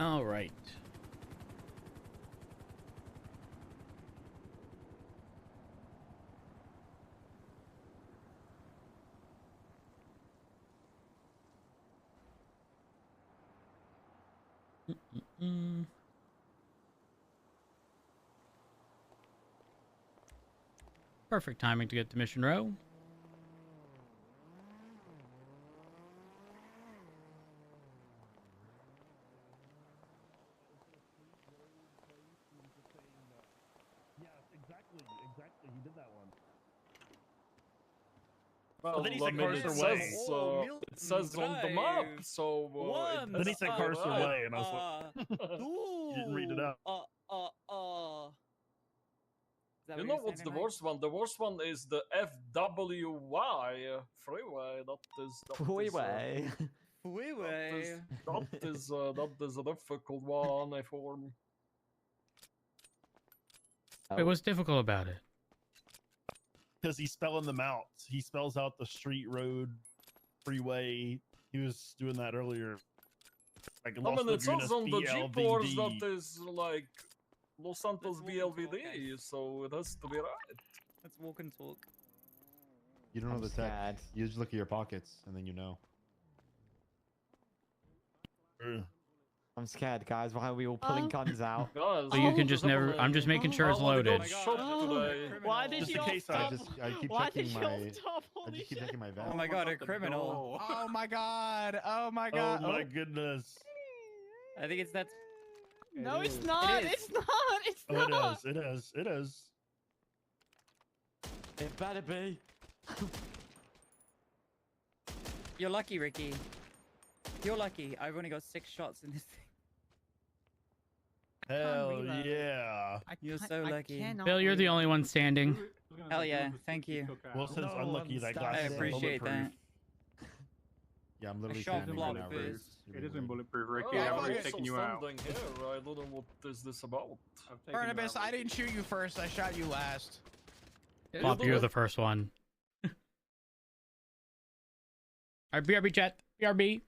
A: All right. Perfect timing to get to Mission Row.
C: Exactly. He did that one.
O: Well,
C: then he
O: I
C: said
O: mean,
C: Carson
O: it
C: Way.
O: says on the map, so
C: Then he said Carson Way, and I was like,
O: you
C: didn't read it out.
O: You know what's the worst one? The worst one is the FWY freeway.
T: Freeway.
O: That is a difficult one for me.
A: Wait, what's difficult about it?
C: Because he's spelling them out. He spells out the street, road, freeway. He was doing that earlier. Like
O: I
C: Los
O: mean, it says
C: Lagunas
O: on the G-Force
C: BLVD.
O: that is like Los Santos BLVD, so it has to be right.
T: Let's walk and talk.
F: You don't know the tech. You just look at your pockets and then you know.
X: I'm scared, guys. Why are we all pulling guns out?
A: So you can just never. I'm just making sure it's loaded.
X: Why did you all stop?
F: I keep
X: Why
F: checking
X: did you
F: my.
X: all stop?
F: I just keep checking my vest.
T: Oh my god, a criminal.
U: Oh my god. Oh my god.
C: Oh my goodness.
T: I think it's that.
U: No, it's not. It's not. It's not.
C: Oh, it is. It is.
X: It better be.
T: You're lucky, Ricky. You're lucky. I've only got 6 shots in this thing.
C: Hell yeah.
T: You're so lucky.
A: Bill, you're the only one standing.
T: Hell yeah. Thank you.
C: Wilson's unlucky that glass
T: I
C: is
T: appreciate that.
F: Yeah, I'm literally
T: shot
F: standing
T: block
F: right now.
T: is-
O: It isn't
B: bulletproof,
O: Ricky.
B: I'm
O: I'm
B: already
O: also
B: taking you out.
O: standing here. I don't know what is this about.
Y: Barnabas, I didn't shoot you first. I shot you last.
A: Bob, you're the first one. Alright, BRB chat. BRB.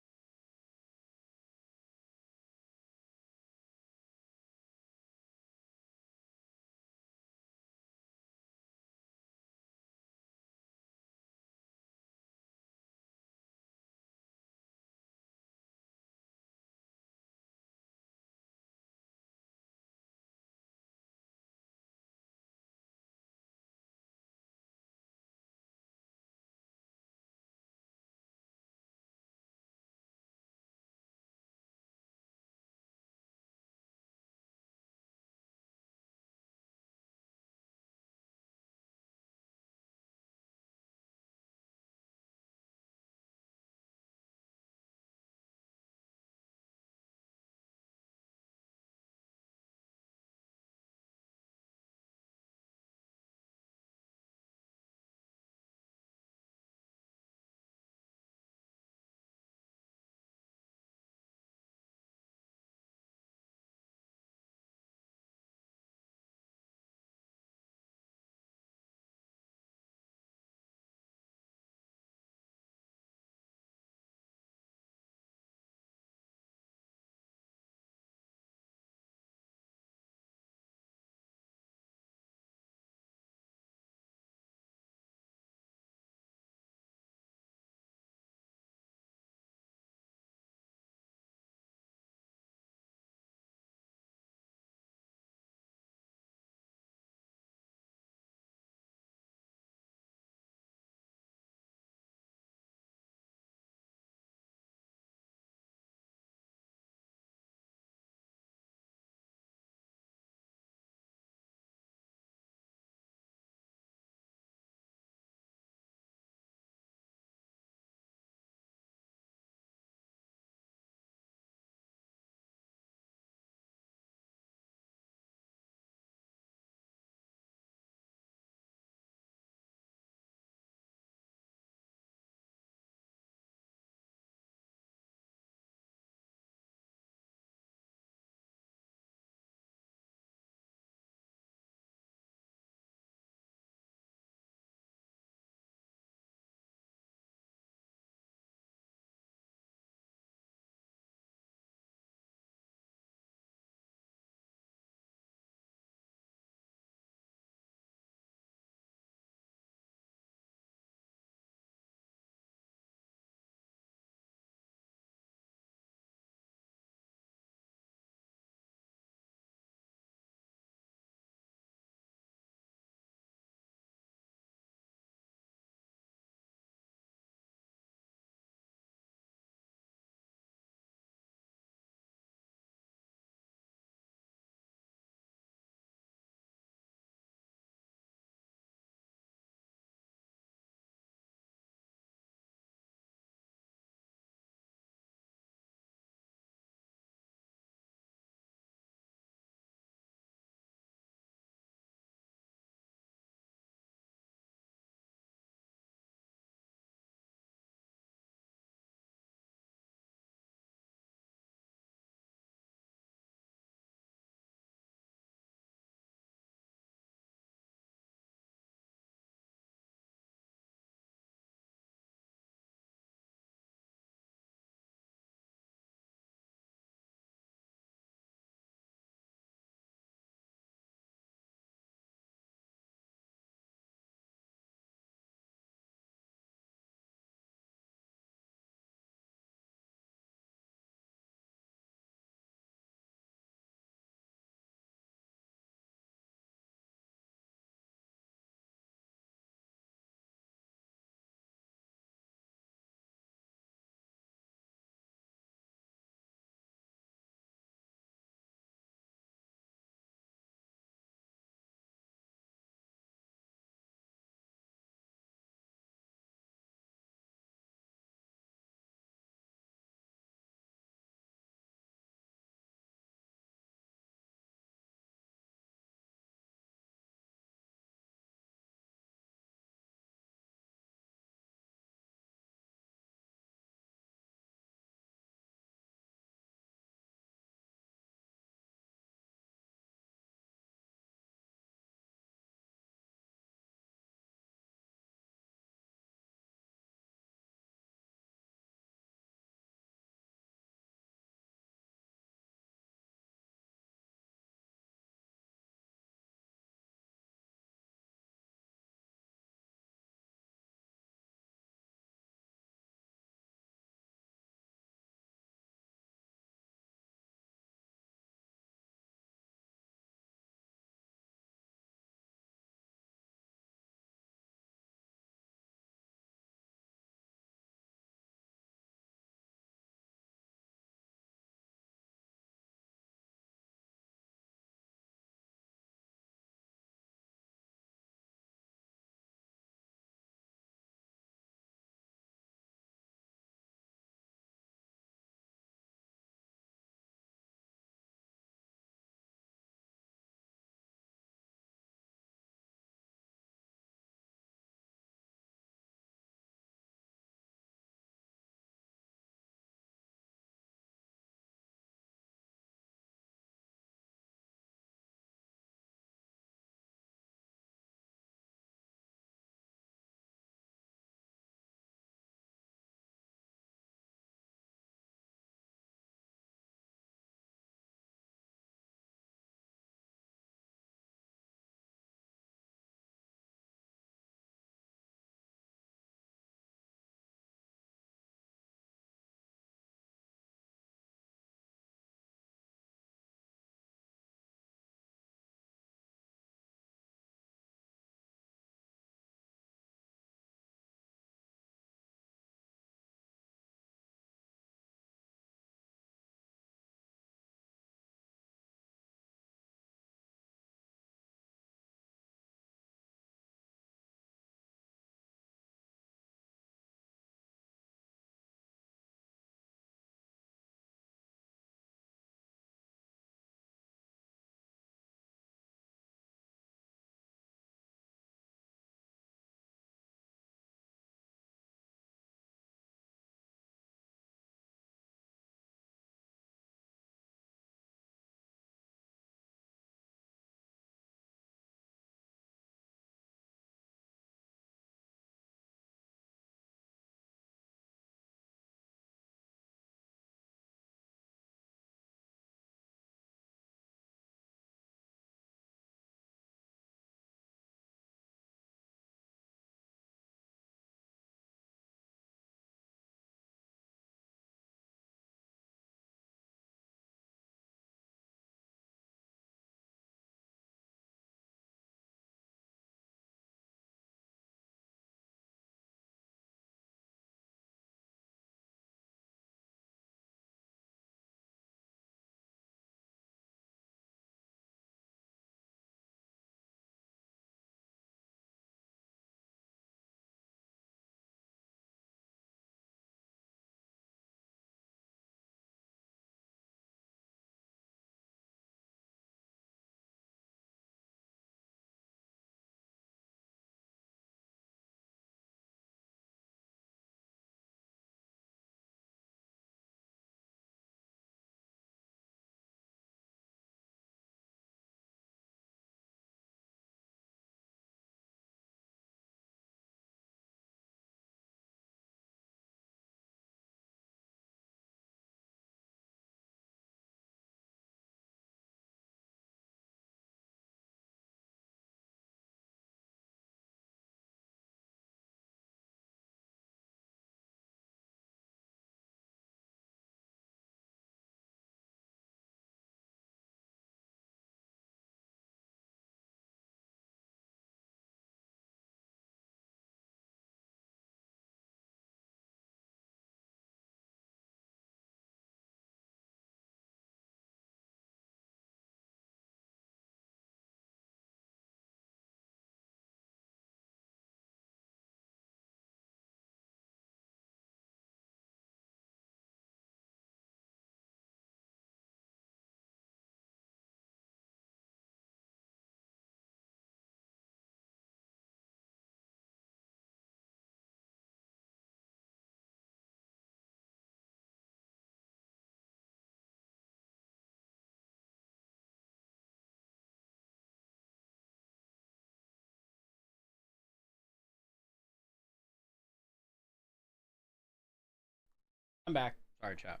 A: I'm back. Sorry, chat.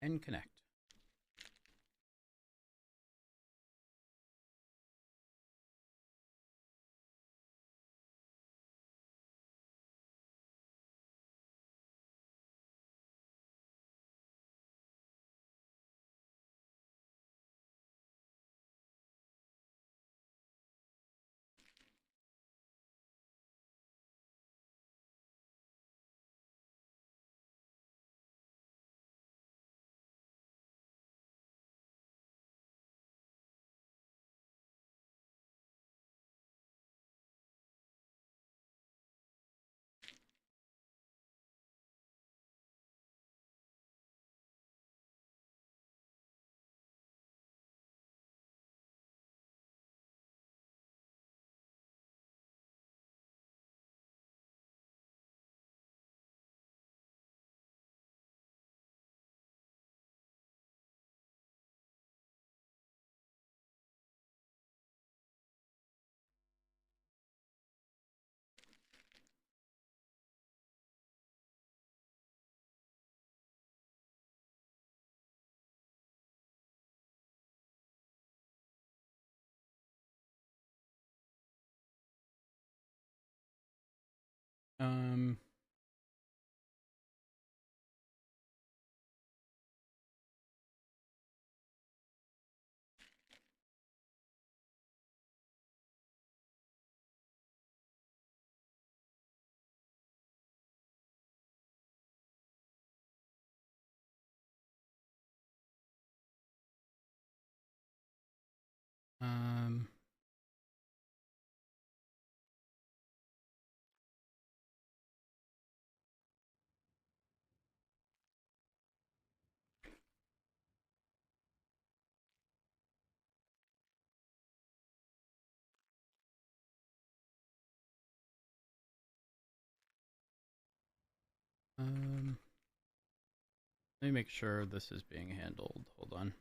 A: And connect. Um. Um. Let me make sure this is being handled. Hold on.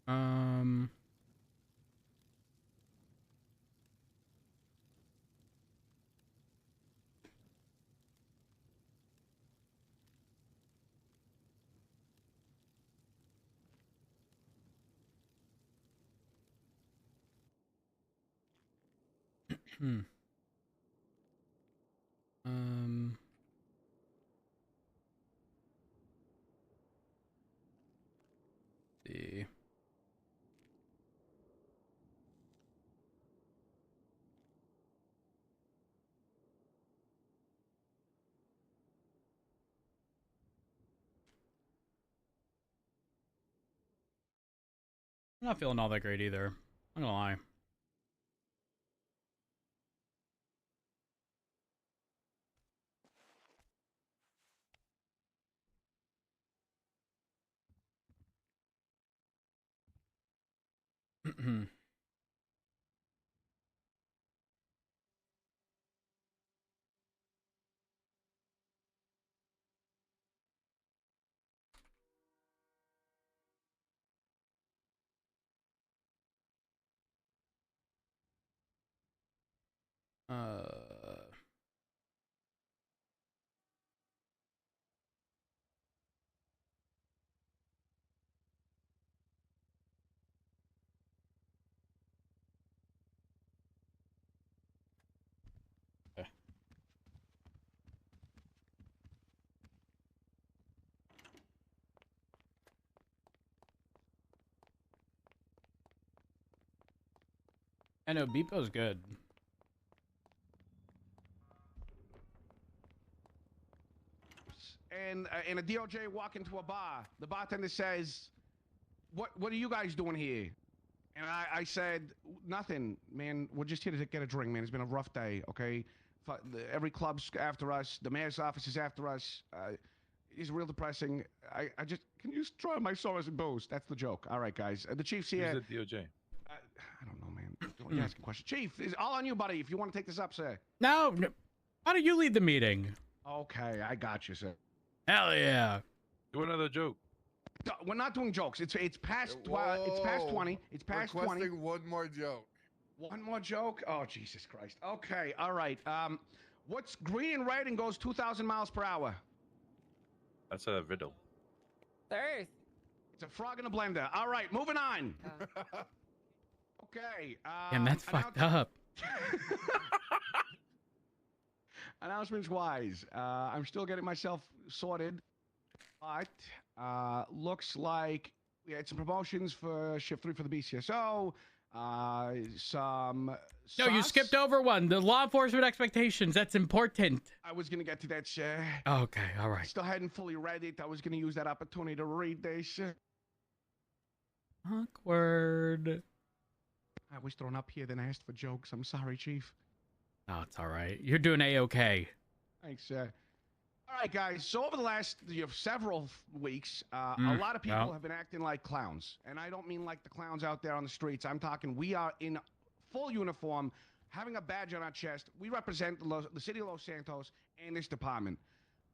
A: Um. Hmm. Um. See. I'm not feeling all that great either. I'm gonna lie. I know Beepo's good.
D: And a DOJ walk into a bar. The bartender says, "What are you guys doing here?" And I said, "Nothing, man. We're just here to get a drink, man. It's been a rough day, okay? Every club's after us. The mayor's office is after us. It's real depressing. I just can you try my sorrows and booze? That's the joke. All right, guys. The chief's here.
H: Who's the DOJ?
D: I don't know, man. Don't ask a question. Chief, it's all on you, buddy. If you want to take this up, sir.
A: No. Why don't you lead the meeting?
D: Okay, I got you, sir.
A: Hell yeah.
H: Do another joke.
D: We're not doing jokes. It's past 20. It's past 20. It's past 20.
J: Requesting one more joke.
D: One more joke? Oh, Jesus Christ. Okay, all right. What's green and red and goes 2,000 miles per hour?
H: That's a riddle.
Q: Thirst.
D: It's a frog in a blender. All right, moving on. Okay.
A: Damn, that's fucked up.
D: Announcements wise, I'm still getting myself sorted, but looks like we had some promotions for shift 3 for the BCSO. Some.
A: No, you skipped over one. The law enforcement expectations. That's important.
D: I was gonna get to that, sir.
A: Okay, all right.
D: Still hadn't fully read it. I was gonna use that opportunity to read this.
A: Awkward.
D: I was thrown up here, then asked for jokes. I'm sorry, Chief.
A: Oh, it's all right. You're doing A-okay.
D: Thanks, sir. All right, guys. So over the last several weeks, a lot of people have been acting like clowns. And I don't mean like the clowns out there on the streets. I'm talking we are in full uniform, having a badge on our chest. We represent the city of Los Santos and this department.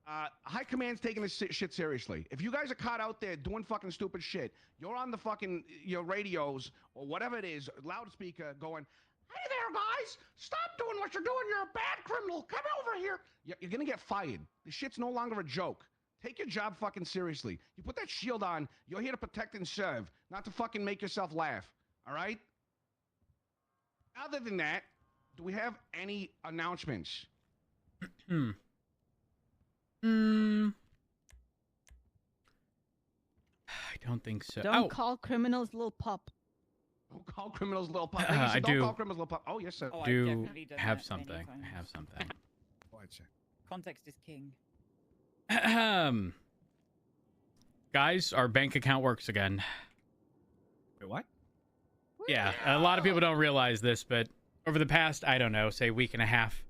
D: High Command's taking this shit seriously. If you guys are caught out there doing fucking stupid shit, you're on the fucking your radios or whatever it is, loudspeaker going, "Hey there, guys! Stop doing what you're doing. You're a bad criminal. Come over here." You're gonna get fired. This shit's no longer a joke. Take your job fucking seriously. You put that shield on. You're here to protect and serve, not to fucking make yourself laugh. All right? Other than that, do we have any announcements?
A: I don't think so.
M: Don't call criminals little pup.
D: Don't call criminals little pup.
A: I
D: don't
A: do.
D: call criminals little pup. Oh, yes, sir.
M: Oh,
A: Do
M: I've definitely done
A: have
M: that
A: something.
M: many
A: I
M: times.
A: have something.
M: Context is king.
A: Guys, our bank account works again.
D: Wait, what?
A: Yeah, a lot of people don't realize this, but over the past, I don't know, say week and a half,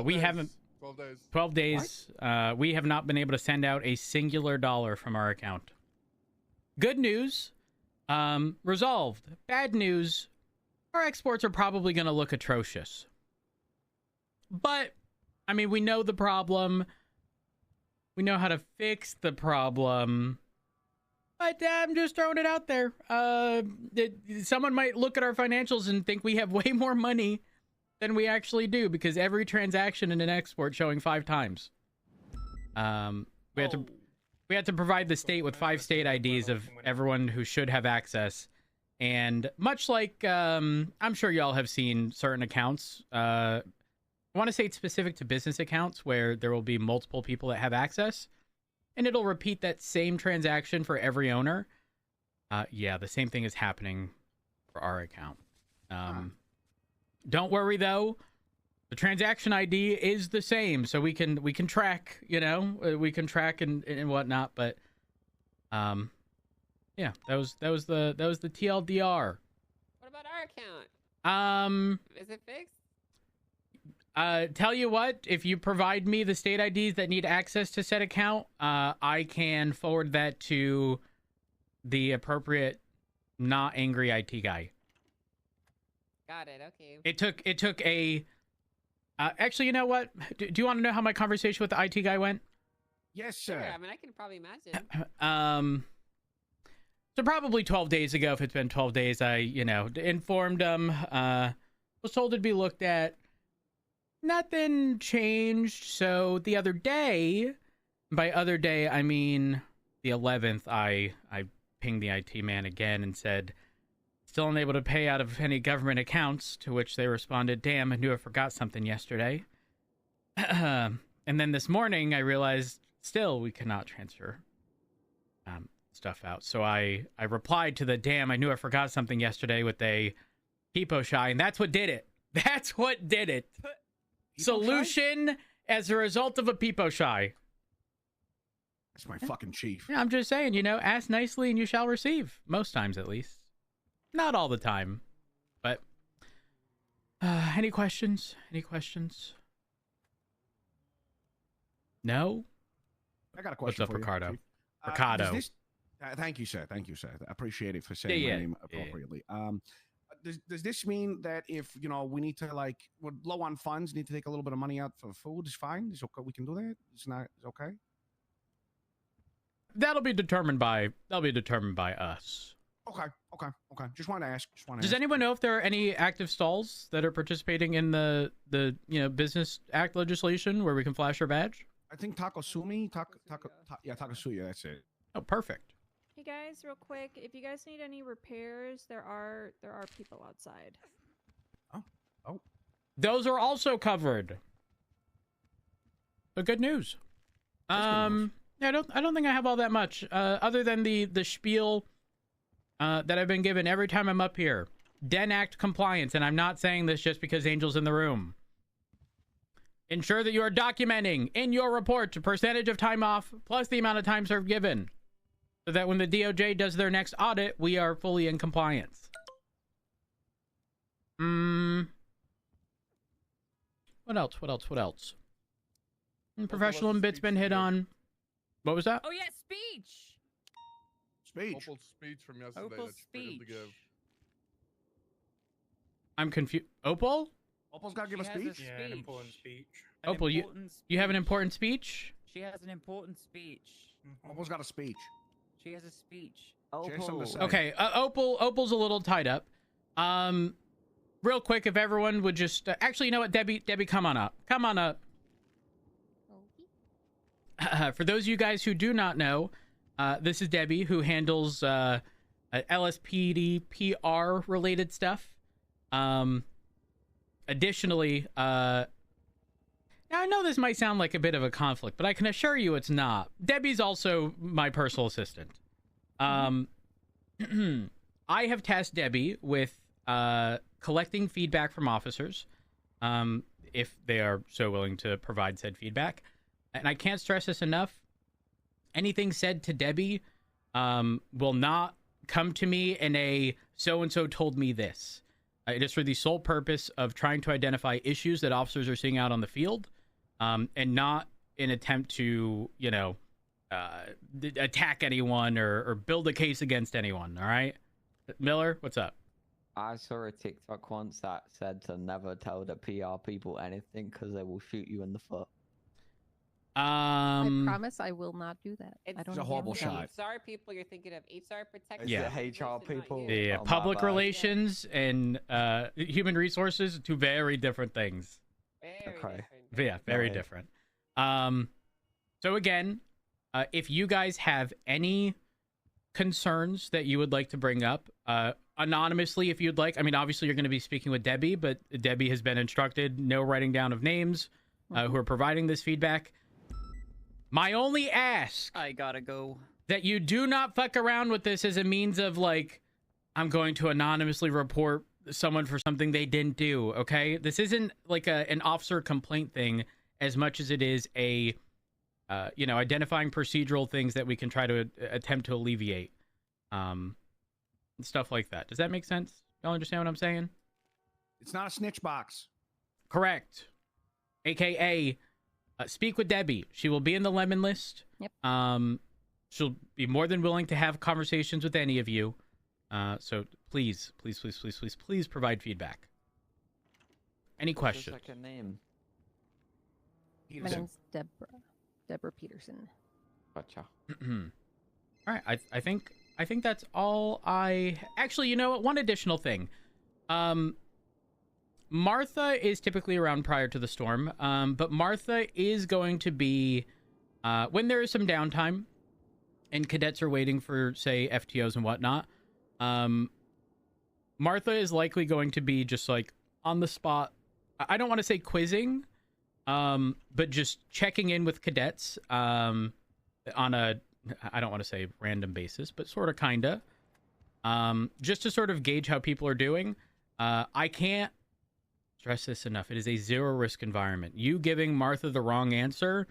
A: we haven't
J: 12 days.
A: 12 days. We have not been able to send out a singular dollar from our account. Good news, resolved. Bad news, our exports are probably going to look atrocious. But, I mean, we know the problem. We know how to fix the problem. But I'm just throwing it out there. Someone might look at our financials and think we have way more money than we actually do because every transaction in an export showing 5 times. We had to provide the state with 5 state IDs of everyone who should have access. And much like I'm sure y'all have seen certain accounts, I want to say it's specific to business accounts where there will be multiple people that have access. And it'll repeat that same transaction for every owner. Yeah, the same thing is happening for our account. Don't worry though, the transaction ID is the same, so we can track, we can track and whatnot. But yeah, that was the TLDR.
Q: What about our account? Is it fixed?
A: Tell you what, if you provide me the state IDs that need access to said account, I can forward that to the appropriate not angry IT guy.
Q: Got it. Okay.
A: It took a actually, you know what? Do you want to know how my conversation with the IT guy went?
D: Yes, sir.
Q: Sure, I mean, I can probably imagine.
A: So probably 12 days ago, if it's been 12 days, I, informed him, was told it'd be looked at. Nothing changed. So the other day, by other day, I mean the 11th, I pinged the IT man again and said, still unable to pay out of any government accounts, to which they responded, damn, I knew I forgot something yesterday. And then this morning, I realized still we cannot transfer stuff out. So I replied to the damn, I knew I forgot something yesterday with a, Peepo Shy, and that's what did it. That's what did it. Solution as a result of a Peepo Shy.
D: That's my fucking chief.
A: Yeah, I'm just saying, you know, ask nicely and you shall receive. Most times, at least. Not all the time. But, any questions? Any questions? No?
D: I got a question
A: What's up,
D: for
A: Ricardo?
D: you,
A: Ricardo.
D: Thank you, sir. Thank you, sir. I appreciate it for saying my name appropriately. Does this mean that if, you know, we need to, like, we're low on funds, need to take a little bit of money out for food, it's fine? It's okay. We can do that? It's okay?
A: That'll be determined by us.
D: Okay. Just wanted to ask.
A: Does anyone know if there are any active stalls that are participating in the Business Act legislation where we can flash our badge?
D: I think Takasuya, that's it.
A: Oh, perfect.
I: Hey guys, real quick, if you guys need any repairs, there are people outside.
D: Oh.
A: Those are also covered. But good news. Yeah, I don't think I have all that much other than the spiel that I've been given every time I'm up here. Den Act compliance, and I'm not saying this just because Angel's in the room. Ensure that you are documenting in your report the percentage of time off plus the amount of time served given, so that when the DOJ does their next audit, we are fully in compliance. What else? Professional and bit's been hit on. What was that?
M: Oh yeah, speech.
J: Opal's speech from yesterday.
M: Opal's
J: that you forgot to give.
A: I'm confused. Opal?
D: Opal's got to give a speech?
U: Yeah, an important speech.
A: Opal, you have an important speech?
M: She has an important speech.
D: Opal's got a speech.
M: She has a speech.
A: Okay, Opal's a little tied up. Real quick, if everyone would just... actually, you know what, Debbie, come on up. Come on up. For those of you guys who do not know, this is Debbie, who handles LSPD PR related stuff. Additionally, now I know this might sound like a bit of a conflict, but I can assure you it's not. Debbie's also my personal assistant. I have tasked Debbie with collecting feedback from officers, if they are so willing to provide said feedback. And I can't stress this enough. Anything said to Debbie will not come to me in a so-and-so told me this. It is for the sole purpose of trying to identify issues that officers are seeing out on the field, and not in attempt to, attack anyone or build a case against anyone, all right? Miller, what's up?
N: I saw a TikTok once that said to never tell the PR people anything because they will shoot you in the foot.
R: I promise I will not do that.
N: It's a horrible shot.
Q: HR people, you're thinking of HR protection.
A: Yeah.
N: HR people.
A: Yeah,
N: Oh, my
A: public
N: bad.
A: relations and human resources, two very different things.
N: Okay.
A: Yeah, very
N: Right.
A: different. So again, if you guys have any concerns that you would like to bring up, anonymously if you'd like. I mean, obviously you're going to be speaking with Debbie, but Debbie has been instructed no writing down of names who are providing this feedback. My only ask...
M: I gotta go.
A: ...that you do not fuck around with this as a means of, like, I'm going to anonymously report someone for something they didn't do, okay? This isn't, like, an officer complaint thing as much as it is a, identifying procedural things that we can try to attempt to alleviate. Stuff like that. Does that make sense? Y'all understand what I'm saying?
D: It's not a snitch box.
A: Correct. AKA... speak with Debbie. She will be in the lemon list.
R: Yep.
A: She'll be more than willing to have conversations with any of you. So please provide feedback. Any questions?
N: What's her name?
R: My name's Deborah. Deborah Peterson.
N: Gotcha.
A: All right. I think that's all I... Actually, you know what? One additional thing. Martha is typically around prior to the storm, but Martha is going to be, when there is some downtime and cadets are waiting for, say, FTOs and whatnot, Martha is likely going to be just, like, on the spot. I don't want to say quizzing, but just checking in with cadets on a, I don't want to say random basis, but sort of, kind of, just to sort of gauge how people are doing. I can't stress this enough. It is a zero risk environment. You giving Martha the wrong answer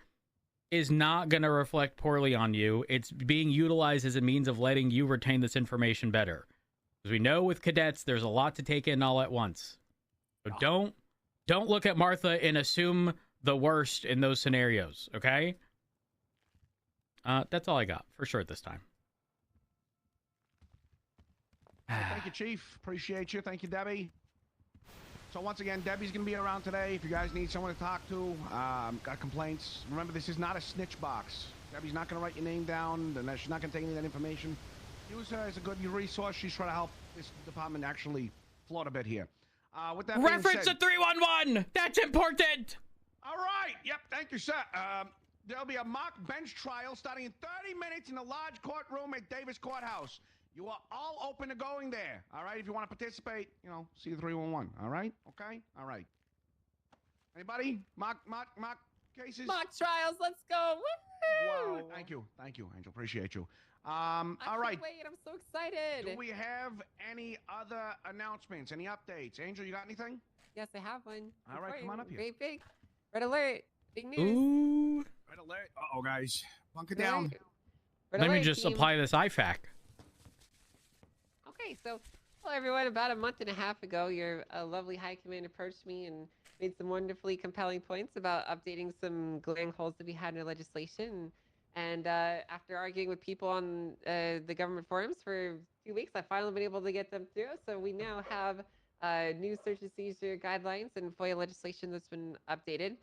A: is not going to reflect poorly on you. It's being utilized as a means of letting you retain this information better. As we know with cadets, there's a lot to take in all at once. So don't look at Martha and assume the worst in those scenarios, okay? That's all I got for sure at this time.
D: Thank you, Chief. Appreciate you. Thank you, Debbie. So once again, Debbie's going to be around today. If you guys need someone to talk to, got complaints, remember this is not a snitch box. Debbie's not going to write your name down. She's not going to take any of that information. Use her as a good resource. She's trying to help this department actually float a bit here. With that being
A: Reference
D: said,
A: to 311. That's important.
D: All right. Yep. Thank you, sir. There'll be a mock bench trial starting in 30 minutes in the large courtroom at Davis Courthouse. You are all open to going there. All right. If you want to participate, see the 311. All right. Okay. All right. Anybody? Mock cases?
R: Mock trials. Let's go. Woo-hoo!
D: Wow. Thank you, Angel. Appreciate you. All right.
R: Wait, I'm so excited.
D: Do we have any other announcements? Any updates? Angel, you got anything?
R: Yes, I have one.
D: All right, come on up here.
R: Great big. Red alert. Big news.
A: Ooh.
U: Red alert. Uh-oh, guys. Bunker down.
A: Let me just apply this IFAC.
R: Okay, so, well, everyone, about a month and a half ago, your lovely High Command approached me and made some wonderfully compelling points about updating some glaring holes that we had in our legislation. And after arguing with people on the government forums for 2 weeks, I finally been able to get them through. So we now have new search and seizure guidelines and FOIA legislation that's been updated.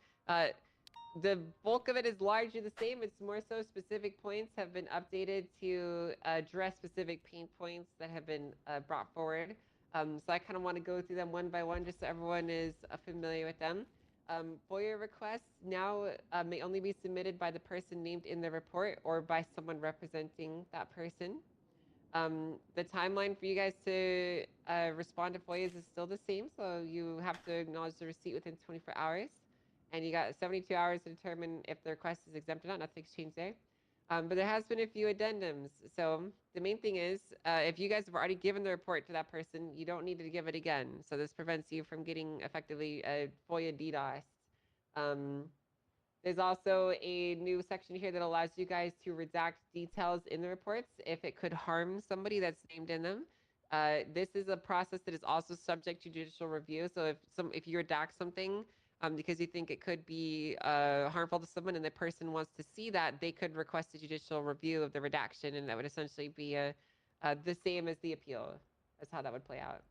R: The bulk of it is largely the same. It's more so specific points have been updated to address specific pain points that have been brought forward. So I kind of want to go through them one by one just so everyone is familiar with them. FOIA requests now may only be submitted by the person named in the report or by someone representing that person. The timeline for you guys to respond to FOIAs is still the same, so you have to acknowledge the receipt within 24 hours. And you got 72 hours to determine if the request is exempt or not. Nothing's changed there. But there has been a few addendums. So the main thing is, if you guys have already given the report to that person, you don't need to give it again. So this prevents you from getting effectively a FOIA DDoS. There's also a new section here that allows you guys to redact details in the reports if it could harm somebody that's named in them. This is a process that is also subject to judicial review. So if you redact something, because you think it could be harmful to someone and the person wants to see that, they could request a judicial review of the redaction, and that would essentially be the same as the appeal. That's how that would play out.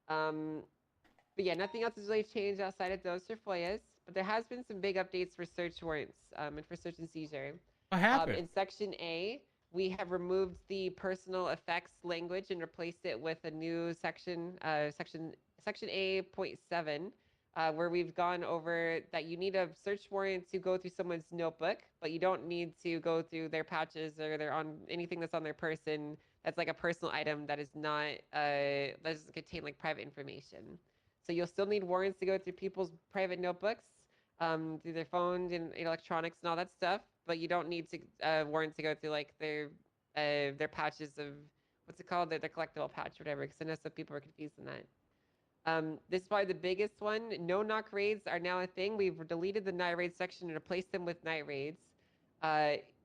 R: But yeah, nothing else has really changed outside of those for FOIAs, but there has been some big updates for search warrants and for search and seizure.
A: What happened?
R: In Section A, we have removed the personal effects language and replaced it with a new section, Section A.7, where we've gone over that you need a search warrant to go through someone's notebook, but you don't need to go through their pouches or anything that's on their person that's like a personal item that is not that doesn't contain like private information. So you'll still need warrants to go through people's private notebooks, through their phones and electronics and all that stuff, but you don't need to warrants to go through like their pouches of what's it called, their collectible pouch or whatever, because I know some people are confused in that. This is probably the biggest one. No knock raids are now a thing. We've deleted the night raid section and replaced them with night raids.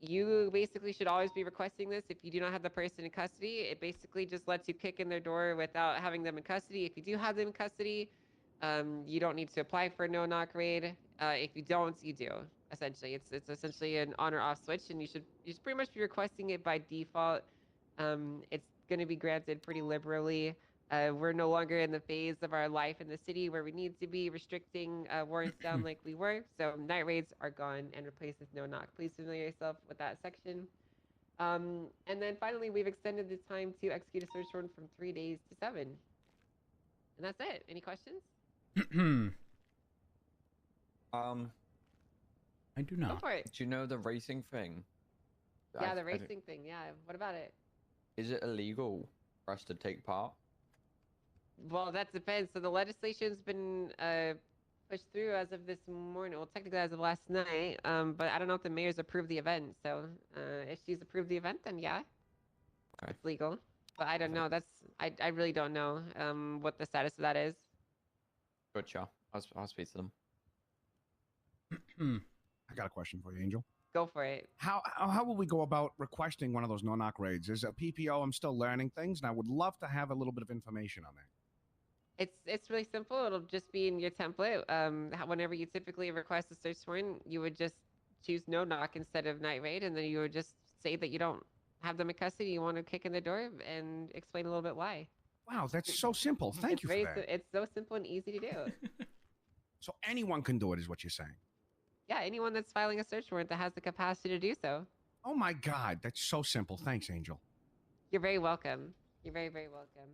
R: You basically should always be requesting this if you do not have the person in custody. It basically just lets you kick in their door without having them in custody. If you do have them in custody, you don't need to apply for a no knock raid. If you don't, you do. Essentially, it's essentially an on or off switch, and you should pretty much be requesting it by default. It's going to be granted pretty liberally. We're no longer in the phase of our life in the city where we need to be restricting warrants down like we were. So night raids are gone and replaced with no knock. Please familiar yourself with that section. And then finally, we've extended the time to execute a search warrant from 3 days to 7. And that's it. Any questions?
A: I do not.
R: Go for it.
N: Do you know the racing thing?
R: Yeah, the racing thing. Yeah. What about it?
N: Is it illegal for us to take part?
R: Well, that depends. So the legislation's been pushed through as of this morning. Well, technically as of last night. But I don't know if the mayor's approved the event. So if she's approved the event, then yeah, it's legal. But I don't know. I really don't know what the status of that is.
T: Gotcha. I'll speak to them.
D: I got a question for you, Angel.
R: Go for it.
D: How will we go about requesting one of those no-knock raids? Is a PPO? I'm still learning things, and I would love to have a little bit of information on that.
R: It's really simple. It'll just be in your template. Whenever you typically request a search warrant, you would just choose no knock instead of night raid, and then you would just say that you don't have them in custody. You want to kick in the door and explain a little bit why.
D: Wow, that's so simple. Thank you for that.
R: It's so simple and easy to do.
D: So anyone can do it, is what you're saying?
R: Yeah, anyone that's filing a search warrant that has the capacity to do so.
D: Oh my God, that's so simple. Thanks, Angel.
R: You're very welcome. You're very, very welcome.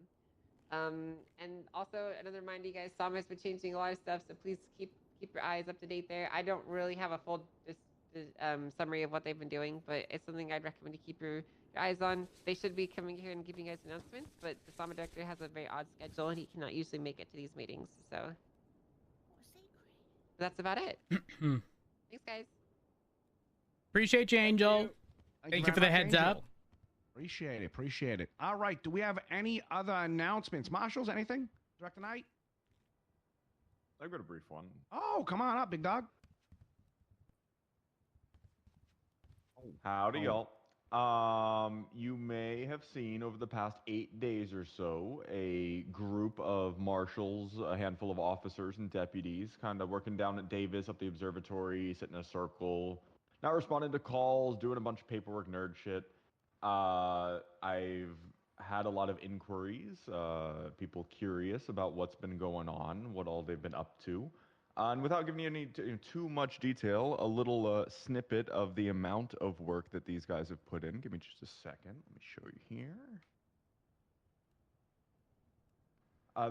R: And also another reminder, you guys, Sama's been changing a lot of stuff, so please keep your eyes up to date there. I don't really have a full summary of what they've been doing, but it's something I'd recommend to keep your eyes on. They should be coming here and giving you guys announcements, but the Sama director has a very odd schedule, and he cannot usually make it to these meetings, so that's about it. Thanks, guys.
A: Appreciate you, Angel. Thank you for the heads up.
D: Appreciate it. All right, do we have any other announcements? Marshals, anything? Director Knight?
F: I've got a brief one.
D: Oh, come on up, big dog.
F: Howdy, y'all. You may have seen over the past 8 days or so a group of marshals, a handful of officers and deputies, kind of working down at Davis up the observatory, sitting in a circle, not responding to calls, doing a bunch of paperwork nerd shit. I've had a lot of inquiries, people curious about what's been going on, what all they've been up to. And without giving you any too much detail, a little snippet of the amount of work that these guys have put in. Give me just a second. Let me show you here.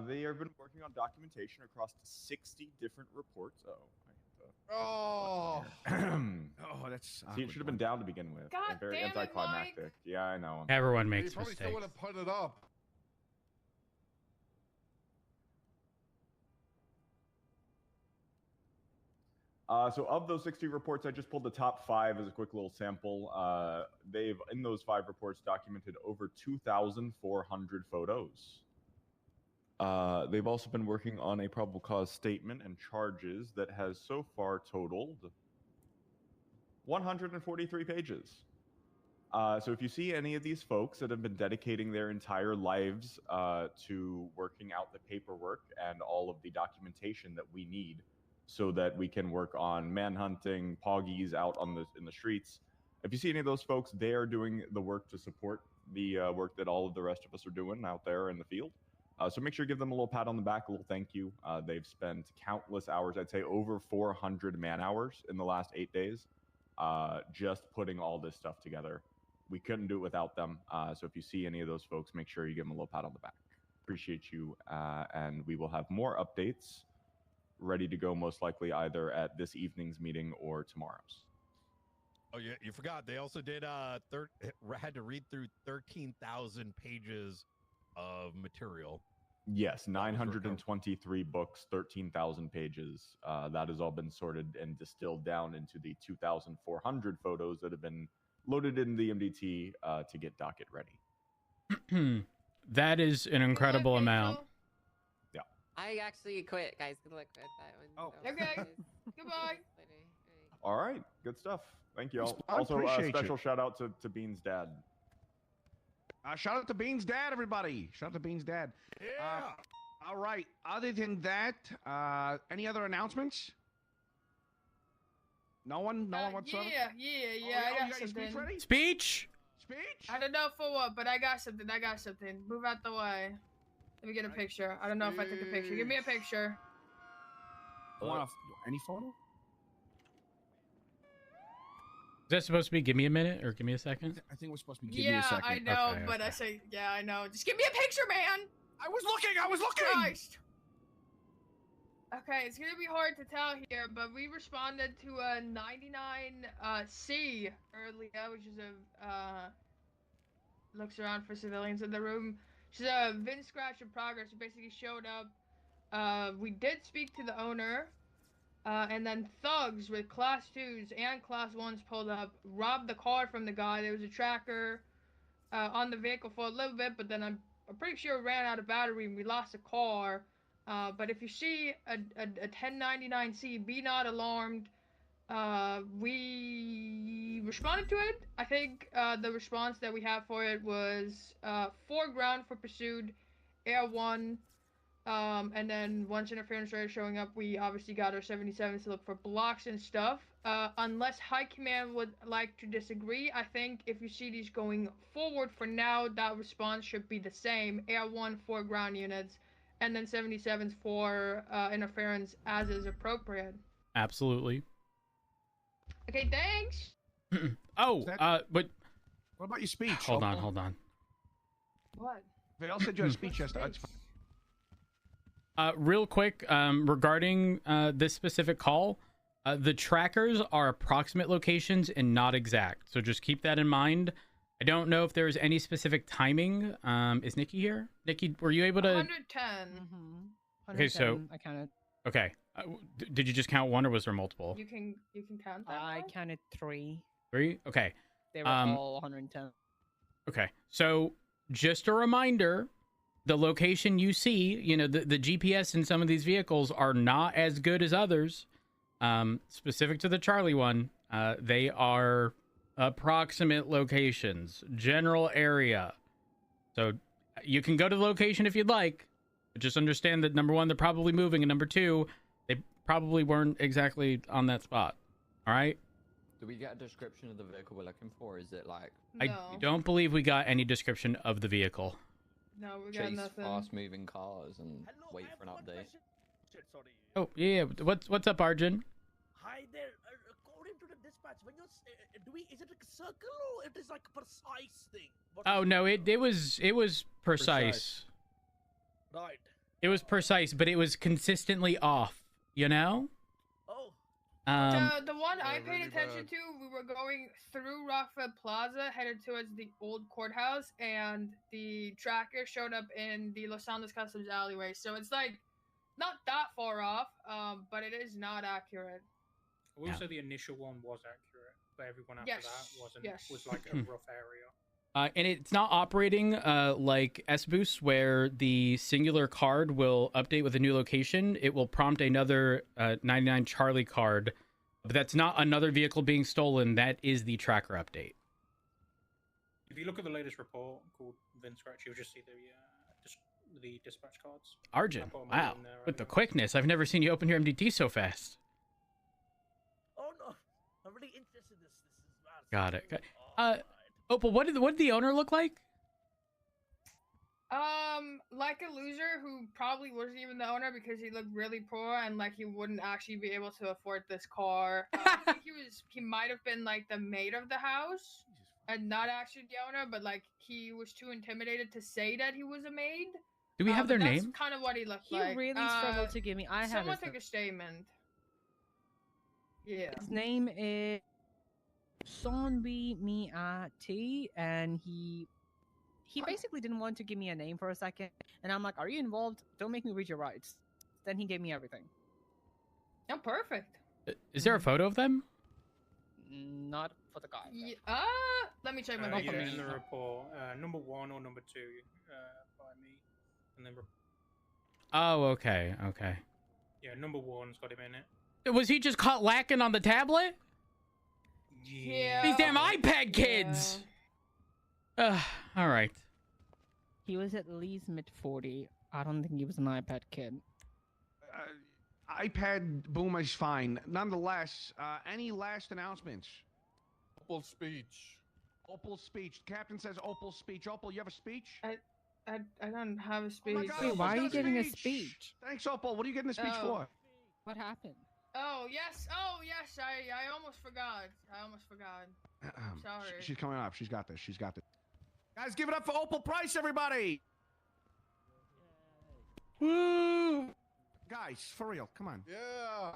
F: They have been working on documentation across 60 different reports.
J: Oh,
D: that's.
F: See, it should have been down to begin with.
G: God
F: Very
G: damn it,
F: anticlimactic.
G: Mike.
F: Yeah, I know.
A: Everyone
J: you
A: makes
J: probably still
A: mistakes.
J: would have put it up.
F: So of those 60 reports, I just pulled the top 5 as a quick little sample. They've, in those 5 reports, documented over 2,400 photos. They've also been working on a probable cause statement and charges that has so far totaled 143 pages. So if you see any of these folks that have been dedicating their entire lives to working out the paperwork and all of the documentation that we need so that we can work on manhunting poggies out on in the streets, if you see any of those folks, they are doing the work to support the work that all of the rest of us are doing out there in the field. So make sure you give them a little pat on the back, a little thank you. They've spent countless hours, I'd say over 400 man hours in the last 8 days, just putting all this stuff together. We couldn't do it without them. So if you see any of those folks, make sure you give them a little pat on the back. Appreciate you. And we will have more updates ready to go, most likely either at this evening's meeting or tomorrow's.
E: Oh, yeah, you forgot. They also did had to read through 13,000 pages of material.
F: Yes, 923 books, 13,000 pages. That has all been sorted and distilled down into the 2,400 photos that have been loaded in the MDT to get docket ready.
A: That is an incredible amount.
F: Yeah.
R: I actually quit, guys. Good luck with that one.
D: Oh.
G: Okay. Goodbye.
F: All right, good stuff. Thank you all.
D: I
F: Also,
D: appreciate
F: special
D: you.
F: shout out to Bean's dad.
D: Shout out to Bean's dad, everybody. Shout out to Bean's dad.
J: Yeah.
D: All right. Other than that, any other announcements? No one? No one whatsoever?
G: Yeah.
D: Oh,
G: I
D: you
G: got
D: got your
G: something.
D: speech ready?
A: Speech?
D: Speech?
G: I don't know for what, but I got something. Move out the way. Let me get a picture. I don't know if I took a picture. Give me a picture.
D: Any photo?
A: Is that supposed to be give me a minute or give me a second?
D: I think we're supposed to be give me a
G: Yeah,
D: second.
G: I know,
A: Okay,
G: but
A: okay.
G: I say, yeah, I know. Just give me a picture, man.
D: I was looking.
G: Christ. Okay, it's gonna be hard to tell here, but we responded to a 99C earlier, which is a looks around for civilians in the room. She's a VIN scratch in progress. It basically showed up. We did speak to the owner, and then thugs with class 2s and class 1s pulled up, robbed the car from the guy. There was a tracker. on the vehicle for a little bit, but then I'm pretty sure it ran out of battery and we lost a car. But if you see a 1099C, be not alarmed. We responded to it. I think the response that we have for it was 4 ground for pursued, air 1. And then once interference started showing up, we obviously got our 77s to look for blocks and stuff. Unless High Command would like to disagree, I think if you see these going forward for now, that response should be the same. Air 1 for ground units, and then 77s for interference as is appropriate.
A: Absolutely.
G: Okay, thanks.
A: Oh, but
D: what about your speech?
A: Hold on.
G: What?
D: They all said you had a speech yesterday.
A: Real quick, regarding this specific call, the trackers are approximate locations and not exact. So just keep that in mind. I don't know if there's any specific timing. Is Nikki here? Nikki, were you able to?
G: 110.
A: Okay, so
K: I counted.
A: Okay, did you just count one, or was there multiple?
G: You can count that.
K: I counted 3.
A: 3? Okay.
K: They were all 110.
A: Okay, so just a reminder. The location you see, you know, the GPS in some of these vehicles are not as good as others. Specific to the Charlie one, they are approximate locations, general area. So you can go to the location if you'd like, but just understand that number 1, they're probably moving, and number 2, they probably weren't exactly on that spot. All right?
N: Do we get a description of the vehicle we're looking for? Is it like...
A: I don't believe we got any description of the vehicle.
G: No, we got
N: chase
G: nothing.
N: fast-moving cars and wait for an update.
A: Oh, yeah. What's up, Arjun?
L: Hi there. According to the dispatch, when you is it like a circle or it is like a precise thing?
A: Oh no, it was precise.
L: Right.
A: It was precise, but it was consistently off. You know.
L: Oh.
G: The one I paid attention to, we were going through Rockford Plaza, headed towards the old courthouse, and the tracker showed up in the Los Angeles Customs alleyway. So it's like not that far off, but it is not accurate.
P: I will say the initial one was accurate, but everyone after that wasn't. Was like a rough area.
A: And it's not operating like S-Boost, where the singular card will update with a new location. It will prompt another 99 Charlie card, but that's not another vehicle being stolen. That is the tracker update.
P: If you look at the latest report called Vin Scratch, you'll just see the dispatch cards.
A: Arjun, wow, with the quickness. I've never seen you open your MDT so fast.
L: Oh no, I'm really interested in this. This is bad.
A: Got it. Opal, what did the owner look like?
G: Like a loser who probably wasn't even the owner because he looked really poor and like he wouldn't actually be able to afford this car. I think he might have been like the maid of the house and not actually the owner, but like he was too intimidated to say that he was a maid.
A: Do we have their
G: that's
A: name?
G: Kind of what he looked
K: He
G: like.
K: really struggled to give me.
G: Someone took a statement. Yeah.
K: His name is Sonbi Miati, and he basically didn't want to give me a name for a second, and I'm like, "Are you involved? Don't make me read your rights." Then he gave me everything.
G: Oh, perfect.
A: Is there a photo of them?
K: Not for the guy.
G: Yeah, let me check my
P: Yeah, in the report, number 1 or number 2 by me, and then.
A: Oh, okay.
P: Yeah, number 1's got him in it.
A: Was he just caught lacking on the tablet?
G: Yeah.
A: These damn iPad kids. All right.
K: He was at least mid-40. I don't think he was an iPad kid.
D: iPad boomer's fine. Nonetheless, any last announcements?
J: Opal's speech.
D: Opal's speech. Captain says Opal's speech. Opal, you have a speech?
G: I don't have a speech.
D: Oh my God,
K: Wait, why are you
D: Opal's got
K: getting a speech?
D: Thanks, Opal. What are you getting a speech for?
K: What happened?
G: Oh yes, I almost forgot. I'm sorry.
D: She's coming up. She's got this. Guys, give it up for Opal Price, everybody! Woo! Guys, for real, come on.
J: Yeah.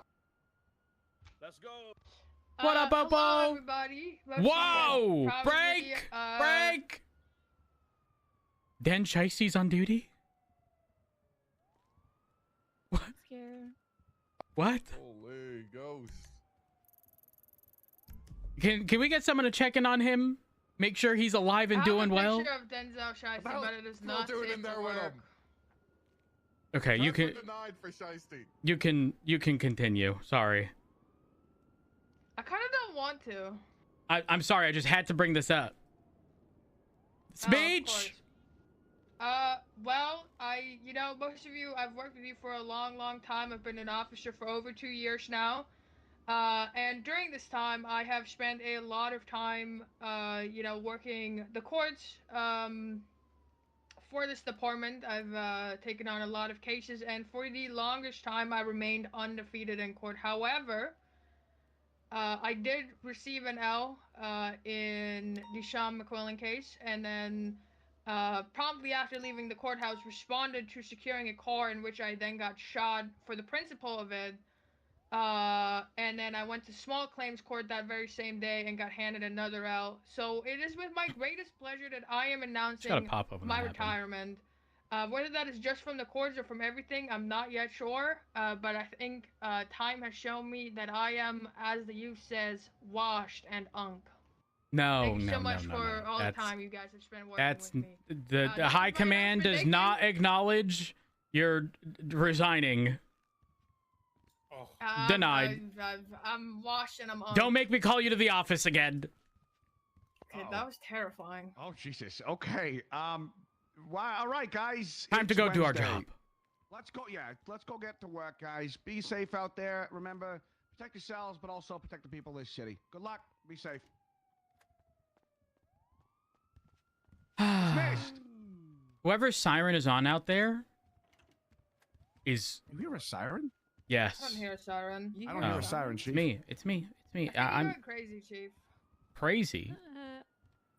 L: Let's go.
A: What up, Opal?
G: Hello, everybody.
A: Whoa!
G: Probably,
A: Break! Dan Shicey's on duty? What?
K: Scared.
A: What?
J: Holy ghost.
A: Can we get someone to check in on him? Make sure he's alive and doing well.
G: Picture of Denzel Shiesty, but it is not
J: do it
G: safe
J: in
G: to
J: there with
G: work.
J: him.
A: Okay, you can.
J: Denied for Shiesty.
A: You can continue. Sorry.
G: I kind of don't want to.
A: I'm sorry. I just had to bring this up. Speech.
G: Well, most of you, I've worked with you for a long, long time. I've been an officer for over 2 years now. And during this time, I have spent a lot of time, working the courts, for this department. I've taken on a lot of cases, and for the longest time, I remained undefeated in court. However, I did receive an L in the Sean McQuillan case, and then promptly after leaving the courthouse, responded to securing a car in which I then got shot for the principal of it. And then I went to small claims court that very same day and got handed another L. So it is with my greatest pleasure that I am announcing my retirement. Whether that is just from the courts or from everything, I'm not yet sure. But I think time has shown me that I am, as the youth says, washed and unk. Thank you so much for all the time you guys have spent working with me.
A: The high command does not acknowledge you're resigning. Denied.
G: I'm washed and I'm unk.
A: Don't make me call you to the office again.
G: Okay, that was terrifying.
D: Oh Jesus. Okay. Wow. All right, guys.
A: Time to
D: It's
A: go do our
D: Wednesday.
A: job.
D: Let's go. Yeah. Let's go get to work, guys. Be safe out there. Remember, protect yourselves, but also protect the people of this city. Good luck. Be safe. Dismissed.
A: Whoever's siren is on out there is.
D: You hear a siren?
A: Yes.
G: I don't hear a siren.
D: I don't hear a siren, Chief.
A: It's me.
G: I'm going crazy, Chief.
A: Crazy.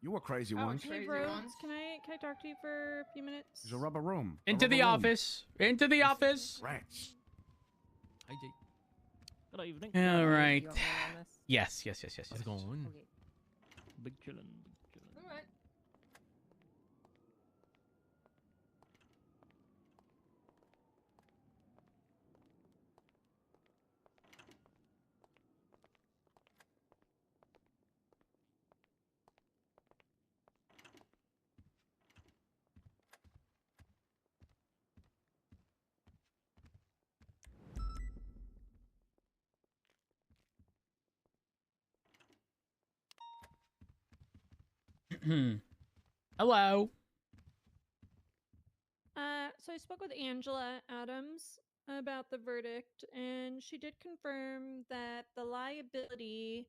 D: You were crazy once.
I: Hey, Rose, can I talk to you for a few minutes?
D: There's a rubber room.
A: Into the office. Into the office.
D: Rats.
C: Hi, Jake. Good evening.
A: All right. Yes.
C: How's it going? Big chillin'.
G: All right.
A: Hello.
I: So I spoke with Angela Adams about the verdict, and she did confirm that the liability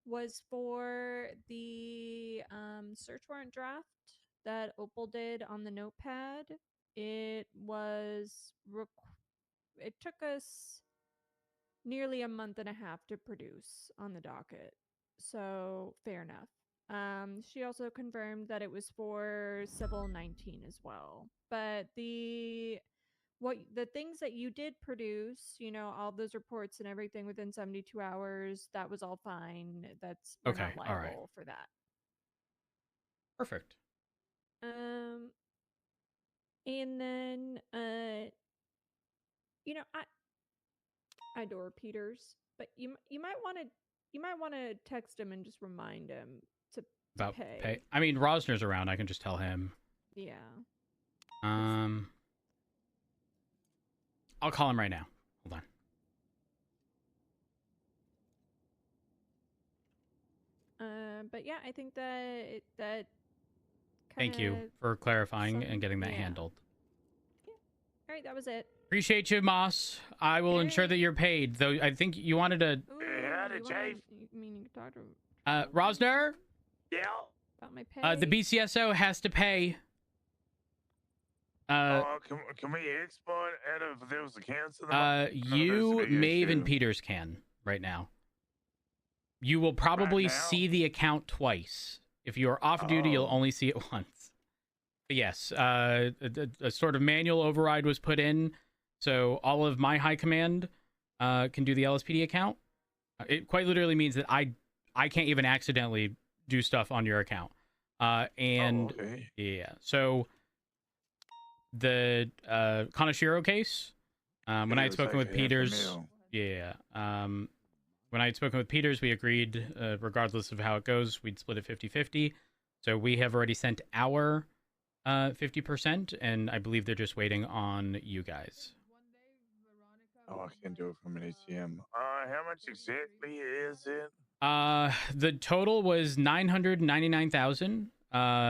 I: was for the search warrant draft that Opal did on the notepad. It was it took us nearly a month and a half to produce on the docket, so fair enough. She also confirmed that it was for Civil 19 as well. But the things that you did produce, all those reports and everything within 72 hours, that was all fine. That's you're
A: Okay,
I: not
A: all right.
I: liable for that.
A: Perfect.
I: And then I adore Peters, but you might want to text him and just remind him to
A: About
I: pay.
A: I mean, Rosner's around. I can just tell him.
I: Yeah.
A: I'll call him right now. Hold on.
I: But yeah, I think that
A: Thank you for clarifying and getting that handled.
I: All right, that was it.
A: Appreciate you, Moss. I will ensure that you're paid. Though I think you wanted to.
I: Meaning to talk to
A: Rosner.
L: Yeah.
I: About my pay.
A: The BCSO has to pay.
S: Can we export out if there was a cancer?
A: You, Maeve, and Peters can right now. You will probably see the account twice. If you are off duty, you'll only see it once. But yes, a sort of manual override was put in, so all of my high command can do the LSPD account. It quite literally means that I can't even accidentally do stuff on your account. Yeah, so the Kanashiro case, when I had spoken with Peters, when I had spoken with Peters, we agreed, regardless of how it goes, we'd split it 50-50. So we have already sent our 50%, and I believe they're just waiting on you guys.
S: Oh, I can't do it from an ATM. How much exactly is it?
A: The total was 999,000,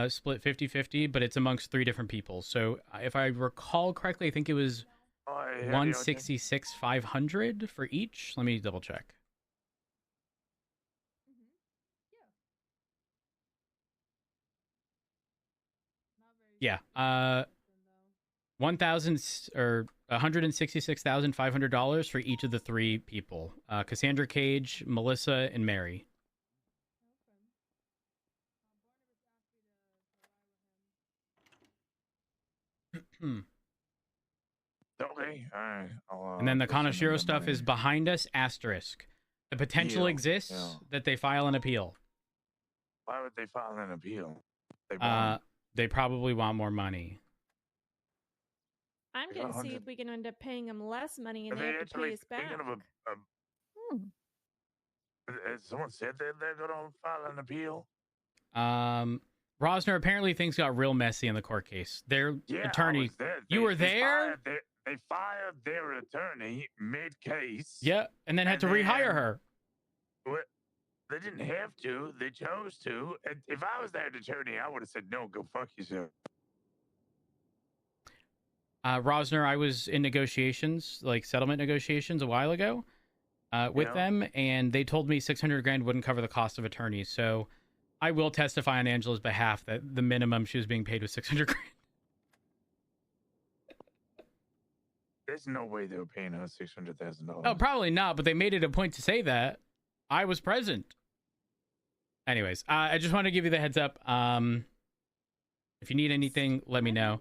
A: split 50-50, but it's amongst 3 different people. So if I recall correctly, I think it was 166,500 for each. Let me double check. Yeah, 166,500 dollars for each of the 3 people: Cassandra Cage, Melissa, and Mary.
S: Okay, all right.
A: And then the
S: put some in
A: Kanashiro
S: the
A: stuff
S: money.
A: is behind us, asterisk. The potential
S: Deal,
A: exists
S: deal.
A: that they file an appeal.
S: Why would they file an appeal? They want
A: They probably want more money.
I: I'm gonna see if we can end up paying them less money and
S: Are
I: they
S: they
I: have to pay
S: actually
I: us back.
S: thinking of has someone said that they're going to file an appeal?
A: Rosner, apparently things got real messy in the court case. Their
S: Yeah,
A: attorney,
S: I was there.
A: you were
S: They
A: there?
S: They fired their attorney mid-case.
A: Yeah, and then had to rehire her.
S: Well, they didn't have to. They chose to. And if I was that attorney, I would have said, no, go fuck yourself.
A: Rosner, I was in negotiations, like settlement negotiations a while ago with them, and they told me 600 grand wouldn't cover the cost of attorneys. So I will testify on Angela's behalf that the minimum she was being paid was 600 grand.
S: There's no way they were paying her $600,000.
A: Oh, probably not, but they made it a point to say that. I was present. Anyways, I just want to give you the heads up. If you need anything, let me know.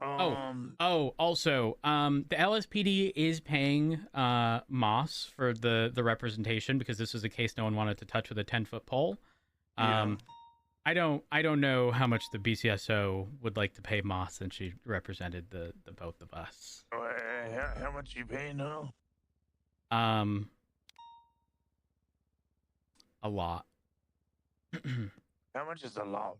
A: Also, the LSPD is paying Moss for the representation because this was a case no one wanted to touch with a 10-foot pole. I don't know how much the BCSO would like to pay Moss since she represented the both of us.
S: How much you paying now?
A: A lot.
S: How much is a lot?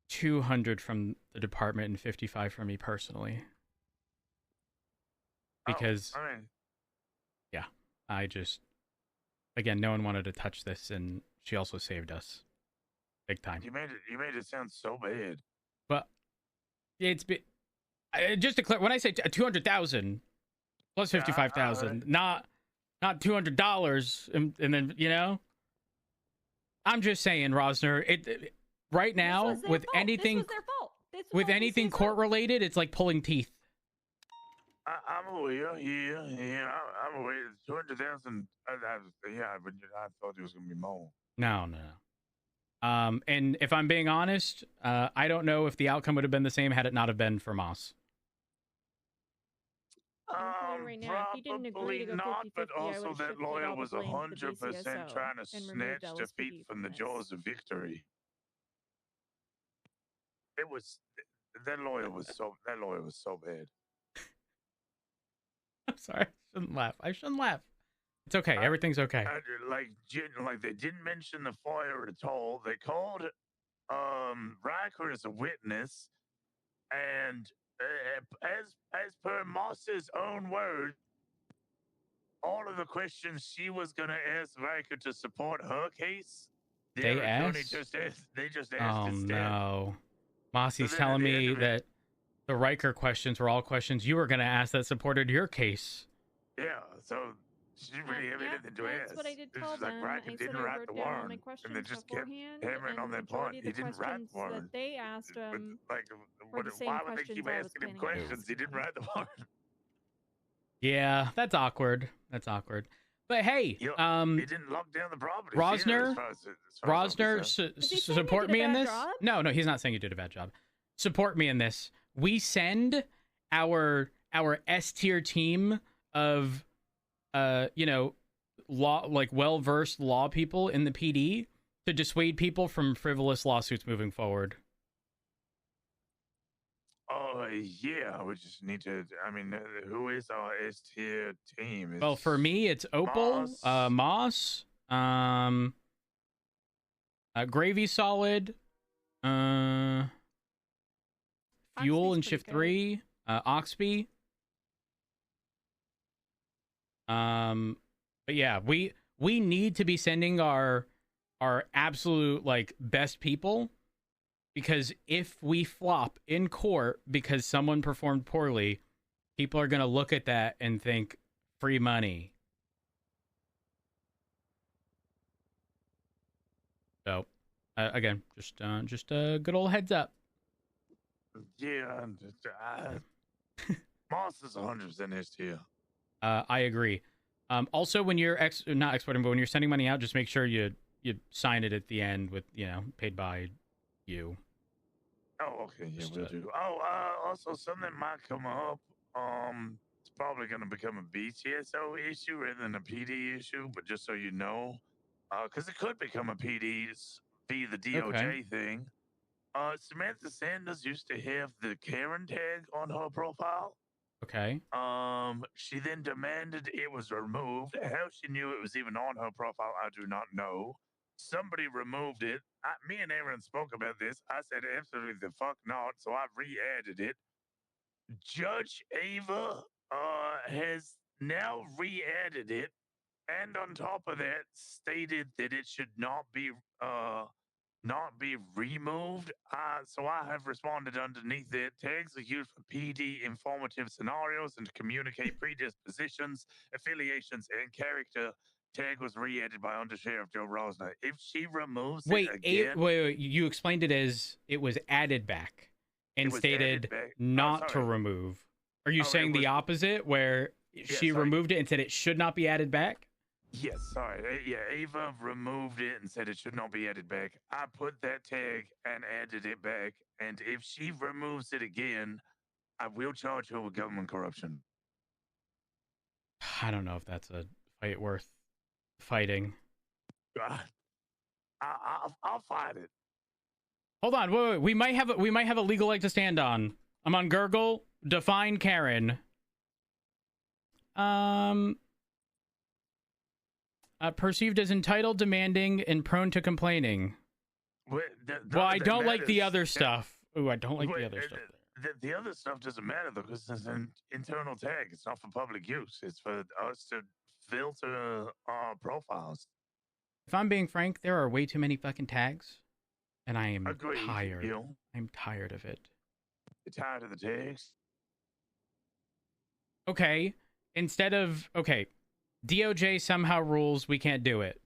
A: 200 from the department and 55 from me personally. Because yeah, I just, again, no one wanted to touch this, and she also saved us big time.
S: You made it sound so bad.
A: But it's been just to clear, when I say 200,000 plus 55,000, not $200, and then I'm just saying, Rosner, it right now with anything court related, it's like pulling teeth.
S: I'm aware. Yeah, I'm aware. 200,000. Yeah, but I thought it was gonna be more.
A: No. And if I'm being honest, I don't know if the outcome would have been the same had it not have been for Moss.
I: Right now, if you didn't agree to go 50-50,
S: not, but
I: I
S: also
I: would've
S: that
I: shifted
S: lawyer
I: all the
S: was
I: blame to the
S: 100%
I: BCSO
S: trying to
I: and removed
S: snatch
I: LSPD
S: defeat from the
I: this.
S: jaws of victory. It was that lawyer was so bad.
A: I'm sorry, I shouldn't laugh. It's okay. Everything's okay.
S: Like they didn't mention the fire at all. They called Riker as a witness, and as per Moss's own words, all of the questions she was gonna ask Riker to support her case,
A: They asked.
S: They just asked
A: Oh
S: instead.
A: no, Mossy's
S: So then
A: telling
S: at the
A: me
S: end of
A: that the Riker questions were all questions you were going to ask that supported your case.
S: Yeah, so she didn't really have anything to ask.
I: That's what I did
S: It's
I: tell
S: just like
I: them.
S: Riker
I: I
S: didn't
I: said I
S: write
I: wrote
S: the
I: down all my
S: warrant, and
I: questions
S: they just kept
I: beforehand,
S: hammering on
I: and
S: that
I: the majority
S: point.
I: of
S: He
I: the
S: didn't write
I: questions
S: the warrant.
I: that they asked him were the same
S: Why would they
I: questions
S: keep
I: I was
S: asking him
I: planning on
S: questions? He didn't
I: asking
S: write the warrant.
A: Yeah, that's awkward. But hey,
S: He didn't lock down the property.
A: Rosner,
S: Rosner,
A: support me in this. No, he's not saying you did a bad job. Support me in this. We send our S tier team of law, like well-versed law people in the PD to dissuade people from frivolous lawsuits moving forward.
S: Oh, yeah, we just need to. I mean, who is our S tier team?
A: Well, for me, it's Opal, Moss, Gravy Solid, Fuel in Shift 3, Oxby. But yeah, we need to be sending our absolute like best people, because if we flop in court because someone performed poorly, people are gonna look at that and think free money. So, again, just a good old heads up.
S: Yeah, Moss is 100% S tier.
A: I agree. Also, when you're not exporting, but when you're sending money out, just make sure you sign it at the end with, paid by you.
S: Oh, okay, yeah, we'll do. Oh, also something might come up. It's probably going to become a BTSO issue rather than a PD issue, but just so you know, because it could become a PD via the DOJ thing. Samantha Sanders used to have the Karen tag on her profile.
A: Okay.
S: She then demanded it was removed. How she knew it was even on her profile, I do not know. Somebody removed it. Me and Aaron spoke about this. I said absolutely the fuck not, so I re-added it. Judge Ava has now re-added it, and on top of that, stated that it should not be removed. So I have responded underneath it. Tags are used for PD informative scenarios and to communicate predispositions, affiliations, and character. Tag was re-added by Undersheriff Joe Rosner. If she removes it again...
A: Wait, you explained it as it was added back and stated not to remove. Are you saying the opposite, where she removed it and said it should not be added back?
S: Yes, sorry. Yeah, Ava removed it and said it should not be added back. I put that tag and added it back, and if she removes it again, I will charge her with government corruption.
A: I don't know if that's a fight worth fighting.
S: I'll fight it.
A: Hold on, wait. We might have a legal leg to stand on. I'm on Gurgle. Define Karen. Perceived as entitled, demanding, and prone to complaining. Well, I don't like the other stuff. Ooh, I don't like the other stuff.
S: The other stuff doesn't matter, though, because it's an internal tag. It's not for public use. It's for us to filter our profiles.
A: If I'm being frank, there are way too many fucking tags, and I am
S: Agreed,
A: tired.
S: you.
A: I'm tired of it.
S: You're tired of the tags?
A: Okay, DOJ somehow rules we can't do it.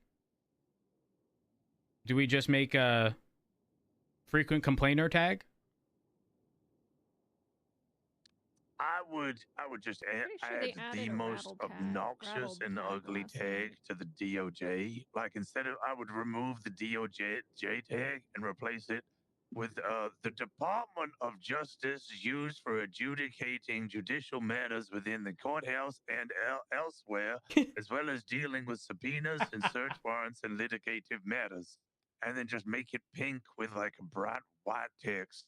A: Do we just make a frequent complainer tag?
S: I would just add the most obnoxious and ugly tag to the DOJ. Like, I would remove the DOJ tag and replace it with the Department of Justice used for adjudicating judicial matters within the courthouse and elsewhere, as well as dealing with subpoenas and search warrants and litigative matters. And then just make it pink with like a bright white text.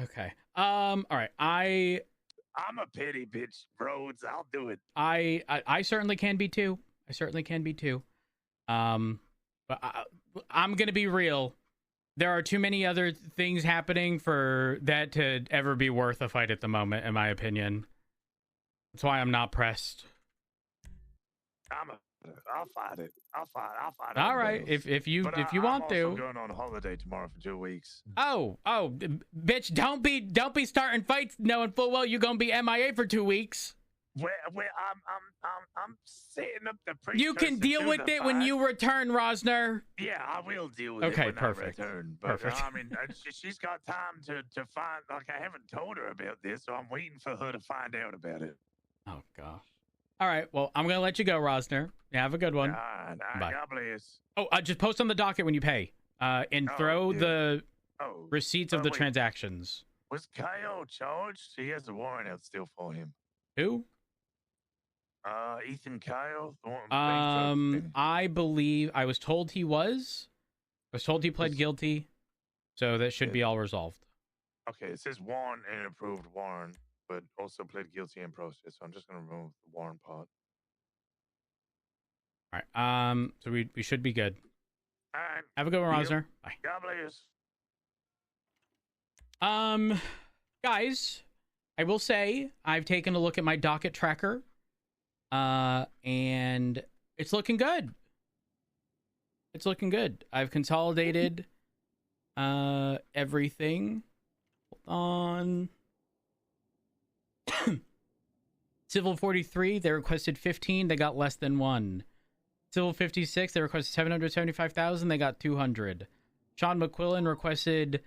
A: Okay. All right.
S: I'm a petty bitch, Rhodes. I'll do it.
A: I certainly can be too. But I'm gonna be real. There are too many other things happening for that to ever be worth a fight at the moment, in my opinion. That's why I'm not pressed.
S: I'll fight it. I'll fight it.
A: All right, if you want to.
S: I'm also going on holiday tomorrow for 2 weeks.
A: Oh, bitch! Don't be starting fights knowing full well you're gonna be MIA for 2 weeks.
S: Where I'm setting up the.
A: You can deal with it when you return, Rosner.
S: Yeah, I will deal with it when I return. But I mean, she's got time to find. Like, I haven't told her about this, so I'm waiting for her to find out about it.
A: Oh gosh. All right, well, I'm gonna let you go, Rosner. Have a good one.
S: Bye. God bless.
A: Oh, just post on the docket when you pay, and throw the receipts of the transactions.
S: Was Kyle charged? He has a warrant out still for him.
A: Who?
S: Ethan Kyle.
A: I believe I was told he was. I was told he pled guilty, so that should be all resolved.
S: Okay, it says warrant and approved warrant, but also pled guilty in process. So I'm just gonna remove the warrant part.
A: All right. So we should be good.
S: All right.
A: Have a good one, Rosner. Bye.
S: God bless.
A: Guys, I will say I've taken a look at my docket tracker, and it's looking good. It's looking good. I've consolidated everything. Hold on. Civil 43, they requested 15, they got less than 1. Civil 56, they requested 775,000, they got 200. Sean McQuillan requested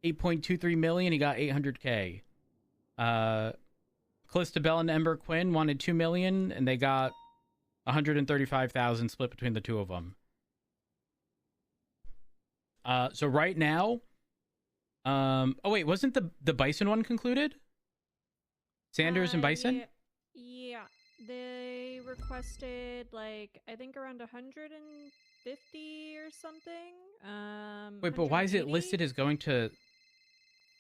A: 8.23 million, he got 800K. Callista Bell and Ember Quinn wanted 2 million, and they got 135,000 split between the two of them. So right now, oh wait, wasn't the Bison one concluded? Sanders and Bison?
I: Yeah, they requested like I think around 150 or something.
A: Wait, but why is it
I: 180?
A: listed as going to?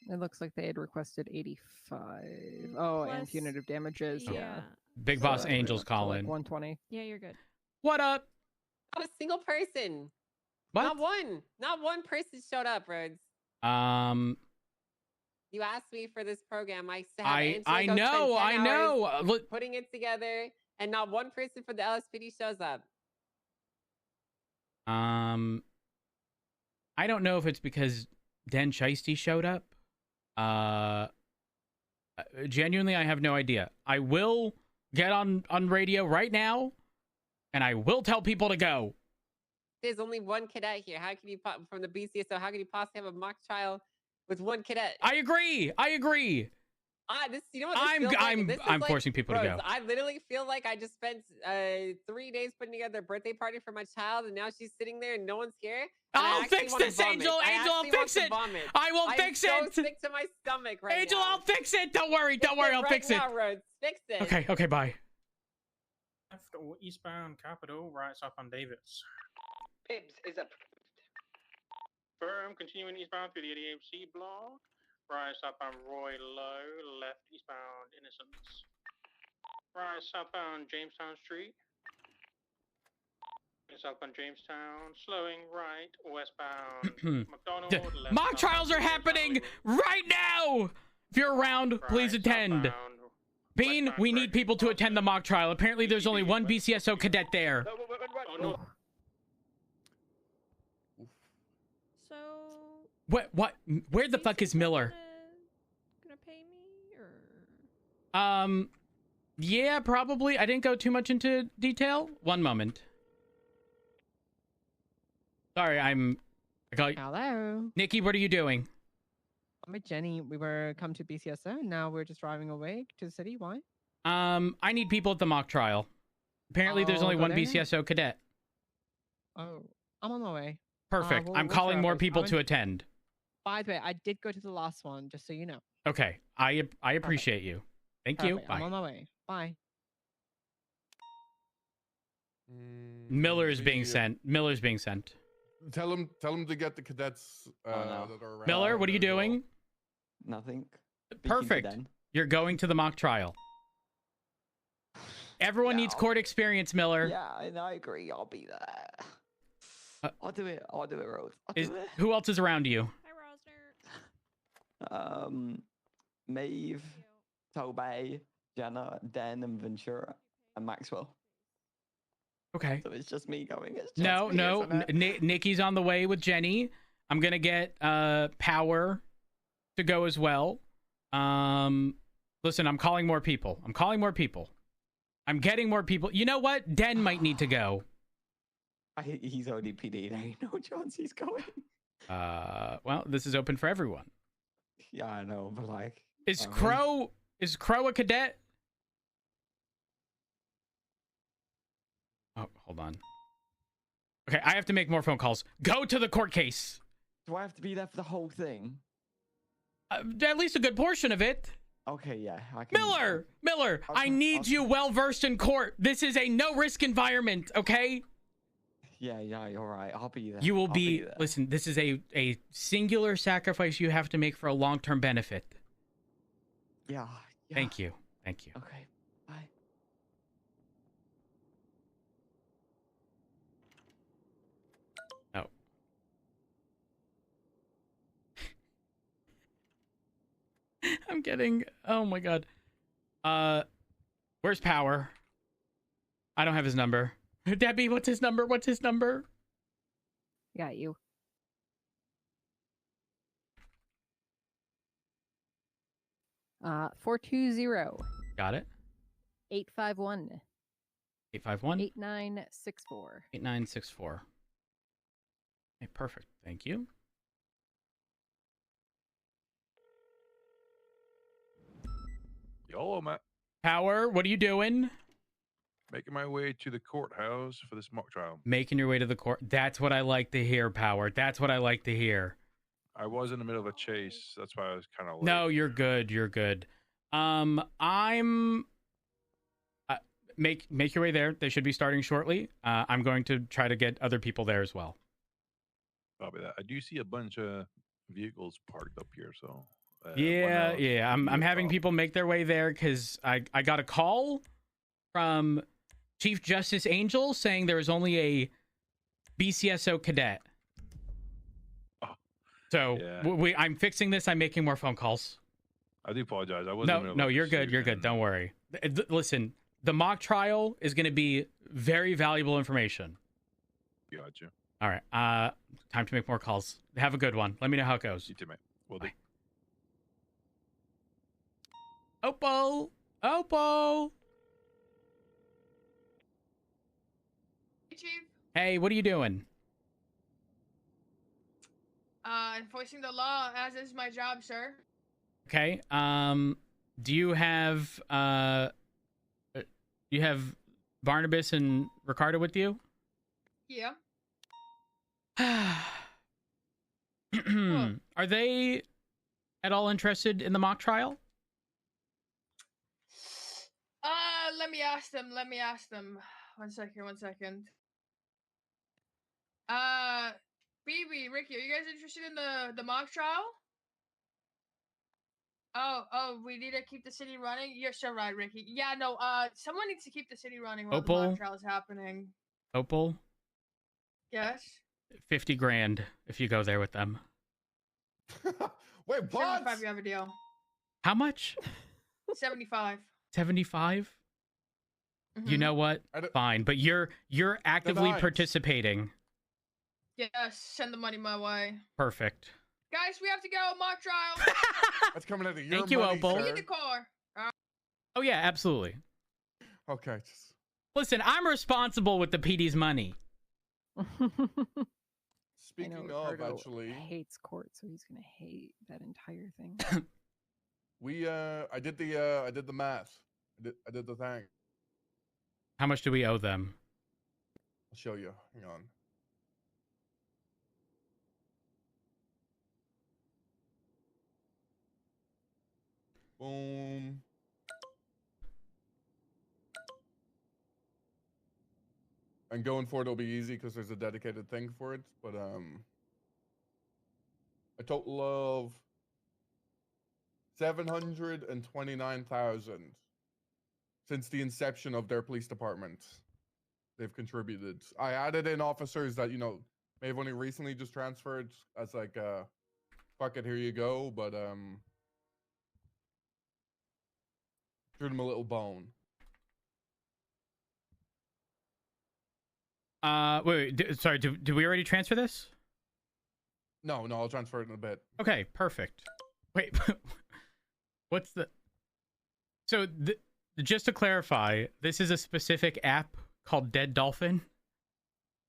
K: It looks like they had requested 85. Oh, and
I: Plus-
K: punitive damages. Yeah.
A: Big
K: So
A: Boss
K: that
A: Angels
K: went up to,
A: calling.
K: 120.
I: Yeah, you're good.
A: What up?
R: Not a single person.
A: What?
R: Not one. Not one person showed up, Rhodes. You asked me for this program. I said
A: I know. Look,
R: putting it together, and not one person for the LSPD shows up.
A: I don't know if it's because Dan Shiesty showed up. Genuinely, I have no idea. I will get on radio right now, and I will tell people to go.
R: There's only one cadet here. How can you from the BCSO? How can you possibly have a mock trial with one cadet?
A: I agree.
R: You know what this feels like? This is
A: I'm
R: like,
A: forcing people to
R: Rhodes,
A: go.
R: I literally feel like I just spent 3 days putting together a birthday party for my child, and now she's sitting there and no one's here. And I
A: I'll
R: actually
A: fix
R: wanna
A: this,
R: vomit.
A: Angel.
R: I
A: Angel, I'll
R: actually want
A: fix
R: to
A: it.
R: vomit.
A: I will
R: I'm
A: fix
R: so
A: it.
R: sick to my stomach right
A: Angel,
R: now.
A: I'll fix it. Don't worry.
R: Fix
A: I'll
R: right
A: fix it.
R: now, Rhodes. Fix it.
A: Okay, bye.
P: Left or eastbound Capital, right up on Davis.
B: Pibbs is approved.
P: Firm, continuing eastbound through the ADHC block. Right up on Roy Low, left eastbound Innocence. Right southbound Jamestown Street. Southbound Jamestown, slowing right, westbound McDonald. left
A: Mock trials are happening right now. If you're around, please attend. Bean, we need people to attend the mock trial. Apparently, there's only one BCSO cadet there.
P: Oh, no.
I: So
A: What? Where the fuck is Miller?
I: gonna pay me or?
A: Yeah, probably. I didn't go too much into detail. One moment. Sorry,
K: Hello.
A: Nikki, what are you doing?
K: I'm with Jenny. We were come to BCSO. Now we're just driving away to the city. Why?
A: I need people at the mock trial. Apparently, there's only
K: go
A: one
K: there now?
A: BCSO cadet.
K: Oh, I'm on my way.
A: Perfect.
K: We'll
A: I'm calling
K: try
A: more
K: this.
A: people
K: I'm
A: to
K: in-
A: attend.
K: By the way, I did go to the last one, just so you know.
A: Okay. I appreciate you. Thank you.
K: Perfect. I'm
A: Bye.
K: on my way. Bye.
A: Miller is being sent. Miller's being sent.
J: Tell him to get the cadets that are around.
A: Miller, what are you doing?
N: Nothing.
A: Perfect.
N: Den.
A: You're going to the mock trial. Everyone needs court experience, Miller.
N: Yeah, and I agree. I'll be there. I'll do it. Rose.
A: Who else is around you?
N: Maeve, Tobey, Jenna, Den, and Ventura, and Maxwell.
A: Okay.
N: So it's just me going. It's just
A: No.
N: me, isn't it?
A: Nikki's on the way with Jenny. I'm gonna get Power to go as well. Listen, I'm calling more people. I'm getting more people. You know what? Den might need to go.
N: He's already PD. There ain't no chance he's going.
A: Well, this is open for everyone.
N: Yeah, I know, but like,
A: Is Crow a cadet? Oh, hold on. Okay, I have to make more phone calls. Go to the court case.
N: do I have to be there for the whole thing?
A: At least a good portion of it.
N: Okay, yeah. I can,
A: Miller, I need you well versed in court. This is a no risk environment, okay?
N: Yeah, you're right. I'll be there.
A: You will
N: I'll
A: be.
N: there.
A: Listen, this is a singular sacrifice you have to make for a long-term benefit.
N: Yeah.
A: Thank you. Thank you.
N: Okay. Bye.
A: Oh. I'm getting. Oh my god. Where's Power? I don't have his number. Debbie, what's his number? What's his number?
K: Got you. Uh, 420.
A: Got it.
K: 851.
A: 851.
K: 8964.
A: 8964. Okay, perfect. Thank you.
H: Yo, Matt.
A: Power, what are you doing?
H: Making my way to the courthouse for this mock trial.
A: Making your way to the court. That's what I like to hear, Power. That's what I like to hear.
H: I was in the middle of a chase. That's why I was kind of late.
A: No, you're good. You're good. I'm make your way there. They should be starting shortly. I'm going to try to get other people there as well.
H: Probably that. I do see a bunch of vehicles parked up here, so
A: Yeah. I'm having people make their way there because I got a call from Chief Justice Angel saying there is only a BCSO cadet. So I'm fixing this. I'm making more phone calls.
H: I do apologize. I was
A: No, you're good. You're good. Don't worry. Listen, the mock trial is going to be very valuable information.
H: Gotcha.
A: All right. Time to make more calls. Have a good one. Let me know how it goes.
H: You too, mate. Will do.
A: Oppo.
G: Hey, Chief.
A: Hey, what are you doing?
G: Enforcing the law, as is my job, sir.
A: Okay. Do you have Barnabas and Ricardo with you?
G: Yeah.
A: Are they at all interested in the mock trial?
G: Let me ask them. One second. BB, Ricky, are you guys interested in the mock trial? Oh, we need to keep the city running? You're so right, Ricky. Yeah, no, someone needs to keep the city running while the mock trial is happening.
A: Opal?
G: Yes?
A: 50 grand if you go there with them.
J: Wait, what?
G: 75, you have a deal.
A: How much?
G: 75.
A: 75? You know what? Fine, but you're actively
J: Denied.
A: participating.
G: Yes, send the money my way.
A: Perfect.
G: Guys, we have to go. Mock trial.
J: That's coming out of your
A: Thank you,
J: money,
A: Opal.
J: sir.
G: Be in the car.
A: Oh yeah, absolutely.
J: Okay.
A: Listen, I'm responsible with the PD's money.
J: Speaking of, actually,
K: hates court, so he's gonna hate that entire thing.
J: I did the math. I did the thing.
A: How much do we owe them?
J: I'll show you. Hang on. Boom. And going forward, it'll be easy because there's a dedicated thing for it. But a total of 729,000 since the inception of their police department. They've contributed. I added in officers that may have only recently just transferred as like fuck it, here you go. But threw them a little bone.
A: Wait, sorry, did we already transfer this?
J: No, I'll transfer it in a bit.
A: Okay, perfect. Wait, what's the... So, just to clarify, this is a specific app called Dead Dolphin?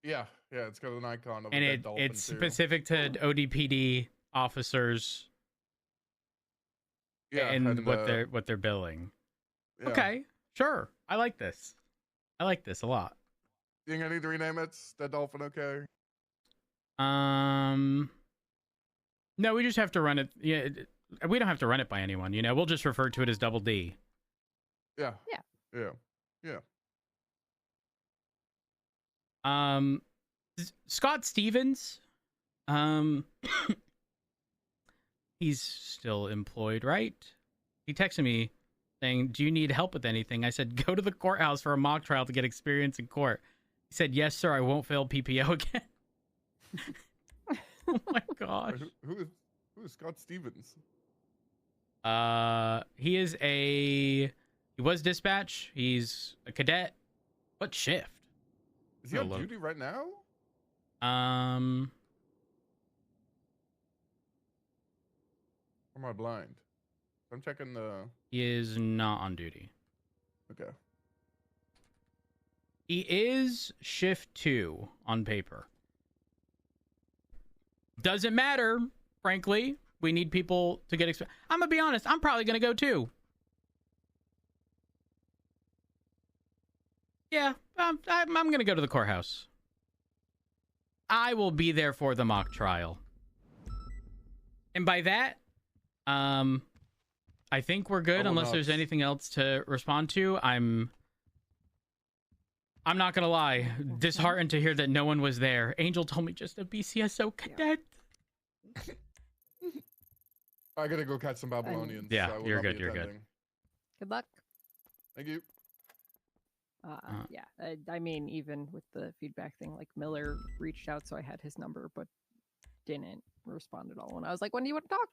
J: Yeah, it's got an icon of
A: And
J: a dead dolphin
A: it's
J: too.
A: specific to ODPD officers and what they're billing.
J: Yeah.
A: Okay, sure. I like this. I like this a lot.
J: You think I need to rename it? Dead Dolphin, okay?
A: No, we just have to run it. Yeah, we don't have to run it by anyone. We'll just refer to it as Double D.
J: Yeah.
A: Scott Stevens, he's still employed, right? He texted me saying, "Do you need help with anything?" I said, "Go to the courthouse for a mock trial to get experience in court." He said, "Yes, sir. I won't fail PPO again." Oh my gosh.
J: Who is Scott Stevens?
A: He was dispatch. He's a cadet. What shift?
J: Is he on duty right now? Or am I blind? I'm checking the.
A: He is not on duty.
J: Okay.
A: He is shift 2 on paper. Doesn't matter, frankly. We need people to get experience. I'm gonna be honest. I'm probably gonna go too. Yeah, I'm gonna go to the courthouse. I will be there for the mock trial. And by that, I think we're good unless there's anything else to respond to. I'm not gonna lie, disheartened to hear that no one was there. Angel told me just a BCSO cadet.
J: I gotta go catch some Babylonians.
A: Yeah,
J: so I will
A: you're
J: not be
A: good. You're good.
J: attending.
K: Good luck.
J: Thank you.
K: Yeah, I mean, even with the feedback thing, like Miller reached out, so I had his number, but didn't respond at all. And I was like, "When do you want to talk?"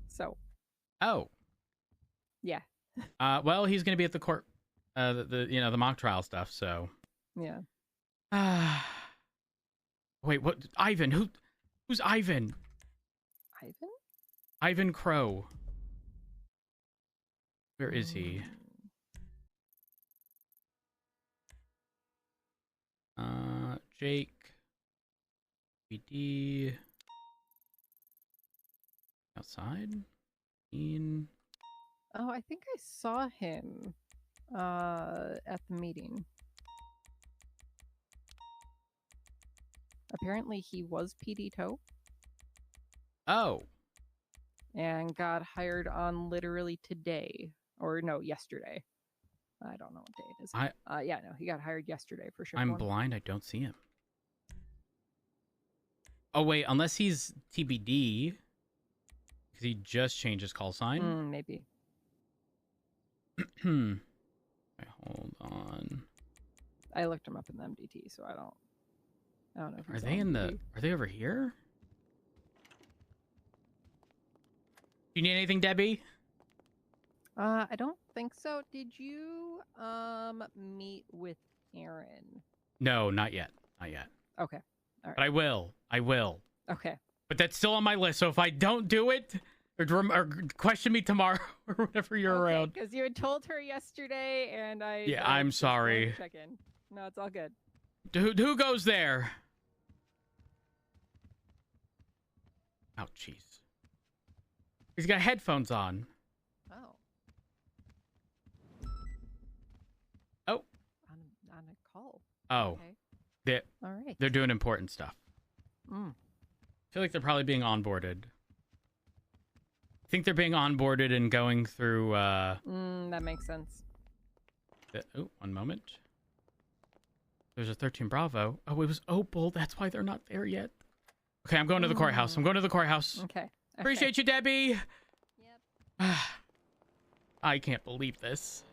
K: So.
A: Oh.
K: Yeah.
A: Well, he's gonna be at the court, the mock trial stuff. So.
K: Yeah.
A: Wait, what? Ivan? Who's Ivan?
K: Ivan?
A: Ivan Crow. Where is he? Jake. BD. Outside? Ian.
K: Oh, I think I saw him at the meeting. Apparently he was PD Toe.
A: Oh.
K: And got hired on literally today. Or no, yesterday. I don't know what day it is. Yeah, no, he got hired yesterday for sure.
A: I'm blind. I don't see him. Oh, wait. Unless he's TBD. Because he just changed his call sign.
K: Maybe.
A: Wait, hold on.
K: I looked him up in the MDT, so I don't know. If
A: Are they in the... Are they over here? You need anything, Debbie?
K: I don't think so. Did you meet with Aaron?
A: No, not yet. Not yet.
K: Okay. All right.
A: But I will. I will.
K: Okay.
A: But that's still on my list. So if I don't do it, or question me tomorrow or whenever you're around.
K: Because you had told her yesterday, and I.
A: Yeah, I'm sorry.
K: Check in. No, it's all good.
A: Who goes there? Oh, jeez. He's got headphones on.
K: Oh.
A: Oh.
K: On a call.
A: Oh.
K: Okay. All right.
A: They're doing important stuff.
K: Mm.
A: I feel like they're probably being onboarded. I think they're being onboarded and going through...
K: that makes sense.
A: Oh, one moment. There's a 13 Bravo. Oh, it was Opal. That's why they're not there yet. Okay, I'm going to the courthouse. I'm going to the courthouse.
K: Okay.
A: Appreciate you, Debbie. Yep. I can't believe this.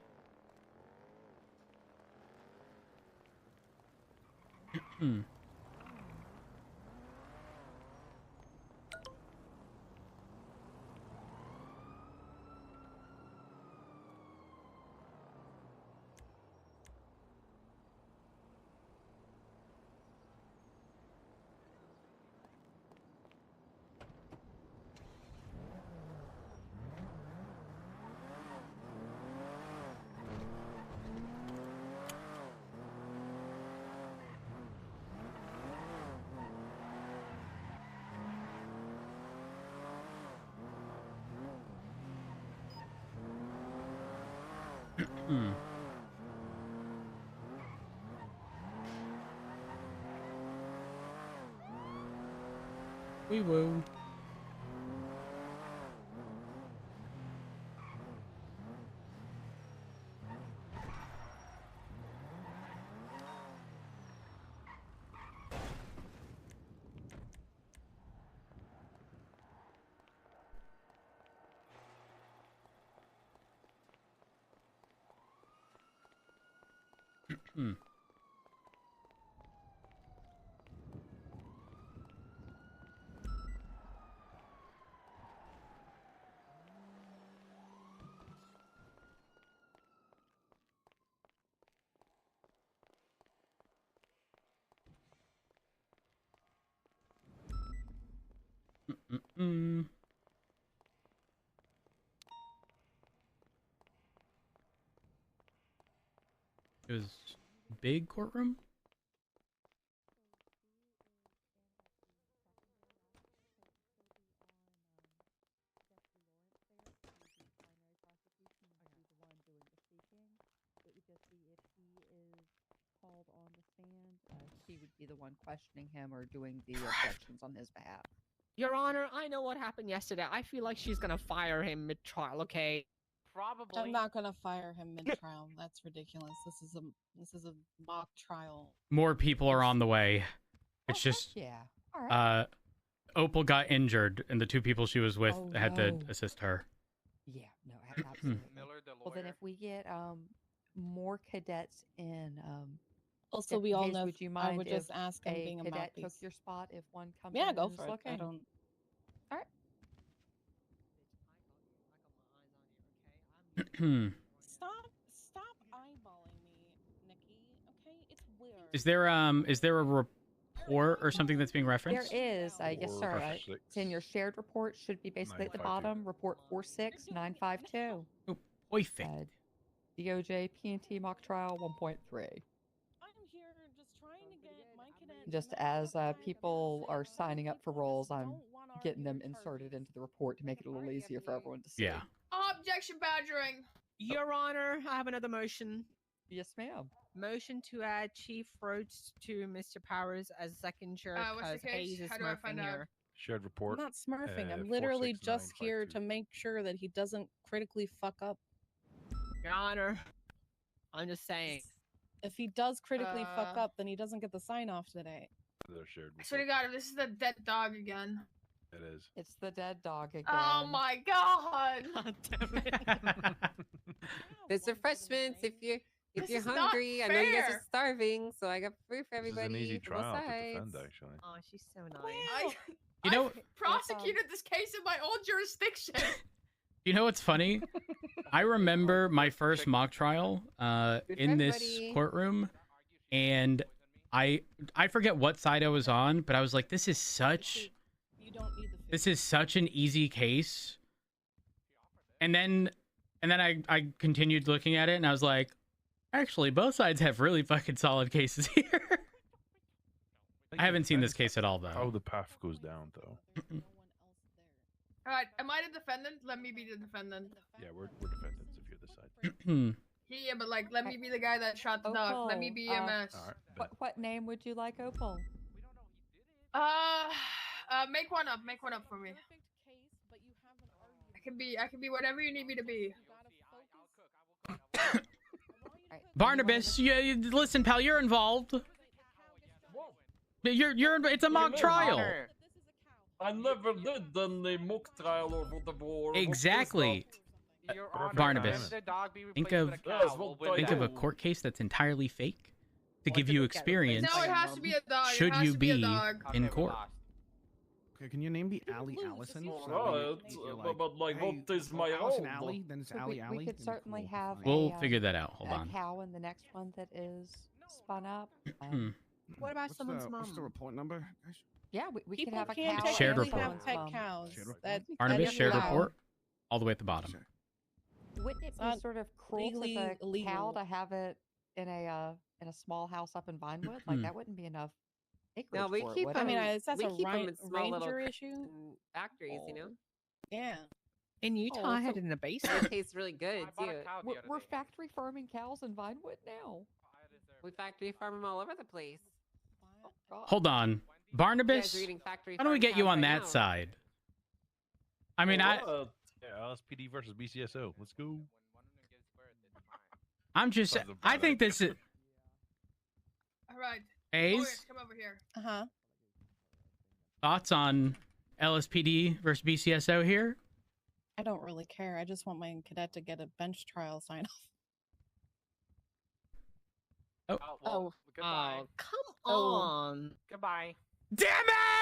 A: We woo. It was big courtroom.
O: Called on the stand, he would be the one questioning him or doing the objections on his behalf.
K: Your Honor, I know what happened yesterday. I feel like she's gonna fire him mid-trial. Okay.
V: Probably. I'm not gonna fire him mid-trial. That's ridiculous. This is a mock trial.
A: More people are on the way. It's just
O: yeah. All right.
A: Opal got injured, and the two people she was with had to assist her.
O: Yeah, no, absolutely. Well, then if we get more cadets in,
V: Also, we all
O: Hayes,
V: know.
O: would you mind
V: I would
O: if
V: just ask him
O: a
V: being a
O: cadet took
V: mouthpiece.
O: your spot if one comes
V: Yeah,
O: in
V: go
O: and is
V: for it. I
O: looking?
V: don't.
O: All right.
V: Stop eyeballing me, Nikki. Okay, it's weird.
A: Is there a report or something that's being referenced?
O: There is, yes, sir. It's in your shared report. Should be basically at the
A: 952.
O: bottom. Report 46952.
A: Oh, perfect.
O: DOJ P&T mock trial 1.3.
V: I'm here just trying to get my cadets.
O: Just as people are signing up for roles, I'm getting them inserted into the report to make it a little easier for everyone to see.
A: Yeah.
G: Objection badgering.
K: Your Honor, I have another motion.
O: Yes, ma'am.
K: Motion to add Chief Rhodes to Mr. Powers as second juror
G: What's the
K: because
G: case?
K: Hayes is
G: How do I find
K: smurfing
G: out?
K: here.
H: Shared report.
V: I'm not smurfing. I'm literally just here to make sure that he doesn't critically fuck up.
K: Your Honor, I'm just saying.
V: If he does critically fuck up, then he doesn't get the sign off today.
H: They're shared
G: I swear to God, if this is the dead dog again.
H: It is.
O: It's the dead dog again.
G: Oh my God!
R: There's refreshments if you're
G: This
R: you're
G: is not
R: hungry. I know you guys
G: fair.
R: are starving, so I got food for
H: This is
R: everybody.
H: an easy
R: for both
H: trial to
R: sides.
H: defend, actually.
K: Oh, she's so nice.
A: You know,
G: Prosecuted this case in my own jurisdiction.
A: you know what's funny? I remember my first mock trial in this courtroom, and I forget what side I was on, but I was like, this is such an easy case. And then I continued looking at it, and I was like, actually, both sides have really fucking solid cases here. I haven't seen this case at all, though.
H: How the path goes down, though.
G: All right, am I the defendant? Let me be the defendant.
H: Yeah, we're defendants if you're this side.
G: Yeah, but like, let me be the guy that shot the dog. Let me be EMS.
O: What name would you like, Opal?
G: Make one up. Make one up for me. I can be whatever you need me to be.
A: Barnabas, listen, pal, you're involved. It's a mock trial.
W: I never did any mock trial over the board.
A: Exactly. Barnabas, think of a court case that's entirely fake to give you experience.
G: No, it has to be a dog.
A: Should
G: it has
A: you
G: to be a
A: be
G: dog.
A: in court?
D: Okay, can your name be Allie Allison?
W: Right, but like, what is my
D: Allison
W: role?
D: Alley? Then it's
O: So
D: Allie Alley.
O: we could certainly have
A: We'll
O: a,
A: figure that out. Hold
O: a
A: on.
O: cow in the next one that is spun up.
K: What about someone's mom?
D: What's the report number, guys?
O: Yeah, we could
V: People
O: have a
V: can't
O: cow.
A: Shared
V: technically
A: report.
V: have pet cows.
A: Barnabas,
V: that is
A: shared
V: allowed.
A: report, all the way at the bottom.
O: Wouldn't it
V: It's
O: be
V: not
O: sort of cruel to
V: legally
O: the cow
V: illegal.
O: to have it in a small house up in Vinewood? Like that wouldn't be enough acreage
R: No, we
O: for it,
R: keep
O: would
R: them.
O: it?
V: that's
R: we
V: a
R: keep 'em in small little
V: ranger
R: crates
V: issue.
R: and factories, you know.
V: Yeah.
K: In Utah,
O: Oh,
K: I had
O: so-
K: it in a
R: They
K: basement.
R: taste really good too.
O: We're factory farming cows in Vinewood now.
R: We factory farm them all over the place.
A: Hold on,
R: You
A: Barnabas.
R: guys are eating factory
A: Why don't we
R: farm
A: get you
R: cows
A: on
R: right
A: that
R: now.
A: side? I mean,
H: Yeah, LSPD versus BCSO. Let's go.
A: I think this is
G: All right.
A: Hayes.
G: Lawyers, come over here.
A: Thoughts on LSPD versus BCSO here?
V: I don't really care. I just want my cadet to get a bench trial sign off.
A: Oh.
V: Oh.
L: Goodbye.
K: Come
V: Oh.
K: on.
L: Goodbye.
A: Damn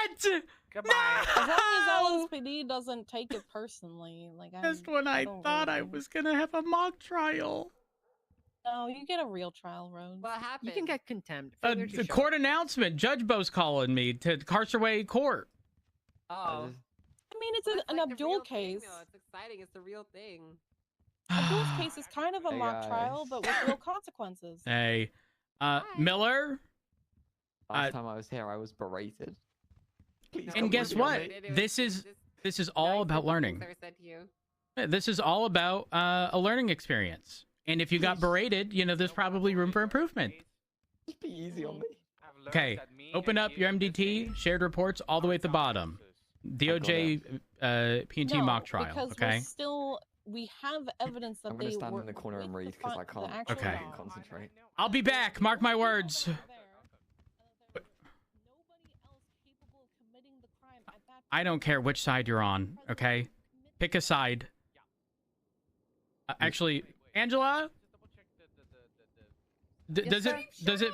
A: it!
L: Goodbye.
V: As long as LSPD doesn't take it personally, like
A: Just when I
V: don't
A: thought
V: really
A: I
V: think-
A: was gonna have a mock trial.
V: No, you get a real trial, Rose.
R: What happened?
K: You can get contempt.
A: The court announcement. Judge Bo's calling me to Carcerway Court.
R: Oh.
V: I mean, it's an
R: like the
V: Abdul
R: real
V: case.
R: Thing, though. It's exciting. It's the real thing.
V: Abdul's case is kind of a
A: Hey,
V: mock trial,
A: guys.
V: but with real consequences.
A: Hey, Miller.
N: Last time I was here, I was berated.
A: And guess what? This is all about learning.
R: Never said to you.
A: This is all about a learning experience. And if you got berated, you know, there's probably room for improvement.
N: Just be easy on me.
A: Okay, open up your MDT, shared reports all the way at the bottom. DOJ P&T
V: No,
A: mock trial,
V: because
A: okay?
V: we have evidence that
N: I'm
V: they
N: gonna stand
V: were
N: in the corner and read
V: the
N: because I
V: front- the
N: can't.
V: actual
A: Okay.
V: dog.
N: Concentrate.
A: I'll be back, mark my words. I don't care which side you're on, okay? Pick a side. Actually, Angela? Does it...
G: We're discussing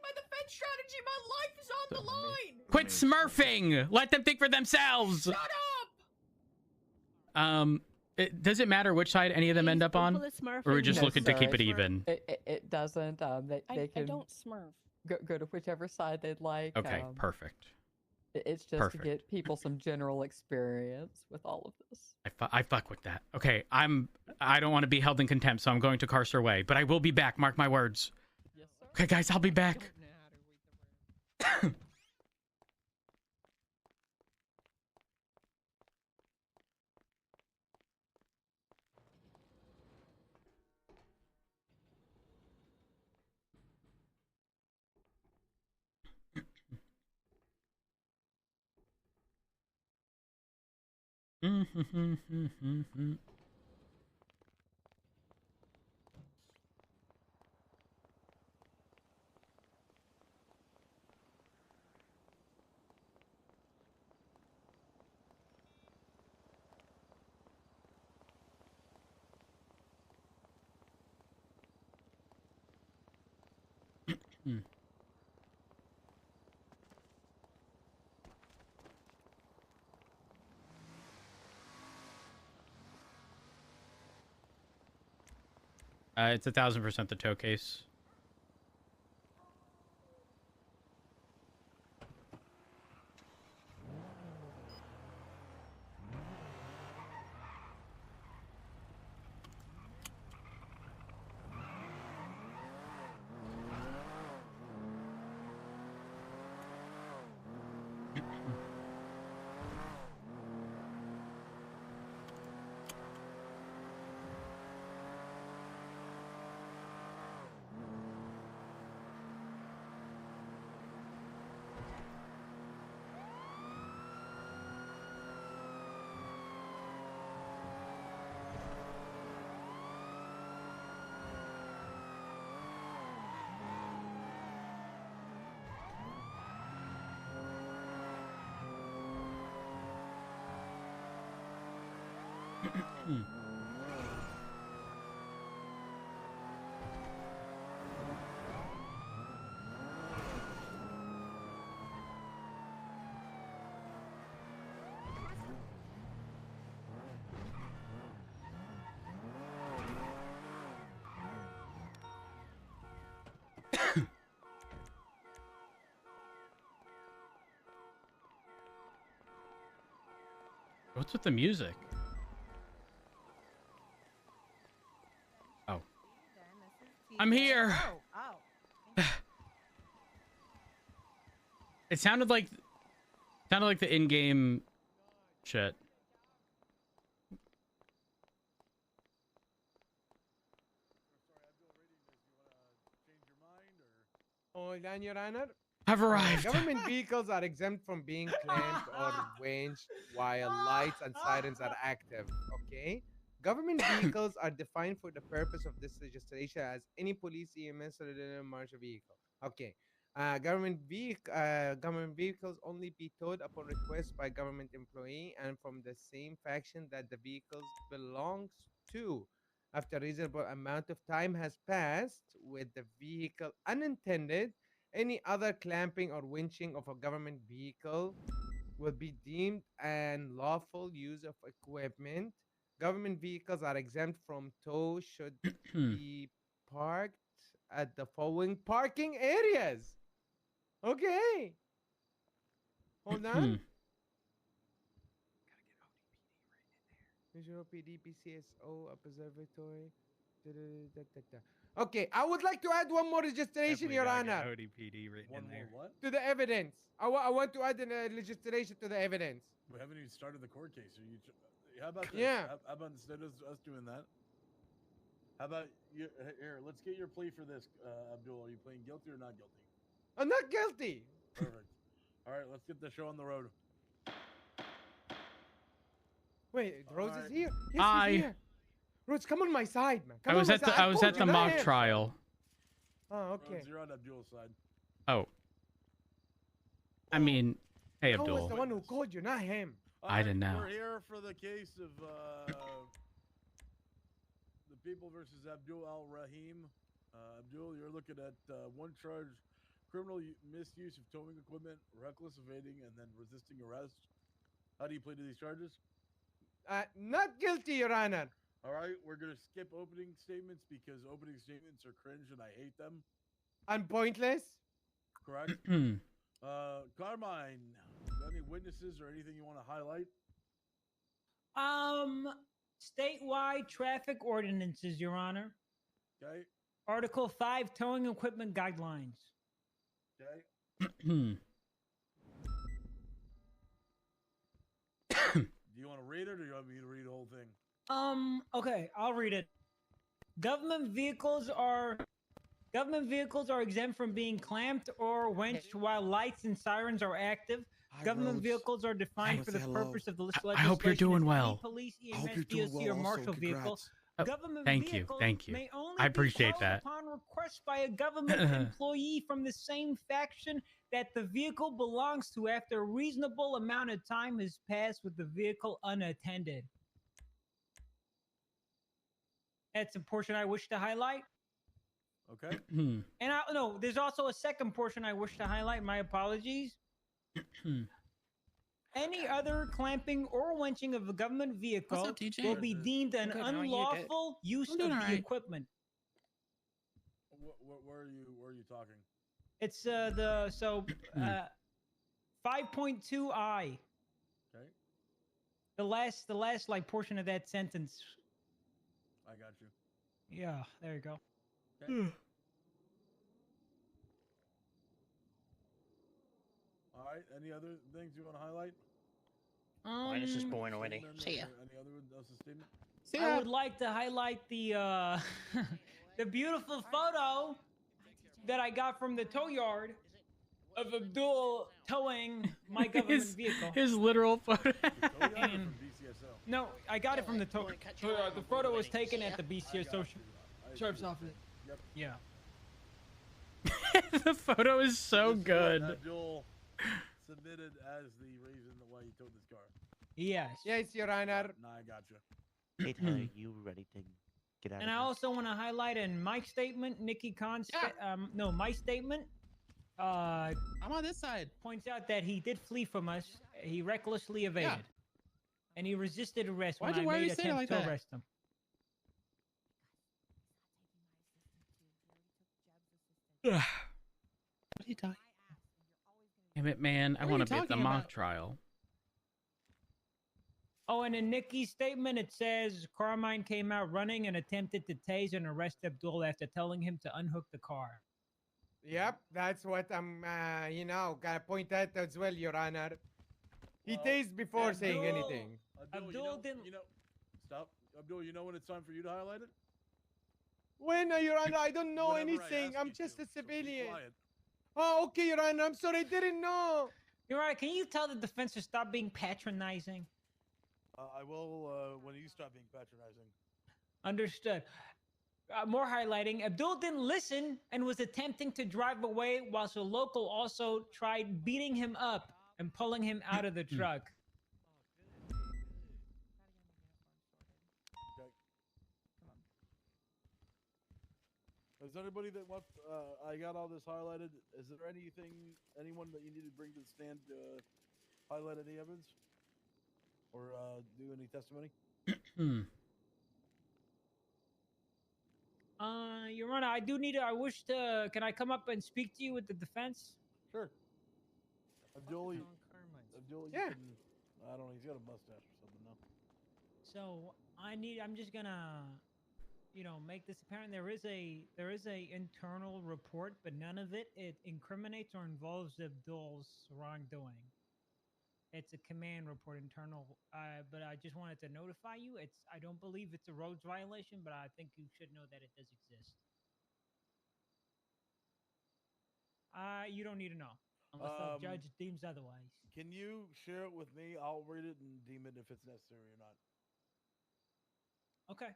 G: my defense strategy. My life is on the line.
A: Quit smurfing! Let them think for themselves!
G: Shut up!
A: Does it matter which side any of them end up on? Or we're just looking to keep it even?
O: It doesn't. They
V: I
O: can
V: don't smurf.
O: go to whichever side they'd like.
A: Okay, perfect.
O: It's just
A: Perfect.
O: to get people some general experience with all of this.
A: I fuck with that. Okay, I don't want to be held in contempt, so I'm going to Carcer Way, but I will be back, mark my words.
O: Yes, sir.
A: Okay, guys, I'll be back. It's 1,000% the tow case. What's with the music? Oh. I'm here. It sounded like the in-game shit.
M: Hold on, Your Honor.
A: I've arrived.
M: Government vehicles are exempt from being claimed or ranged while lights and sirens are active, okay? Government vehicles are defined for the purpose of this legislation as any police, EMS, or marshal vehicle. Okay. Government vehicles only be towed upon request by government employee and from the same faction that the vehicles belongs to. after a reasonable amount of time has passed with the vehicle unattended. Any other clamping or winching of a government vehicle will be deemed an lawful use of equipment. Government vehicles are exempt from tow should be parked at the following parking areas. Okay. Hold on. Visual PD, PCSO, Observatory. Okay, I would like to add one more registration, Your Honor.
Q: ODPD written in there.
E: What?
M: To the evidence. I want to add a registration to the evidence.
E: We haven't even started the court case. Are you? How about this?
M: Yeah.
E: How about instead of us doing that? How about you? Here, let's get your plea for this, Abdul. Are you pleading guilty or not guilty?
M: I'm not guilty.
E: Perfect. All right, let's get the show on the road.
M: Wait, Rose is here. Yes,
A: Hi.
M: he's here. Rose, come on my side, man.
A: I was at the mock trial.
M: Oh, okay.
E: Rose, you're on Abdul's side.
A: Oh. I mean, hey
M: I was
A: Abdul.
M: the one who called you, not him.
A: I didn't know.
E: We're here for the case of the people versus Abdul Al Rahim. Abdul, you're looking at one charge: criminal misuse of towing equipment, reckless evading, and then resisting arrest. How do you plead to these charges?
M: Not guilty, Your Honor.
E: All right, we're gonna skip opening statements because opening statements are cringe and I hate them.
M: And pointless.
E: Correct. Carmine, got any witnesses or anything you want to highlight?
T: Statewide traffic ordinances, Your Honor.
E: Okay.
T: Article 5, towing equipment guidelines.
E: Okay. Do you want to read it or do you want me to read the whole thing?
T: Okay, I'll read it. Government vehicles are exempt from being clamped or winched while lights and sirens are active. Government vehicles are defined for the purpose of the legislation.
A: I hope you're doing well.
T: Police, EMS, DOC, or marshal vehicle.
A: Oh,
T: Government
A: thank you.
T: vehicles
A: Thank you.
T: may only
A: I
T: be
A: appreciate
T: called
A: that.
T: upon request by a government employee from the same faction that the vehicle belongs to after a reasonable amount of time has passed with the vehicle unattended. That's a portion I wish to highlight.
E: Okay.
T: And there's also a second portion I wish to highlight. My apologies. Any other clamping or winching of a government vehicle
U: up, TJ?
T: will be deemed an
U: Good, how are you,
T: unlawful use of
U: doing
T: the
U: all right.
T: equipment.
E: Where are you talking?
T: It's 5.2i.
E: Okay.
T: The last like portion of that sentence.
E: I got you.
T: Yeah, there you go.
E: Okay. All right. Any other things you want to highlight?
T: Mine is just
U: born already. See ya.
E: Any other else's statement?
T: I would like to highlight the the beautiful photo that I got from the tow yard of Abdul towing my government vehicle.
A: His literal photo.
T: And, no, I got it from the tow. The photo was taken at the BCSO Sheriff's office.
E: Yep.
T: Yeah.
A: The photo is so good.
E: Abdul submitted as the reason why he towed this car.
T: Yes.
M: Yes, Your Honor.
E: Nah, I got you.
X: Hey, Tyler, you ready to get out
T: And
X: of
T: I
X: here?
T: also want to highlight in Mike's statement, Nikki Khan's my statement. I'm
U: on this side.
T: Points out that he did flee from us. He recklessly evaded. And he resisted arrest when I
U: Why are
T: made
U: you saying it
T: attempts
U: like
T: to
U: that?
T: arrest him.
U: What are you talking?
A: Damn it, man. I
T: What are
A: want
T: you
A: to be at the
T: talking
A: mock
T: about?
A: trial.
T: Oh, and in Nikki's statement, it says Carmine came out running and attempted to tase and arrest Abdul after telling him to unhook the car.
M: Yep, that's what I'm, gotta point out as well, Your Honor. He tased before saying anything.
E: Abdul didn't. Stop. Abdul, you know when it's time for you to highlight it?
M: When, Your Honor? I don't know
E: Whenever I
M: anything.
E: ask
M: I'm
E: you
M: just
E: to,
M: a
E: so be
M: civilian.
E: quiet.
M: Oh, okay, Your Honor. I'm sorry. I didn't know.
T: You're right. Can you tell the defense to stop being patronizing?
E: I will when you stop being patronizing.
T: Understood. More highlighting. Abdul didn't listen and was attempting to drive away, whilst a local also tried beating him up and pulling him out of the truck.
E: Is there anybody that wants? I got all this highlighted. Is there anyone that you need to bring to the stand to highlight any evidence or do any testimony?
T: Your Honor, I do need to. I wish to. Can I come up and speak to you with the defense?
E: Sure. Abdul,
T: Yeah.
E: I don't know. He's got a mustache or something now.
T: So I'm just gonna, make this apparent. There is a internal report, but none of it incriminates or involves Abdul's wrongdoing. It's a command report, internal. But I just wanted to notify you. I don't believe it's a roads violation, but I think you should know that it does exist. You don't need to know unless the judge deems otherwise.
E: Can you share it with me? I'll read it and deem it if it's necessary or not.
T: Okay.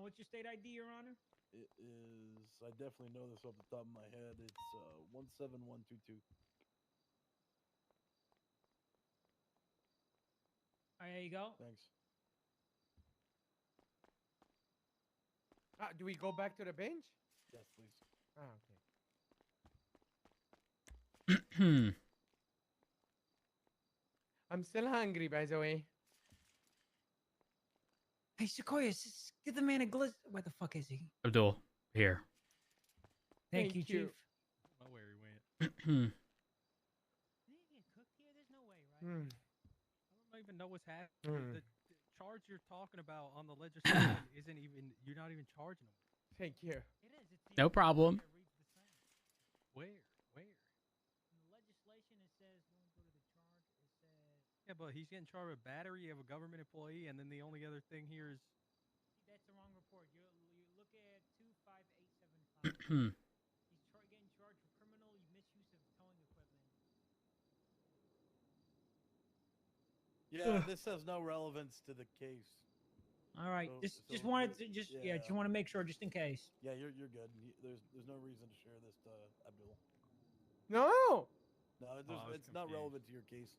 T: What's your state ID, Your Honor?
E: It is. I definitely know this off the top of my head. It's 17122.
T: All right, there you go.
E: Thanks.
M: Do we go back to the bench?
E: Yes, please.
M: Okay. I'm still hungry, by the way.
T: Hey, Sequoia, give the man a glitz. Where the fuck is he?
A: Abdul, here.
T: Thank you, Chief.
C: I don't know where he went.
M: Hmm.
C: I don't even know what's happening. The charge you're talking about on the legislation isn't even. You're not even charging him.
M: Thank you.
T: It is. It's
A: No problem.
C: Where?
T: In the legislation, it says, let me go to the charge. It says.
C: Yeah, but he's getting charged with battery of a government employee, and then the only other thing here is.
T: See, that's the wrong report. You look at 25875. He's getting charged for criminal misuse of towing equipment.
E: Yeah, this has no relevance to the case.
T: All right,
E: So-
T: just
E: so
T: wanted
E: we're-
T: to just want to make sure just in case.
E: Yeah, you're good. There's no reason to share this to Abdul.
M: No!
E: No,
C: I was
E: it's not
C: confused.
E: relevant to your case.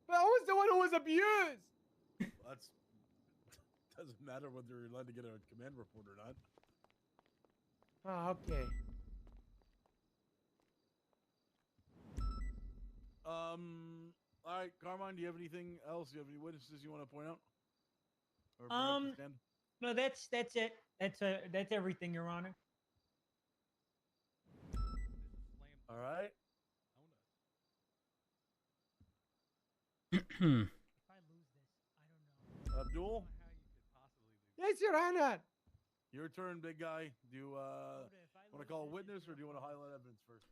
M: But I was the one who was abused!
E: That's doesn't matter whether you're allowed to get a command report or not.
M: Ah, okay.
E: All right, Carmine, do you have anything else? Do you have any witnesses you want to point out? Or bring up to stand?
T: No, that's it. That's everything, Your Honor.
E: All right.
T: If I lose this, I don't know.
E: Abdul,
M: Yes, Your Honor.
E: your turn, big guy. Do you want to call a witness or do you want to highlight evidence first?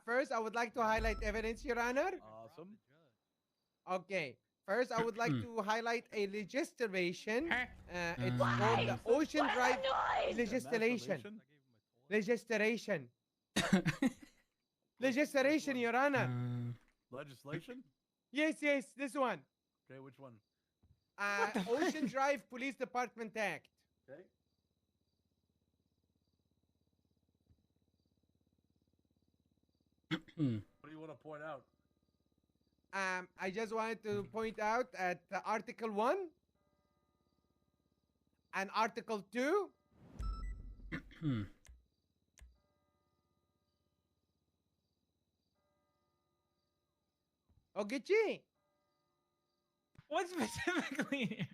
M: First, I would like to highlight evidence, Your Honor.
E: Awesome.
M: Okay. First, I would like to highlight a legislation. It's called the Ocean Drive legislation. Legislation. Legislation, Your Honor.
E: Legislation?
M: Yes, this one.
E: Okay, which one?
M: Ocean Drive Police Department Act.
E: Okay. What do you want to point out?
M: I just wanted to point out at Article 1 and Article 2. Ogechi.
T: What specifically?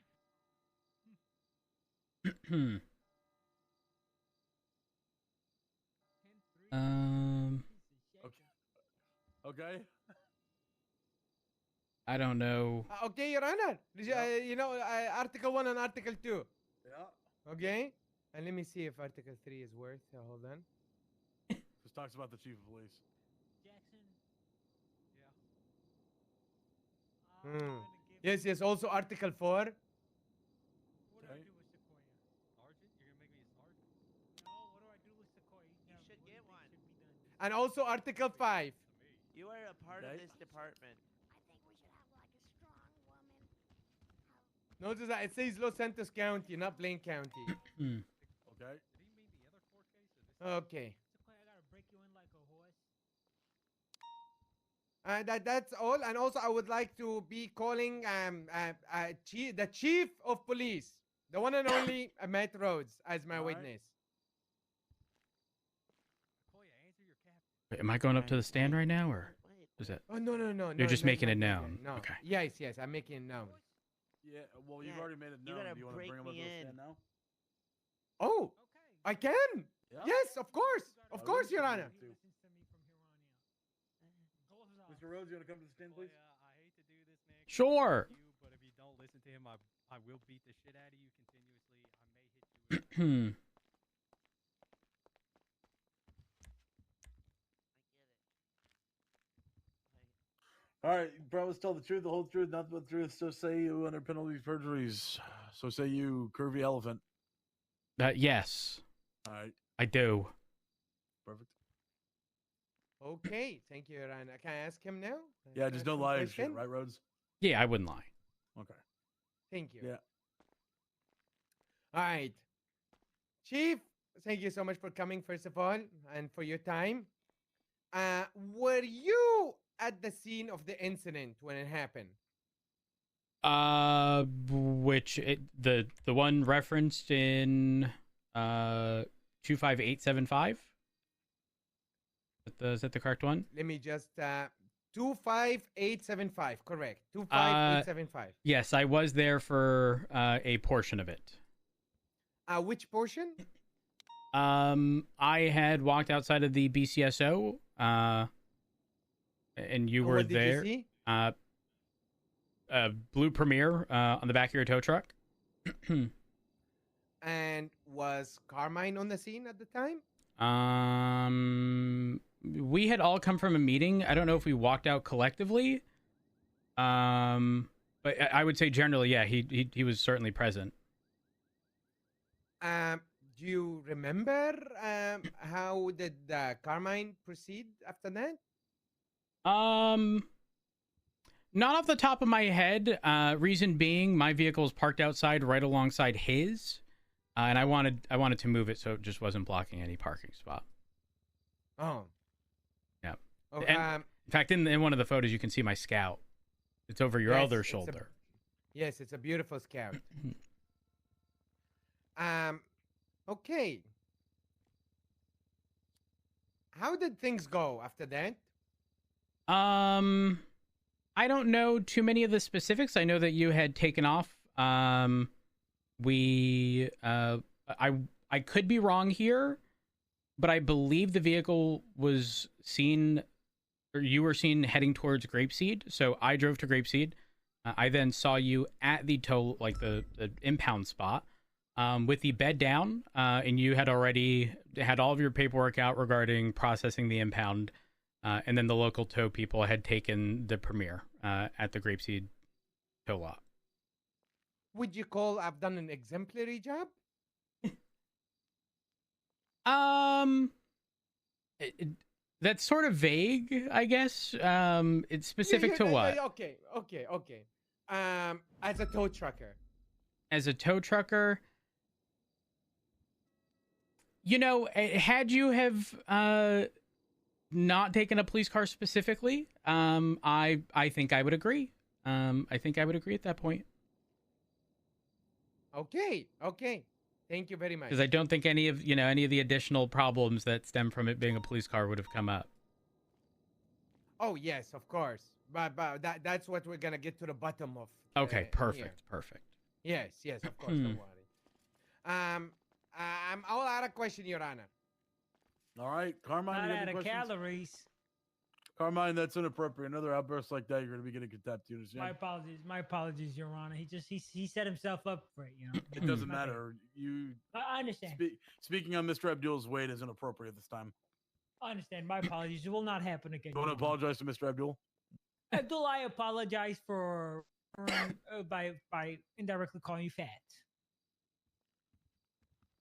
E: Okay.
A: I don't know.
M: Okay, Your Honor. Article 1 and Article 2.
E: Yeah.
M: Okay. And let me see if Article 3 is worth. Hold on.
E: This talks about the chief of police.
T: Jackson.
M: Yes. Also Article 4.
T: What do I do with Sequoia?
C: Sergeant? You're gonna make me a sergeant?
T: No, what do I do with Sequoia?
L: You should get one.
M: And also Article 5.
L: You are a part of
E: Okay.
L: this department.
M: Notice that it says Los Santos County, not Blaine County.
E: Okay.
C: Did he mean the other court case? Or this
M: Okay.
T: Sequoia, I gotta break you in like a horse.
M: That's all. And also, I would like to be calling the chief of police, the one and only Matt Rhodes, as my
E: All right.
M: witness.
A: Wait, am I going up to the stand right now, or is it?
M: Oh no.
A: You're just making it
M: no,
A: known.
M: No.
A: Okay.
M: Yes, I'm making it known.
E: Yeah, well, you've already made it known. Do you want to bring him up to the stand now?
M: Oh, I can.
E: Yeah.
M: Yes, of course, Your Honor.
E: Mr. Rhodes, you want to come to the stand, please?
C: I hate to do this, Nick.
A: Sure.
C: But if you don't listen to him, I will beat the shit out of you continuously. I may hit you.
E: All right, promise to tell the truth, the whole truth, nothing but the truth. So say you under penalty of perjuries. So say you, Curvy Elephant.
A: Yes.
E: All right.
A: I do.
E: Perfect.
M: Okay, thank you, Your Honor. Can I ask him now?
E: Yeah, just don't lie and shit, right, Rhodes?
A: Yeah, I wouldn't lie.
E: Okay.
M: Thank you.
E: Yeah.
M: All right. Chief, thank you so much for coming, first of all, and for your time. Were you at the scene of the incident when it happened?
A: The one referenced in 25875? Is that the correct one?
M: Let me just 25875, correct. 25875.
A: Yes, I was there for a portion of it.
M: Which portion?
A: I had walked outside of the BCSO, and you were
M: what did
A: there.
M: You see?
A: Blue Premier on the back of your tow truck.
M: And was Carmine on the scene at the time?
A: We had all come from a meeting. I don't know if we walked out collectively. But I would say generally, yeah, he was certainly present.
M: Do you remember how did Carmine proceed after that?
A: Not off the top of my head. Reason being, my vehicle was parked outside right alongside his, and I wanted to move it so it just wasn't blocking any parking spot.
M: Oh.
A: Yeah.
M: Oh,
A: in fact, in one of the photos, you can see my Scout. It's over your other shoulder.
M: Yes, it's a beautiful Scout. Okay. How did things go after that?
A: I don't know too many of the specifics. I know that you had taken off. I could be wrong here, but I believe the vehicle was seen, or you were seen heading towards Grapeseed. So I drove to Grapeseed. I then saw you at the tow, like the impound spot, with the bed down, and you had already had all of your paperwork out regarding processing the impound. And then the local tow people had taken the Premier at the Grapeseed tow lot.
M: Would you call I've done an exemplary job?
A: That's sort of vague, I guess. It's specific to what?
M: Okay. As a tow trucker.
A: As a tow trucker, you know, had you have not taken a police car specifically, I think I would agree. I think I would agree at that point.
M: Okay. Thank you very much.
A: Because I don't think any of the additional problems that stem from it being a police car would have come up.
M: Oh yes, of course. But that's what we're gonna get to the bottom of.
A: Okay, perfect.
M: Yes, of course. Don't worry. I'm all out of question, Your Honor.
E: All right, Carmine.
T: Not
E: you got
T: out
E: any
T: of
E: questions?
T: calories.
E: Carmine, that's inappropriate. Another outburst like that, you're going to be getting contempt. You understand?
T: My apologies, Your Honor. He set himself up for it, you know.
E: It doesn't matter.
T: I understand.
E: Speaking on Mr. Abdul's weight is inappropriate this time.
T: I understand. My apologies. It will not happen again.
E: You want to apologize to Mr. Abdul?
T: Abdul, I apologize for by indirectly calling you fat.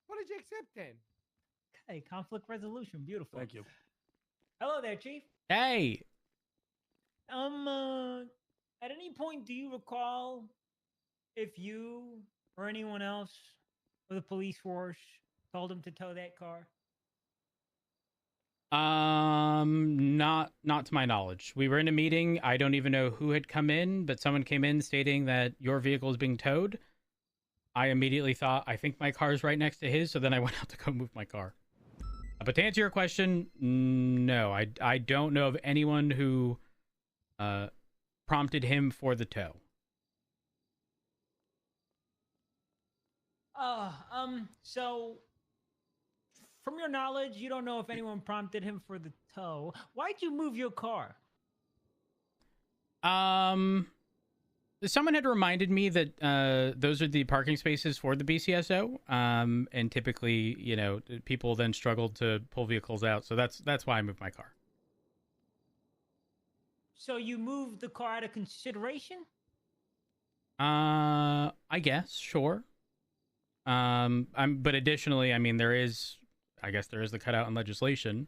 M: What did you accept then?
T: Okay, conflict resolution. Beautiful.
E: Thank you.
T: Hello there, Chief.
A: Hey.
T: At any point, do you recall if you or anyone else of the police force told him to tow that car?
A: Not to my knowledge. We were in a meeting. I don't even know who had come in, but someone came in stating that your vehicle is being towed. I immediately thought, I think my car is right next to his, so then I went out to go move my car. But to answer your question, no, I don't know of anyone who prompted him for the tow.
T: So from your knowledge, you don't know if anyone prompted him for the tow. Why'd you move your car?
A: Someone had reminded me that those are the parking spaces for the BCSO, and typically, you know, people then struggle to pull vehicles out, so that's why I moved my car.
T: So you moved the car out of consideration?
A: I guess, sure. But additionally, I mean, there is the cutout in legislation.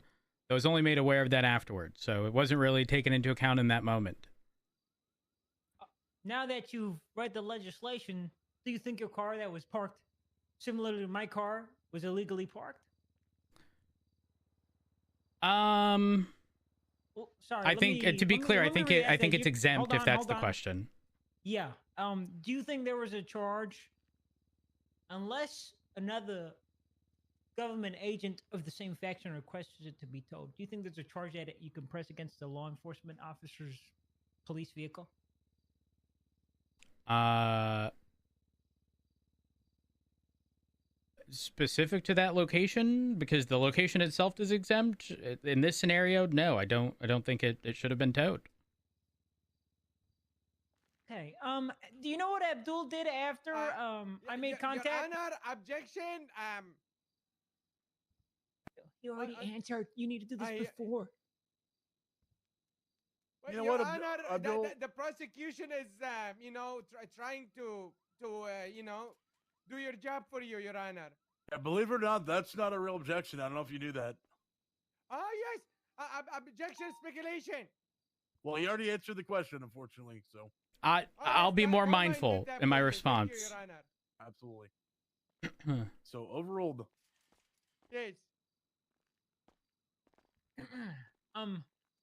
A: I was only made aware of that afterwards, so it wasn't really taken into account in that moment.
T: Now that you've read the legislation, do you think your car that was parked similar to my car was illegally parked? Well, sorry.
A: I think, to be clear, I think it's exempt if that's the
T: hold on.
A: question.
T: Yeah. Do you think there was a charge, unless another government agent of the same faction requested it to be towed? Do you think there's a charge that you can press against the law enforcement officer's police vehicle?
A: Specific to that location, because the location itself is exempt. In this scenario, no, I don't think it should have been towed.
T: Okay. Do you know what Abdul did after I made contact?
M: Your Honor, objection.
T: You already answered. You need to do this before.
M: Well,
E: You know
M: Your
E: what,
M: Honor,
E: Abdul?
M: the prosecution is, trying to, do your job for you, Your Honor.
E: Yeah, believe it or not, that's not a real objection. I don't know if you knew that.
M: Oh, yes. Objection, speculation.
E: Well, he already answered the question, unfortunately. So
A: I'll be more mindful in my response.
M: Thank you, Your Honor.
E: Absolutely. So overruled.
M: Yes.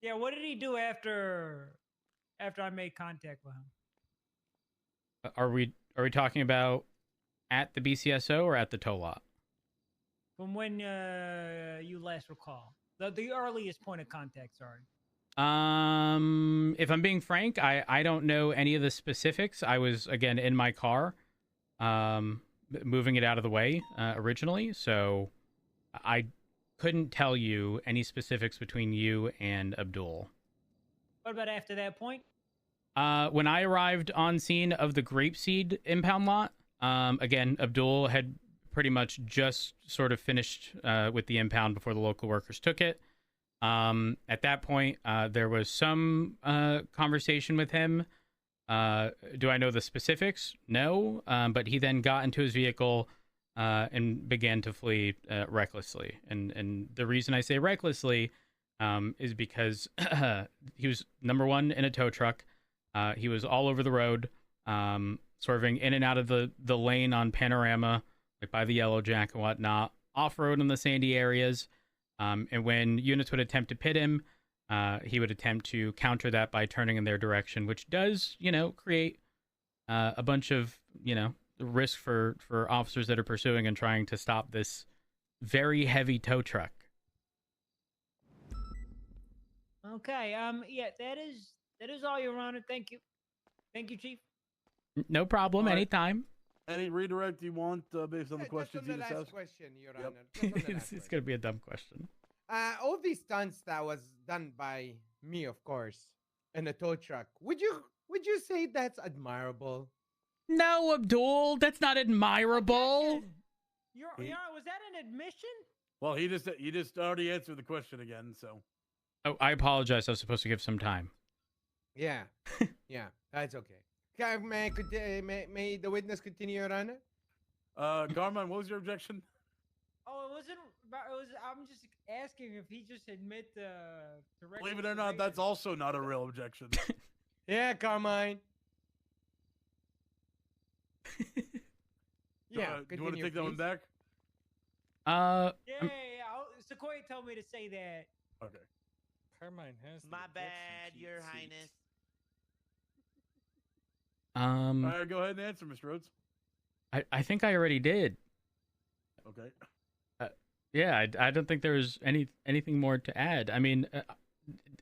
T: Yeah. What did he do after I made contact with him?
A: Are we talking about at the BCSO or at the tow lot?
T: From when you last recall, the earliest point of contact. Sorry.
A: If I'm being frank, I don't know any of the specifics. I was, again, in my car, moving it out of the way originally, so I couldn't tell you any specifics between you and Abdul.
T: What about after that point?
A: When I arrived on scene of the grapeseed impound lot, again, Abdul had pretty much just sort of finished with the impound before the local workers took it. At that point, there was some conversation with him. Do I know the specifics? No. But he then got into his vehicle and began to flee recklessly. And the reason I say recklessly is because he was, number one, in a tow truck. He was all over the road, swerving in and out of the lane on Panorama, like by the Yellow Jack and whatnot, off-road in the sandy areas. And when units would attempt to pit him, he would attempt to counter that by turning in their direction, which does, create a bunch of, risk for officers that are pursuing and trying to stop this very heavy tow truck.
T: Okay. Yeah, that is all, Your Honor. Thank you. Thank you, Chief.
A: No problem.
E: All right.
A: Anytime.
E: Any redirect you want based on the questions you just asked?
M: Question, Your
E: Yep.
M: Honor. Just on the last
A: It's going to be a dumb question.
M: All these stunts that was done by me, of course, in a tow truck. Would you say that's admirable?
A: No, Abdul, that's not admirable.
T: Your Honor, was that an admission?
E: Well, he just already answered the question again, so.
A: Oh, I apologize. I was supposed to give some time.
M: Yeah. Yeah, that's okay. May the witness continue, Your Honor?
E: Garman, what was your objection?
T: Oh, it wasn't. I'm just asking if he just admit to
E: Believe it or not, that's also not a real objection.
M: Yeah, Carmine. Yeah.
E: Do you want to take that one back?
T: Yeah. Sequoia told me to say that.
E: Okay.
C: Carmine has.
X: My bad, Your Highness.
E: All right, go ahead and answer, Mr. Rhodes.
A: I think I already did.
E: Okay.
A: Yeah, I don't think there's anything more to add. I mean,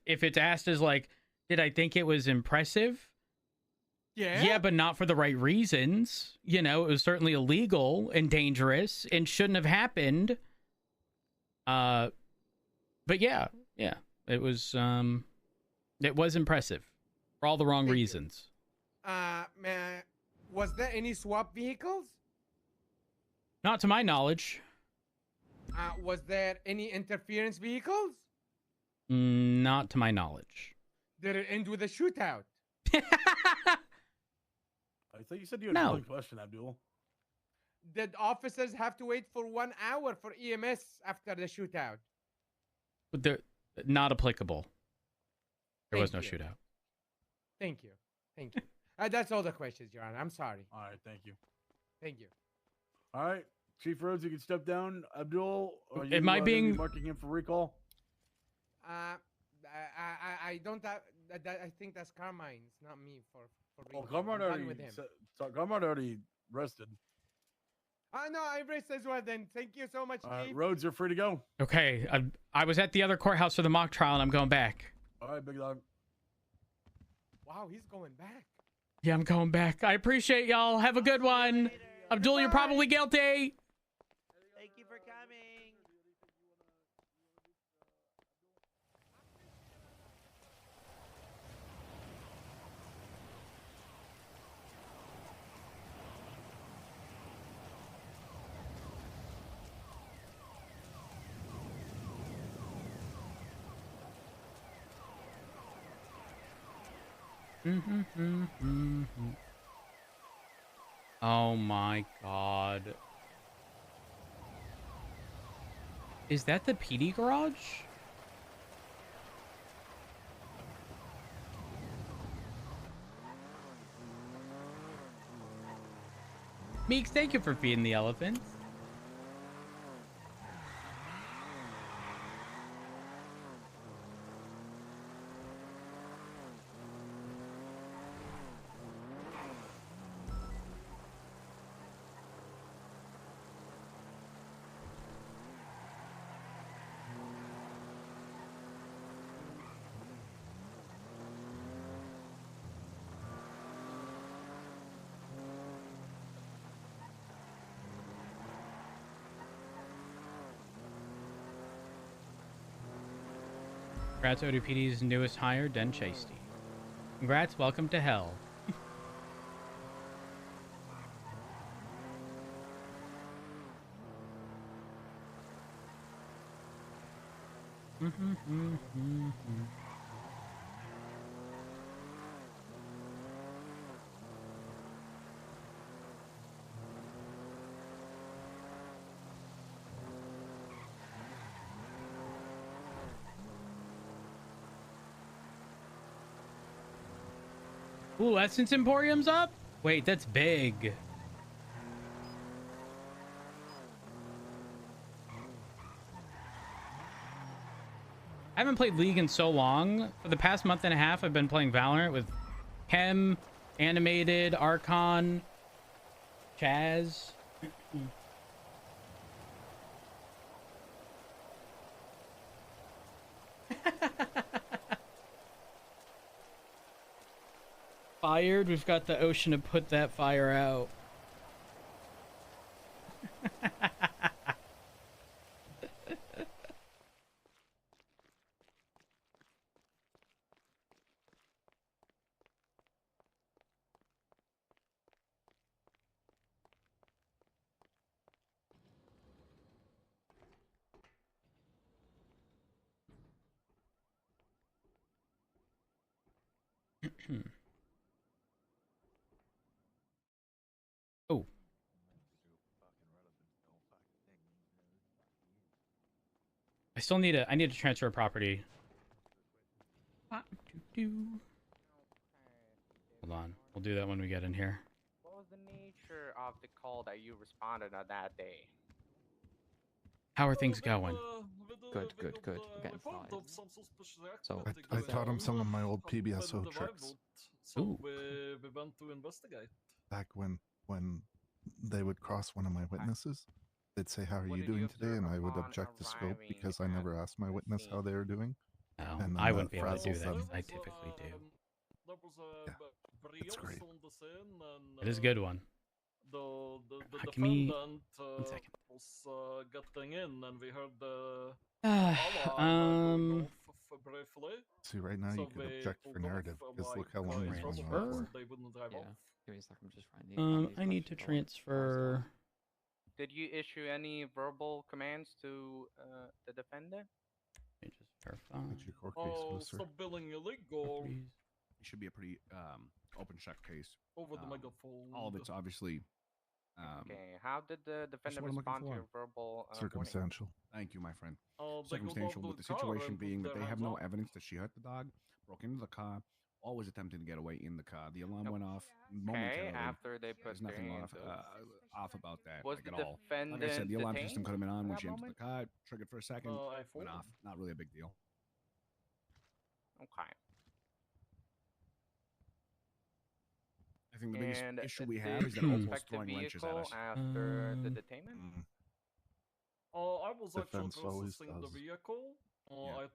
A: if it's asked as like, did I think it was impressive? Yeah, but not for the right reasons. You know, it was certainly illegal and dangerous and shouldn't have happened. But yeah, it was impressive for all the wrong reasons.
M: Man, was there any swap vehicles?
A: Not to my knowledge.
M: Was there any interference vehicles?
A: Not to my knowledge.
M: Did it end with a shootout?
E: I thought you said you had one question, Abdul.
M: Did officers have to wait for 1 hour for EMS after the shootout?
A: But they're not applicable. There was no
M: Thank you.
A: shootout.
M: Thank you. Thank you. That's all the questions, Your Honor. I'm sorry.
E: All right, thank you.
M: Thank you.
E: All right, Chief Rhodes, you can step down. Abdul, are
A: Am I
E: gonna
A: being-
E: be marking him for recall?
M: I don't have. I think that's Carmine. It's not me for
E: Well,
M: recall.
E: Carmine
M: I'm done
E: already,
M: with him.
E: Carmine already rested.
M: No, I rest as well then. Thank you so much, Chief.
E: Rhodes, you're free to go.
A: Okay, I was at the other courthouse for the mock trial, and I'm going back.
E: All right, big dog.
M: Wow, he's going back.
A: Yeah, I'm going back. I appreciate y'all. Have a good one. Abdul, you're probably guilty.
X: Thank you for coming.
A: Oh my god. Is that the PD garage? Meeks, thank you for feeding the elephants. Congrats, ODPD's newest hire, Den Chasty. Congrats, welcome to hell. Ooh, Essence Emporium's up? Wait, that's big. I haven't played League in so long. For the past month and a half, I've been playing Valorant with Chem, Animated, Archon, Chaz. Fired. We've got the ocean to put that fire out. Oh. I need to transfer a property. Hold on. We'll do that when we get in here.
B: What was the nature of the call that you responded on that day?
A: How are things going?
N: Good. We're getting started. So
F: I taught him some of my old PBSO tricks
W: So we went to investigate.
F: back when they would cross one of my witnesses. They'd say, "How are
B: What
F: you
B: did you
F: doing today?" And I would
B: upon
F: object to scope
B: arriving
F: because I never asked my witness how
B: scene?
F: they were doing.
A: No,
F: And then
A: I
F: that
A: wouldn't be able to do
F: frazzles
A: that
F: them.
A: because I typically do.
W: There was a
F: It's great.
W: on the scene, and
A: It is a good one.
W: the
A: Give me
W: defendant
A: one second.
W: was getting in, and we heard the briefly.
F: See, right now you
W: So
F: could
W: they
F: object for
W: pulled off,
F: narrative because look how long
W: in
F: this
W: front
F: went
W: of
F: on
W: us,
F: for.
W: so they wouldn't drive off.
N: Give me a sec, I'm just finding
A: I need to transfer.
B: Did you issue any verbal commands to the defendant?
A: Let me just verify.
F: What's your court case,
W: Oh,
F: sir?
W: stop billing illegal.
D: It should be a pretty open shut case.
W: Over the megaphone.
D: All of it's obviously.
B: Okay, how did the defendant
D: what I'm looking
B: respond to
D: for.
B: your verbal warning?
F: Circumstantial.
D: Thank you, my friend.
W: They got
D: Circumstantial,
W: out
D: with
W: the
D: the
W: car
D: situation
W: and put
D: being that
W: their
D: they have
W: hands
D: no
W: up.
D: evidence that she hurt the dog, broke into the car, always attempting to get away in the car. The alarm went off momentarily.
B: Okay, after they put
D: There's nothing
B: their
D: off,
B: hands up.
D: off about that
B: Was
D: like,
B: the
D: at all. Like I said,
B: defendant
D: the alarm system
B: detained
D: could have been on
B: at
D: when
B: that
D: she entered
B: moment?
D: the car, triggered for a second,
W: I
D: went off. Not really a big deal.
B: Okay.
D: I think the biggest
B: And
D: issue we
B: did
D: have is that
B: you
D: Opal's
B: inspect the
D: throwing wrenches at
B: vehicle
D: us.
B: after the detainment?
W: I was actually
F: Defense always
W: processing the
F: does.
W: vehicle.
D: Yeah.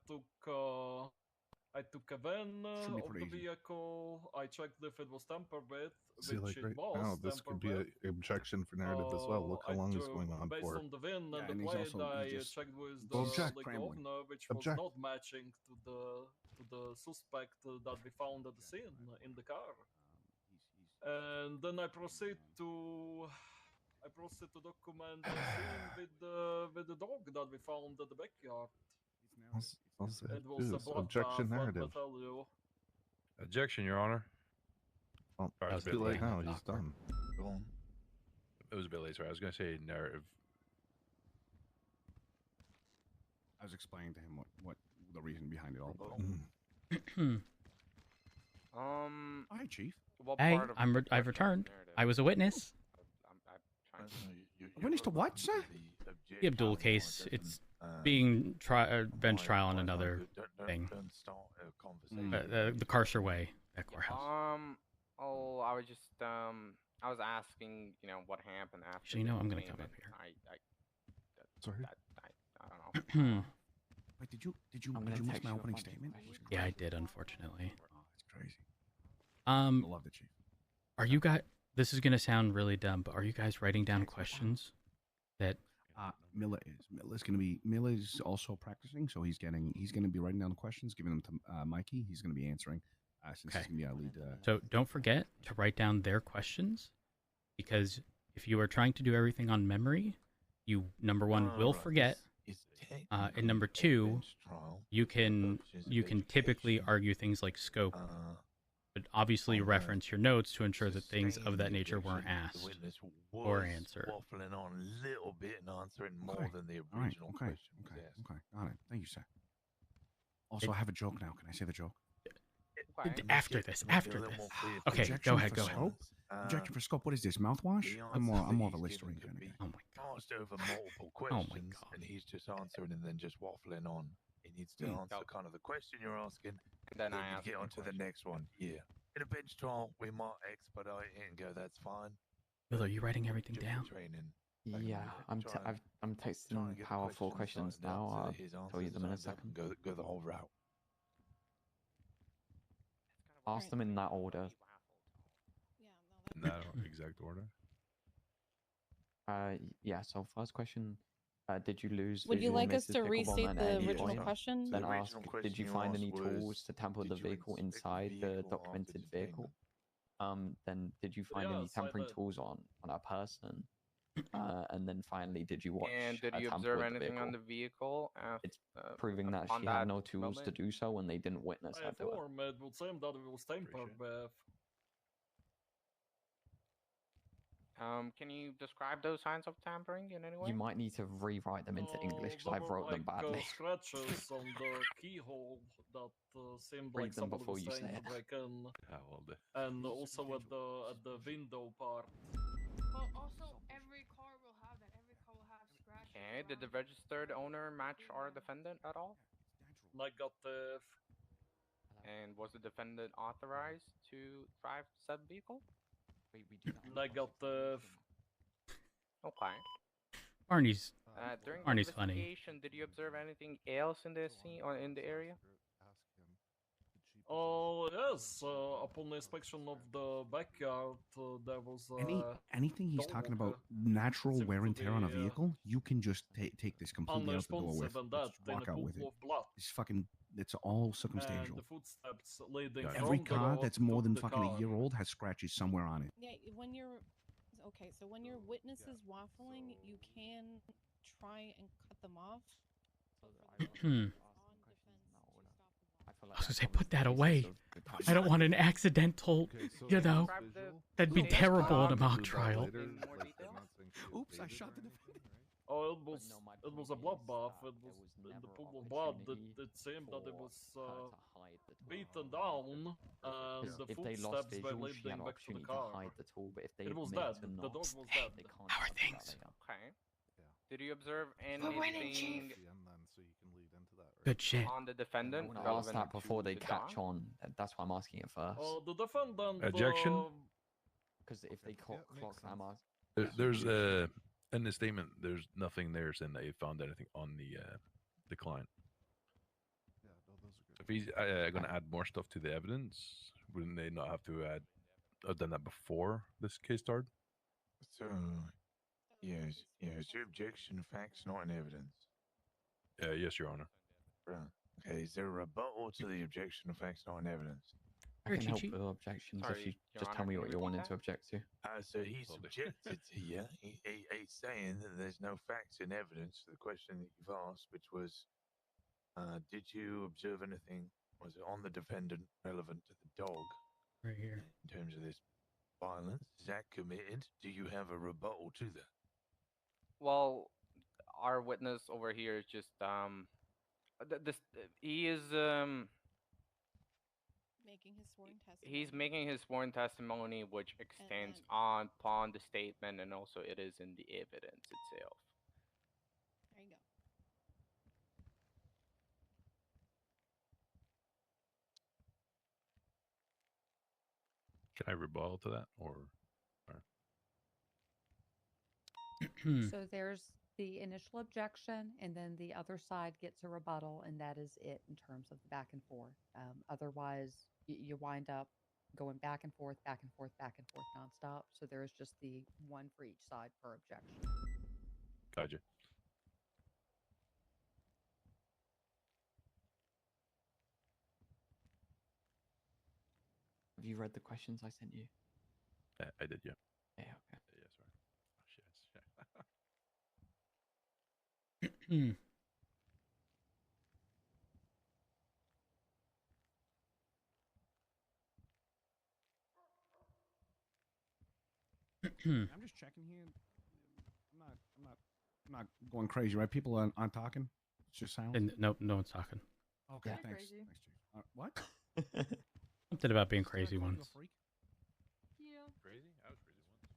W: I took a van
D: Should be
W: of the
D: pretty easy.
W: vehicle. I checked if it was tampered with,
F: See,
W: which
F: like
W: it
F: right
W: was
F: now, this could
W: tampered
F: be
W: with.
F: an objection for narrative as well. Look how
W: I
F: long it's
W: took-
F: going on
W: based
F: for.
W: on the VIN
D: Yeah,
W: and
D: and
W: the
D: he's
W: plate,
D: also- he
W: I
D: just-
W: checked with
F: Well,
W: the
F: object,
W: the
D: Cramlin.
W: governor, which
F: Object.
W: was not matching to the suspect that we found at the scene in the car. And then I proceed to document the scene with the dog that we found at the backyard.
F: I'll say
W: It was a
F: it's
W: bloodbath,
F: objection
W: let me
F: narrative.
W: tell you.
H: Objection, Your Honor.
F: Well,
H: Sorry,
F: it's
H: it's a
F: too
H: bit
F: late
H: late.
F: now. He's done.
H: It was a bit late. Sorry, I was going to say narrative.
D: I was explaining to him what the reason behind it all. All right, Chief.
B: What
A: Hey,
B: part of
A: I've
B: the question
A: returned.
B: narrative?
A: I was a witness.
B: I'm trying to...
D: Witness to what, sir?
A: The Abdul case. It's being bench trial on another thing. The Carcer Way at courthouse.
B: Oh, I was just I was asking, what happened after.
A: Actually,
B: the
A: I'm gonna come up
B: detainment.
A: here.
D: Sorry.
B: I don't know.
D: Wait, did you miss my opening statement?
A: Yeah, I did, unfortunately.
D: Oh, it's crazy.
A: I
D: love the Chief.
A: Are you guys? This is gonna sound really dumb, but are you guys writing down questions that?
D: Milla's also practicing, so he's gonna be writing down the questions, giving them to Mikey. He's gonna be answering since he's gonna be our lead.
A: So don't forget to write down their questions, because if you are trying to do everything on memory, you number one will forget, and number two, you can typically argue things like scope, but obviously reference your notes to ensure that things of that nature weren't asked or answered.
H: Waffling on a little bit and answering more than the
D: All right,
H: original question was asked.
D: Okay, got it. Thank you, sir. Also, I have a joke now. Can I say the joke?
A: After this. Okay, go ahead.
D: Objection for scope. What is this? Mouthwash? I'm more of a Listerine kind of guy.
A: Oh my god.
H: Asked over multiple
A: Oh
H: questions,
A: my god.
H: and he's just answering and then just waffling on. He needs to answer kind of the question you're asking,
B: and then I
H: you
B: ask
H: get
B: the
H: on to the next one. Yeah. In a bench trial, we might expedite it and go, that's fine.
A: Bill, are you writing everything down?
N: Yeah, I'm texting powerful questions now. I'll tell you them in a second.
H: Go the whole route.
N: Ask them in that order.
H: In that exact order.
N: Yeah. So first question: did you lose?
V: Would you
N: visual
V: like us
N: Mrs.
V: to
N: Pickleball
V: restate
N: at
V: the
N: any
V: original
N: point?
V: question?
N: Then
H: The
N: ask:
H: original
N: did you
H: question
N: find
H: you
N: any
H: asked was,
N: tools to tamper with the
H: did you
N: vehicle
H: inspect the
N: inside the
H: vehicle after
N: documented vehicle? Then did you find any
W: Yes, I
N: tampering
W: did.
N: tools on a person? And then finally, did you watch?
B: And did
N: a
B: you
N: tamper
B: observe
N: with the
B: anything on
N: vehicle?
B: the vehicle?
N: It's proving that
B: upon
N: she had
B: that
N: no tools to
B: moment?
N: do so, and they didn't witness
W: I
N: her do it.
W: informed it would seem that it was tampered with.
B: Can you describe those signs of tampering in any way?
N: You might need to rewrite them into English because I
W: There
N: wrote
W: were
N: them
W: like,
N: badly.
W: scratches on the keyhole that seemed
N: Read
W: like
N: them
W: somebody
N: before
W: was
N: you
W: trying
N: say
W: to
N: it.
W: break in,
H: How old?
W: and also at the window part.
G: Well, also every car will have that. Every car will have scratches.
B: Okay, did the registered owner match our defendant at all?
W: I got the.
B: And was the defendant authorized to drive said vehicle?
N: We do
W: I got the.
B: Okay. During the
A: Barney's funny.
B: investigation, did you observe anything else in the scene or in the area?
W: Oh yes, upon the inspection of the backyard, there was
D: Anything he's
W: dog,
D: talking about natural
W: seemed
D: wear
W: to
D: and tear on a
W: be,
D: vehicle, you can just take this completely out the door with.
W: unresponsive and that
D: Just
W: in a
D: walk out
W: pool
D: with it.
W: of blood.
D: It's all
W: And
D: circumstantial.
W: the footsteps leading
D: Every
W: from the
D: car
W: road
D: that's
W: to
D: more than
W: the
D: fucking
W: car.
D: a year old has scratches somewhere on it.
V: Yeah, when you're okay, so when your witness is waffling, you can try and cut them off.
A: I was gonna say, put that away. I don't want an accidental, you know, that'd be terrible in a mock trial.
D: Oops, I shot the defendant.
W: Oh, it was a bloodbath. It was in the pool of blood. It seemed that it was beaten down, and the
N: if they lost
W: footsteps were
N: visual, she had
W: leading
N: an
W: back to the
N: opportunity
W: car.
N: to hide the tool, but if they
W: It was
N: admit
W: dead.
N: to
W: The
N: not,
W: dog was dead.
N: they can't
A: How are
N: have that
A: things?
N: later.
B: Okay. Did you observe
V: winning,
B: anything
V: Chief.
A: Good shit.
B: on the
N: I
B: defendant?
N: want to ask
B: relevant
N: that before
B: to
N: they
B: the
N: catch
B: dog?
N: on. That's why I'm asking it first.
W: The defendant.
H: Objection?
N: Because if they clock that, I'm asking.
H: There's in the statement. There's nothing there saying that he found anything on the client. If he's going to add more stuff to the evidence, wouldn't they not have to have done that before this case started?
I: So, yes, your objection, facts, not in evidence.
H: Yes, Your Honor.
I: Right. Okay, is there a rebuttal to the objection of facts, not in evidence?
N: I can help with objections if you just tell me what you're wanting to object to.
I: So he's objected here. He's saying that there's no facts in evidence to the question that you've asked, which was, did you observe anything, was it on the defendant relevant to the dog?
A: Right here.
I: In terms of this violence, is that committed? Do you have a rebuttal to that?
B: Well, our witness over here is just he is
V: Making his sworn testimony.
B: he's making his sworn testimony, which extends on upon the statement, and also it is in the evidence itself.
V: There you go.
H: Can I rebuttal to that, or?
O: So there's the initial objection, and then the other side gets a rebuttal, and that is it in terms of the back and forth. Otherwise, you wind up going back and forth, back and forth, back and forth nonstop. So there is just the one for each side per objection.
H: Gotcha.
N: Have you read the questions I sent you?
H: I did, yeah.
N: Yeah, okay.
H: Yeah, sorry. Oh, shit.
D: I'm just checking here. I'm not going crazy, right? People aren't talking. It's just silent.
A: And nope, no one's talking.
D: Okay,
A: Yeah.
D: thanks.
V: Crazy.
D: Thanks, Chief. What?
A: Something about being crazy once.
V: Yeah.
H: Crazy? I was crazy once.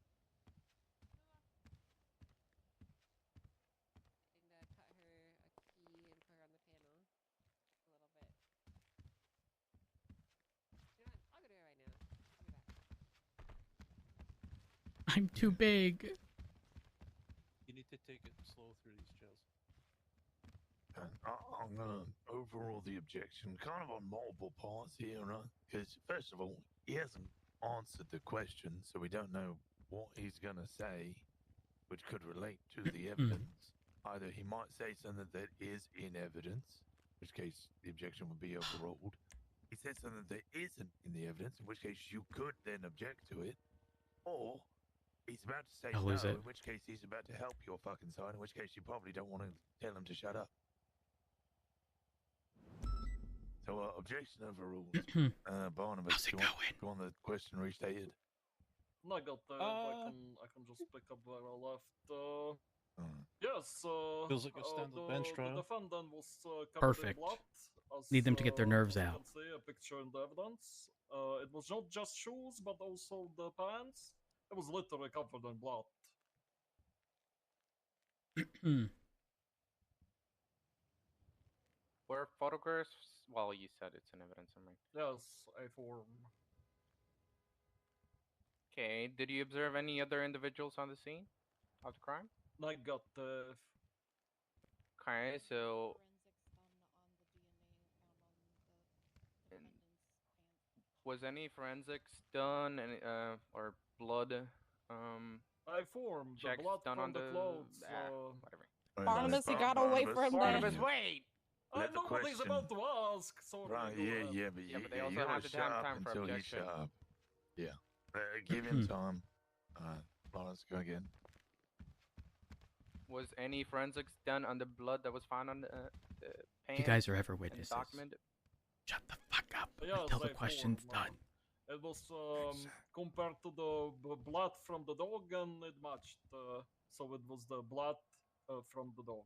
A: I'm too big.
P: You need to take it slow through these jails.
I: I'm going to overrule the objection kind of on multiple parts here, right? Because, first of all, he hasn't answered the question, so we don't know what he's going to say, which could relate to the evidence. Either he might say something that is in evidence, in which case the objection would be overruled. He says something that isn't in the evidence, in which case you could then object to it. Or he's about to say
A: I'll
I: no,
A: lose it.
I: in which case he's about to help your fucking side, in which case you probably don't want to tell him to shut up. So, objection overruled. Barnabas, do you want to go on the question restated?
W: No, I got there. I can just pick up where I left. Yes.
P: Feels like a standard bench trial.
W: The defendant was covered
A: Perfect.
W: in blood. As,
A: Need them to get their nerves
W: you
A: out.
W: can see a picture in the evidence. It was not just shoes, but also the pants. It was literally covered in blood.
B: Were photographs? Well, you said it's an evidence, I mean.
W: Yes, a form.
B: Okay. Did you observe any other individuals on the scene of the crime?
W: Like got
B: Okay, so and was any forensics done? Any or blood
W: I formed the
B: checks
W: blood
B: done
W: from
B: on
W: the clothes.
B: whatever.
V: Barnabas, you gotta wait for him
B: Barnabas,
V: then.
B: wait.
W: I know what he's about to ask. Sorry.
I: Right,
W: go ahead.
I: yeah, but
B: Yeah, but they
I: you
B: also
I: gotta
B: have to
I: shut
B: have
I: up
B: time for
I: until he
B: objection.
I: shut up. Yeah. Give him time. Lawrence, go again.
B: Was any forensics done on the blood that was found on the pan?
A: If you guys are ever
B: and
A: witnesses,
B: documented?
A: shut the fuck up
W: Yes,
A: until the
W: I
A: question's
W: formed,
A: done.
W: It was compared to the blood from the dog, and it matched. So it was the blood from the dog.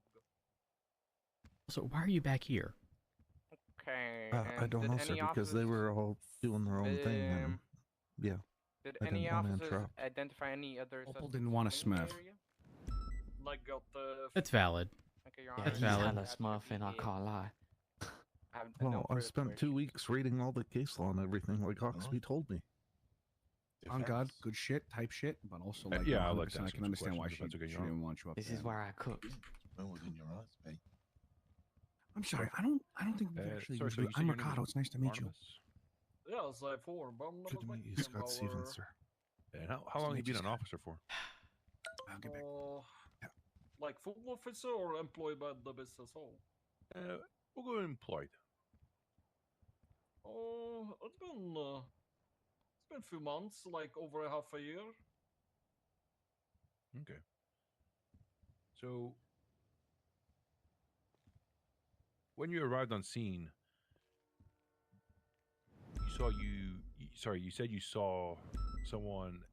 A: So why are you back here?
B: Okay.
F: I don't know, sir, because they were all doing their own thing, and yeah.
B: Did
F: I
B: any
F: didn't want to
B: officers
F: interrupt.
B: identify any other
D: Opal
B: suspects
D: didn't want a
B: in the
D: Smurf.
B: area?
W: Like got
A: That's valid.
B: Okay, Your
N: Yeah,
B: Honor.
N: he's
A: valid.
N: hella smurfing, I can't lie.
B: I have
F: Well,
B: no
F: I
B: further
F: spent 2 weeks reading all the case law and everything, like Oxby told me.
D: On God, good shit, type shit, but also like
H: yeah, I'd like to
D: 100% I
H: ask
D: can
H: some
D: understand why
H: questions,
D: she
H: if that's okay, Your
D: didn't
H: Honor.
D: want you up
N: This
D: there.
N: is where I cook.
I: Well within your rights, mate.
D: I'm sorry, I don't think we've actually.
H: sorry, so
D: reviewed-
H: you said
D: I'm
H: your name
D: Ricardo.
H: was
D: It's nice to meet you.
H: Barnabas?
W: Yes, I formed.
F: Good to meet you, Scott Stevens, sir.
H: And how long have you been an officer for?
D: I'll get back.
W: Like full officer or employed by the business hall?
H: We'll go employed.
W: Oh, it's been a few months, like over a half a year.
H: Okay. So, when you arrived on scene, you said you saw someone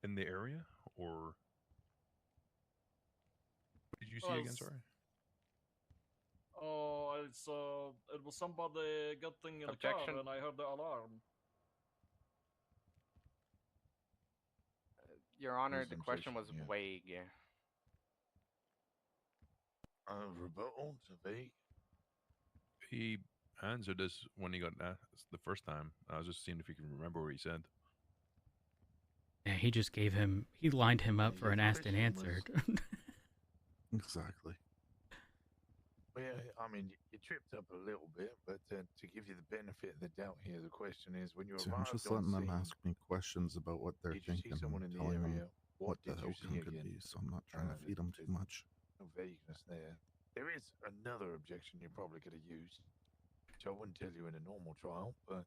H: in the area, or what did you see again? Sorry.
W: Oh, it was somebody getting in the
B: Objection.
W: car, and I heard the alarm.
B: Your Honor,
I: There's
B: the
I: an
B: question was
I: objection,
B: vague.
I: Rebuttal to vague.
H: He answered this when he got asked the first time. I was just seeing if you can remember what he said.
A: Yeah, he lined him up for an asked and answered.
F: Exactly.
I: Well, yeah, I mean, you tripped up a little bit, but to give you the benefit of the doubt here, the question is, when you
F: So I'm
I: arrived
F: just
I: on
F: letting them
I: scene,
F: ask me questions about what they're
I: did you see
F: thinking
I: someone
F: and
I: in the
F: telling them
I: area?
F: what the
I: did you see
F: outcome could
I: again?
F: be, so I'm not trying to feed them too much.
I: No vagueness there. There is another objection you probably could have used, which I wouldn't tell you in a normal trial, but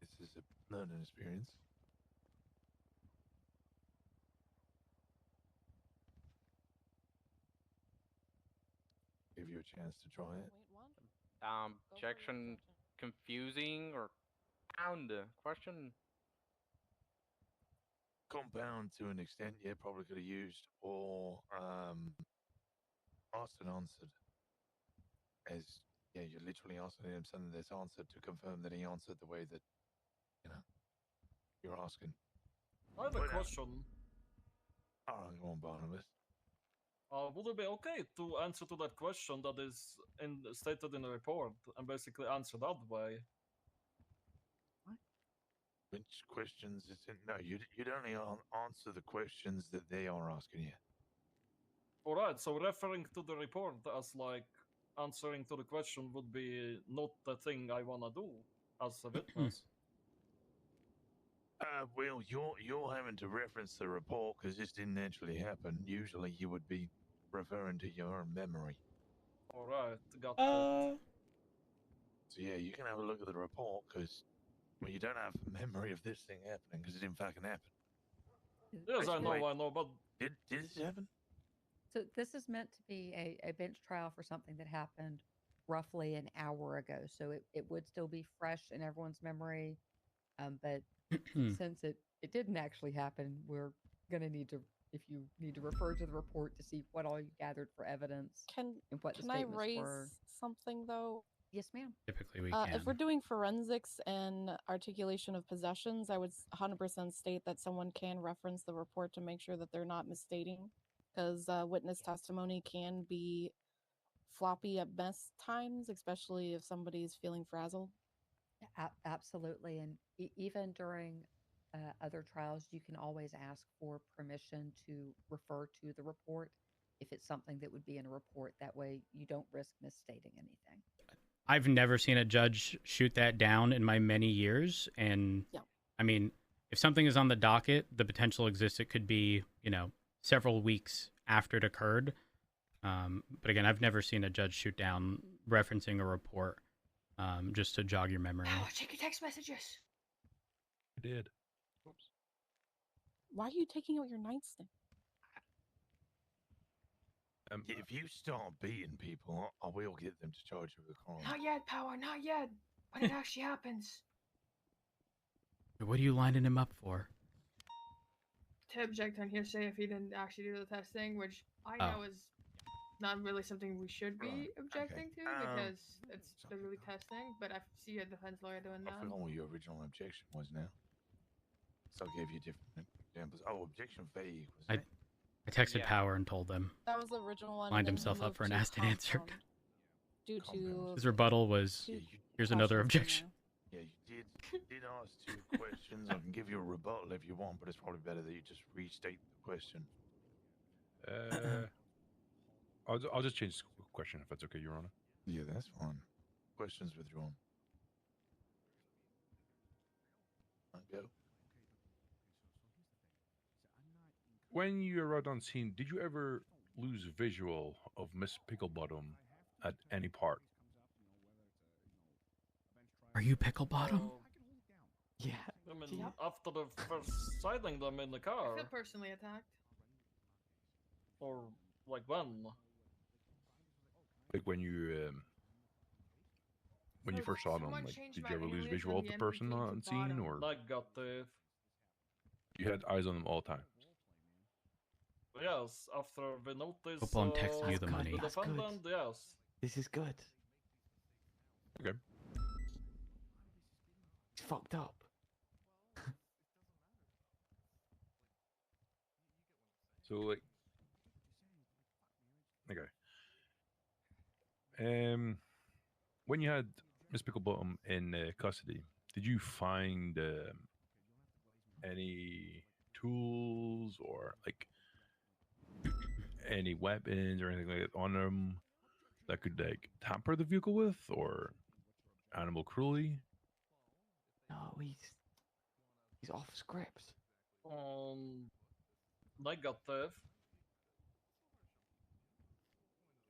I: this is a learning experience. Give you a chance to try it.
B: Objection confusing or pound question?
I: Compound to an extent, yeah, probably could have used, or asked and answered. As, yeah, you're literally asking him something that's answered to confirm that he answered the way that, you're asking.
W: I have a question.
I: Oh, go on, Barnabas.
W: Would it be okay to answer to that question that is stated in the report and basically answer that way?
I: Which questions is it? No, you'd only answer the questions that they are asking you.
W: Alright, so referring to the report as like answering to the question would be not the thing I wanna do as a witness.
I: Well, you're having to reference the report because this didn't actually happen. Usually, you would be referring to your own memory.
W: Alright, got that.
I: So yeah, you can have a look at the report because, well, you don't have a memory of this thing happening because it didn't fucking happen.
W: Yes, I
I: Wait,
W: know, but
I: did this happen?
O: So this is meant to be a bench trial for something that happened roughly an hour ago. So it would still be fresh in everyone's memory. But since it didn't actually happen, we're going to need to, if you need to refer to the report to see what all you gathered for evidence and what the
V: Can I
O: statements
V: raise
O: were.
V: something though?
O: Yes, ma'am.
A: Typically we can.
V: If we're doing forensics and articulation of possessions, I would 100% state that someone can reference the report to make sure that they're not misstating, because witness testimony can be floppy at best times, especially if somebody's feeling frazzled.
O: Absolutely. And even during other trials, you can always ask for permission to refer to the report. if it's something that would be in a report. That way you don't risk misstating anything.
A: I've never seen a judge shoot that down in my many years. And I mean, if something is on the docket, the potential exists it could be, you know, several weeks after it occurred. But again, I've never seen a judge shoot down referencing a report, just to jog your memory.
G: Oh, check your text messages.
H: I did.
V: Oops. Why are you taking out your nightstand?
I: If you start beating people, I will get them to charge you with a crime.
G: Not yet, Power. Not yet. When it actually happens.
A: What are you lining him up for?
G: To object on hearsay if he didn't actually do the testing, which I know is not really something we should be objecting to because it's literally testing. But I see a defense lawyer doing that.
I: I forgot what your original objection was now. So I gave you different examples. Oh, objection vague. Was it?
A: I texted Power and told them.
V: That was the original one.
A: Lined
V: and then
A: himself
V: he
A: up for an
V: moved to
A: asked and answered.
V: compound Due to
A: His rebuttal was, here's another objection.
I: Yeah, you did ask 2 questions. I can give you a rebuttal if you want, but it's probably better that you just restate the question.
H: I'll just change the question if that's okay, Your Honor.
I: Yeah, that's fine. Questions withdrawn. Go.
H: When you arrived on scene, did you ever lose visual of Miss Picklebottom at any part?
A: Are you Picklebottom?
N: Yeah.
W: I mean, after the first sighting them in the car.
G: I feel personally attacked.
W: Or, like, when?
H: Like when you first saw them, like, did you ever lose visual of the person on scene, or
W: I got the...
H: you had eyes on them all the time?
W: Yes, after we noticed
A: Hope I'm texting you the money.
W: the defendant, yes.
N: This is good.
H: Okay.
N: It's fucked up.
H: So, like, okay. When you had Miss Picklebottom in custody, did you find any tools or like any weapons or anything like that on them that could like tamper the vehicle with, or animal cruelty?
N: No, he's off script.
W: I got the...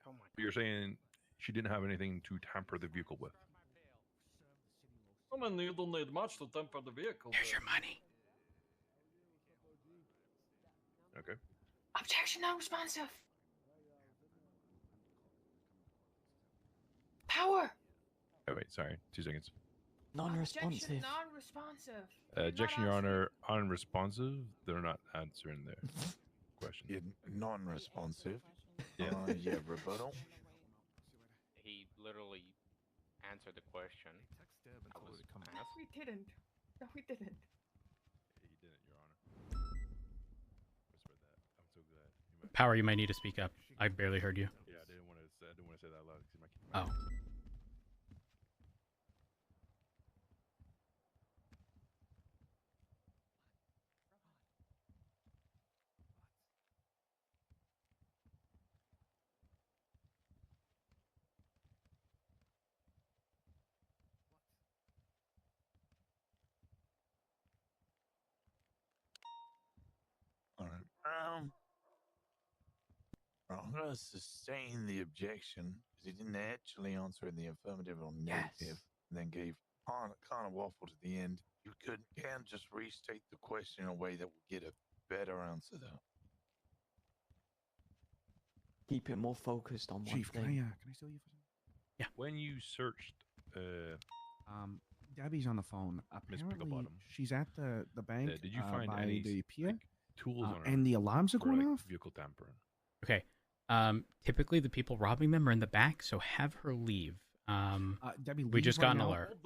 B: Oh my.
H: You're saying she didn't have anything to tamper the vehicle with?
W: I mean, you don't need much to temper the vehicle.
A: Here's your money.
H: Okay.
G: Objection non-responsive. Power.
H: Oh, wait, sorry. 2 seconds.
G: Objection non-responsive.
H: Objection, Your Honor, unresponsive. They're not answering their question.
I: Yeah, non-responsive.
H: Yeah.
I: Yeah, rebuttal.
B: He literally answered the question. I was asked.
G: We didn't. No, we didn't.
H: He didn't, Your Honor. Whispered that. I'm so glad.
A: Power, you might need to speak up. I barely heard you.
H: Yeah, I didn't want to say that loud.
A: Oh.
I: All right. I'm going to sustain the objection because he didn't actually answer in the affirmative or negative, and then gave kind of waffle to the end. You can just restate the question in a way that will get a better answer, though.
N: Keep it more focused on one
D: Chief,
N: thing.
D: can I steal you for something?
A: Yeah.
H: When you searched,
D: Debbie's on the phone.
H: Miss
D: Apparently,
H: Picklebottom.
D: she's at the bank.
H: Did you find
D: by
H: any
D: the pier?
H: tools on her
D: and the alarms are
H: for,
D: going
H: like,
D: off?
H: vehicle tampering?
A: Okay. Typically the people robbing them are in the back, so have her leave.
D: Debbie,
A: we
D: leave
A: just
D: right
A: got an
D: now.
A: alert.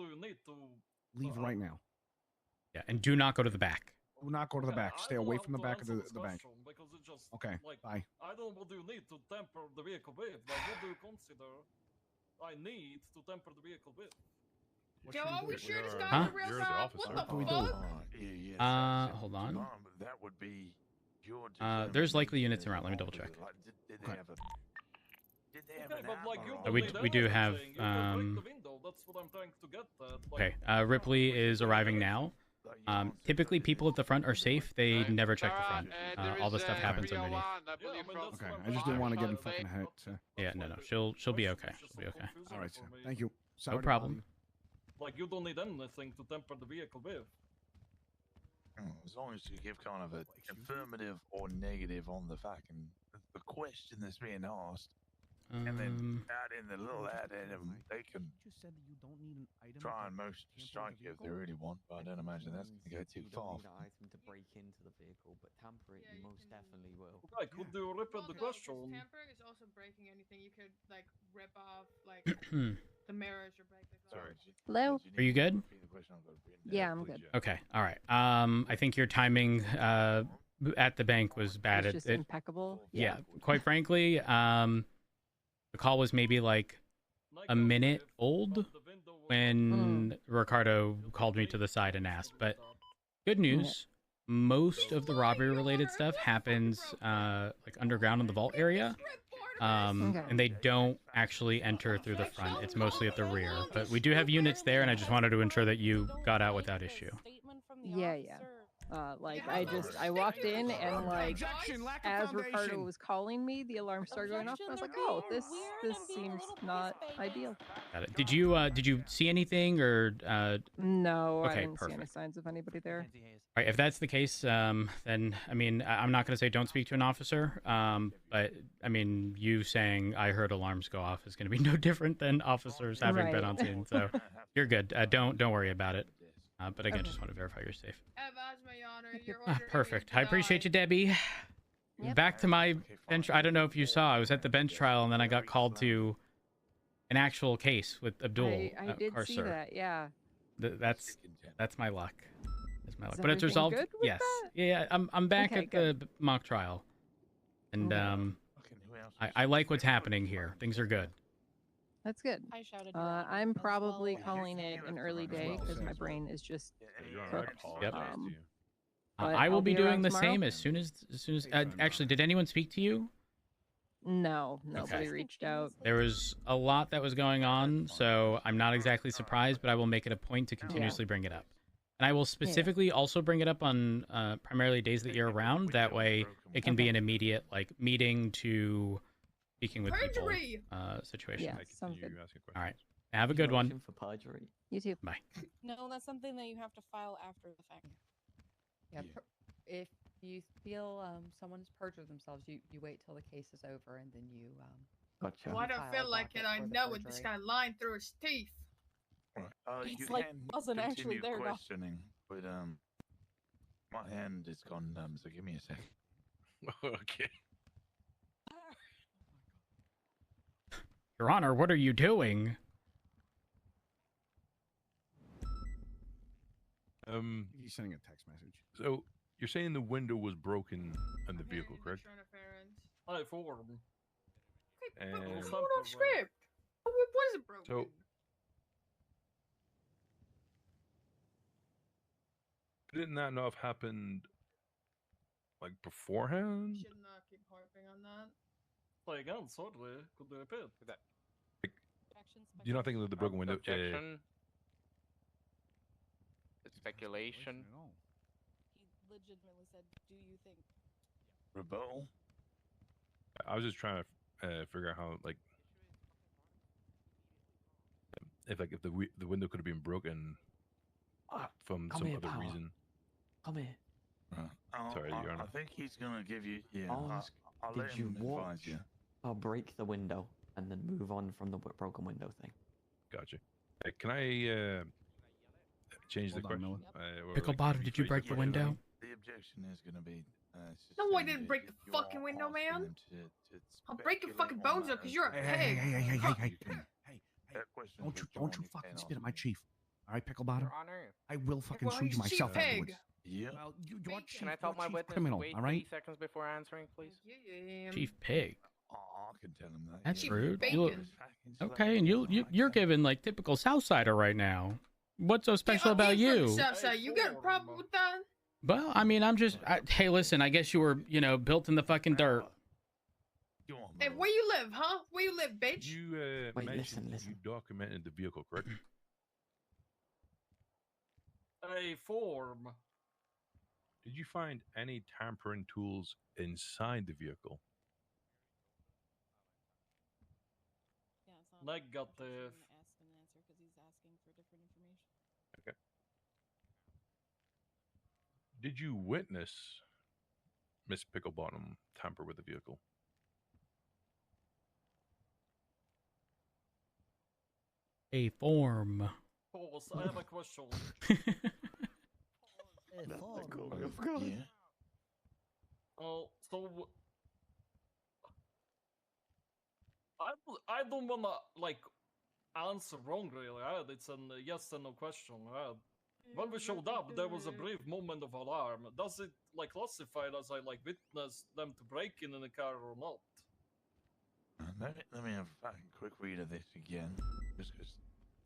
D: Leave right now.
A: Yeah, and do not go to the back.
D: Do not go to the back. Stay away from the back of the bank.
W: Because it just,
D: Okay,
W: like,
D: bye.
W: I don't know what do you need to temper the vehicle with. Like, what do you consider I need to temper the vehicle with?
G: Yo, are we sure this guy's
A: Huh?
G: a real
H: You're the
G: cop?
H: officer.
G: What the
D: we
G: fuck?
D: do?
I: Yeah,
A: Hold on.
I: That would be
A: There's likely units around. Let me double check.
I: Did they have a? Did they have
W: Okay,
I: an
W: but like you
A: Uh,
W: don't
A: we-
W: need
A: we do have,
W: everything. You can break
A: um,
W: the window. That's what I'm trying to get at. Like,
A: Okay, Ripley is arriving now. Typically, people at the front are safe. They never check the front. All the stuff happens underneath.
D: Okay, I just didn't want to get him fucking hurt. So.
A: Yeah, no. She'll be okay. She'll be okay.
D: All right, sir. Thank you. Sorry
A: No
D: to
A: problem.
D: bother
W: like you don't need anything to temper the vehicle with.
I: As long as you give kind of an affirmative or negative on the fucking the question that's being asked, and then add in the little addendum, they can
D: just said that you don't need an item
I: try
D: to
I: and motion to strike you if they really want. But I don't imagine that's going to go too
N: You
I: far.
N: don't need an item to break into the vehicle, but tamper it, you most definitely will.
W: Like, could you repeat the question?
G: Tampering is also breaking anything. You could like rip off like the mirrors or break the glass.
I: Sorry.
O: Hello?
A: Are you good?
O: Yeah, I'm good.
A: Okay. All right. I think your timing at the bank was bad.
O: It's just impeccable.
A: Yeah. Quite frankly, the call was maybe like a minute old when Ricardo called me to the side and asked. But good news, most of the robbery-related stuff happens like underground in the vault area. And they don't actually enter through the front. It's mostly at the rear. But we do have units there, and I just wanted to ensure that you got out without issue.
J: Yeah. Like I walked in and like as Ricardo was calling me, the alarm started going off. And I was like, oh, this seems not ideal.
A: Got it. Did you see anything or?
J: No,
A: Okay,
J: I didn't see any
A: perfect.
J: signs of anybody there.
A: All right, if that's the case, then I mean, I'm not going to say don't speak to an officer, but I mean, you saying I heard alarms go off is going to be no different than officers having been
J: Right.
A: on scene. So you're good. Don't worry about it. But again, just want to verify you're safe. Perfect. I appreciate you, Debbie. Back to my bench. I don't know if you saw. I was at the bench trial, and then I got called to an actual case with Abdul.
J: I did see
A: Karsur.
J: that. Yeah.
A: That's my luck. That's my luck.
J: Is
A: But it's
J: everything
A: resolved.
J: good with
A: Yes.
J: that?
A: Yeah. I'm back
J: Okay,
A: at the mock trial, and I like what's happening here. Things are good.
J: That's good.
V: I shouted
J: I'm probably calling it an early day because my brain is just cooked.
A: Yep.
J: But
A: I will
J: I'll
A: be
J: around
A: doing the
J: tomorrow.
A: same as soon as. Actually, did anyone speak to you?
J: No, nobody
A: Okay.
J: reached out.
A: There was a lot that was going on, so I'm not exactly surprised, but I will make it a point to continuously bring it up. And I will specifically also bring it up on primarily days that you're around. That way, it can be an immediate like meeting to speaking with people situation.
J: Yeah, sounds good.
A: All right. Have a good one.
N: For perjury.
J: You too.
A: Bye.
V: No, that's something that you have to file after the fact.
O: Yeah. If you feel someone's perjured themselves, you wait till the case is over and then you
N: Gotcha.
G: Well, I don't feel like it. I know it. This guy lying through his teeth.
V: It's
I: You
V: like
I: can
V: wasn't actually
I: continue
V: there, though.
I: questioning, but my hand is gone numb. So give me a second.
H: Okay.
A: Your Honor, what are you doing?
D: He's sending a text message.
H: So you're saying the window was broken in the vehicle, correct?
W: I form.
H: And
G: What's going off script? What is it broken?
H: so didn't that not have happened like beforehand?
G: Should not keep harping on that.
W: Play again, sorry. Could you repeat?
H: Do you not think that the broken window?
B: Objection. It's speculation.
V: He legitimately said, "Do you think?"
I: Rebuttal.
H: I was just trying to figure out how like if the window could have been broken from
N: come
H: some
N: here,
H: other
N: Power.
H: reason.
N: Come here.
H: Sorry, Your
I: I
H: Honor.
I: think he's gonna give you. Yeah.
N: Ask,
I: I'll
N: did
I: let
N: you
I: him
N: watch?
I: advise you.
N: I'll break the window and then move on from the broken window thing.
H: Gotcha. Hey, can I change the
D: Hold on,
H: question?
D: Miller.
H: Or,
A: Pickle
H: like,
A: bottom, did you
H: rephrase
A: break the window?
I: The objection is gonna be.
G: No, I didn't break the fucking window, man. I'll break your fucking bones up because you're a
D: Hey,
G: pig.
D: hey. Don't you fucking spit at my chief. All right, pickle bottom.
B: Your Honor.
D: I will fucking
G: Well,
D: sue you
G: he's chief
D: myself
G: pig.
D: afterwards.
I: Yeah.
D: Well, your chief,
B: Can I tell
D: your
B: my
D: chief
B: witness
D: criminal,
B: to wait
D: all right?
B: 30 seconds before answering, please?
A: Chief Pig.
I: Oh, I can tell him that.
A: That's
I: yeah.
A: rude.
G: Bacon.
A: Okay, and you're giving like typical Southsider right now. What's so special about you?
G: Southside, you got a problem with that?
A: Well, I mean, hey, listen, I guess you were, built in the fucking dirt.
G: Hey, where you live, huh? Where you live, bitch?
H: You mentioned you documented the vehicle, correct?
W: A form.
H: Did you find any tampering tools inside the vehicle?
W: Negative.
H: Okay. Did you witness Miss Picklebottom tamper with the vehicle?
A: A form.
W: Pause. I have a question.
I: Yeah.
W: So I don't wanna answer wrong really. Right? It's a yes and no question. Right? When we showed up, there was a brief moment of alarm. Does it classify as I witnessed them to break in the car or not?
I: Let me have a fucking quick read of this again, just because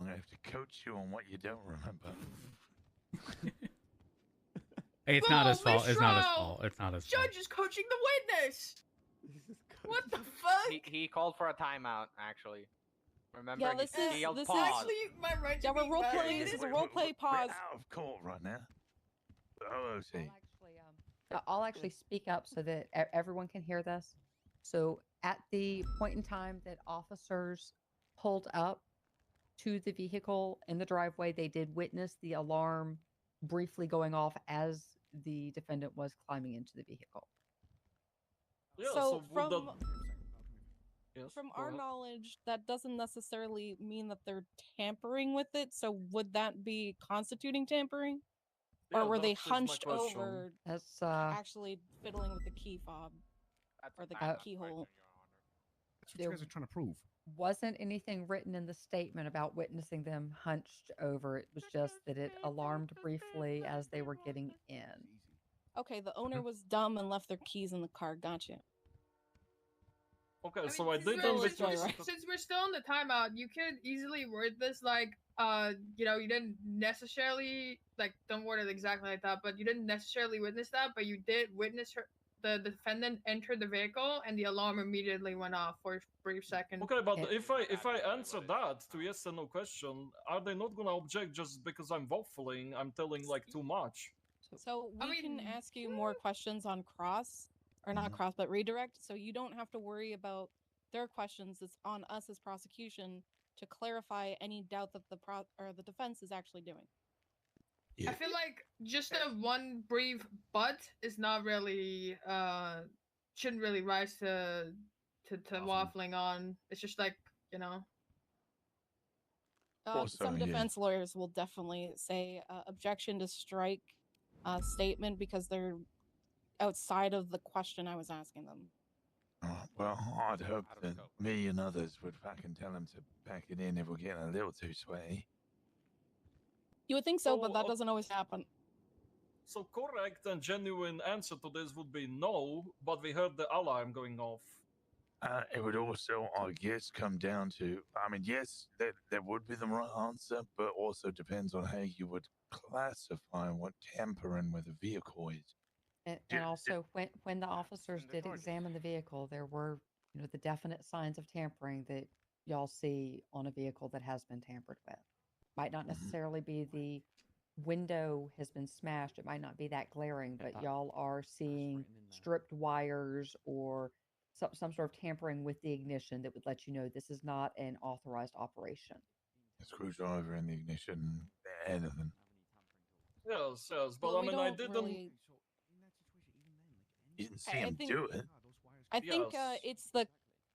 I: I'm gonna have to coach you on what you don't remember.
A: Hey, it's not his fault. It's not his fault. It's not his fault.
G: Judge is coaching the witness. What the fuck?
B: He called for a timeout, actually. Remember,
V: Yeah, this
B: he yelled
V: is
B: pause.
G: Actually, my right
V: Yeah,
G: to
V: we're
G: be
V: role playing.
G: violated?
V: This is a role play pause.
I: We're out of court right now. OOC.
O: I'll actually speak up so that everyone can hear this. So at the point in time that officers pulled up to the vehicle in the driveway, they did witness the alarm briefly going off as the defendant was climbing into the vehicle.
W: Yeah,
V: So
W: would
V: from
W: Yes,
V: from
W: go
V: our
W: ahead.
V: knowledge, that doesn't necessarily mean that they're tampering with it. So would that be constituting tampering?
W: Yeah,
V: Or were they
W: that is my
V: hunched
W: question.
V: over
O: That's
V: actually fiddling with the key fob or the keyhole?
D: That's what you guys are trying to prove.
O: Wasn't anything written in the statement about witnessing them hunched over. It was just that it alarmed briefly as they were getting in.
V: Okay, the owner was dumb and left their keys in the car. Gotcha.
W: Okay,
G: I
W: so
G: mean,
W: I
G: since
W: didn't
G: we're-
W: witness.
G: since we're still in the timeout, you could easily word this like, you didn't necessarily don't word it exactly like that, but you didn't necessarily witness that, but you did witness the defendant enter the vehicle and the alarm immediately went off for a brief second.
W: Okay, but if I answer that to yes or no question, are they not gonna object just because I'm waffling? I'm telling too much.
V: So we can ask you more questions on cross, or not cross, but redirect. So you don't have to worry about their questions. It's on us as prosecution to clarify any doubt that the defense is actually doing.
G: I feel like just a one brief but is not really shouldn't really rise to waffling on. It's just
V: Some defense lawyers will definitely say objection to strike statement because they're outside of the question I was asking them.
I: Well, I'd hope that me and others would fucking tell them to pack it in if we're getting a little too sweaty.
V: You would think so, but that doesn't always happen.
W: So correct and genuine answer to this would be no, but we heard the alarm going off.
I: It would also, I guess, come down to, I mean, yes, that would be the right answer, but also depends on how you would classify what tampering with a vehicle is.
O: And also, when the officers did examine the vehicle, there were, the definite signs of tampering that y'all see on a vehicle that has been tampered with. Might not necessarily be the window has been smashed. It might not be that glaring, but y'all are seeing stripped wires or some sort of tampering with the ignition that would let you know this is not an authorized operation.
I: A screwdriver in the ignition, anything.
W: Yes, but
V: Well,
W: I
V: we
W: mean, I
V: don't
W: didn't.
V: really-
I: You didn't see him do it.
V: I think
W: Yes.
V: it's the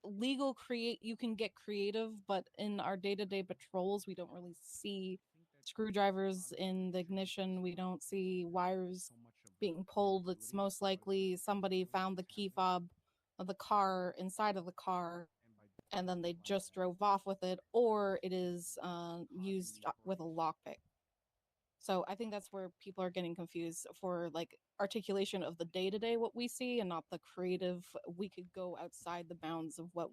V: legal you can get creative, but in our day-to-day patrols, we don't really see screwdrivers in the ignition. We don't see wires being pulled. It's most likely somebody found the key fob of the car inside of the car, and then they just drove off with it, or it is used with a lockpick. So I think that's where people are getting confused for articulation of the day-to-day what we see, and not the creative. We could go outside the bounds of what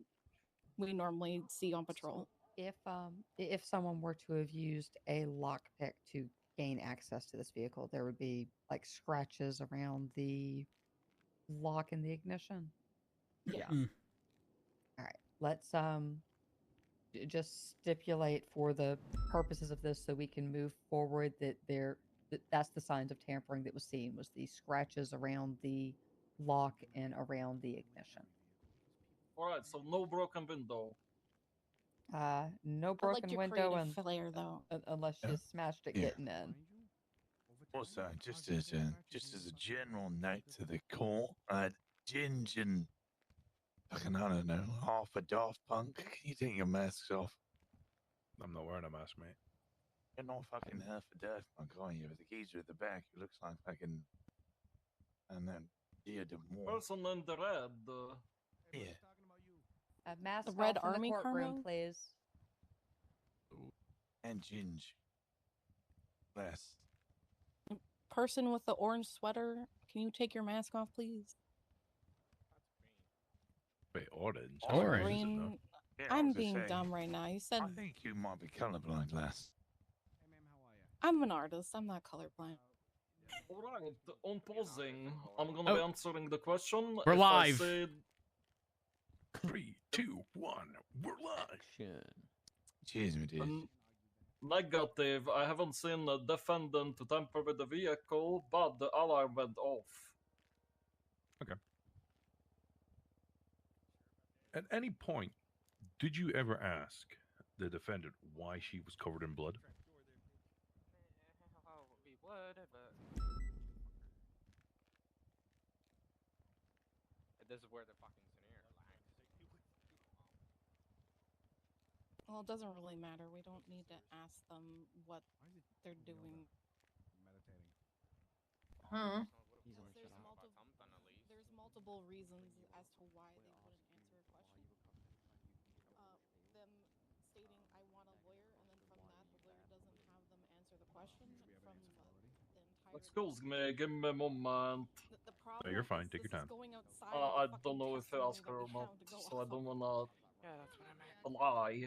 V: we normally see on patrol.
O: If someone were to have used a lockpick to gain access to this vehicle. There would be like scratches around the lock and the ignition.
G: Yes.
O: All right. Let's just stipulate for the purposes of this so we can move forward that that's the signs of tampering that was seen, was the scratches around the lock and around the ignition.
W: Alright, so no broken window.
O: No
V: I liked
O: broken
V: your
O: window
V: creative flair, though.
O: unless you smashed it
I: Yeah.
O: getting in.
I: Also, just as a general note to the court, Ginge and fucking, I don't know, half a Daft Punk, can you take your masks off?
H: I'm not wearing a mask, mate.
I: You're not fucking half a Daft Punk, are you? With the geezer at the back, who looks like fucking, and then Dia de Moore.
W: Person in the red.
I: Yeah.
O: Mask
V: The Red
O: off in
V: Army
O: the courtroom,
V: Colonel?
O: please.
I: And Ginge. Less.
V: Person with the orange sweater, can you take your mask off, please?
H: Wait, orange.
A: Orange.
V: Green.
I: Yeah, I
V: I'm
I: was just
V: being
I: saying,
V: dumb right now. You said
I: I think you might be colorblind, lass.
V: I'm an artist. I'm not colorblind.
W: Alright, on pausing, I'm gonna be answering the question.
A: We're
W: If
A: live.
W: I said
H: 3, 2, 1, we're live.
I: Cheers, me dude.
W: Negative, I haven't seen a defendant to tamper with the vehicle, but the alarm went off.
H: Okay. At any point, did you ever ask the defendant why she was covered in blood?
B: We would, but this is where the fucking scenario lags.
V: Well, it doesn't really matter. We don't need to ask them what they're doing.
G: Huh?
V: There's multiple reasons as to why they wouldn't answer a question. Them stating, I want a lawyer, and then from that, the lawyer doesn't have them answer the question. From the entire...
W: Excuse me, give me a moment.
V: The problem
H: No, you're fine.
V: is
H: Take your
V: this
H: time.
V: is going outside
W: I
V: of the
W: don't know
V: fucking
W: if I ask
V: testimony
W: her or
V: that we
W: not,
V: have to go
W: so I
V: off
W: don't
V: of.
W: wanna
B: Yeah, that's what I meant.
W: lie.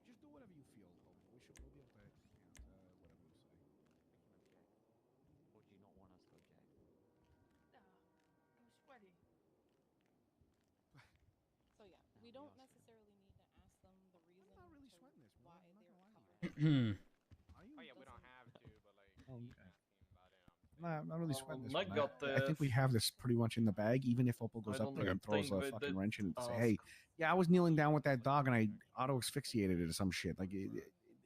D: Just do whatever you feel, Kobe. We'll be able to answer whatever you say.
N: Would you not want us to object?
V: I'm sweaty. So yeah, we don't necessarily need to ask them the reason why they were covered.
B: Oh yeah, we don't have to, but like.
D: Nah, I'm not really sweating this one.
W: Negative.
D: I think we have this pretty much in the bag. Even if Opal goes
W: I
D: up
W: don't
D: there and throws
W: think
D: a
W: we
D: fucking
W: did
D: wrench in it and say,
W: ask.
D: "Hey, yeah, I was kneeling down with that dog and I auto asphyxiated it or some shit." Like,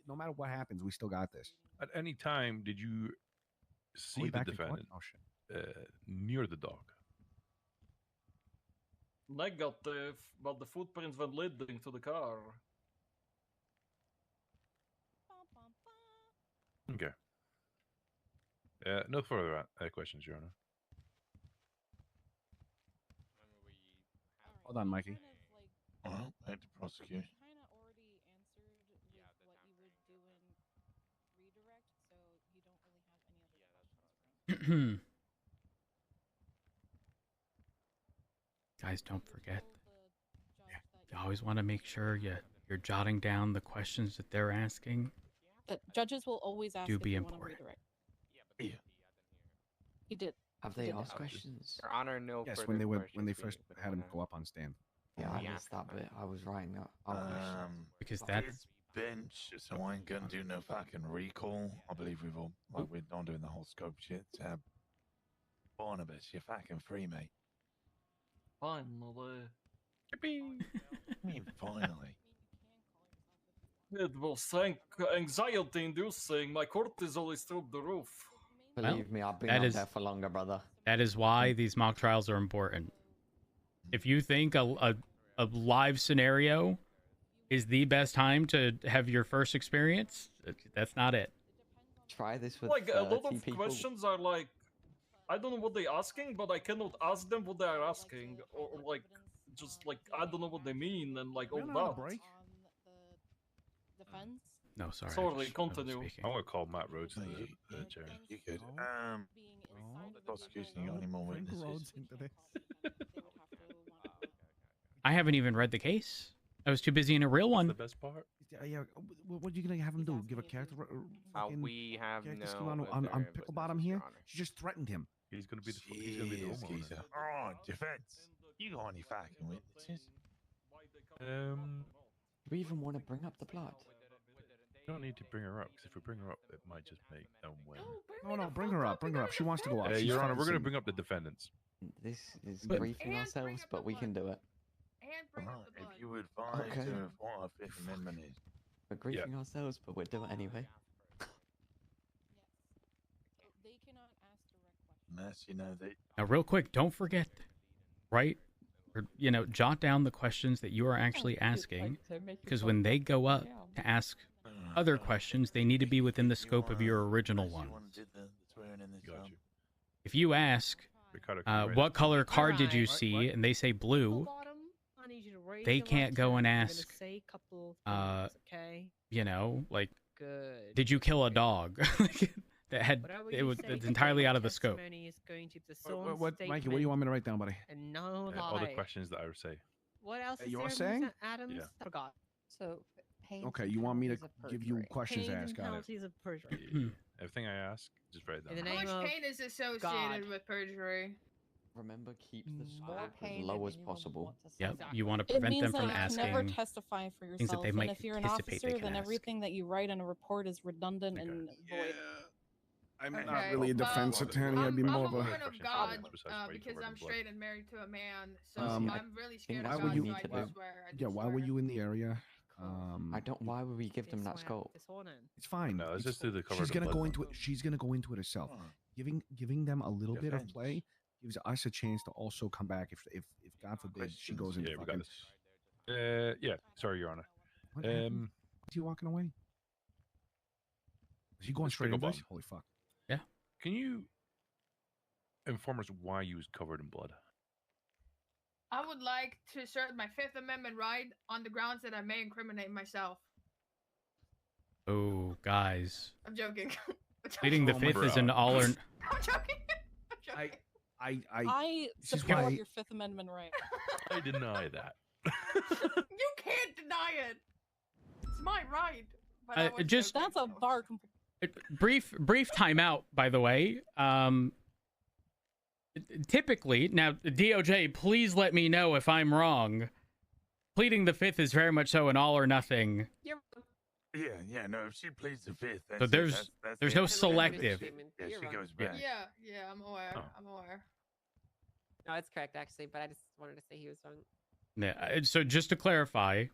D: no matter what happens, we still got this.
H: At any time, did you see
D: we
H: the
D: back in court?
H: defendant
D: Oh shit.
H: near the dog?
W: Negative, but the footprints were leading to the car.
H: Okay. No further questions, Your Honor.
D: Hold on, Mikey.
I: Well, I had to prosecute.
V: Kind of already answered with what you would do in redirect, so you don't really have any other questions.
A: Guys, don't forget. You always want to make sure you're jotting down the questions that they're asking.
V: Judges will always ask
A: Do
V: if
A: be
V: you want to
A: important.
V: redirect.
I: Yeah.
V: He did.
N: Have
V: He
N: they
V: did
N: asked
V: that.
N: questions?
B: Your Honor, no.
D: Yes,
B: further
D: when they
B: questions
D: first
B: we
D: had him
B: wanna-
D: go up on stand.
N: Yeah, I
B: Yeah.
N: missed that bit. I was writing up questions.
A: Because
I: His
A: that's
I: bench, so I ain't gonna do no fucking recall. I believe we've all, like, we're not doing the whole scope shit. Barnabas, you're fucking free, mate.
W: Finally.
I: I mean, finally.
W: It was anxiety inducing. My cortisol is through the roof.
N: Believe me, I've been
A: that
N: up
A: is-
N: there for longer, brother.
A: that is why these mock trials are important. If you think a live scenario is the best time to have your first experience, that's not it.
N: Try this with
W: Like, a lot
N: 30
W: of
N: people.
W: questions are like, I don't know what they're asking, but I cannot ask them what they are asking. Or like, just like, I don't know what they mean, and like, all that.
V: Defense.
A: No, sorry. I
W: Sorry,
A: just wasn't
W: continue.
A: speaking.
H: I'm gonna call Matt Rhodes
I: No,
H: to
I: you,
H: the chair.
I: you good. The prosecution, you got any more witnesses?
A: I haven't even read the case. I was too busy in a real one.
H: The best part.
D: Yeah. What are you gonna have him do? Give a character?
B: We have
D: character
B: no
D: scheme on
B: other
D: Pickle Bottom here?
B: Your Honor.
D: She just threatened him.
H: He's gonna be the homeowner.
I: All right, defense. You got any fucking witnesses?
N: We even want to bring up the blood.
H: We don't need to bring her up, because if we bring her up, it might just make them win.
D: No, bring her up. Bring her up. She wants to go up. She's
H: Your Honor, we're going to
D: fancy.
H: bring up the defendants.
N: This is
D: But-
N: briefing ourselves, but we can do it.
I: Right, if you would advise
N: Okay.
I: of what our Fifth Amendment is.
N: We're griefing ourselves, but we'll do it anyway.
V: They cannot ask direct
I: Unless, you know, they...
A: Now, real quick, don't forget, right? Or, jot down the questions that you are actually asking, because when they go up to ask other questions, they need to be within the scope of your original one. If you ask, what color card did you see, and they say blue, they can't go and ask, like, did you kill a dog? It's entirely out of the scope.
D: What, Mikey? What do you want me to write down, buddy?
L: And no
H: All the
L: lie.
H: questions that I would say.
L: What else is
D: You're
L: there,
D: saying?
L: Mr. Adams?
H: Yeah.
L: I forgot.
O: So, pains
D: Okay,
O: and
D: you want me to
O: penalties of
D: give you
O: perjury.
D: questions to
L: Pains
D: ask?
L: and
D: Got it.
L: penalties of perjury.
H: Everything I ask, just write it
L: In
H: down.
L: the
G: How
L: name
G: much
L: of
G: pain is associated
L: God.
G: with perjury?
N: Remember, keep the
O: More
N: scope
O: pain
N: as low
O: than
N: as
O: anyone
N: possible.
O: wants to say.
A: Yep, you want to
V: It
A: prevent
V: means
A: them
V: that
A: from
V: you can
A: asking
V: never testify for
A: things
V: yourself.
A: that they
V: And
A: might
V: if you're an
A: anticipate they
V: officer,
A: can
V: then
A: ask.
V: everything that you write in a report is redundant and void.
D: I'm
G: Okay,
D: not really a
G: well,
D: defense attorney. I'd be
G: I'm
D: more
G: a
D: of a.
G: woman of God
H: Besides why you
G: because
H: covered
G: I'm
H: in blood.
G: straight and married to a man, so
D: Um,
G: I'm really scared
N: that's
G: of
N: what
G: God,
N: you
G: so
N: need
G: I
N: to
G: do
N: do.
G: swear.
D: Yeah, why were you in the area?
N: I don't. Why would we give them that scope?
D: It's fine.
H: No, let's
D: It's-
H: just do the cover.
D: She's
H: of the
D: gonna
H: blood
D: go
H: one.
D: into it. She's gonna go into it herself. Giving them a little bit of
I: Defense.
D: play gives us a chance to also come back if God forbid she goes into
H: Yeah, we got
D: fucking.
H: this. Yeah, sorry, Your Honor.
D: What happened? Is he walking away? Is he going
H: Let's
D: straight
H: pick
D: into
H: a
D: this?
H: bomb.
D: Holy fuck!
H: Can you inform us why you was covered in blood?
G: I would like to assert my Fifth Amendment right on the grounds that I may incriminate myself.
A: Oh, guys.
G: I'm joking.
A: Pleading the
D: Oh my
A: fifth is
D: God.
A: an all or...
G: I'm joking. I'm joking.
V: I
D: this is
V: support
D: why-
V: your Fifth Amendment right.
H: I deny that.
G: You can't deny it. It's my right. But I was
A: just
V: That's a bar.
A: brief timeout, by the way. Typically, now DOJ, please let me know if I'm wrong. Pleading the fifth is very much so an all or nothing.
I: Yeah, no, if she pleads the Fifth, then
A: So there's
I: that's
A: no
I: it.
A: selective.
I: Yeah, she goes
A: Yeah.
I: back.
G: Yeah, I'm aware.
A: Oh.
G: I'm aware.
K: No, it's correct actually, but I just wanted to say he was wrong.
A: Yeah, so just to clarify,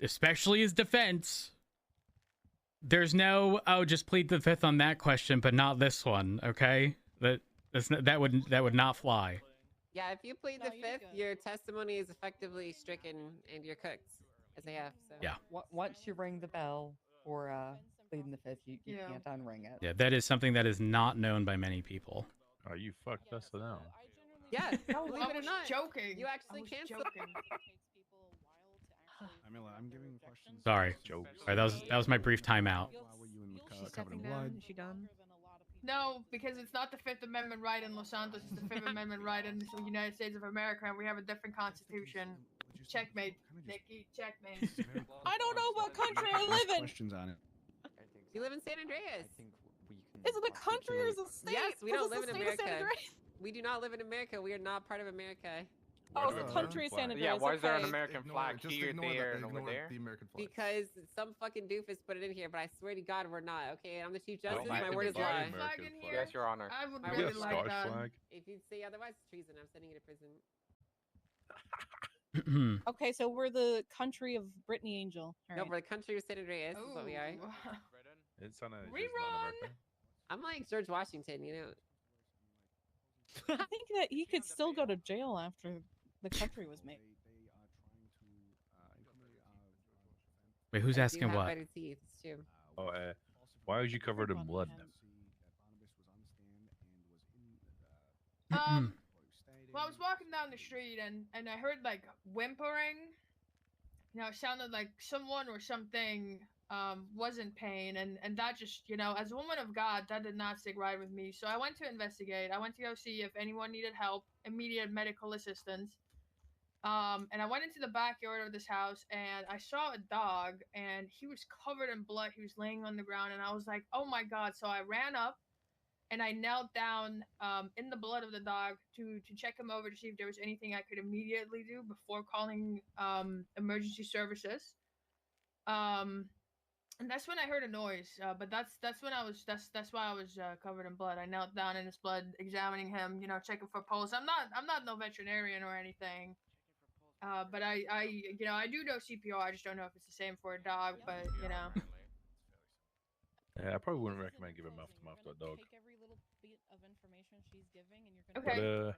A: especially as defense, there's no just plead the fifth on that question, but not this one. Okay, that would not fly.
K: Yeah, if you plead the fifth, your testimony is effectively stricken and you're cooked as AF. So
A: Yeah.
O: Once you ring the bell for pleading the fifth, you
G: Yeah.
O: can't unring it.
A: Yeah, that is something that is not known by many people.
H: Oh, you fucked us now.
K: Yeah, believe
G: I
K: it or
G: was
K: not,
G: joking.
K: you
G: I
K: actually
G: was
K: cancel.
G: joking.
D: I'm giving questions.
A: Sorry, Sorry, that was my brief timeout.
D: Why were you in
L: She's
D: covered in
L: stepping
D: blood?
L: down. Is she done?
G: No, because it's not the Fifth Amendment right in Los Santos. It's the Fifth Amendment right in the United States of America, and we have a different constitution. Checkmate, Nikki. Checkmate.
V: I don't know what country I live in.
D: Questions on it.
K: You live in San Andreas.
V: Is it a country or is it a state?
K: Yes, we
V: Is
K: don't
V: this
K: live
V: the
K: in
V: state of San
K: America.
V: Andreas?
K: We do not live in America. We are not part of America.
V: Oh, it's the country of San Andreas.
B: Yeah, why is there an
V: okay.
B: American flag here, there, and over there?
K: Because some fucking doofus put it in here, but I swear to God, we're not. Okay, I'm the Chief
B: Well,
K: Justice.
B: flag
K: My
B: is
K: word is
B: there
K: law.
B: an American flag? Yes, Your Honor.
G: I would
K: My
G: really
K: word is
G: like
K: law.
G: that.
K: If you say otherwise, it's treason. I'm sending you to prison.
V: Okay, so we're the country of Brittany Angel. All
K: No,
V: right.
K: we're the country of San Andreas. Is what we are.
H: It's on a
G: Rerun.
K: I'm like George Washington, you know.
V: I think that he could still go to jail after the country was made.
A: Wait, who's
K: I do
A: asking
K: have
A: what?
K: better teeth, it's true.
H: Oh, why was you covered in blood?
G: Well, I was walking down the street and I heard like whimpering. It sounded like someone or something was in pain, and that just, as a woman of God, that did not sit right with me. So I went to investigate. I went to go see if anyone needed help, immediate medical assistance. And I went into the backyard of this house and I saw a dog and he was covered in blood. He was laying on the ground and I was like, oh my God. So I ran up and I knelt down in the blood of the dog to check him over to see if there was anything I could immediately do before calling emergency services. And that's when I heard a noise. But that's when I was that's why I was covered in blood. I knelt down in his blood, examining him, you know, checking for pulse. I'm not no veterinarian or anything. But I you know, I do know CPR. I just don't know if it's the same for a dog. But you know.
H: Yeah, I probably wouldn't recommend giving mouth to mouth to a dog.
V: Take every little bit of information she's giving, and you're
H: But,
V: gonna.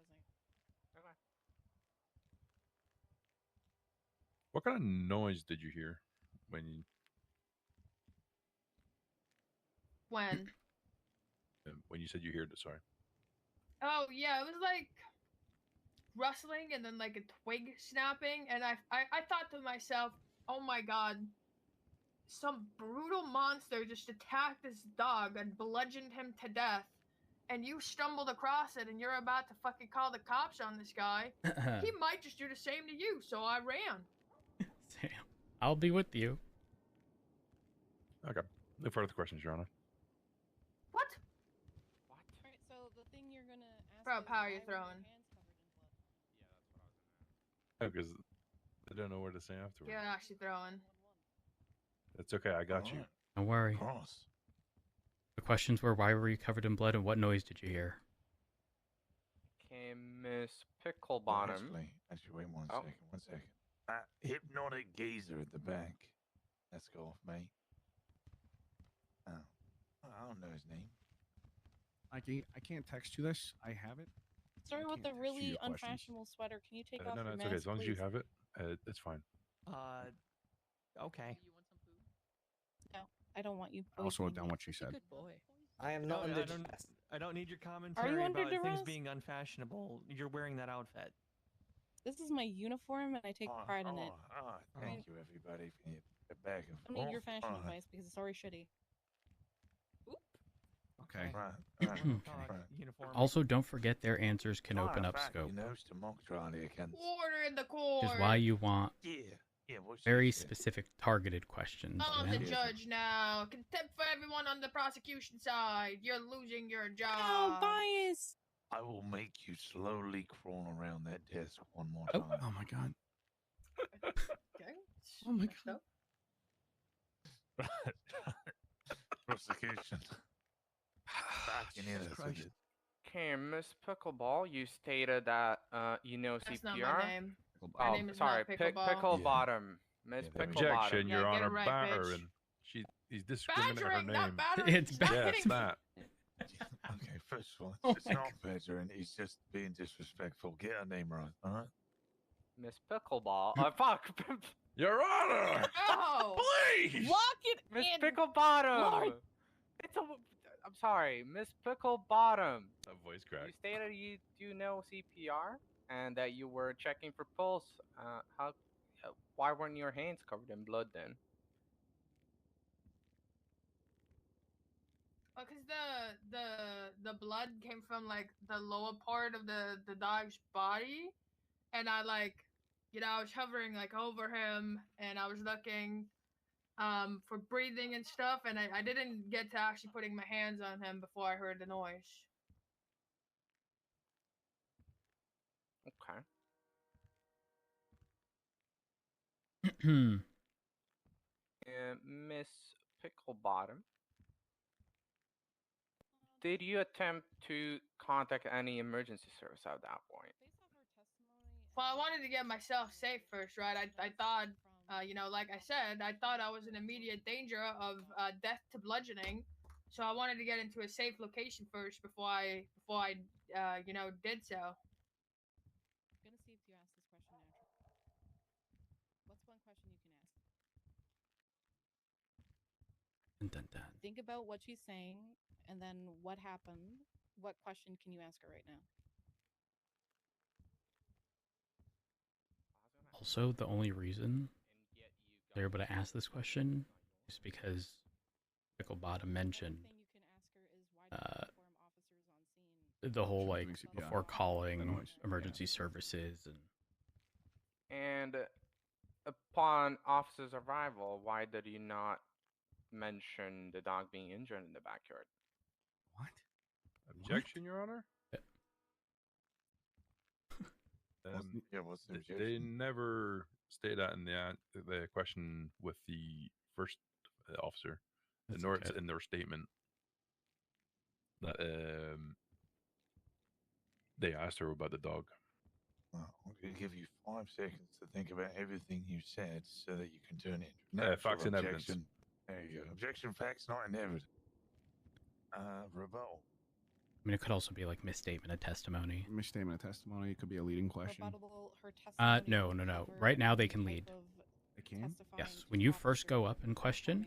H: what kind of noise did you hear when you? When you said you heard it, sorry.
G: Oh yeah, it was like rustling and then like a twig snapping, and I thought to myself, oh my God, some brutal monster just attacked this dog and bludgeoned him to death, and you stumbled across it and you're about to fucking call the cops on this guy. He might just do the same to you, so I ran.
A: Sam, I'll be with you.
H: Okay. No further questions, Your Honor.
G: What?
V: Alright, so the thing you're gonna ask.
G: Bro, how are you throwing?
H: Because I don't know where to say afterwards.
G: You're actually throwing.
H: It's okay, I got you.
A: Don't worry. The questions were, why were you covered in blood and what noise did you hear?
B: Okay, Miss Picklebottom.
I: Actually, wait one second. That hypnotic geezer at the back. Let's go off, mate. Oh, I don't know his name.
D: I can't text you this. I have it.
V: Sorry, with the really unfashionable sweater. Can you take off
H: No,
V: your
H: it's
V: mask,
H: okay. As long as you
V: please?
H: have it, it's fine.
Q: Okay.
V: No, I don't want you.
D: I also wrote down what she said.
Q: Good boy.
R: I am not under
Q: duress. I don't need your commentary
V: under
Q: about things
V: duress?
Q: being unfashionable. You're wearing that outfit.
V: This is my uniform, and I take pride in it.
I: Thank you, everybody, for your back and
V: I don't need your
I: forth.
V: fashion advice because it's already shitty.
D: Okay.
A: Also, don't forget their answers can open up scope.
G: Order in the court.
A: Which is why you want
I: what's
A: very specific, targeted questions.
G: I'm
A: you
G: the
A: know?
G: judge now. Contempt for everyone on the prosecution side. You're losing your job.
V: Oh, bias.
I: I will make you slowly crawl around that desk one more
D: Oh,
I: time.
D: oh my God.
G: Okay.
D: Oh my God.
I: Prosecution. Back in here.
B: Okay, Miss Pickleball, you stated that you know CPR.
G: That's not my name. My
B: Oh,
G: name is
B: sorry,
G: not Pickleball.
B: Pickleball. Miss Picklebottom.
H: Objection, Your
G: Yeah, get it
H: Honor.
G: right,
H: Battering. He's discriminating her
G: Badgering,
H: name.
G: not battering.
A: It's
G: Stop
A: bad.
H: Yeah,
G: hitting
H: it's
G: me.
H: Matt.
I: Okay, first of all,
A: Oh
I: it's
A: my
I: not badgering. He's just being disrespectful. Get her name right, all right?
B: Miss Pickleball. Oh, fuck.
H: Your Honor!
G: Oh.
B: Please!
V: Lock it
B: Miss
V: in.
B: Picklebottom!
V: Lord.
B: I'm sorry, Miss Picklebottom.
H: That voice
B: You
H: crack.
B: stated you do know CPR and that you were checking for pulse. Why weren't your hands covered in blood then?
G: Because the blood came from like the lower part of the dog's body, and I like, you know, I was hovering like over him, and I was looking for breathing and stuff, and I didn't get to actually putting my hands on him before I heard the noise.
B: Okay. Miss Picklebottom, did you attempt to contact any emergency service at that point?
G: Well, I wanted to get myself safe first, right? I thought, you know, like I said, I thought I was in immediate danger of death to bludgeoning, so I wanted to get into a safe location first before I you know, did so.
V: I'm gonna see if you ask this question naturally. What's one question you can ask?
A: Dun, dun, dun.
V: Think about what she's saying, and then what happened. What question can you ask her right now?
A: Also, the only reason they're able to ask this question is because Picklebottom mentioned the whole like before calling emergency services and
B: And upon officer's arrival, why did you not mention the dog being injured in the backyard?
H: Objection, Your Honor.
I: What's the objection?
H: They never stated that in the question with the first officer, nor it's in their statement that they asked her about the dog.
I: Well, I'm going to give you 5 seconds to think about everything you said so that you can turn it into
H: facts and evidence.
I: There you go. Objection, facts, not in evidence. Rebuttal.
A: I mean, it could also be like misstatement of testimony.
D: Misstatement of testimony. It could be a leading question.
A: No. Right now they can lead.
D: They can?
A: Yes. When you first go up and question,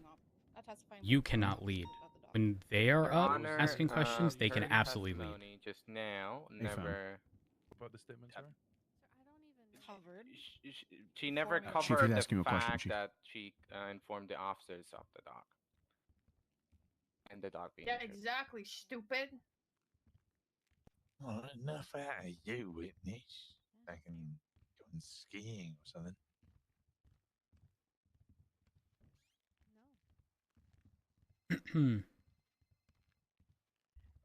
A: you cannot lead. When they are up asking questions, they can absolutely lead.
B: Just now,
D: They found.
B: never.
H: About the statement, sorry?
V: Covered.
B: She never
D: Chief
B: covered
D: is
B: the
D: asking you a question,
B: fact
D: Chief.
B: that she informed the officers of the dog. And the dog being
G: Yeah,
B: injured.
G: exactly, stupid.
I: Well, enough out of you, witness. I can go skiing or something.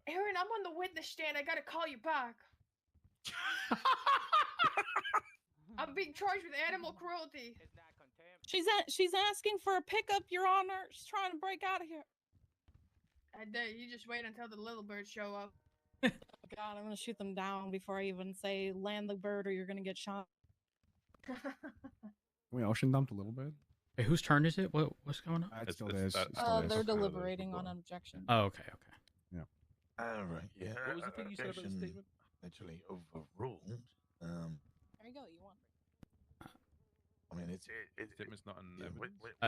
G: Aaron, I'm on the witness stand. I gotta call you back. I'm being charged with animal cruelty.
V: She's asking for a pickup, Your Honor. She's trying to break out of here.
G: I dare you just wait until the little birds show up.
V: God, I'm gonna shoot them down before I even say land the bird, or you're gonna get shot.
D: We ocean dumped a little bit.
A: Wait, whose turn is it? What's going on?
D: It still is. It still is.
V: They're deliberating on an objection.
A: Oh, okay.
D: Yeah.
I: All right. Yeah.
H: What was the thing you said about the
I: objection
H: statement?
I: Actually overruled.
V: There you go. You won.
I: I mean, it's
H: statement's not in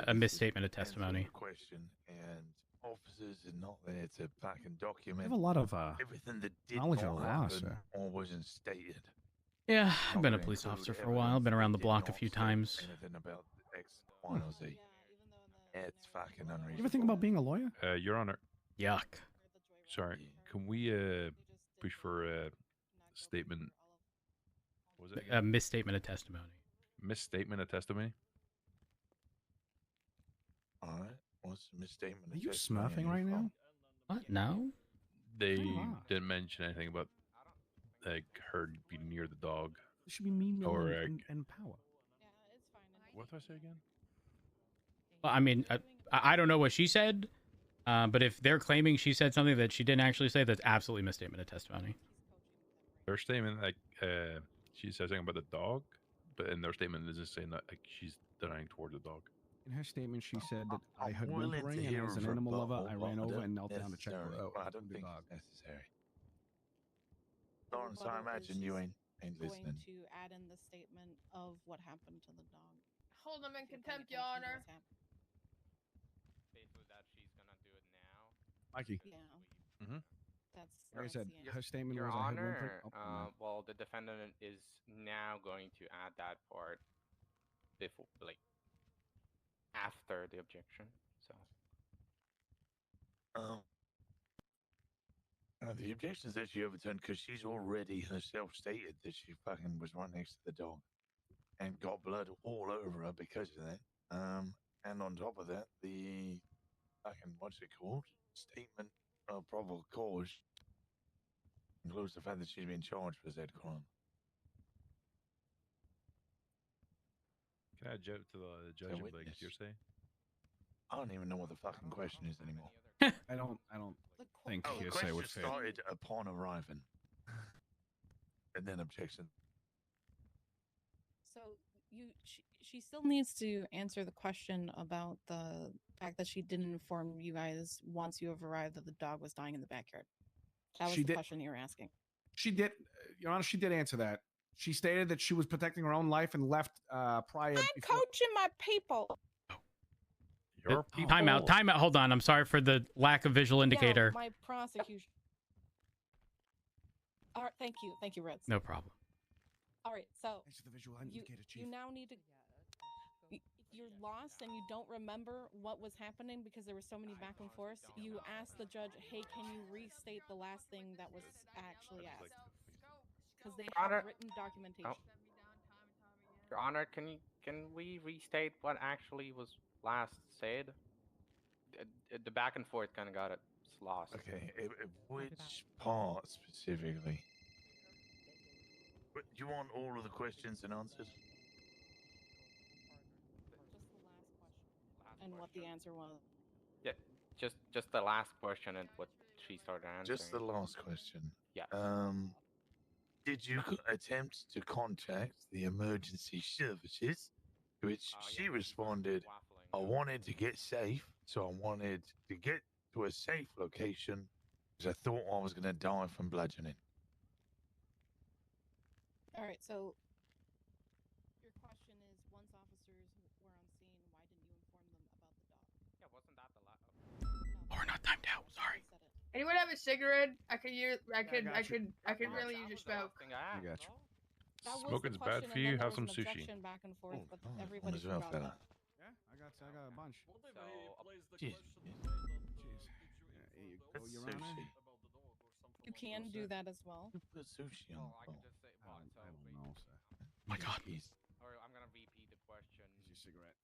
A: A misstatement of testimony.
I: Question, and officers are not there to back and document.
D: have a lot of,
I: everything that did
D: knowledge
I: not
D: on law,
I: happen
D: sir.
I: or wasn't stated.
A: Yeah, I've been a police officer for a while. I've been around the block a few times.
I: Anything about X, Y, or Z. It's fucking unreasonable.
D: You ever think about being a lawyer?
H: Your Honor.
A: Yuck.
H: Sorry. Can we push for a statement? What was it?
A: A misstatement of testimony.
H: Misstatement of testimony?
I: All right. What's the misstatement?
D: Are you smurfing right now?
A: What? No.
H: They
D: Ah.
H: didn't mention anything about like her being near the dog.
D: It should be mean
H: Or
D: and power.
H: what do I say again?
A: Well, I mean, I don't know what she said, but if they're claiming she said something that she didn't actually say, that's absolutely misstatement of testimony.
H: Her statement, like, she said something about the dog, but in their statement, it isn't saying that like she's denying toward the dog.
D: In her statement, she said that I heard
I: willing to
D: whimpering, and
I: hear
D: as an
I: a
D: animal lover,
I: rebuttal,
D: I ran
I: but
D: over
I: don't
D: and knelt down to check her
I: necessarily-
D: out.
I: I don't
D: the
I: think
D: dog.
I: it's necessary. Lawrence, I imagine you ain't listening.
V: Going to add in the statement of what happened to the dog.
G: Hold them in contempt, Your Honor.
B: Basically, that she's gonna do it now.
D: Mikey.
V: Yeah.
H: Mm-hmm.
V: That's.
D: Like I said, her statement
B: Your
D: was I heard whimpering.
B: Honor,
D: Oh, no.
B: well, the defendant is now going to add that part before, like, after the objection. So.
I: The objection is actually overturned because she's already herself stated that she fucking was right next to the dog and got blood all over her because of that. And on top of that, the fucking, what's it called? Statement of probable cause includes the fact that she's been charged for said crime.
H: Can I object to the judge and like hearsay?
I: I don't even know what the fucking question is anymore.
D: I don't think
I: the
D: hearsay
I: question
D: would fit.
I: started upon arriving. And then objection.
V: So she still needs to answer the question about the fact that she didn't inform you guys once you have arrived that the dog was dying in the backyard. That was
D: She
V: the
D: did-
V: question you were asking.
D: She did, Your Honor, she did answer that. She stated that she was protecting her own life and left prior.
V: I'm coaching my people.
A: Time out. Hold on. I'm sorry for the lack of visual indicator.
V: Yeah, my prosecution. All right, thank you, Reds.
A: No problem.
V: All right, so
D: Thanks for the visual
V: you
D: indicator, Chief.
V: now need to. You're lost and you don't remember what was happening because there were so many back and forths. You asked the judge, "Hey, can you restate the last thing that was actually asked?" Because they have
B: Honor-
V: written documentation.
B: Your Honor, can we restate what actually was last said? The back and forth kind of got it lost.
I: Okay, which part specifically? Do you want all of the questions and answers?
V: And what the answer was.
B: Yeah, just the last question and what she started answering.
I: Just the last question.
B: Yeah.
I: Did you attempt to contact the emergency services? To which she responded, I wanted to get safe, so I wanted to get to a safe location because I thought I was going to die from bludgeoning.
V: All right, so your question is, once officers were on scene, why didn't you inform them about the dog?
B: Yeah, wasn't that the last?
A: Oh, we're not timed out. Sorry.
G: Anyone have a cigarette? I could really use your smoke.
D: I got you.
V: That was
H: Smoking's
V: the
H: bad
V: question,
H: for
V: and
H: you.
V: then
H: Have
V: there
H: some
V: was an
H: sushi.
V: objection back and forth, but
I: one
V: everybody
I: as well,
V: forgot
I: fella.
V: that.
D: Yeah, I got a bunch.
I: Cheers.
D: Here you go,
I: That's
D: Your
I: sushi.
D: Honor.
V: You can do that as well.
I: Who put sushi on the
B: I can
I: bowl?
B: just say,
D: I don't know, sir.
A: My God.
B: Or I'm gonna repeat the question.
D: Here's your cigarette.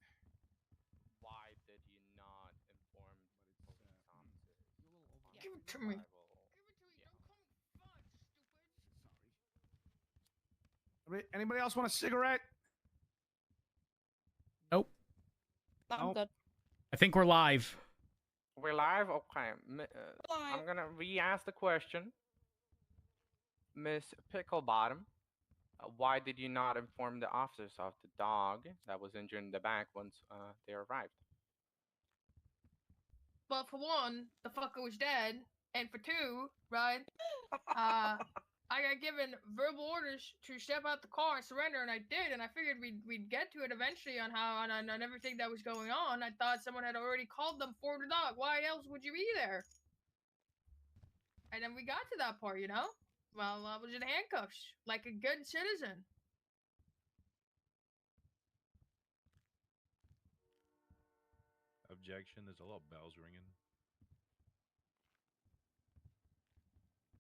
B: Why did you not inform police officers?
G: Give it to me.
D: Anybody else want a cigarette?
A: Nope.
V: I'm
D: Nope.
V: good.
A: I think we're live.
B: We're live? Okay. I'm gonna re-ask the question. Miss Picklebottom, why did you not inform the officers of the dog that was injured in the back once they arrived?
G: Well, for one, the fucker was dead, and for two, right? I got given verbal orders to step out the car and surrender, and I did. And I figured we'd get to it eventually on on everything that was going on. I thought someone had already called them for the dog. Why else would you be there? And then we got to that part, you know. Well, I was in handcuffs, like a good citizen.
H: Objection. There's a lot of bells ringing.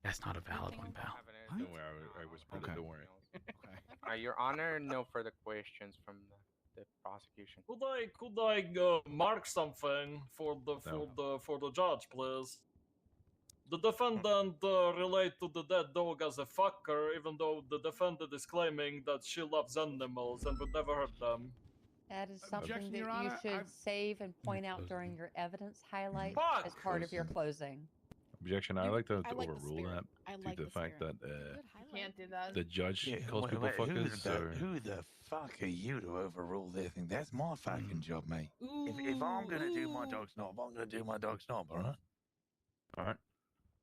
A: That's not a valid one, pal.
H: Don't worry, I whispered it. Don't worry.
B: Your Honor, no further questions from the prosecution.
W: Could I mark something for the judge, please? The defendant relate to the dead dog as a fucker, even though the defendant is claiming that she loves animals and would never hurt them.
O: That is something
D: Objection,
O: that
D: Your
O: you
D: Honor.
O: should save and point out during your evidence highlight
W: Fuck!
O: as part of your closing.
H: Objection. I like to
V: I like the
H: overrule
V: spirit.
H: that
V: I
H: due
V: like
H: to
V: the
H: the fact
V: spirit.
H: that
G: Can't do that.
H: the judge
I: Yeah,
H: calls people fuckers.
I: Who the fuck are you to overrule their thing? That's my fucking job, mate. If I'm gonna do my dog's knob, I'm gonna do my dog's knob, alright?
H: Alright.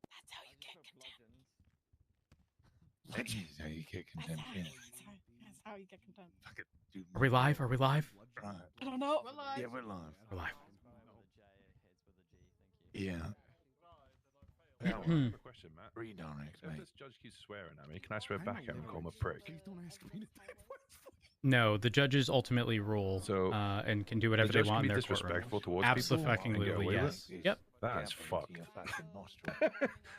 V: That's how you get contempt.
I: That is how you get contempt, yeah.
V: That's how you get contempt.
I: Fuck it, dude.
A: Are we live? Are we live?
I: Right.
V: I don't know.
G: We're live.
I: Yeah, we're live.
A: We're live.
I: Yeah.
H: I have a question, Matt.
I: Redirects,
H: If
I: mate.
H: this judge keeps swearing at me, can I swear back at him and call him a prick?
D: Please don't ask me to
A: No, the judges ultimately rule and can do whatever
H: the
A: they
H: judge
A: want in
H: can
A: their
H: be
A: courtroom.
H: disrespectful towards people and get away with
A: Yes.
H: it?
A: Yep.
H: That's fucked.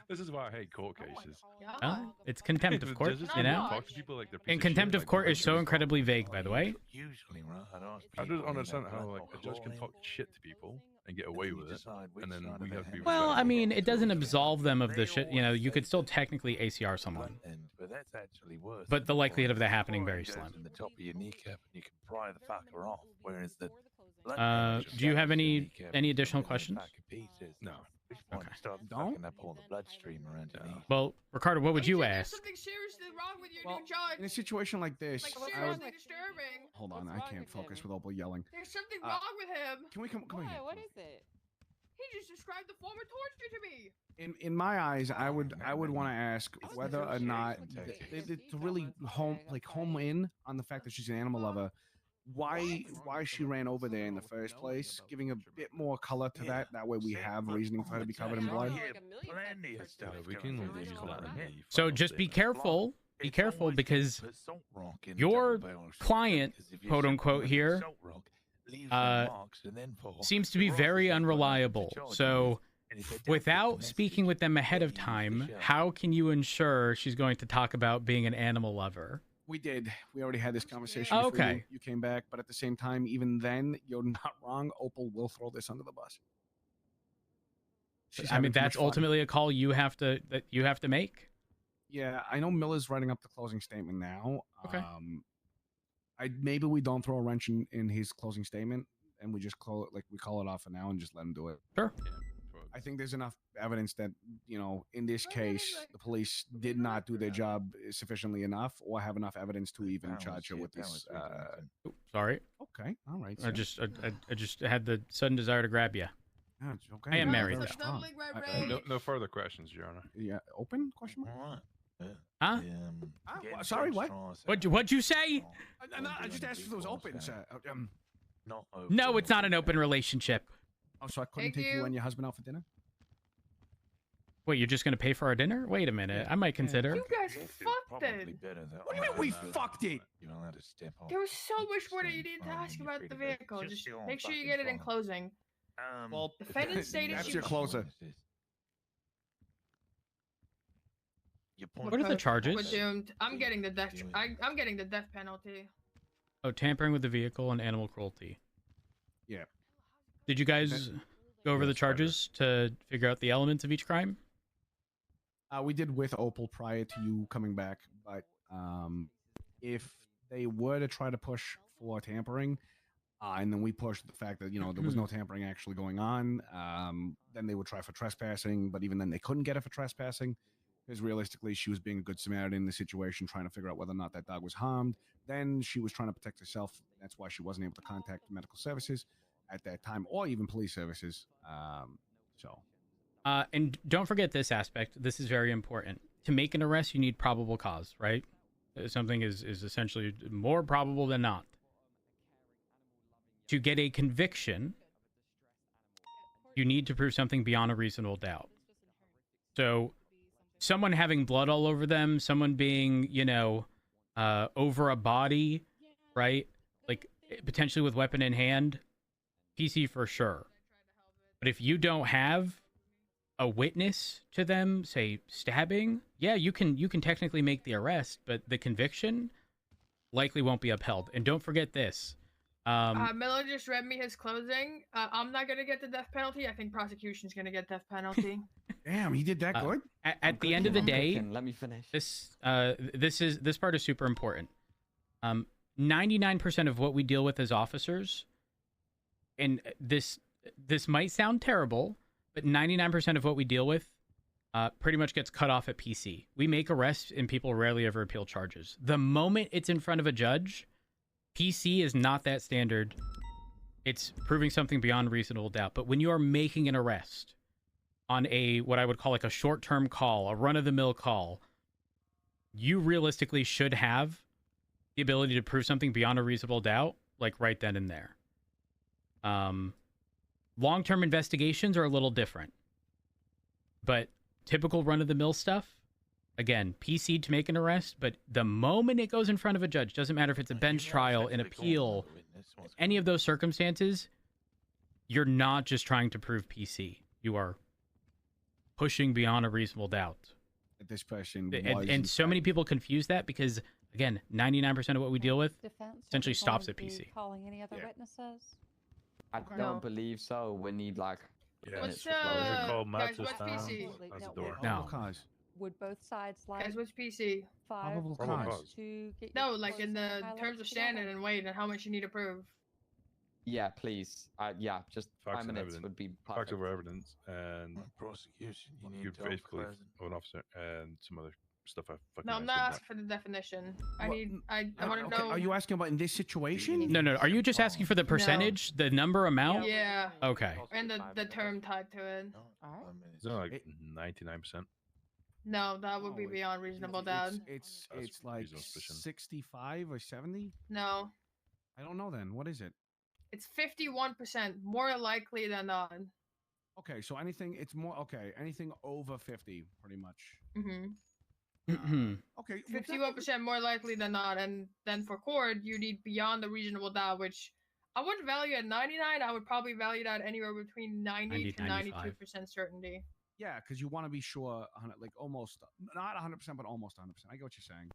H: This is why I hate court cases.
A: Well, it's contempt of court,
H: Judges
A: you know?
H: talk to people like they're
A: And
H: piece
A: contempt
H: shit,
A: of court
H: like
A: is so incredibly vague, by the way.
I: Usually, right?
H: I just don't understand how like a judge can talk shit to people and get away with it, and then we have to be
A: Well, I
H: respectful.
A: mean, it doesn't absolve them of the shit. You know, you could still technically ACR someone,
I: But that's actually worse.
A: but the likelihood of that happening very slim.
I: In the top of your kneecap, and you can pry the fucker off. Whereas the
A: Do you have any additional questions?
H: No.
I: Okay. Start fucking up all the bloodstream around your knee.
A: Well, Ricardo, what would you
G: There's
A: ask?
G: something seriously wrong with your
D: Well,
G: new judge.
D: in a situation like this,
G: Like
D: I would.
G: seriously disturbing.
D: Hold on, I can't focus with all the yelling.
G: There's something wrong with him.
D: Can we come here?
K: What is it?
G: He just described the former torture to me.
D: In my eyes, I would want to ask whether or not to really home in on the fact that she's an animal lover. Why she ran over there in the first place, giving a bit more color to that. That way we have reasoning for her to be covered in blood.
I: Plenty of stuff.
H: We can use that in the
A: So just be careful. Be careful because your client, quote unquote, here seems to be very unreliable. So without speaking with them ahead of time, how can you ensure she's going to talk about being an animal lover?
D: We did. We already had this conversation.
A: Oh,
D: before
A: okay.
D: You came back, but at the same time, even then, you're not wrong. Opal will throw this under the bus.
A: I mean, that's ultimately a call you have to make.
D: Yeah, I know Miller's writing up the closing statement now.
A: Okay.
D: Maybe we don't throw a wrench in his closing statement, and we just call it off for now and just let him do it.
A: Sure.
D: I think there's enough evidence that, in this case, the police did not do their job sufficiently enough or have enough evidence to even charge her with this.
A: Sorry.
D: Okay. All right.
A: I just had the sudden desire to grab you.
D: Yeah, it's okay.
A: I am
D: You're
A: married,
D: very
A: though.
D: strong.
H: No further questions, Your Honor.
D: Yeah. Open? Question mark?
A: Huh?
D: Sorry, what?
A: What'd you say?
D: I just asked if it was open, sir.
A: No, it's not an open relationship.
D: Oh, so I couldn't take you and your husband out for dinner?
A: Wait, you're just gonna pay for our dinner? Wait a minute. I might consider.
G: You guys fucked it.
D: What do you mean we fucked it?
G: There was so much more that you need to ask about the vehicle. Just make sure you get it in closing.
D: Well,
G: defendant stated
D: that's
G: she
D: your closer.
A: What are the charges?
G: We're doomed. I'm getting the death. I'm getting the death penalty.
A: Oh, tampering with the vehicle and animal cruelty.
D: Yeah.
A: Did you guys go over the charges to figure out the elements of each crime?
D: We did with Opal prior to you coming back, but if they were to try to push for tampering, and then we pushed the fact that there was no tampering actually going on, then they would try for trespassing, but even then they couldn't get it for trespassing because realistically she was being a good Samaritan in the situation, trying to figure out whether or not that dog was harmed. Then she was trying to protect herself. That's why she wasn't able to contact medical services at that time, or even police services.
A: And don't forget this aspect. This is very important. To make an arrest, you need probable cause, right? Something is essentially more probable than not. To get a conviction, you need to prove something beyond a reasonable doubt. So, someone having blood all over them, someone being, over a body, right? Like, potentially with weapon in hand, PC for sure. But if you don't have a witness to them, say, stabbing, yeah, you can technically make the arrest, but the conviction likely won't be upheld. And don't forget this.
G: Miller just read me his closing. I'm not gonna get the death penalty. I think prosecution's gonna get death penalty.
D: Damn, he did that good.
A: At the end of the day,
N: let me finish.
A: This part is super important. 99% of what we deal with as officers, and this might sound terrible, but 99% of what we deal with pretty much gets cut off at PC. We make arrests and people rarely ever appeal charges. The moment it's in front of a judge, PC is not that standard. It's proving something beyond reasonable doubt. But when you are making an arrest on what I would call like a short-term call, a run-of-the-mill call, you realistically should have the ability to prove something beyond a reasonable doubt, like right then and there. Long-term investigations are a little different. But typical run-of-the-mill stuff, again, PC to make an arrest, but the moment it goes in front of a judge, doesn't matter if it's a bench trial, an appeal, any of those circumstances, you're not just trying to prove PC. You are pushing beyond a reasonable doubt.
D: This person
A: and so many people confuse that because, again, 99% of what we deal with essentially stops at PC.
O: Calling any other witnesses?
N: I don't believe so. We need like.
G: Yeah. What's
H: call
G: guys? What's PC?
H: That's the door.
A: No.
O: Would both sides like?
G: Guys, what's PC?
O: 5
N: cause.
O: to get
G: No,
O: your
G: like in the
O: closing
G: terms of
O: highlights
G: standing
O: together?
G: and weight and how much you need to prove.
N: Yeah, please. Yeah, just
H: Facts
N: 5
H: and
N: minutes
H: evidence.
N: would be
H: Facts
N: perfect.
H: over evidence and
I: prosecution.
H: you basically of an officer and some other stuff.
G: No, I'm not asking for the definition. I want to know.
D: Are you asking about in this situation?
A: No. Are you just asking for the percentage, the number amount?
G: Yeah.
A: Okay.
G: And the term tied to it.
H: Is it like 99%?
G: No, that would be beyond reasonable doubt.
D: It's like 65 or 70.
G: No.
D: I don't know. Then what is it?
G: It's 51%, more likely than not.
D: Okay, so anything anything over 50, pretty much.
G: Mm-hmm.
D: Okay.
G: 51% more likely than not, and then for court, you need beyond the reasonable doubt, which I wouldn't value at 99. I would probably value that anywhere between 90 to 92% certainty.
D: Yeah, because you want to be sure, like almost not 100%, but almost 100%. I get what you're saying.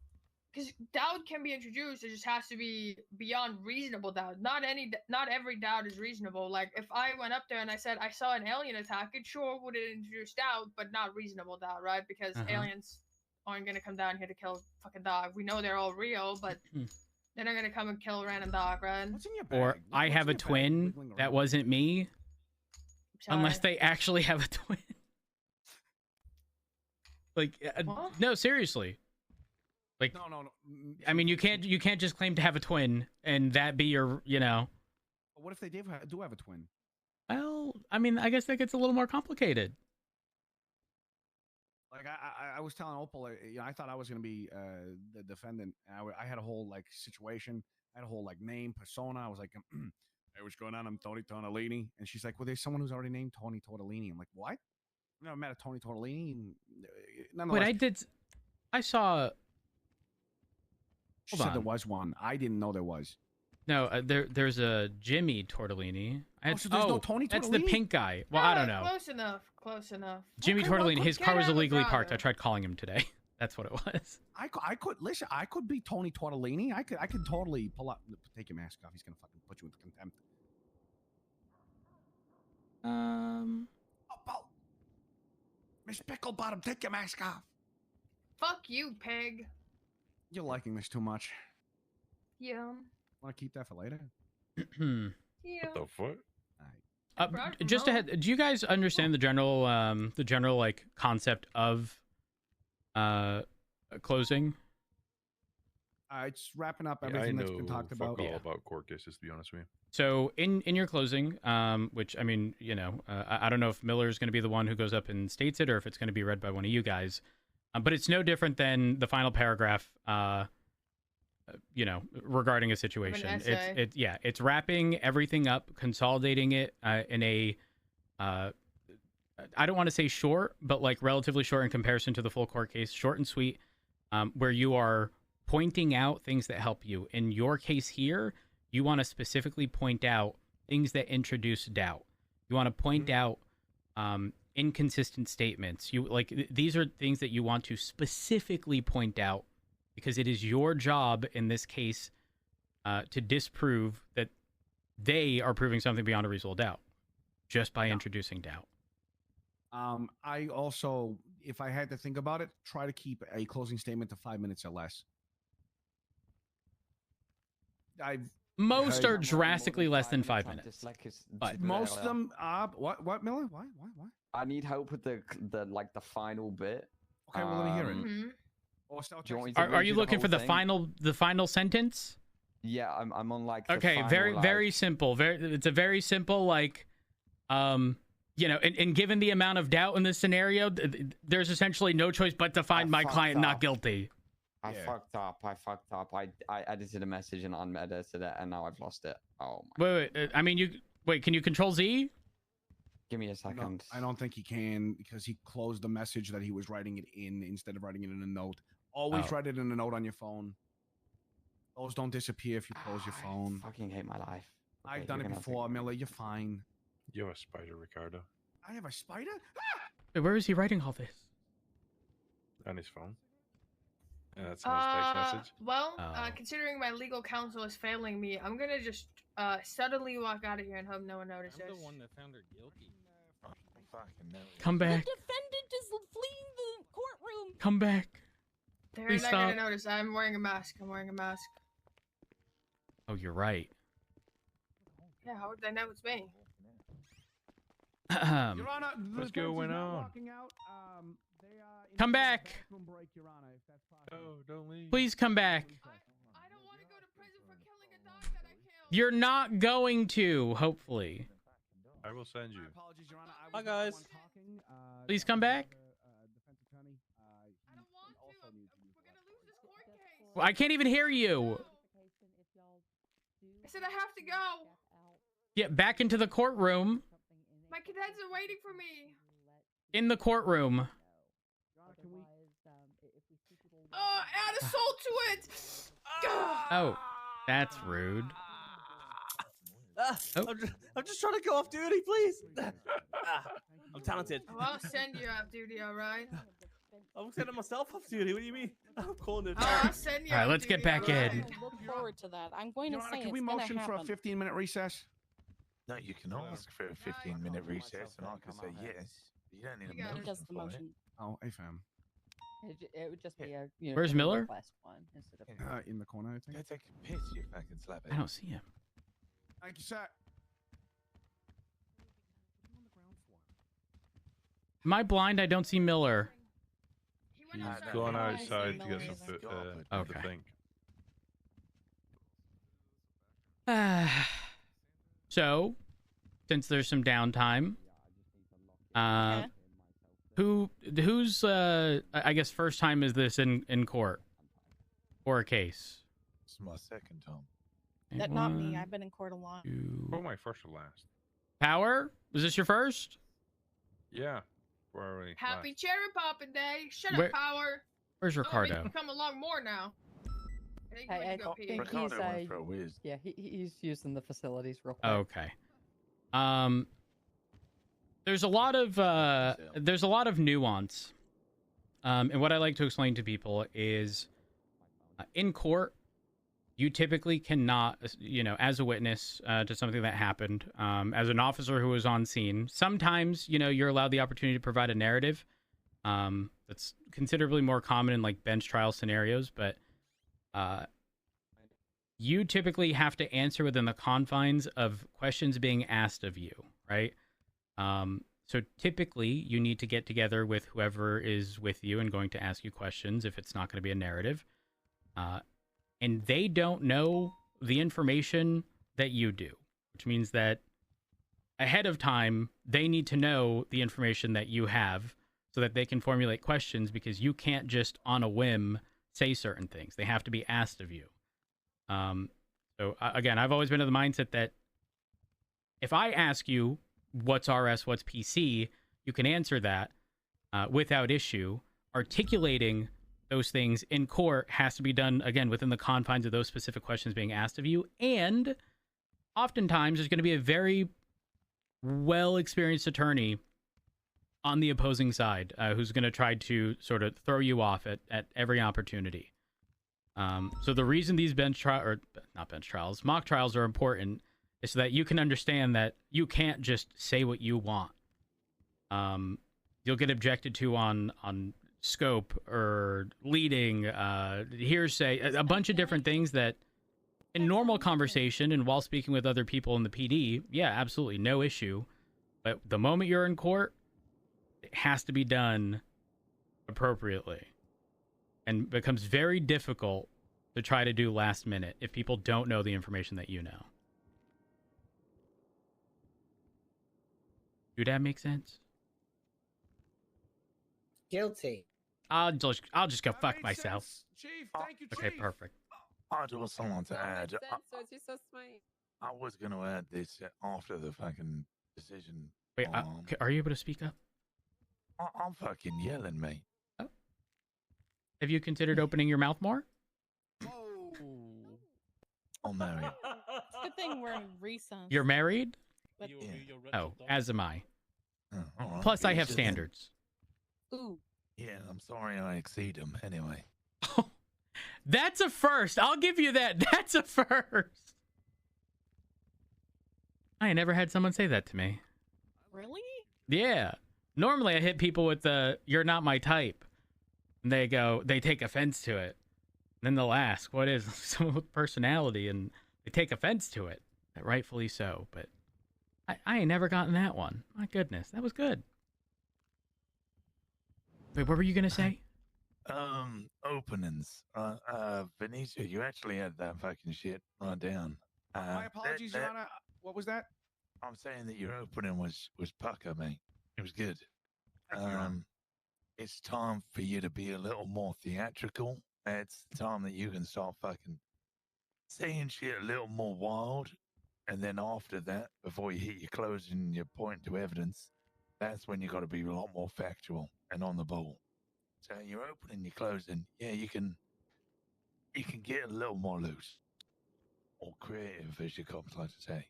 G: because doubt can be introduced. It just has to be beyond reasonable doubt. Not every doubt is reasonable. Like if I went up there and I said I saw an alien attack, it sure would introduce doubt, but not reasonable doubt, right? Because aliens aren't gonna come down here to kill a fucking dog. We know they're all real, but they're not gonna come and kill a random dog, right?
D: What's in your bag?
A: Or I have a twin that wasn't me. Unless they actually have a twin. Like, no, seriously. Like,
D: no.
A: I mean, you can't just claim to have a twin and that be your, you know.
D: What if they do have a twin?
A: Well, I mean, I guess that gets a little more complicated.
D: Like I was telling Opal, you know, I thought I was gonna be the defendant. And I had a whole like situation. I had a whole like name, persona. I was like, hey, what's going on? I'm Tony Tortellini, and she's like, well, there's someone who's already named Tony Tortellini. I'm like, what? I've never met a Tony Tortellini.
A: Wait, I saw.
D: She said there was one. I didn't know there was.
A: No, there's a Jimmy Tortellini.
D: So there's no Tony Tortellini?
A: That's the pink guy. Well, I don't know.
G: Close enough.
A: Jimmy Tortellini, his car was illegally parked. I tried calling him today. That's what it was.
D: I could listen. I could be Tony Tortellini. I could totally pull up. Take your mask off. He's gonna fucking put you into contempt. Miss Picklebottom, take your mask off.
G: Fuck you, pig.
D: You're liking this too much.
G: Yeah.
D: Want to keep that for later?
G: Yeah.
H: What the fuck?
A: Just ahead, do you guys understand the general like concept of closing?
D: It's wrapping up everything that's been talked about.
H: All about court cases, to be honest with you.
A: So in your closing, which I mean, you know, I don't know if Miller's going to be the one who goes up and states it, or if it's going to be read by one of you guys. But it's no different than the final paragraph. You know, regarding a situation. It's wrapping everything up, consolidating it in a I don't want to say short, but like relatively short in comparison to the full court case, short and sweet, where you are pointing out things that help you. In your case here, you want to specifically point out things that introduce doubt. You want to point out inconsistent statements. These are things that you want to specifically point out, because it is your job in this case to disprove that they are proving something beyond a reasonable doubt just by introducing doubt.
D: I also, if I had to think about it, try to keep a closing statement to 5 minutes or less.
A: Most are drastically less than 5 minutes.
N: But
D: most of them are what Miller? Why?
N: I need help with the final bit.
D: Okay, well let me hear it.
A: Are you looking for the final sentence?
N: Yeah, I'm on like.
A: Okay, very simple. It's a very simple like, you know, and given the amount of doubt in this scenario, there's essentially no choice but to find my client not guilty.
N: I fucked up. I edited a message and unedited it, and now I've lost it. Oh my.
A: Wait. I mean, can you Control Z?
N: Give me a second.
D: No, I don't think he can, because he closed the message that he was writing it in instead of writing it in a note. Always write it in a note on your phone. Those don't disappear if you close your phone.
N: I fucking hate my life. Okay,
D: I've done it before, Miller. You're fine.
H: You have a spider, Ricardo.
D: I have a spider?
A: Wait, where is he writing all this?
H: On his phone. Yeah, that's a nice text message.
G: Well, considering my legal counsel is failing me, I'm gonna just suddenly walk out of here and hope no one notices.
C: I'm the one that found her guilty.
A: Come back.
V: The defendant is fleeing the courtroom.
A: Come back.
G: They're
A: Please
G: not
A: stop.
G: gonna notice. I'm wearing a mask.
A: Oh, you're right.
G: Yeah, how would they know it's me?
D: Your Honor,
H: what's going on?
A: Come back.
H: Oh, don't leave.
A: Please come back.
G: I don't want to go to prison for killing a dog that I killed.
A: You're not going to, hopefully.
H: I will send you.
D: Apologies, Your Honor.
C: Hi, guys.
A: Please come back.
G: I don't want to. We're gonna lose this court case.
A: I can't even hear you.
G: I said I have to go.
A: Get back into the courtroom.
G: My cadets are waiting for me.
A: In the courtroom.
G: Add a soul to it.
A: Oh, that's rude.
L: I'm just trying to go off duty, please. I'm talented.
G: Well, I'll send you off duty, all right?
Q: I'm sending myself off duty. What do you mean? I'm calling it.
V: I'll send you.
A: All right, let's get back in.
V: I look forward to that. I'm going to say
D: Can
V: it's
D: we
V: gonna
D: motion for a
V: happen.
D: 15-minute recess?
I: No, you can ask for a 15-minute recess, and I can say yes. You don't need a motion
V: He does the
I: for it.
V: motion.
D: Oh, hey, fam.
O: It would just be a
A: Where's
O: a
A: Miller?
O: request one instead of
D: In the corner, I think.
I: Go take a piss, you fucking slap it.
A: I don't see him.
D: Thank you, sir.
A: Am I blind? I don't see Miller.
H: He's gone outside to get some food to think.
A: So, since there's some downtime, who's I guess first time is this in court or a case?
I: It's my second time.
V: That not me. I've been in court a lot.
H: Oh, my first or last?
A: Power? Was this your first?
H: Yeah. Where
G: Happy cherry popping day. Shut
A: Where-
G: up, Power.
A: Where's Ricardo?
G: Oh, come along more now.
O: I think he's yeah, he's using the facilities real quick.
A: Okay. There's a lot of nuance. And what I like to explain to people is in court, you typically cannot, as a witness to something that happened, as an officer who was on scene, sometimes, you're allowed the opportunity to provide a narrative. That's considerably more common in like bench trial scenarios, but you typically have to answer within the confines of questions being asked of you, right? So typically you need to get together with whoever is with you and going to ask you questions if it's not going to be a narrative. And they don't know the information that you do, which means that ahead of time, they need to know the information that you have so that they can formulate questions, because you can't just on a whim say certain things. They have to be asked of you. So again, I've always been of the mindset that if I ask you what's RS, what's PC, you can answer that without issue. Articulating those things in court has to be done, again, within the confines of those specific questions being asked of you. And oftentimes there's going to be a very well-experienced attorney on the opposing side who's going to try to sort of throw you off at every opportunity. So the reason these mock trials are important is so that you can understand that you can't just say what you want. You'll get objected to on scope or leading, hearsay, a bunch of different things that in normal conversation and while speaking with other people in the PD, yeah, absolutely, no issue. But the moment you're in court, it has to be done appropriately. And becomes very difficult to try to do last minute if people don't know the information that you know. Do that make sense?
R: Guilty.
A: I'll just go fuck myself.
D: Chief, thank you,
A: Okay,
D: Chief.
A: perfect.
I: I do someone to add.
K: So you're so sweet.
I: I was going to add this after the fucking decision.
A: Wait, are you able to speak up?
I: I'm fucking yelling, mate.
A: Oh. Have you considered opening your mouth more?
I: I'm married.
V: It's a good thing we're in recess.
A: You're married?
V: But
A: Oh, as am I.
I: All right.
A: Plus, I
I: It's
A: have
I: just-
A: standards.
V: Ooh.
I: Yeah, I'm sorry I exceed them anyway.
A: That's a first. I'll give you that. That's a first. I ain't never had someone say that to me.
V: Really?
A: Yeah. Normally, I hit people with the "you're not my type," and they take offense to it. And then they'll ask, "What is someone with personality?" And they take offense to it, rightfully so. But I ain't never gotten that one. My goodness, that was good. Wait, what were you gonna say?
I: Openings. Benicio, you actually had that fucking shit right down.
D: My apologies, Your Honor. What was that?
I: I'm saying that your opening was pucker, mate. It was good.
D: Thank you, Your Honor.
I: It's time for you to be a little more theatrical. It's time that you can start fucking saying shit a little more wild. And then after that, before you hit your closing and your point to evidence, that's when you got to be a lot more factual and on the ball. So your opening, your closing, yeah, you can get a little more loose or creative, as your cops like to say.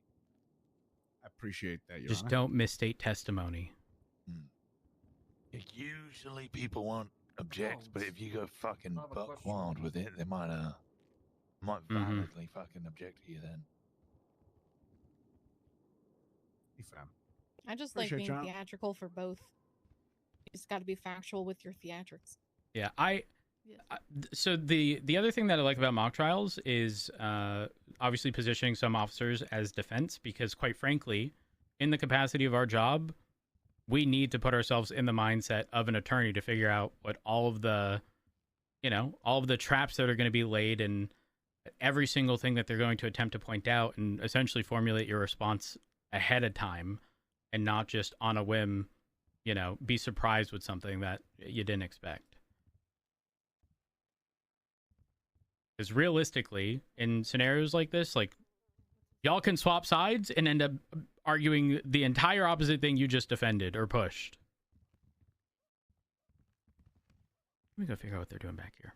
D: I appreciate that, Your
A: Just
D: Honor.
A: don't misstate testimony.
I: Usually people want object, but if you go fucking
W: I have a
I: buck
W: question.
I: wild with it, they might validly fucking object to you then.
D: Hey, fam.
V: I just
D: Appreciate
V: like being
D: y'all.
V: theatrical for both. You just got to be factual with your theatrics.
A: Yeah, so the other thing that I like about mock trials is obviously positioning some officers as defense, because quite frankly, in the capacity of our job, we need to put ourselves in the mindset of an attorney to figure out what all of the traps that are going to be laid and every single thing that they're going to attempt to point out, and essentially formulate your response ahead of time and not just on a whim, be surprised with something that you didn't expect. Because realistically, in scenarios like this, like, y'all can swap sides and end up arguing the entire opposite thing you just defended or pushed. Let me go figure out what they're doing back here.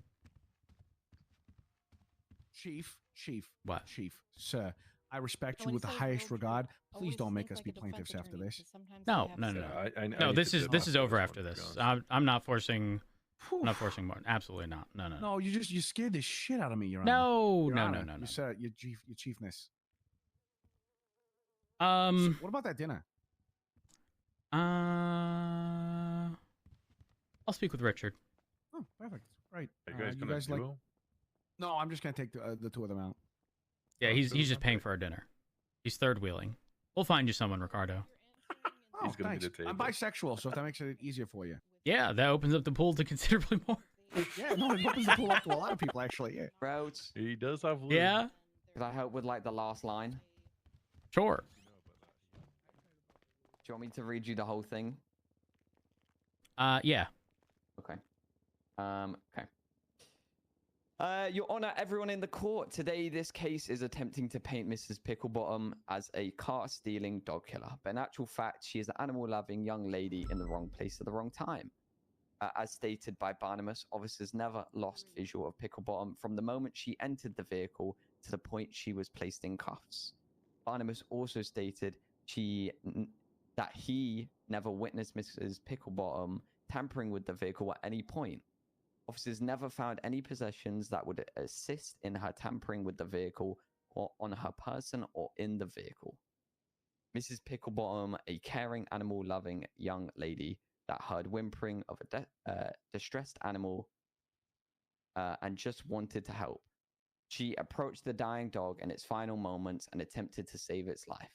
D: Chief.
A: What?
D: Chief, sir, I respect you with the highest regard. Please don't make us be plaintiffs after this.
A: No. No, this is over after this. I'm not forcing. I'm not forcing more. Absolutely not. No.
D: No, you scared the shit out of me, Your Honor.
A: No.
D: You said your chiefness.
A: So
D: what about that dinner?
A: I'll speak with Richard.
D: Oh, perfect. Right.
H: Are you guys gonna duo?
D: No, I'm just gonna take the two of them out.
A: Yeah, he's just paying for our dinner. He's third wheeling. We'll find you someone, Ricardo.
D: Oh, thanks. I'm bisexual, so if that makes it easier for you.
A: Yeah, that opens up the pool to considerably more.
D: Yeah, no, it opens the pool up to a lot of people, actually. Yeah.
N: Routes.
H: He does have.
A: Yeah.
N: Could I help with like the last line?
A: Sure.
N: Do you want me to read you the whole thing?
A: Yeah.
N: Okay. Okay. Your Honor, everyone in the court, today this case is attempting to paint Mrs. Picklebottom as a car-stealing dog killer. But in actual fact, she is an animal-loving young lady in the wrong place at the wrong time. As stated by Barnabas, officers never lost visual of Picklebottom from the moment she entered the vehicle to the point she was placed in cuffs. Barnabas also stated that he never witnessed Mrs. Picklebottom tampering with the vehicle at any point. Officers never found any possessions that would assist in her tampering with the vehicle or on her person or in the vehicle. Mrs. Picklebottom, a caring, animal-loving young lady that heard whimpering of a distressed animal and just wanted to help. She approached the dying dog in its final moments and attempted to save its life.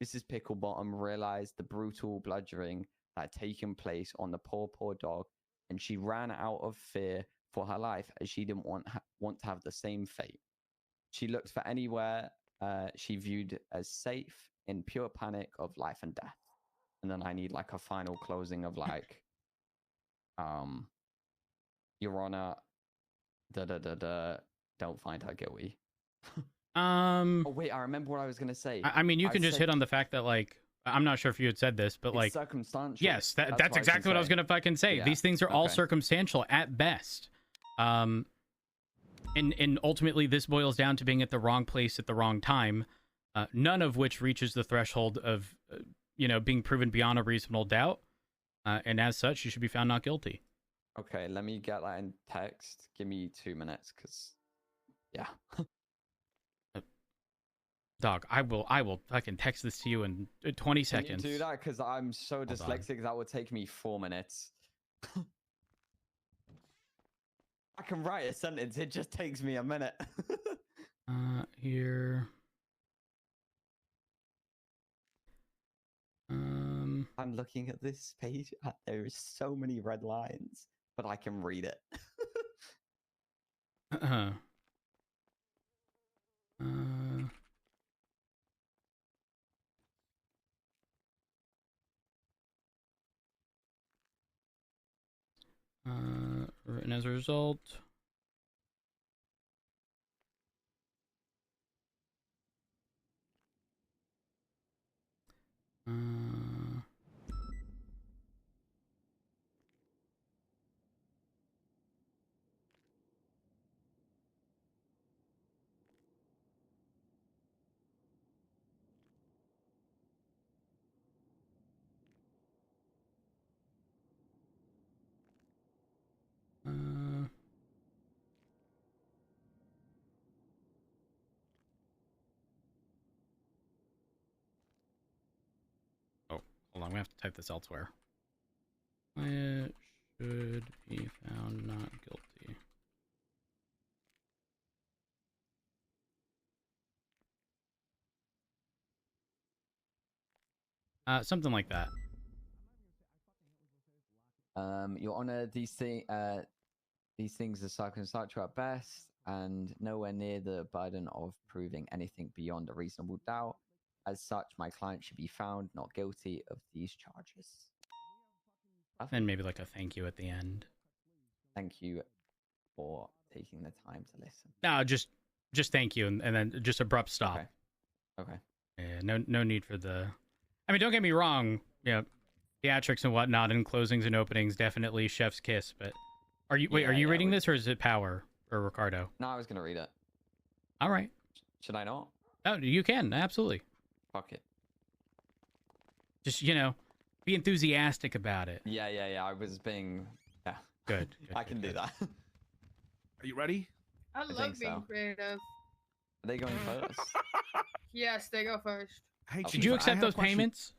N: Mrs. Picklebottom realized the brutal bludgeoning that had taken place on the poor dog, and she ran out of fear for her life as she didn't want to have the same fate. She looked for anywhere she viewed as safe in pure panic of life and death. And then I need like a final closing of like, Your Honor, don't find her guilty. Oh wait, I remember what I was gonna say.
A: I mean, you can just hit on the fact that, like, I'm not sure if you had said this, but
N: it's
A: like,
N: circumstantial.
A: yes, that's exactly what I was gonna fucking say.
N: Yeah.
A: These things are all circumstantial at best. And ultimately, this boils down to being at the wrong place at the wrong time. None of which reaches the threshold of, being proven beyond a reasonable doubt. And as such, you should be found not guilty.
N: Okay, let me get that in text. Give me 2 minutes, because, yeah.
A: Dog, I will fucking text this to you in 20 seconds.
N: Can you do that? Because I'm so dyslexic, that would take me 4 minutes. I can write a sentence, it just takes me a minute.
A: Here.
N: I'm looking at this page. There is so many red lines, but I can read it.
A: Written as a result. on, I'm gonna have to type this elsewhere. Client should be found not guilty. Something like that.
N: Your Honor, these things are circumstantial at best, and nowhere near the burden of proving anything beyond a reasonable doubt. As such, my client should be found not guilty of these charges.
A: And maybe like a thank you at the end.
N: Thank you for taking the time to listen.
A: No, just thank you, and then just abrupt stop.
N: Okay.
A: Yeah, no need for the. I mean, don't get me wrong. Yeah, theatrics and whatnot, and closings and openings, definitely chef's kiss. But are you reading this, or is it Power or Ricardo?
N: No, I was gonna read it.
A: All right.
N: Should I not?
A: Oh, you can absolutely.
N: Fuck it.
A: Just be enthusiastic about it.
N: Yeah. I was being. Yeah.
A: Good.
N: I can do that.
D: Are you ready?
G: I love being creative.
N: Are they going first?
G: Yes, they go first.
D: Hey,
A: did you accept those payments?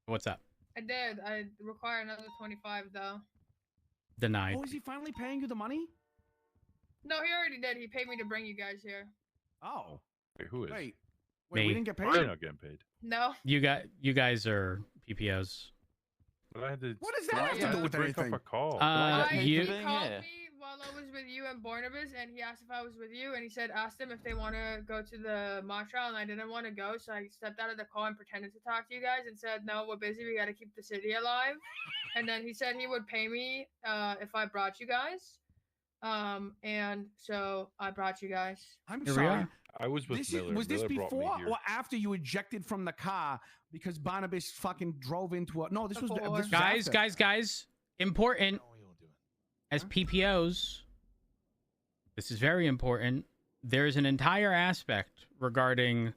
A: What's up?
G: I did. I require another 25 though.
A: Denied.
D: Oh, is he finally paying you the money?
G: No, he already did. He paid me to bring you guys here.
D: Oh.
H: Wait, who is?
D: Wait,
A: Me.
D: we didn't get paid?
H: We're not getting paid.
G: No.
A: You guys are PPOs.
H: But I had to,
D: what does that have to do with
H: break
D: anything?
H: Up a call.
A: You.
G: He called me while I was with you and Barnabas, and he asked if I was with you, and he asked them if they want to go to the mock trial, and I didn't want to go, so I stepped out of the call and pretended to talk to you guys and said, no, we're busy, we got to keep the city alive. And then he said he would pay me if I brought you guys. And so I brought you guys.
D: I'm sorry.
H: I was with Miller.
D: Was this
H: Miller brought me
D: before
H: here.
D: or after you ejected from the car because Barnabas fucking drove into a... No, this was
A: Guys,
D: after.
A: important. As PPOs, this is very important. There's an entire aspect regarding,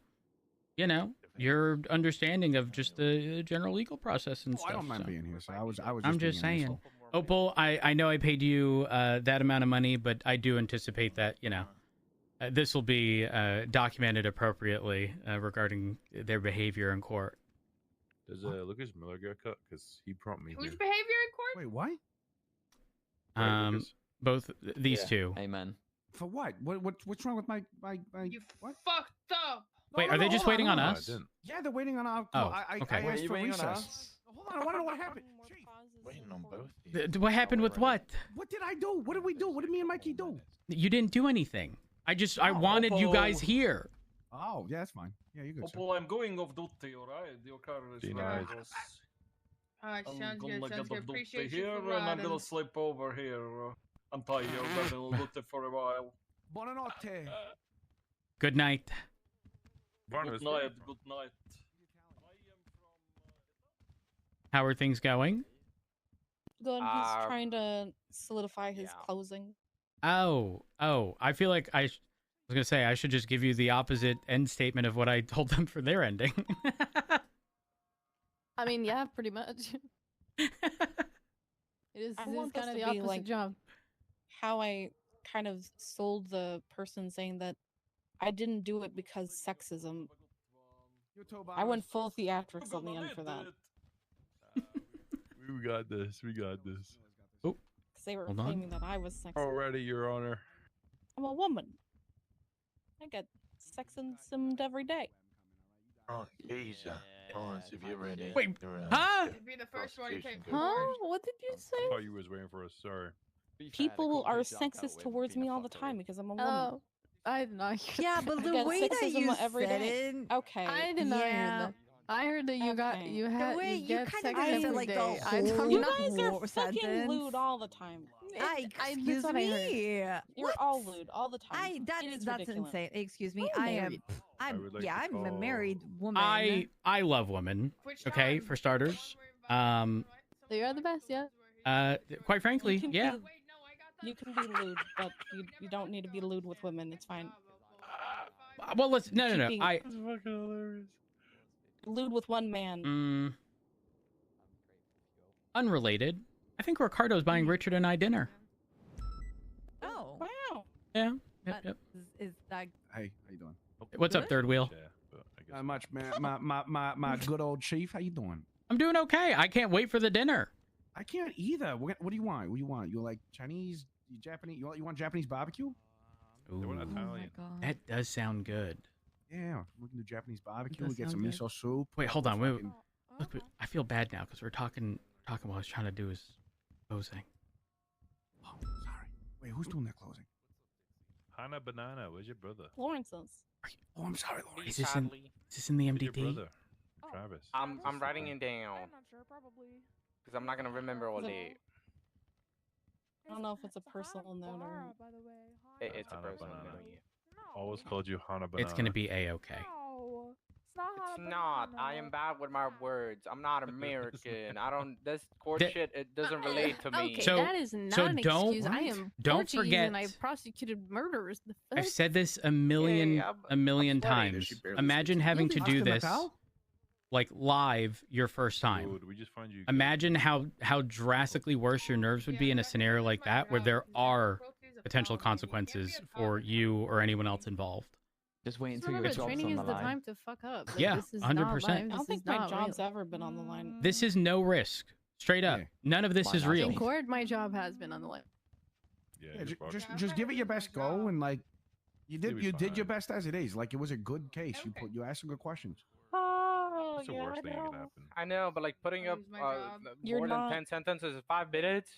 A: your understanding of just the general legal process and stuff.
D: I don't mind being here, so I was
A: I'm just saying. Opal, I know I paid you that amount of money, but I do anticipate that, this will be documented appropriately regarding their behavior in court.
H: Does Lucas Miller get cut? Because he brought me
G: Whose
H: here.
G: behavior in court?
D: Wait, what?
A: Both these two.
N: Amen.
D: For what? What's wrong with my
G: You
D: what?
G: fucked up.
A: Wait, are they just waiting on us?
D: Yeah, they're waiting on our.
A: Oh,
D: I
A: okay.
D: asked for recess. Hold on, I want to know what happened.
I: Waiting on both.
A: What happened with what?
D: What did I do? What did we do? What did me and Mikey do?
A: You didn't do anything. I wanted you guys here.
D: Oh, yeah, that's fine. Yeah, you good.
W: Opal, I'm going off duty, alright? Your car is
H: Denied.
W: ready.
G: Alright,
W: I'm
G: sounds
W: gonna
G: good.
W: get
G: Sounds
W: off
G: good.
W: duty
G: Appreciate
W: here,
G: you for
W: and I'm
G: riding.
W: gonna sleep over here. I'm tired. I've been on duty for a while.
D: Buonanotte.
A: Good night.
W: Good night. Good night.
A: How are things going?
V: Good. He's trying to solidify his closing.
A: Oh, I feel like I was going to say I should just give you the opposite end statement of what I told them for their ending.
V: I mean, yeah, pretty much. It is kind of the opposite job. How I kind of sold the person saying that I didn't do it because sexism. I went full theatrics on the end for that.
H: We got this. We got this.
A: Oh,
V: Because they were
A: hold on.
V: claiming that I was sexist.
H: Already, Your Honor.
V: I'm a woman. I get sexismed every day.
I: Oh, geez. Lawrence, if you're ready.
A: Wait,
I: you're,
A: huh?
G: It'd be the first one you take.
V: Huh? What did you
H: I
V: say?
H: thought you was waiting for us. Sorry.
V: People are sexist towards me all the time because I'm a woman.
J: Oh, I did not hear
V: Yeah,
J: that.
V: but
J: the
V: get
J: way that
V: sexism
J: you
V: every
J: said
V: day.
J: it,
V: Okay.
J: I did not hear that. I heard that you got you had
V: The way
J: you get
V: kinda
J: sexism
V: said,
J: every
V: like, the
J: day.
V: whole- You guys are
J: whole
V: fucking
J: sentence.
V: lewd all the time.
J: Excuse
V: That's what I heard.
J: me.
V: You're all lewd all the time.
J: That's
V: ridiculous.
J: insane. Excuse me.
V: I'm
J: I am.
V: married.
J: I'm a married woman.
A: I love women. Okay, for starters.
V: They are the best, yeah.
A: Quite frankly, yeah.
V: You can be lewd, but you don't need to be lewd with women. It's fine.
A: Well, let's no.
V: Keeping-
A: I
V: Lewd with one man.
A: unrelated. I think Ricardo's buying Richard and I dinner.
J: Oh.
V: Wow.
A: Yeah. Yep.
J: Is that?
D: Hey, how you doing?
A: What's up, Third Wheel?
D: Not much, man. My good old chief. How you doing?
A: I'm doing okay. I can't wait for the dinner.
D: I can't either. What do you want? What do you want? You like Chinese, Japanese? You want Japanese barbecue?
A: Ooh,
H: They want Italian.
A: that does sound good.
D: Yeah, we can do Japanese barbecue.
A: does
D: We get some
A: sound
D: miso soup.
A: Wait, hold on. Wait,
D: Fucking-
A: look, I feel bad now because we're talking while I was trying to do his posing.
D: Oh, sorry. Wait, who's doing that closing?
H: Hana Banana, where's your brother?
V: Lawrence's.
D: Oh, I'm sorry, Lauren.
A: Is this in the
H: Where's your
A: MDT?
H: brother? Travis.
B: I'm writing it down.
V: I'm not sure, probably.
B: Because I'm not gonna remember all day.
V: I don't know if it's a personal note or. By the way.
B: It's a
H: Hana
B: personal
H: Banana.
B: note.
H: Always called you Hana Banana.
A: It's gonna be a-okay.
V: No, it's not.
B: It's not. I am bad with my words. I'm not American. I don't. This court
A: That-
B: shit. It doesn't relate to me.
V: Okay,
A: So-
V: that is not
A: so
V: an
A: don't-
V: excuse. I am
A: don't
V: Portuguese
A: forget-
V: and I've prosecuted murderers. The
A: I've
V: fuck?
A: said this a million
B: sweating.
A: times.
B: She
D: barely
A: Imagine
D: speaks
A: having to
D: English.
A: do
D: Oscar
A: this
D: Macau?
A: like live your first time.
H: Dude, we just find you.
A: Imagine how drastically worse your nerves would be in a scenario like that, where there are potential consequences for you or anyone else involved.
N: Just wait
V: Just
N: until your
V: remember,
N: job's
V: training
N: on
V: is
N: the
V: the
N: line.
V: time to fuck up. Like,
A: Yeah,
V: this is
A: 100%.
V: Not live. I don't This think is my not job's real. ever been on the line.
A: This is no risk. Straight up.
D: Yeah.
A: None of this
N: Why
A: is
N: not?
A: real.
V: In court, my job has been on the line.
H: Yeah,
D: Yeah,
H: you're fucked.
D: just give it your best go and like you
H: You'll
D: did
H: be
D: you did your
H: fine.
D: best as it is. Like it was a good case. You asked some good questions.
B: Oh,
H: That's the worst thing that can happen.
B: I know, but like putting up
V: Lose my job. You're
B: more
V: not-
B: than 10 sentences in 5 minutes.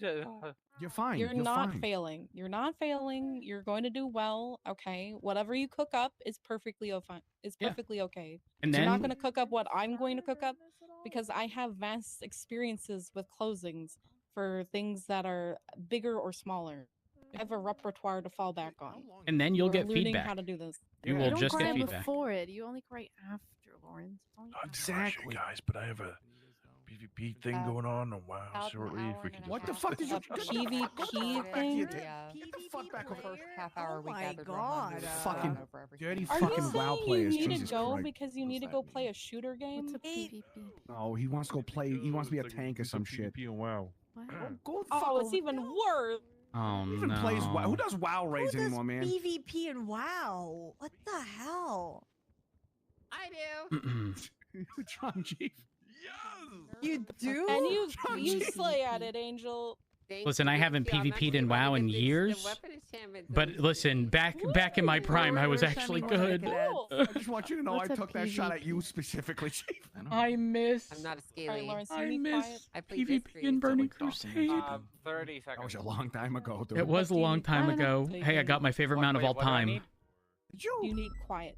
D: You're fine.
V: You're not
D: fine.
V: failing. You're not failing. You're going to do well. Okay. Whatever you cook up is perfectly okay. It's
A: Yeah.
V: perfectly okay.
A: And
V: You're not
A: then
V: going to cook up what I'm going to cook up because I have vast experiences with closings for things that are bigger or smaller. I have a repertoire to fall back on.
A: you'll
V: We're
A: get
V: learning
A: feedback.
V: how to do this.
A: You
D: Yeah.
A: will
V: You don't
A: just
V: cry
A: get feedback.
V: before it. You only cry after, Lawrence. Don't you-
D: Exactly.
H: guys, but I have a PvP thing going on. And wow,
O: About an
H: shortly,
O: hour
H: if we
O: and
H: could
O: a
H: just
D: What the
O: half
D: fuck did you?
V: A
D: Get the
V: PvP
D: fuck back
V: thing?
D: here.
O: Yeah.
D: Get the fuck back over.
O: First half hour we
L: my
O: gathered
L: God,
O: around
D: fucking
O: over everything.
D: dirty
V: Are
D: fucking
V: you
D: WoW
V: saying
D: players.
V: you need
D: Jesus
V: to go
D: Christ.
V: because you need to go play a shooter game? What's a PvP?
D: No, he wants to go play. He wants to be a
H: It's like
D: tank or some shit.
H: PvP and WoW.
D: Go the fuck
V: Oh, it's
D: over
V: even worse.
A: Oh
D: Who even
A: no.
D: plays WoW? Who does WoW raids
L: Who does
D: anymore, man?
L: PvP and WoW? What the hell?
K: I do.
D: John Chief.
L: You do?
V: And you slay at it, Angel.
A: Listen, I haven't PvP'd in WoW in years. But listen, back in my prime, I was actually good.
D: I just want you to know
V: What's
D: I
V: a
D: took that shot at
V: PvP?
D: you specifically, Chief.
A: I miss
K: I'm not a
V: All right,
K: scaly.
V: Lawrence, you
A: I
V: need
A: miss
V: quiet.
K: I play
A: PvP
K: Discreet.
A: and Burning
D: Someone crossing
A: Crusade.
B: 30
D: That was
B: seconds.
D: a long time ago, dude.
A: It was a
V: Do you
A: long
V: need
A: time
V: quiet?
A: ago.
V: So you
A: Hey, I
V: can-
A: got my favorite mount of all
B: What do I
A: time.
B: need?
V: You need quiet.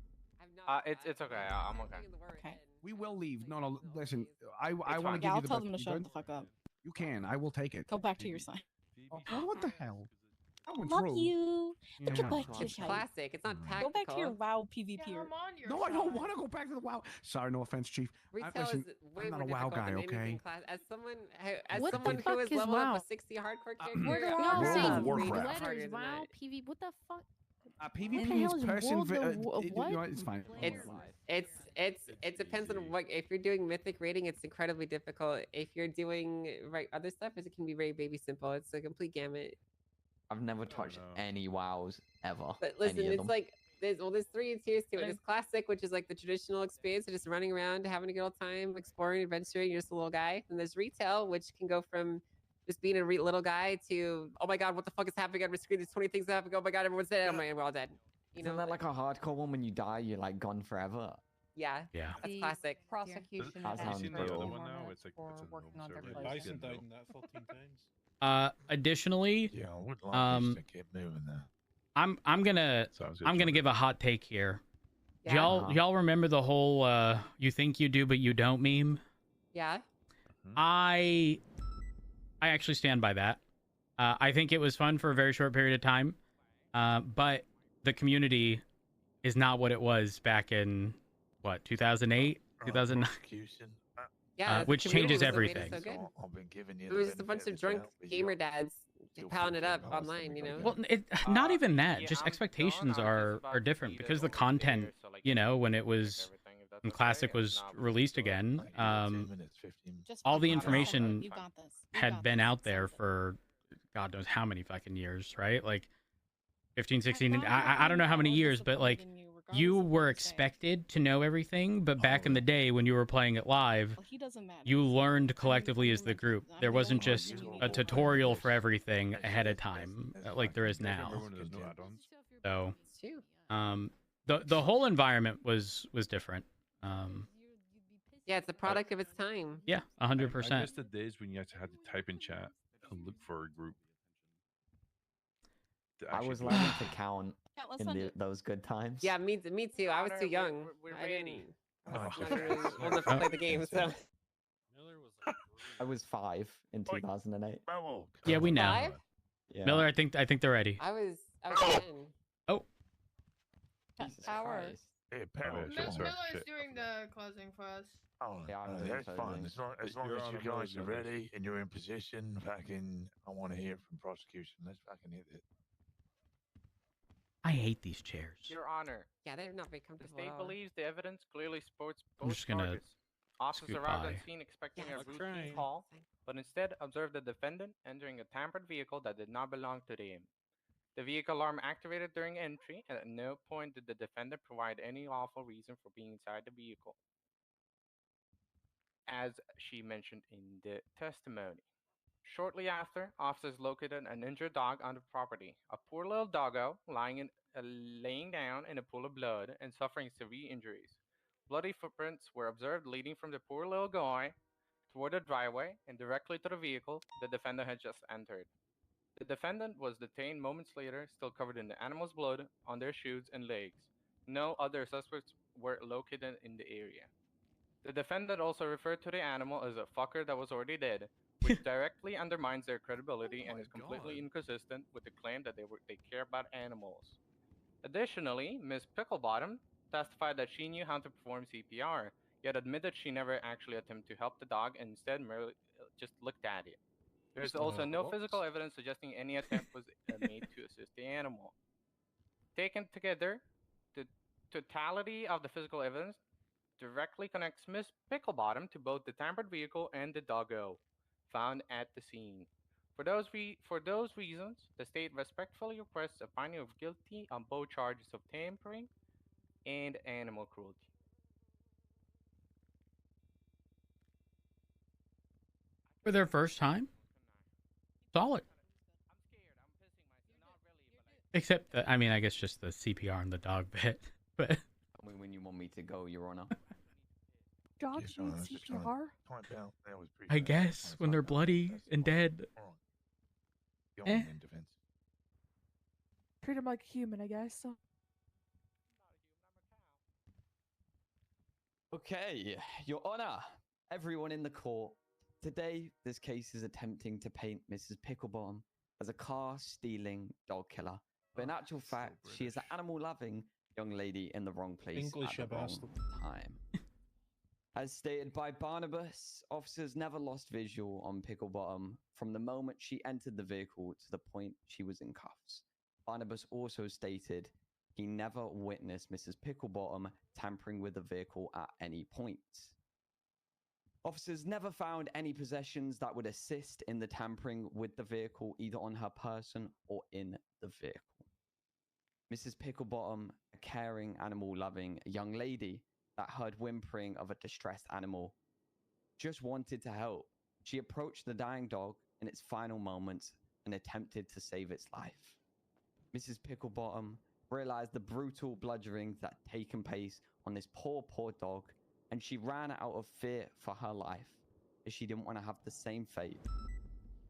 B: It's okay. I'm okay.
V: Okay.
D: We will leave. No, listen. I want to
V: Yeah,
D: give
V: I'll
D: you the
V: tell
D: best.
V: them to
D: You
V: shut
D: good?
V: the fuck up.
D: You can. I will take it.
V: Go back to your side.
D: Oh, what the hell? That one's
V: Love
D: rude.
V: you. Look
D: Yeah.
V: at back to your
K: It's
V: side.
K: classic. It's not tactical.
V: Go back to your WoW PvP.
D: No, I don't want to go back to the WoW. Sorry, no offense, Chief.
K: Retail
D: Listen,
K: is way
D: I'm not
K: more
D: a WoW
K: difficult
D: guy,
K: than anything
D: okay?
K: class. As someone,
V: What the
K: who
V: fuck
K: is
V: is
K: level
V: WoW?
K: up with 60 hardcore
V: What
K: character,
V: are
K: I'm
V: all
D: World
V: saying?
D: of Warcraft.
V: Letters,
K: harder than
V: WoW,
K: that.
V: PvP. What the fuck?
D: PvP
V: the hell
D: is
V: is
D: person.
V: World of
D: You
V: what?
D: know what? It's fine.
K: It depends on what. If you're doing mythic rating, it's incredibly difficult. If you're doing other stuff, it can be very baby simple. It's a complete gamut.
N: I've never touched any WoWs ever.
K: But listen,
N: any of
K: it's
N: them.
K: like there's 3 tiers to it. There's classic, which is like the traditional experience of just running around, having a good old time, exploring, adventuring. You're just a little guy. And there's retail, which can go from just being a little guy to, oh my god, what the fuck is happening on my screen? There's 20 things happening. Oh my god, everyone's dead. Oh my god, we're all dead. You
N: Isn't
K: know,
N: that like a hardcore one when you die, you're like gone forever?
K: yeah,
A: Yeah.
K: that's
O: The
K: classic.
O: Prosecution
N: That
O: and
N: sounds
H: seen the
N: brutal.
H: other
O: more
H: one now?
O: minutes
H: It's like
O: for
H: it's a
O: working
H: normal
O: on their
H: server.
O: closing.
P: Bison died in that 14 times.
A: Additionally,
I: Yeah, I would like
A: Um,
I: this to keep moving there.
A: I'm gonna
H: Sounds good,
A: I'm gonna
H: Jordan.
A: give a hot take here.
K: Yeah.
A: Y'all remember the whole you think you do but you don't meme?
K: Yeah.
A: I actually stand by that. I think it was fun for a very short period of time, but the community is not what it was back in what 2008, 2009,
I: Prosecution.
K: Yeah, the
A: which
K: community
A: changes
K: was what made it
A: everything.
K: so good.
I: I've been giving you
K: It
I: the
K: was just a bunch
I: benefit
K: of drunk
I: doubt, but
K: gamer
I: you're
K: dads
I: still
K: pounding it up
I: fucking honest
K: online,
I: with
K: you
I: me.
K: know?
A: Well, not even that.
B: yeah,
A: Just
B: I'm
A: expectations
B: done. I'm just about
A: are
B: to
A: different
B: leave it
A: because the
B: over
A: content,
B: there, so, like,
A: you know, when it
B: check
A: was
B: everything, if that's
A: when
B: okay,
A: Classic
B: and
A: was
B: then I'll
A: released
B: do it.
A: again.
I: Like, 10 minutes, 15
V: Just
A: All
V: fuck
A: the
V: off.
A: information
V: You got this. You
A: had
V: got
A: been
V: this.
A: out there
V: Send it.
A: for God knows how many fucking years, right? Like 15,
V: I
A: 16,
V: thought
A: I don't know how many
V: more
A: years, but like
V: disappointed in you regardless
A: you
V: of what
A: were
V: you're saying.
A: expected to know everything, but back in the day when you were playing it live,
V: Well, he doesn't matter.
A: you learned collectively as the group. There wasn't just a tutorial for everything ahead of time like there is now. So, the whole environment was different.
K: Yeah, it's a product of its time.
A: Yeah, 100%.
H: I miss the days when you actually had to type in chat and look for a group.
N: I was learning to count
V: let's
N: in
V: send
N: those good times.
K: Yeah, me too. I was too young.
B: We're
K: I didn't.
B: ready.
K: I was not really old enough to play the game, so.
N: I was 5 in 2008.
A: Yeah, we know.
K: 5?
N: Yeah.
A: Miller, I think they're ready.
K: I was 10.
A: Oh.
O: Power.
I: Hey,
H: Miller
G: is doing the closing for us.
I: Oh,
N: Yeah, I'm doing
I: that's fine.
N: closing.
I: As long as you guys are ready and you're in position, I want to hear from prosecution. Let's fucking hit it.
A: I hate these chairs.
B: Your Honor.
K: Yeah, they're not very
B: The
K: comfortable.
B: state
K: at all.
B: believes the evidence clearly supports
A: I'm
B: both
A: just gonna
B: charges. Officers
A: scoot
B: arrived on
A: by.
B: scene expecting
K: Yeah,
B: a
K: it's
B: routine
K: fine.
B: call, but instead observed the defendant entering a tampered vehicle that did not belong to him. The vehicle alarm activated during entry, and at no point did the defendant provide any lawful reason for being inside the vehicle, as she mentioned in the testimony. Shortly after, officers located an injured dog on the property, a poor little doggo laying down in a pool of blood and suffering severe injuries. Bloody footprints were observed leading from the poor little guy toward the driveway and directly to the vehicle the defendant had just entered. The defendant was detained moments later, still covered in the animal's blood on their shoes and legs. No other suspects were located in the area. The defendant also referred to the animal as a fucker that was already dead, which directly undermines their credibility and is completely inconsistent with the claim that they care about animals. Additionally, Ms. Picklebottom testified that she knew how to perform CPR, yet admitted she never actually attempted to help the dog and instead merely just looked at it. There is also no physical evidence suggesting any attempt was made to assist the animal. Taken together, the totality of the physical evidence directly connects Miss Picklebottom to both the tampered vehicle and the doggo found at the scene. For those reasons, the state respectfully requests a finding of guilty on both charges of tampering and animal cruelty.
A: For their first time? Solid. Except, I mean, I guess just the CPR and the dog bit. But
N: when you want me to go, Your Honor.
V: Dogs need CPR?
A: I guess when they're bloody and dead.
V: Treat him like a human, I guess. So.
N: Okay, Your Honor, everyone in the court. Today, this case is attempting to paint Mrs. Picklebottom as a car-stealing dog killer. But in actual fact, she is an animal-loving young lady in the wrong place
R: English,
N: at the wrong time. As stated by Barnabas, officers never lost visual on Picklebottom from the moment she entered the vehicle to the point she was in cuffs. Barnabas also stated he never witnessed Mrs. Picklebottom tampering with the vehicle at any point. Officers never found any possessions that would assist in the tampering with the vehicle, either on her person or in the vehicle. Mrs. Picklebottom, a caring, animal-loving young lady that heard whimpering of a distressed animal, just wanted to help. She approached the dying dog in its final moments and attempted to save its life. Mrs. Picklebottom realized the brutal bludgeoning that had taken place on this poor dog, and she ran out of fear for her life, as she didn't want to have the same fate.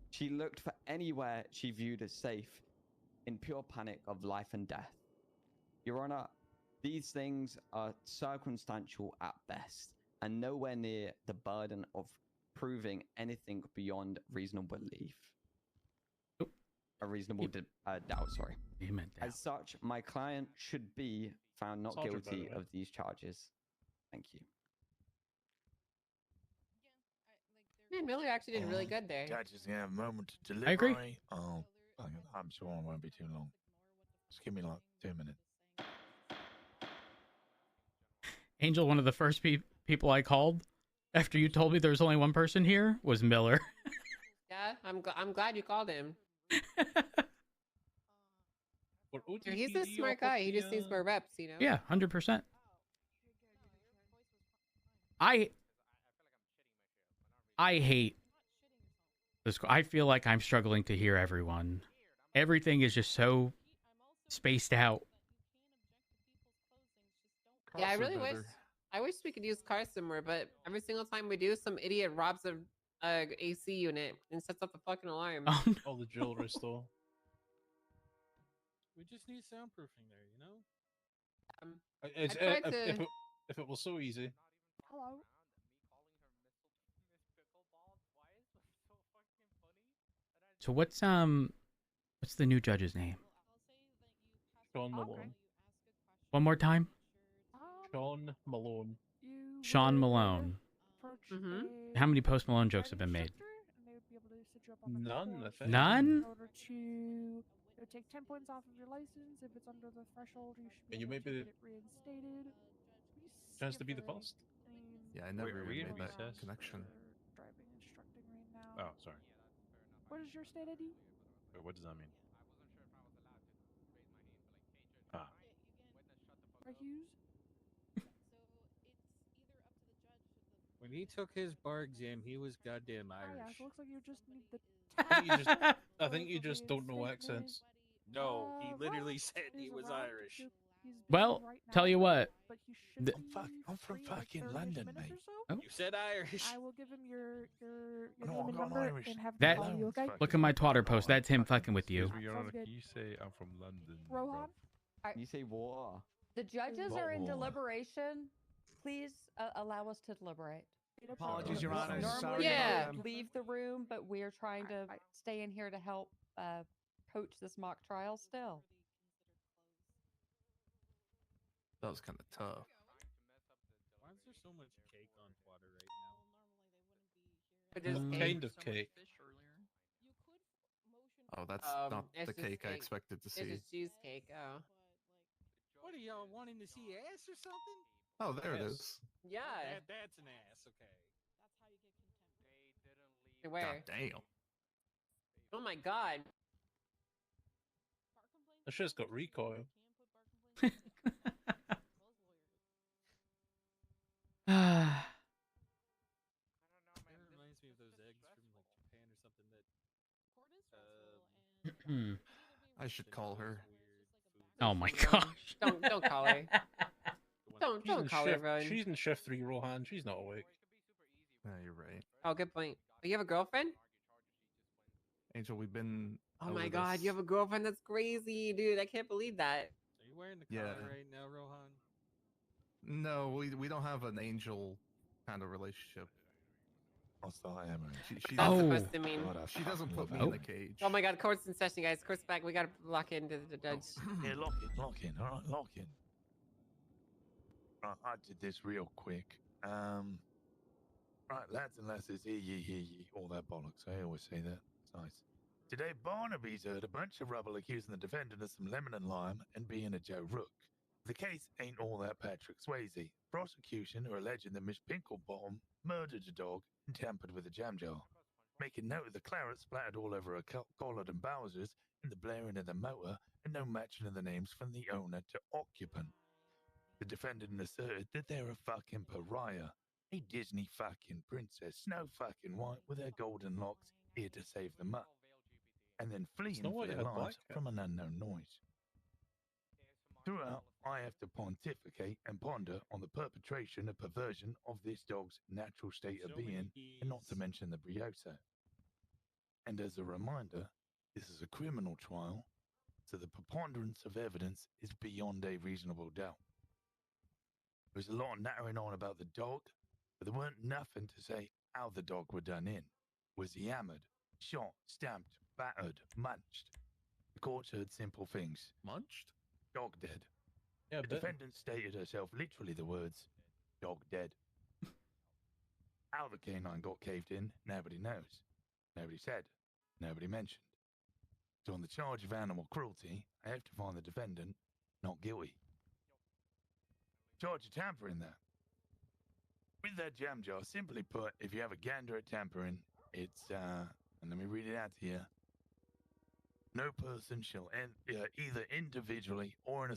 N: She looked for anywhere she viewed as safe, in pure panic of life and death. Your Honor, these things are circumstantial at best, and nowhere near the burden of proving anything beyond reasonable belief. A reasonable doubt, sorry. As such, my client should be found not
R: Soldier, by the
N: guilty
R: way.
N: of these charges. Thank you.
K: Man, Miller actually did really good there.
I: Judges gonna have a moment to
A: I agree.
I: deliberate. I'm sure it won't be too long. Just give me like 2 minutes.
A: Angel, one of the first people I called after you told me there was only one person here was Miller.
K: Yeah, I'm glad you called him. He's a smart guy. He just needs more reps, you know?
A: Yeah, 100%. I hate this. I feel like I'm struggling to hear everyone. Everything is just so spaced out.
K: Yeah, I wish we could use cars somewhere, but every single time we do, some idiot robs a AC unit and sets off the fucking alarm.
P: All the jewelry store.
C: We just need soundproofing there, you know?
P: If it was so easy.
V: Hello.
A: So what's the new judge's name?
P: Sean Malone.
A: One more time.
P: Sean Malone.
A: Sean Malone.
K: Mm-hmm.
A: How many Post Malone jokes have been made?
P: None, I think.
A: None?
V: In order to it would take 10 points off of your license. If it's under the threshold, you should be
P: And you
V: able
P: may
V: to
P: be
V: get it reinstated.
P: chance to be the first.
F: Yeah, I never
H: Wait,
F: even made that
H: recess?
F: connection.
V: Driving instructing right now.
H: Oh, sorry.
V: What is your state ID?
H: Wait, what does that mean? Ah.
V: Are Hughes?
C: When he took his bar exam, he was goddamn
V: Oh yeah,
C: Irish.
V: so it looks like you just need the.
P: I think you just don't know accents.
C: No, he literally said he was Irish.
A: Well, tell you what.
I: I'm from fucking London, mate.
A: Oh.
C: You said Irish.
V: I will give him your
I: No,
V: name
I: I'm
V: and
I: not
V: number
I: Irish.
V: and have him
A: That
V: call you. Okay.
A: look at my Twitter post. That's him fucking with you.
H: Excuse me, Your
V: Sounds
H: Honor,
V: good.
H: you say I'm from London.
V: Rohan.
N: You say war.
O: The judges
I: What
O: are in
I: war?
O: deliberation. Please allow us to deliberate.
D: Apologies, Your Honor.
O: Normally,
D: Sorry.
K: Yeah.
O: we would leave the room, but we're trying to stay in here to help coach this mock trial still.
F: That was kind of tough.
C: Why is there so much cake on Twitter right now?
K: But there's
P: Kind of cake.
F: Oh, that's not
K: it's
F: the
K: just
F: cake I expected to
K: It's
F: see.
K: just cheesecake. Oh.
C: What are y'all wanting to see ass or something?
F: Oh, there it is.
K: Yeah.
C: That's an ass. Okay.
K: Where?
F: God damn.
K: Oh my god.
P: That shit's got recoil.
C: It reminds me of those eggs from like Japan or something that.
F: I should call her.
A: Oh my gosh.
K: Don't call her. Don't call her, Rowan.
P: She's in shift 3, Rohan. She's not awake.
F: Yeah, you're right.
K: Oh, good point. But you have a girlfriend?
F: Angel, we've been.
K: Oh my
F: over
K: god,
F: this.
K: you have a girlfriend? That's crazy, dude. I can't believe that.
C: Are you wearing the
F: Yeah.
C: collar right now, Rohan?
F: No, we don't have an angel kind of relationship.
I: What's the hammer?
F: She
K: That's
F: doesn't-
K: supposed to mean.
F: She doesn't put me in the cage.
K: Oh my god, court's in session, guys. Court's back. We gotta lock into the judge.
I: Yeah, lock in. All right, lock in. Right, I did this real quick. Right, lads and lasses, hear ye, all that bollocks. I always say that. It's nice. Today, Barnaby's heard a bunch of rubble accusing the defendant of some lemon and lime and being a Joe Rook. The case ain't all that Patrick Swayze. Prosecution are alleging that Miss Pinklebottom murdered a dog and tampered with a jam jar. Making note of the claret splattered all over her collar and Bowser's and the blaring of the motor and no matching of the names from the owner to occupant. The defendant asserted that they're a fucking pariah, a Disney fucking princess, Snow fucking White with her golden locks here to save them up, and then fleeing
P: Snow
I: for
P: White
I: their
P: had black
I: lives
P: hair.
I: from an unknown noise. Throughout, I have to pontificate and ponder on the perpetration of perversion of this dog's natural state of being, and not to mention the brioso. And as a reminder, this is a criminal trial, so the preponderance of evidence is beyond a reasonable doubt. There's a lot of nattering on about the dog, but there weren't nothing to say how the dog were done in. Was he hammered, shot, stamped, battered, munched? The courts heard simple things.
F: Munched?
I: Dog dead.
P: Yeah,
I: The
P: bitten.
I: defendant stated herself literally the words, dog dead. How the canine got caved in, nobody knows. Nobody said. Nobody mentioned. So on the charge of animal cruelty, I have to find the defendant not guilty. Charge of tampering there. With that jam jar, simply put, if you have a gander at tampering, it's, and let me read it out to you. No person shall either individually or in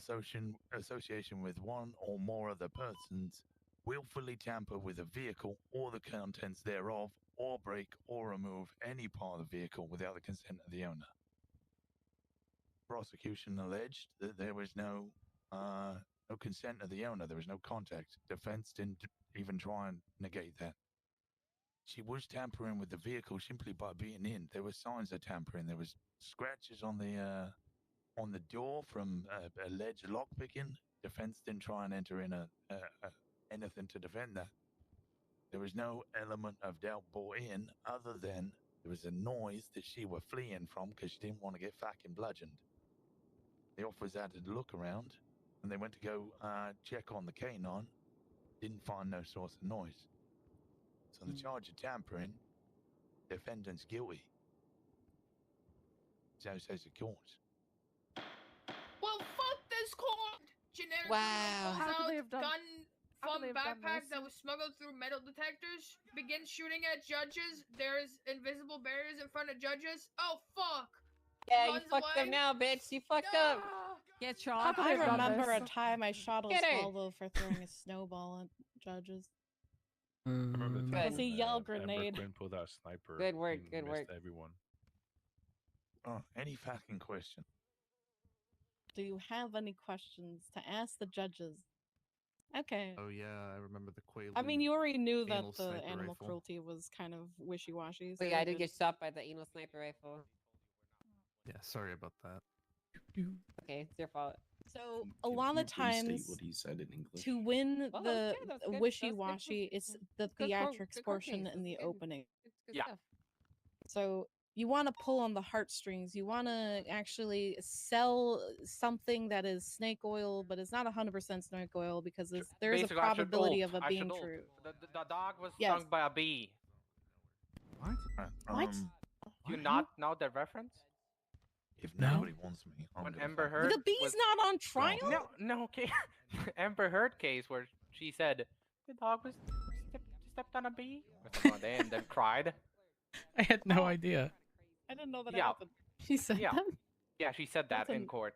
I: association with one or more other persons willfully tamper with a vehicle or the contents thereof, or break or remove any part of the vehicle without the consent of the owner. Prosecution alleged that there was no consent of the owner. There was no contact. Defense didn't even try and negate that. She was tampering with the vehicle simply by being in. There were signs of tampering. There was scratches on the door from alleged lockpicking. Defense didn't try and enter in anything to defend that. There was no element of doubt brought in other than there was a noise that she was fleeing from because she didn't want to get fucking bludgeoned. The officers had to look around, and they went to go check on the canine. Didn't find no source of noise. So the charge of tampering, defendant's guilty. So says the court.
G: Well, fuck this court! Generic
K: Wow.
G: pulls
V: How could
G: out
V: they have done-
G: gun
V: how could
G: from
V: they have done
G: backpack
V: this?
G: that was smuggled through metal detectors, begins shooting at judges. There's invisible barriers in front of judges. Oh, fuck!
K: Yeah, you
G: Runs
K: fucked
G: away.
K: up now, bitch. You fucked up.
O: Get
V: How
O: shot.
V: could I remember a time I shot
K: Get her.
V: Osvaldo for throwing a snowball at judges.
H: I remember the
V: Because
H: time
V: he yelled
H: Amber
V: grenade.
H: Quinn pulled out a sniper.
K: Good work,
H: and
K: good
H: missed
K: work.
H: everyone.
I: Oh, any fucking question?
V: Do you have any questions to ask the judges? Okay.
F: Oh yeah, I remember the Quaalude.
V: I mean, you already knew that
F: anal
V: the
F: sniper
V: animal
F: rifle.
V: cruelty was kind of wishy-washy. So
K: But yeah, I
V: you
K: did get shot by the anal sniper rifle.
F: Yeah, sorry about that.
K: Okay, it's your fault.
V: So a lot of times,
R: what he said in English?
V: to win
K: Well,
V: the
K: that was good, that was good, that was good.
V: wishy-washy, it's the
K: Good
V: theatrics
K: court
V: portion
K: case,
V: in the
K: that's good.
V: opening.
K: Good
B: Yeah.
K: stuff.
V: So you want to pull on the heartstrings. You want to actually sell something that is snake oil, but it's not 100% snake oil because there's a
B: Basically,
V: probability of it being
B: ult.
V: true.
B: The dog was
V: Yes.
B: stung by a bee.
D: What?
V: What?
B: Do you not know the reference?
I: If nobody wants me, I'm
B: When
I: gonna
B: Amber
I: fucking-
B: Heard
V: The bee's
B: was...
V: not on trial.
B: No, okay. Amber Heard case where she said the dog was stepped on a bee or something like that, and then cried.
A: I had no idea.
V: I didn't know that
B: Yeah.
V: happened. She said
B: Yeah.
V: that.
B: Yeah, she said that
V: That's
B: in
V: an-
B: court.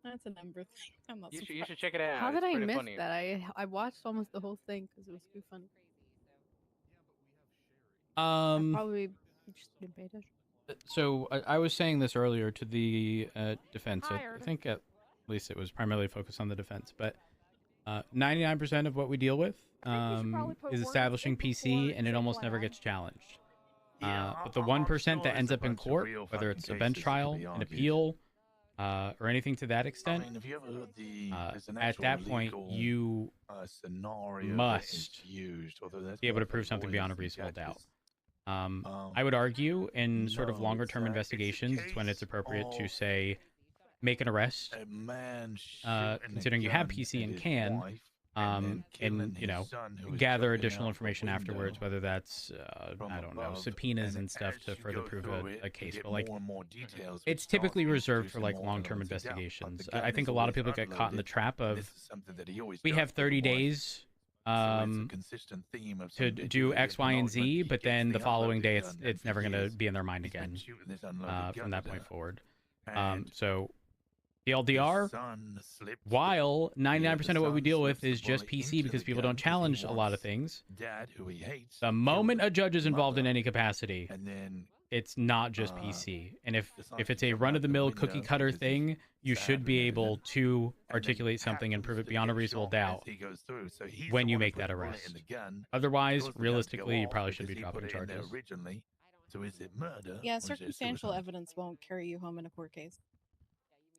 V: That's an Ember thing. I'm not
B: You
V: surprised.
B: should check it out.
S: How
B: It's
S: did I
B: pretty
S: miss
B: funny.
S: that? I watched almost the whole thing because it was too funny. Probably just didn't pay attention.
A: So I was saying this earlier to the defense. I
S: Tired.
A: think at least it was primarily focused on the defense, but 99% of what we deal with is establishing PC, and it almost never gets challenged. But the 1% that ends up in court, whether it's a bench trial, an appeal, or anything to that extent,
I: have you ever heard there's an
A: at
I: actual
A: that point
I: legal,
A: you
I: scenario that
A: must
I: is used, although that's
A: be able to
I: what
A: prove something beyond a
I: lawyers and
A: reasonable doubt.
I: judges-
A: I would argue in sort of
I: no,
A: longer
I: it's
A: term
I: a
A: investigations, it's when it's
I: case
A: appropriate to
I: of
A: say, make an arrest,
I: a man shooting a
A: considering you have
I: gun
A: PC
I: at
A: and
I: his
A: can,
I: wife and
A: and you know,
I: son who was
A: gather
I: jumping
A: additional
I: out the
A: information
I: window
A: afterwards, whether that's
I: from
A: I don't know,
I: above,
A: subpoenas and
I: as
A: stuff to
I: you
A: further
I: go
A: prove
I: through
A: a
I: it,
A: case.
I: you get
A: But like,
I: more and more details,
A: it's
I: which
A: typically
I: starts
A: reserved for like
I: introducing more
A: long-term
I: elements of doubt. But
A: investigations.
I: the gun
A: I think
I: is
A: a lot of
I: always
A: people get caught in the
I: unloaded,
A: trap
I: and
A: of
I: this is something that he always
A: we
I: does
A: have
I: with the
A: 30
I: wife.
A: days
I: So it's a consistent theme of
A: to
I: somebody
A: do
I: doing
A: X,
I: it,
A: Y, and
I: acknowledgement,
A: Z,
I: he
A: but
I: gets
A: then the following day
I: unloaded gun,
A: it's
I: and
A: never
I: for
A: going to
I: years
A: be in their mind
I: he's been
A: again
I: shooting this unloaded
A: from
I: gun
A: that
I: to
A: point
I: death.
A: forward.
I: And
A: So TLDR,
I: son slipped
A: while 99% of what we
I: son
A: deal with
I: slips
A: is
I: the
A: just
I: bullet
A: PC
I: into
A: because
I: the
A: people
I: gun
A: don't
I: 'cause he
A: challenge a lot of
I: wants
A: things,
I: dad, who he hates,
A: the
I: to
A: moment
I: kill
A: a judge is involved in
I: mother,
A: any capacity,
I: and then
A: it's not just PC. And if
I: decides
A: it's
I: to
A: a
I: come out the
A: run-of-the-mill cookie
I: window
A: cutter
I: because he's
A: thing, you
I: sad
A: should be
I: and
A: able
I: everything,
A: to
I: and then
A: articulate something and
I: happens
A: prove it
I: to
A: beyond a
I: get
A: reasonable
I: shot as
A: doubt
I: he goes through. So he's
A: when
I: the
A: you
I: one who
A: make
I: put
A: that
I: the bullet
A: arrest.
I: in the gun,
A: Otherwise,
I: caused the gun to go
A: realistically, you
I: off
A: probably should be
I: because he
A: dropping
I: put it in there
A: charges.
I: originally. So is it murder?
V: Yeah,
I: or is it
V: circumstantial
I: suicide?
V: evidence won't carry you home in a court case.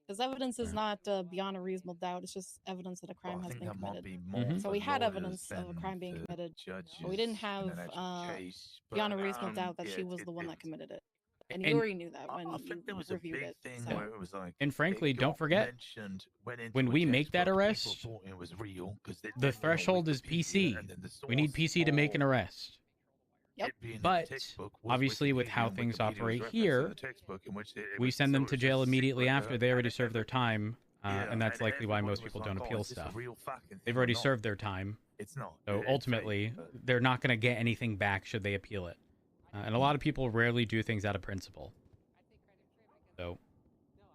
V: Because evidence is not beyond a reasonable doubt. It's just evidence that a crime
I: Well, I
V: has
I: think
V: been
I: that might
V: committed.
I: be more
V: So
I: for
V: we had
I: lawyers
V: evidence of a
I: than
V: crime being
I: for
V: committed,
I: judges
V: but we didn't
I: in
V: have
I: an actual case.
V: beyond a
I: But,
V: reasonable doubt that
I: yeah,
V: she was
I: it-
V: the one
I: it
V: that
I: was-
V: committed it. And you
A: And-
V: already knew that when
I: I
V: you
I: think there was a
V: reviewed
I: big
V: it.
I: thing
V: So.
I: where it was like,
A: And frankly,
I: it
A: don't
I: got
A: forget,
I: mentioned, went into
A: when
I: a
A: we make that
I: textbook, people
A: arrest,
I: thought it was real 'cause they
A: the
I: didn't know
A: threshold is
I: Wikipedia,
A: PC.
I: and then the
A: We need
I: source
A: PC to make an
I: for
A: arrest.
I: it being in the
A: But
I: textbook was
A: obviously, with
I: Wikipedia,
A: how
I: and
A: things
I: Wikipedia was
A: operate
I: referenced in
A: here,
I: the textbook in which it
A: we
I: was
A: send them
I: sort
A: to
I: of
A: jail
I: just
A: immediately
I: secret,
A: after they already
I: and
A: served their time,
I: yeah,
A: and that's
I: and
A: likely why
I: everyone
A: most
I: was
A: people
I: like,
A: don't
I: "Oh,
A: appeal
I: is this a
A: stuff.
I: real fucking
A: They've
I: thing or
A: already
I: not?"
A: served their time.
I: It's not.
A: So
I: It's
A: ultimately,
I: fake, but-
A: they're not going to get anything back should they appeal it. And a lot of people rarely do things out of principle. So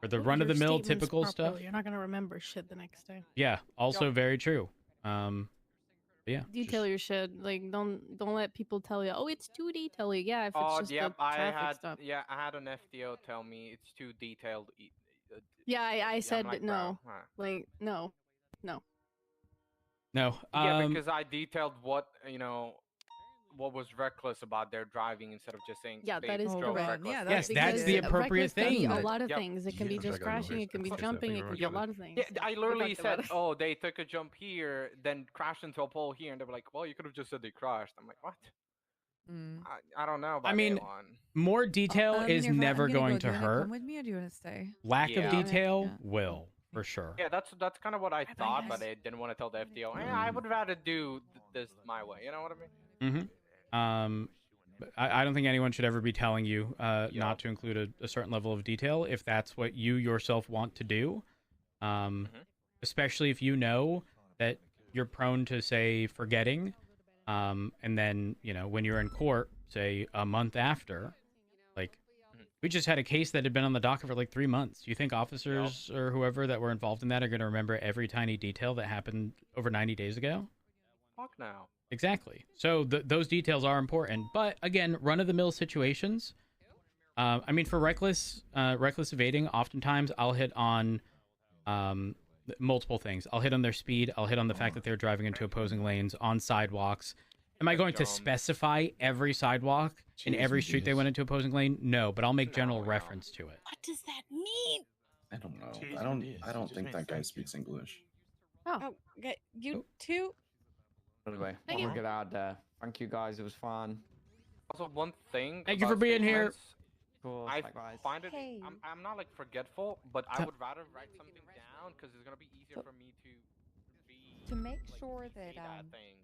A: For the
S: What was
A: run of the
S: your
A: mill
S: statements
A: typical stuff.
S: properly? You're not gonna remember shit the next day.
A: Yeah, also very true. But yeah.
S: Detail your shit. Like don't let people tell you, oh, it's too detailed. Yeah, if it's
B: Oh,
S: just
B: yep.
S: the traffic stuff.
B: I had an FTO tell me it's too detailed.
S: Yeah, I said
B: I'm like,
S: no.
B: bro, huh.
S: Like no.
A: No.
B: Yeah, because I detailed what what was reckless about their driving instead of just saying
S: Yeah,
B: they
S: that is
B: drove
S: correct.
B: reckless.
S: Yeah,
A: Yes, that's the appropriate
S: reckless can be
A: thing.
S: a lot of
B: Yep.
S: things. It can be just crashing. It can be jumping. It can be a lot of things.
B: Yeah, I literally
S: talked about
B: said, oh, they took a jump here, then crashed into a pole here, and they were like, well, you could have just said they crashed. I'm like, what? I don't know about
A: I mean,
B: that one.
A: more detail is never going to
E: Come
A: hurt.
E: with me, or do you want to stay?
A: Lack
B: Yeah.
A: of detail will, for sure.
B: Yeah, that's kind of what I thought, but I didn't want to tell the FTO. I would rather do this my way. You know what I mean?
A: But I don't think anyone should ever be telling you not to include a certain level of detail if that's what you yourself want to do. Especially if you know that you're prone to, say, forgetting. And then, when you're in court, say, a month after, like, we just had a case that had been on the docket for like 3 months. Do you think officers or whoever that were involved in that are going to remember every tiny detail that happened over 90 days ago?
B: Fuck no.
A: Exactly. So those details are important. But again, run-of-the-mill situations. I mean, for reckless evading, oftentimes I'll hit on multiple things. I'll hit on their speed. I'll hit on the fact that they're driving into opposing lanes on sidewalks. Am I going to specify every sidewalk in every street they went into opposing lane? No, but I'll make general reference to it.
S: What does that mean?
R: I don't know. I don't think that guy speaks English.
S: Oh, okay. You too.
N: Anyway,
S: Thank
N: we'll
S: you.
N: get out there. Thank you guys. It was fun.
B: Also, one thing.
A: Thank you for
B: about
A: being here.
B: statements,
N: Cool.
B: I
N: likewise.
B: find it. I'm not like forgetful, but I would rather write something down because it's gonna be easier for me to
O: make sure that
B: thing.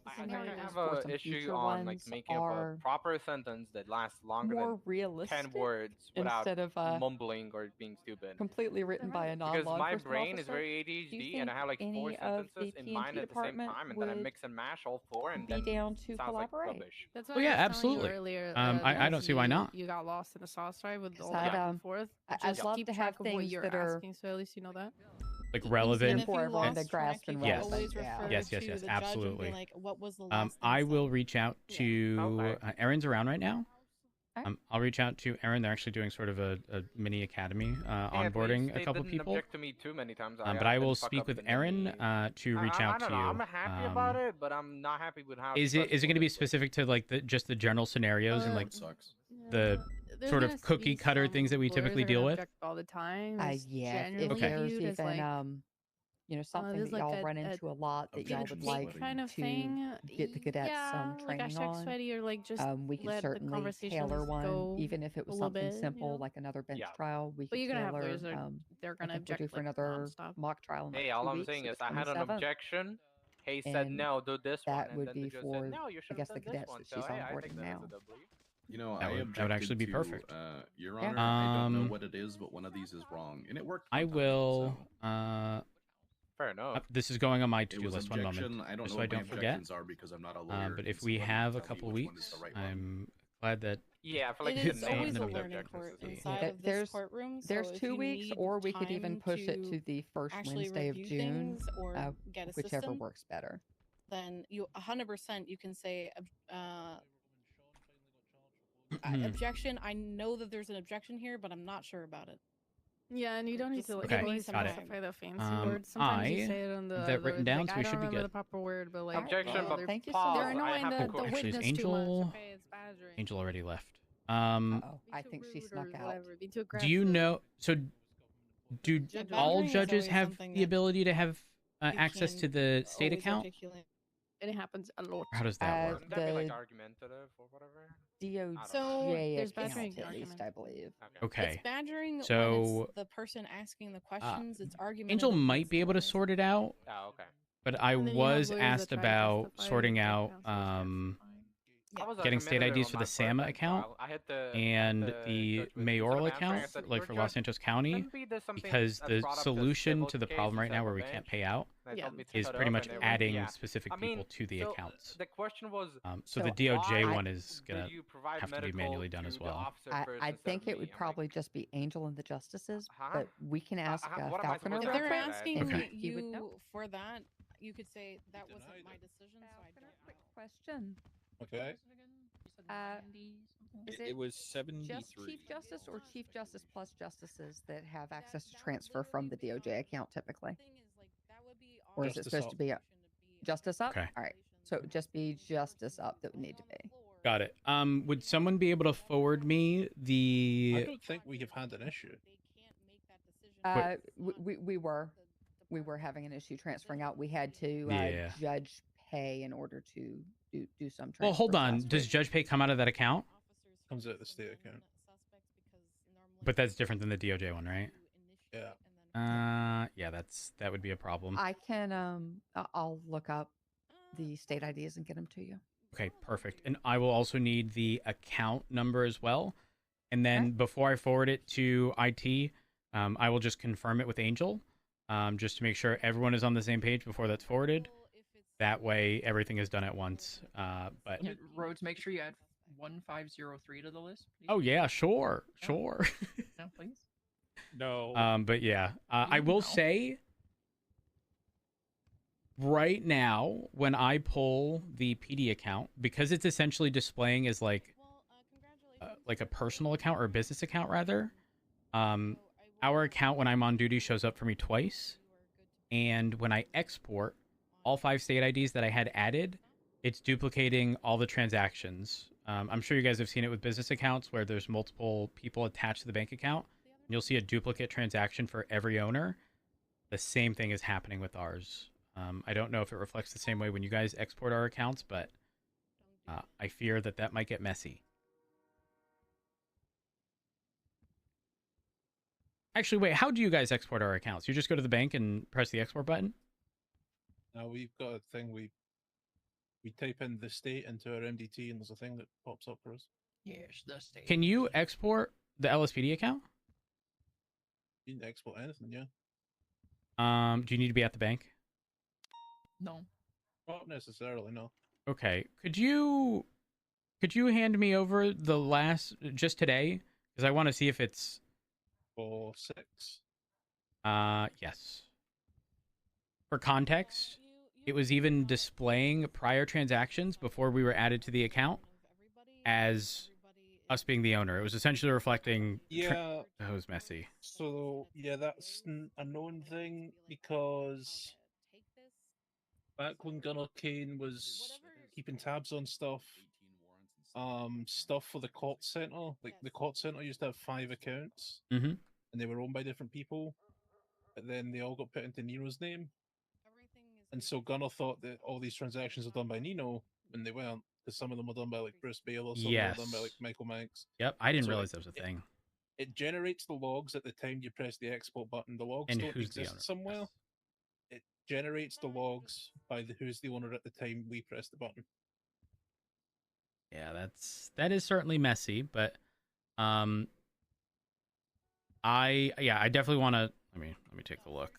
B: I
O: scenarios
B: have
O: for
B: a
O: some
B: issue
O: future
B: on like
O: ones
B: making up a
O: are
B: proper sentence that lasts longer
O: more
B: than
O: realistic
B: 10 words without
O: instead of
B: mumbling or being stupid.
O: completely written by a non-law
B: Because my
O: enforcement
B: brain is
O: officer.
B: very
O: Do you
B: ADHD, and I have like
O: think
B: 4
O: any of
B: sentences
O: the
B: in mind
O: P&T
B: at the same
O: department
B: time, and then I
O: would
B: mix and mash all 4, and
O: be
B: then
O: down to
B: sounds like
O: collaborate?
B: rubbish.
S: That's
A: Oh,
S: why
A: yeah,
S: I was telling
A: absolutely.
S: you earlier.
A: I don't see why not.
S: You got lost in the sauce drive with all
O: I'd,
S: the back and forth.
O: I'd
S: Just
O: love
S: keep
O: to have
S: track of what
O: things
S: you're
O: that are
S: asking, so at least you know that.
A: Like relevant.
O: for everyone to grasp and
A: Yes.
O: relevant.
A: Yes, absolutely.
V: Like, what was the last
A: I will reach out to Erin's around right now. I'll reach out to Erin. They're actually doing sort of a mini academy onboarding a couple people.
B: Object to me too many times.
A: But I will speak with Erin to reach out to you.
B: I'm happy about it, but I'm not happy with how.
A: Is it going to be specific to like just the general scenarios and like the sort of cookie cutter things that we typically deal with?
S: All the time.
O: Yeah, if
S: generally
O: there's
S: viewed as,
O: even
S: like,
O: something
S: there's
O: that y'all
S: like
O: run into a lot that y'all would like
S: kind of
O: to
S: thing.
O: get the cadets some
S: like
O: training
S: hashtag
O: on,
S: sweaty, or like just
O: we could
S: let the
O: certainly
S: conversations
O: tailor one,
S: go
O: even if it was
S: a little
O: something
S: bit,
O: simple like another bench trial. We
S: But
O: could
S: you're gonna have
O: tailor,
S: those that they're gonna
O: I think we'll
S: object
O: do for
S: like
O: another
S: nonstop.
O: mock trial. In
B: Hey,
O: like
B: all
O: 2
B: I'm
O: weeks,
B: saying
O: so
B: is
O: the
B: I had an
O: 27th.
B: objection. He said
O: And
B: no, do this one,
O: that
B: and
O: would
B: then
O: be
B: they just
O: for,
B: said no. You
O: I
B: should
O: guess,
B: have
O: the
B: done this
O: cadets
B: one.
O: that
B: So
O: she's
B: hey, I
O: onboarding
B: think that
O: now.
B: is a W.
R: You know,
A: That
R: I
A: would
R: objected
A: actually be
R: to,
A: perfect.
R: Your
A: Yeah.
R: Honor, I don't know what it is, but one of these is wrong, and it worked.
A: I will.
B: Fair enough.
A: This is going on my
R: It
A: to-do
R: was
A: list. One
R: objection.
A: moment,
R: I don't
A: just
R: know
A: so I
R: what my
A: don't forget.
R: objections are because I'm not a lawyer.
A: But
R: Can
A: if we
R: somebody
A: have a
R: tell me
A: couple
R: which one is
A: weeks,
R: the right one?
A: I'm glad that.
B: Yeah, I feel like
V: It
B: the
V: is
B: name
V: always
B: of
V: a
B: the
V: learning
B: objections
V: court
B: is the same.
V: inside of this courtroom. So
O: There's
V: if
O: 2
V: you
O: weeks,
V: need
O: or we could even
V: time
O: push it to the first
V: actually
O: Wednesday of
V: review
O: June,
V: things or get a
O: whichever
V: system,
O: works better.
V: then you 100% you can say objection. I know that there's an objection here, but I'm not sure about it.
S: Yeah, and you don't need to like
A: Okay,
S: always
A: got it.
S: specify the fancy words. Sometimes you say it on the
A: have that written down, so
S: I
A: we
S: don't
A: should be
S: remember
A: good.
S: the proper word, but like
B: Objection, but
S: they're,
B: pause.
S: they're
B: I
S: annoying
B: have to
S: the
B: question.
A: Actually, is
S: witness too much.
A: Angel?
S: Okay, it's badgering.
A: Angel already left.
O: I think she snuck out.
S: Whatever. Be too
A: Do you
S: aggressive.
A: know? So, do
V: Badgering
A: all
V: is
A: judges
V: always
A: have
V: something
A: the
V: that
A: ability to have
V: you
A: access
V: can
A: to the state
V: always
A: account?
V: articulate.
S: It happens a lot.
A: How does that work?
B: Wouldn't that be like
O: The
B: argumentative or whatever?
V: So
O: DOJ
V: there's
O: account,
V: badgering
O: at least, I believe.
A: Okay.
V: It's badgering when
A: So,
V: it's the person asking the questions. It's argument.
A: Angel might be able to sort it out.
B: Oh, okay.
A: But I
V: And then you have
A: was
V: lawyers that
A: asked
V: try to
A: about
V: justify
A: sorting
V: it,
A: out getting state IDs for the SAMA account and the mayoral account, like for Los Santos County, because the solution to the problem right now where we can't pay out is pretty much adding specific people to the accounts.
B: The question was,
A: so the DOJ one is gonna have to be manually done as well.
O: I think it would probably just be Angel and the justices, but we can ask
B: what am I
O: Falconer.
B: supposed
V: If
B: to
V: they're
B: answer that?
V: asking
A: Okay.
V: you for that, you could say that wasn't my decision, so I don't know.
O: Quick question.
E: Okay.
O: Is
E: It was
O: just
E: 73.
O: Chief Justice or Chief Justice plus justices that have access to transfer from the DOJ account typically? Or is it
E: Justice
O: supposed
E: up.
O: to be a Justice up?
A: Okay.
O: All right. So it would just be Justice up that would need to be.
A: Got it. Would someone be able to forward me
E: I
A: the?
E: don't think we have had an issue.
O: We were having an issue transferring out. We had to
A: Yeah.
O: judge pay in order to do some transfer.
A: Well, hold on. Does Judge Pay come out of that account?
E: Comes out the state account.
A: But that's different than the DOJ one, right?
E: Yeah.
A: Yeah, that would be a problem.
O: I can I'll look up the state IDs and get them to you.
A: Okay, perfect. And I will also need the account number as well. And then before I forward it to IT, I will just confirm it with Angel, just to make sure everyone is on the same page before that's forwarded. That way, everything is done at once. But
M: Rhodes, make sure you add 1503 to the list. Please.
A: oh yeah, sure.
M: No, please.
E: No.
A: But yeah, I will say right now when I pull the PD account, because it's essentially displaying as like a personal account or a business account rather. Our account when I'm on duty shows up for me twice, and when I export all 5 state IDs that I had added, it's duplicating all the transactions. I'm sure you guys have seen it with business accounts where there's multiple people attached to the bank account. You'll see a duplicate transaction for every owner. The same thing is happening with ours. I don't know if it reflects the same way when you guys export our accounts, but I fear that might get messy. Actually, wait, how do you guys export our accounts? You just go to the bank and press the export button?
E: Now we've got a thing we type in the state into our MDT and there's a thing that pops up for us.
M: Yes, the state.
A: Can you export the LSPD account?
E: You can export anything, yeah.
A: Do you need to be at the bank?
M: No.
E: Not necessarily, no.
A: Okay. Could you hand me over the last just today? Because I want to see if it's
E: 4-6.
A: Yes. For context, it was even displaying prior transactions before we were added to the account as us being the owner. It was essentially reflecting.
E: Yeah.
A: That was messy.
E: So yeah, that's a known thing because back when Gunnar Kane was keeping tabs on stuff for the court center, like the court center used to have 5 accounts,
A: and
E: they were owned by different people, but then they all got put into Nino's name. And so Gunnar thought that all these transactions were done by Nino when they weren't, because some of them were done by like Bruce Bale or some were done by like Michael Manx.
A: Yep, I didn't realize that was a thing.
E: It generates the logs at the time you press the export button. The logs
A: And
E: don't
A: who's the
E: exist
A: owner?
E: somewhere. It generates the logs by who's the owner at the time we press the button.
A: Yeah, that is certainly messy, but I definitely want to. Let me take a look.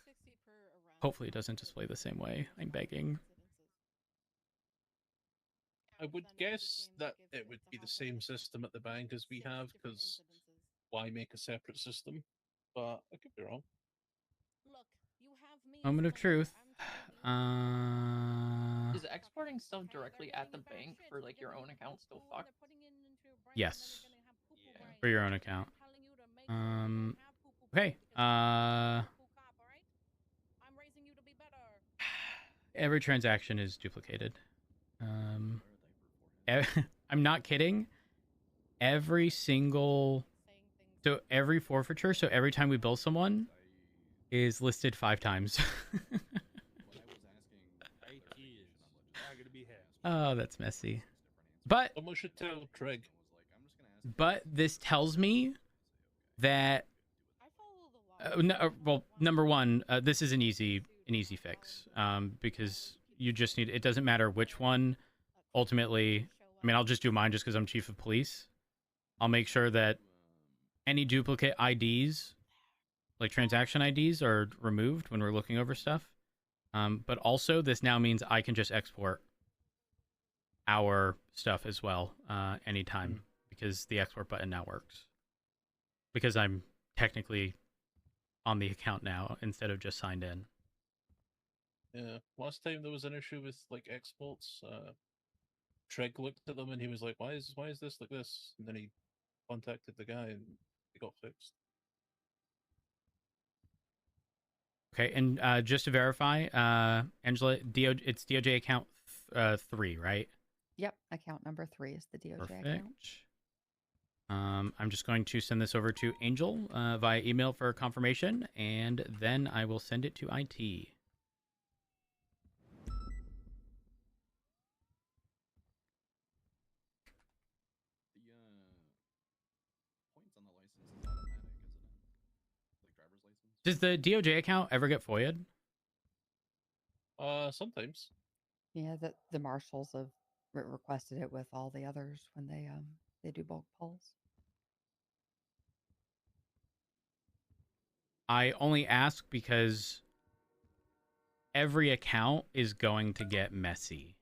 A: Hopefully, it doesn't display the same way. I'm begging.
E: I would guess that it would be the same system at the bank as we have, because why make a separate system? But I could be wrong.
A: Moment of truth.
M: Is exporting stuff directly at the bank for like your own account still fucked?
A: Yes. For your own account. Okay. Every transaction is duplicated. I'm not kidding. Every forfeiture, so every time we bill someone, is listed 5 times. Oh, that's messy. But
E: someone should tell Trig.
A: But this tells me that number one, this is an easy fix, because you just need. It doesn't matter which one ultimately I mean, I'll just do mine just because I'm chief of police. I'll make sure that any duplicate IDs, like transaction IDs, are removed when we're looking over stuff. But also, this now means I can just export our stuff as well anytime because the export button now works. Because I'm technically on the account now instead of just signed in.
E: Yeah. Last time there was an issue with like exports. Treg looked at them and he was like, "Why is this like this?" And then he contacted the guy and it got fixed.
A: Okay, and just to verify, Angela, it's DOJ account 3, right?
O: Yep, account number 3 is the DOJ
A: Perfect.
O: account.
A: I'm just going to send this over to Angel via email for confirmation, and then I will send it to IT. Does the DOJ account ever get FOIA'd?
E: Sometimes.
O: Yeah, the marshals have requested it with all the others when they do bulk polls.
A: I only ask because every account is going to get messy.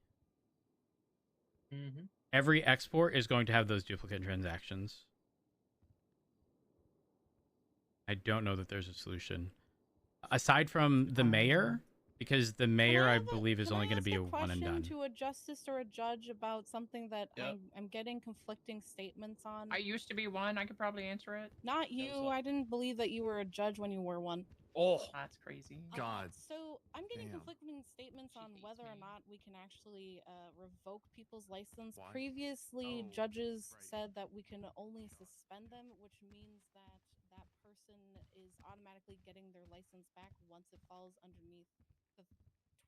E: Mm-hmm.
A: Every export is going to have those duplicate transactions. I don't know that there's a solution. Aside from the mayor, because the mayor, I believe, is only going to be a one and done.
V: To a justice or a judge about something that I'm getting conflicting statements on.
M: I used to be one. I could probably answer it.
V: Not you. I didn't believe that you were a judge when you were one.
M: Oh, that's crazy.
V: God. So I'm getting conflicting statements on whether or not we can actually revoke people's license.
I: What?
V: Previously, judges said that we can only suspend them, which means that that person is automatically getting their license back once it falls underneath the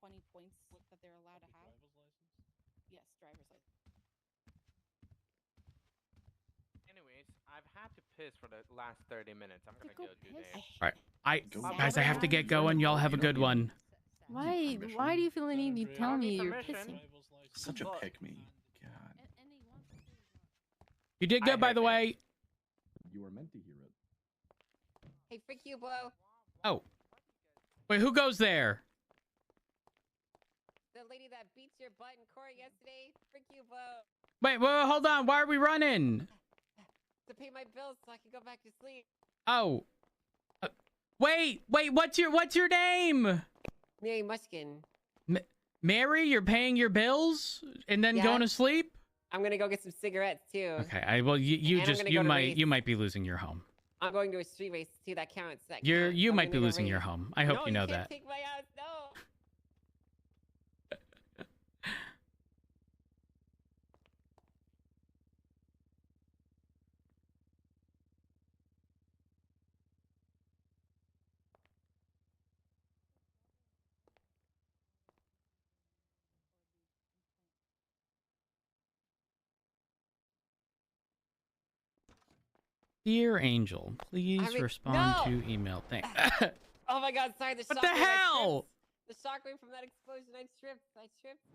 V: 20 points that they're allowed to have. Yes, driver's license.
B: Anyways, I've had to piss for the last 30 minutes. I'm gonna go do this.
A: All right, guys, I have to get going. Y'all have a good one.
S: Why do you feel the need to tell me you're pissing?
R: Such a pick me. God.
A: You did good, by the way.
R: You were meant to hear it.
K: Hey, freak you, Blow.
A: Oh, wait, who goes there?
K: The lady that beat your butt in court yesterday. Freak you, Blow.
A: Wait, hold on. Why are we running?
K: To pay my bills so I can go back to sleep.
A: Oh, wait. What's your name?
K: Mary Mushkin.
A: Mary, you're paying your bills and then going to sleep?
K: I'm gonna go get some cigarettes too.
A: Okay, you might be losing your home.
K: I'm going to a street race too. That counts.
A: You might be losing your home. I hope you know that.
K: Take my house. No.
A: Dear Angel, please respond to email. Thanks.
K: Oh my God! Sorry.
A: What the hell?
K: The shockwave from that explosion. I tripped.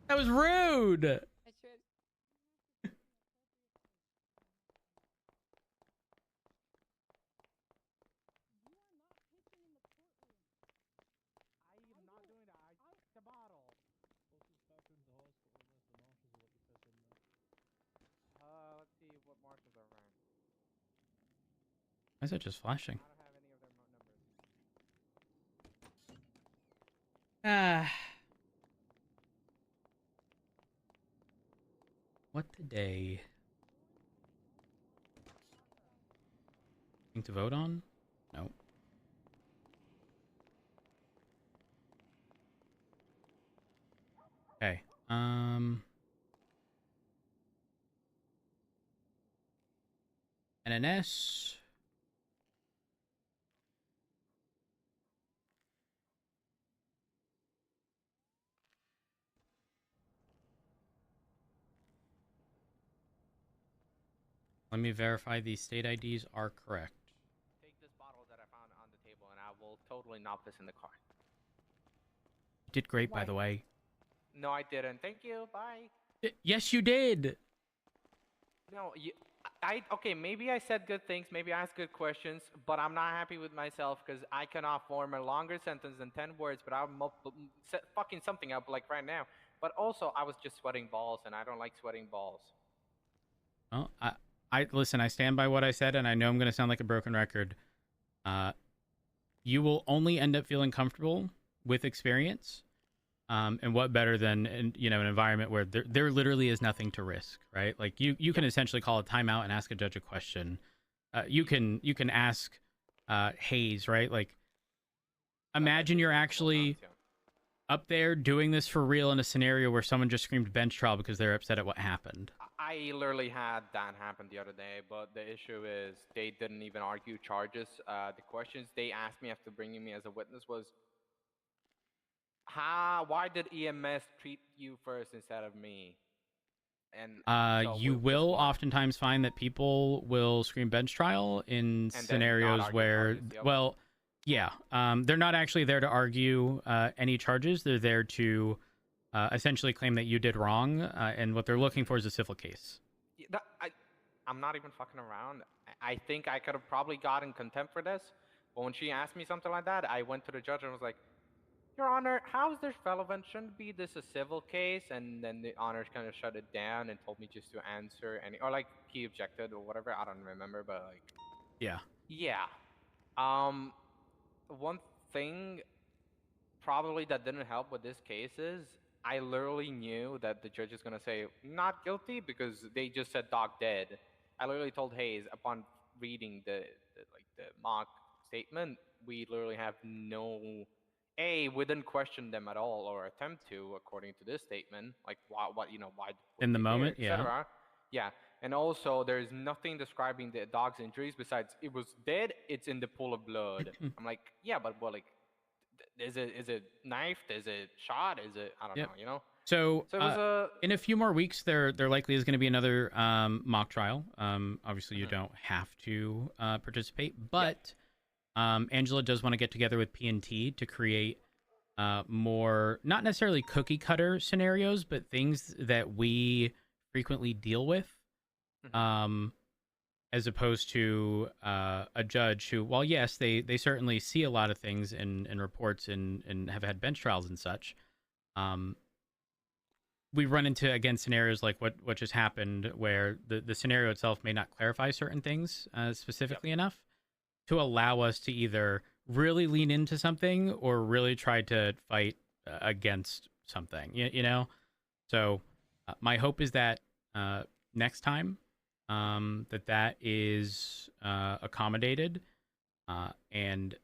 A: That was rude.
K: I tripped.
B: Let's see what marshals are around.
A: Why is it just flashing?
B: I don't have any of their numbers.
A: What today? Thing to vote on? No. Okay. NNS. Let me verify these state IDs are correct.
B: Take this bottle that I found on the table, and I will totally knock this in the car.
A: You did great, by the way.
B: No, I didn't. Thank you. Bye.
A: Yes, you did.
B: No, okay, maybe I said good things, maybe I asked good questions, but I'm not happy with myself because I cannot form a longer sentence than 10 words, but I'm fucking something up like right now. But also, I was just sweating balls, and I don't like sweating balls.
A: Well, I listen, I stand by what I said, and I know I'm going to sound like a broken record. You will only end up feeling comfortable with experience. And what better than an environment where there literally is nothing to risk, right? Like you can essentially call a timeout and ask a judge a question. You can ask Hayes, right? Like imagine you're actually up there doing this for real in a scenario where someone just screamed bench trial because they're upset at what happened.
B: I literally had that happen the other day, but the issue is they didn't even argue charges. The questions they asked me after bringing me as a witness was, why did EMS treat you first instead of me? And
A: you will oftentimes find that people will scream bench trial in scenarios where,
B: charges, yep.
A: well, yeah, they're not actually there to argue any charges. They're there to essentially claim that you did wrong, and what they're looking for is a civil case.
B: I'm not even fucking around. I think I could have probably gotten contempt for this, but when she asked me something like that, I went to the judge and was like, Your Honor, how is this relevant? Shouldn't be this a civil case? And then the Honor kind of shut it down and told me just to answer or like he objected or whatever. I don't remember, but like.
A: Yeah.
B: Yeah. One thing probably that didn't help with this case is I literally knew that the judge is gonna say not guilty because they just said dog dead. I literally told Hayes upon reading the mock statement, we literally have no. We didn't question them at all or attempt to, according to this statement. Like, why
A: in the moment,
B: yeah. Yeah, and also there's nothing describing the dog's injuries besides it was dead. It's in the pool of blood. I'm like, yeah, but like, is it knifed? Is it shot? Is it? I don't know.
A: So
B: it was
A: in a few more weeks, there likely is going to be another mock trial. Obviously, you don't have to participate, but. Angela does want to get together with P&T to create more, not necessarily cookie cutter scenarios, but things that we frequently deal with, as opposed to a judge who, while yes, they certainly see a lot of things in reports and have had bench trials and such. We run into, again, scenarios like what just happened where the scenario itself may not clarify certain things specifically enough to allow us to either really lean into something or really try to fight against something, So my hope is that next time that is accommodated. And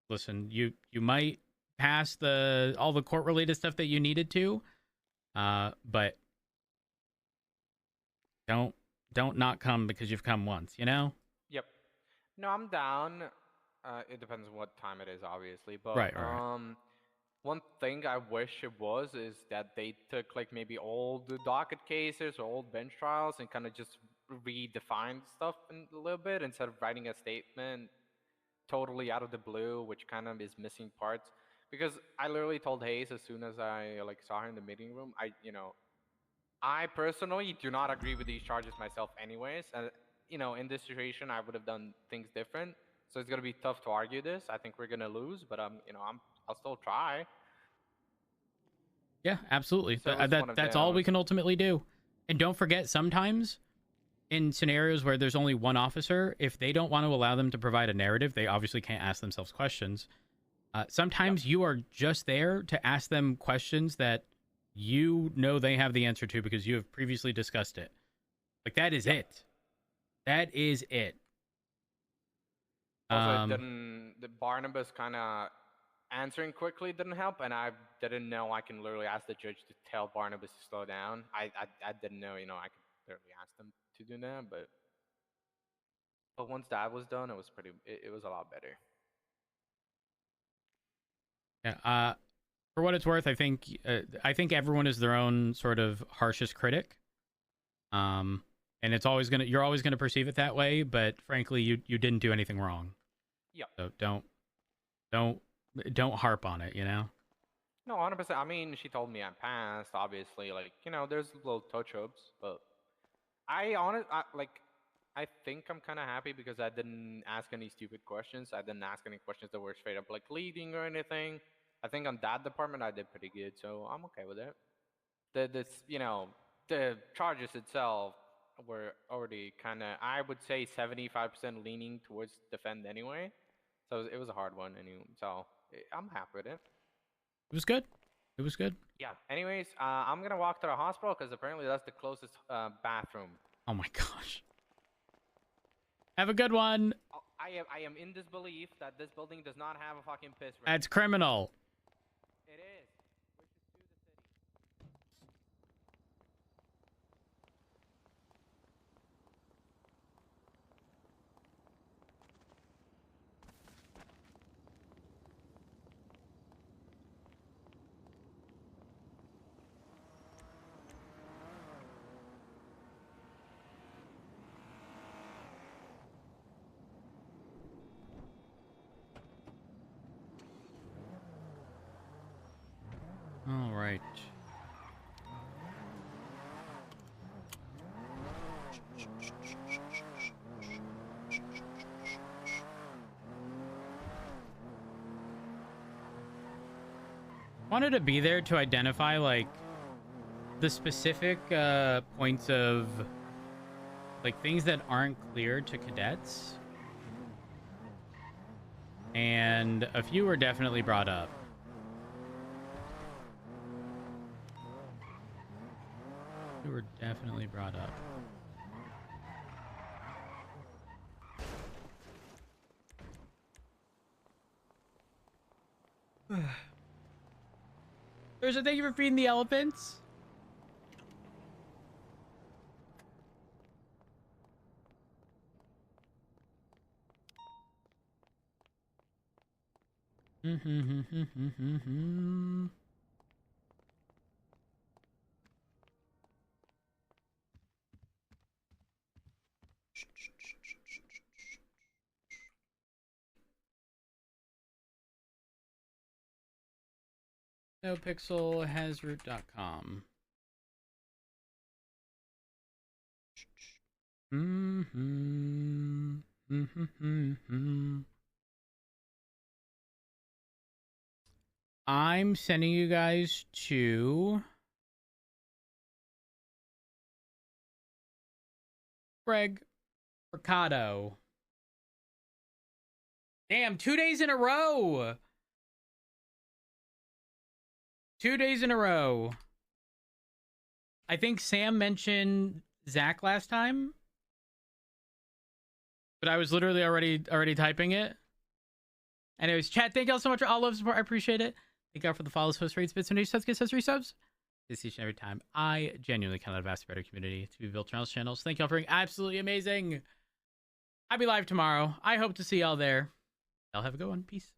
A: listen, you might pass all the court-related stuff that you needed to, but don't not come because you've come once,
B: Yep. No, I'm down. It depends on what time it is, obviously. But
A: right.
B: one thing I wish it was is that they took like maybe old docket cases or old bench trials and kind of just redefined stuff a little bit instead of writing a statement totally out of the blue, which kind of is missing parts. Because I literally told Hayes as soon as I saw her in the meeting room, I personally do not agree with these charges myself, anyways. And in this situation, I would have done things different. So it's gonna be tough to argue this. I think we're gonna lose, but I'll still try.
A: Yeah, absolutely.
B: So
A: that's all we can ultimately do. And don't forget, sometimes in scenarios where there's only one officer, if they don't want to allow them to provide a narrative, they obviously can't ask themselves questions. Sometimes you are just there to ask them questions that they have the answer to because you have previously discussed it. Like, that is it. That is it.
B: Also, the Barnabas kind of answering quickly didn't help, and I didn't know I can literally ask the judge to tell Barnabas to slow down. I didn't know, I could literally ask them to do that, but once that was done, it was a lot better.
A: Yeah. For what it's worth, I think everyone is their own sort of harshest critic. And you're always gonna perceive it that way, but frankly, you didn't do anything wrong.
B: Yeah.
A: So don't harp on it,
B: No, 100%. I mean, she told me I passed. Obviously, there's little touch-ups, but I think I'm kind of happy because I didn't ask any stupid questions. I didn't ask any questions that were straight up like leading or anything. I think on that department I did pretty good, so I'm okay with it. The charges itself were already kind of, I would say, 75% leaning towards defend anyway. So it was a hard one anyway. So I'm happy with it.
A: It was good. It was good.
B: Yeah. Anyways, I'm gonna walk to the hospital because apparently that's the closest bathroom.
A: Oh my gosh. Have a good one.
B: I am in disbelief that this building does not have a fucking piss ring.
A: That's criminal.
B: It is.
A: All right. Wanted to be there to identify like the specific points of like things that aren't clear to cadets, and a few were definitely brought up. They were definitely brought up. There's a thank you for feeding the elephants. NoPixel has root.com. I'm sending you guys to Greg Mercado. Damn, 2 days in a row. 2 days in a row. I think Sam mentioned Zach last time, but I was literally already typing it. Anyways, chat, thank y'all so much for all love support. I appreciate it. Thank y'all for the follows, host rates, bits, donations, get subs, resubs. This each and every time. I genuinely count on a vast better community to be built around those channels. Thank y'all for being absolutely amazing. I'll be live tomorrow. I hope to see y'all there. Y'all have a good one. Peace.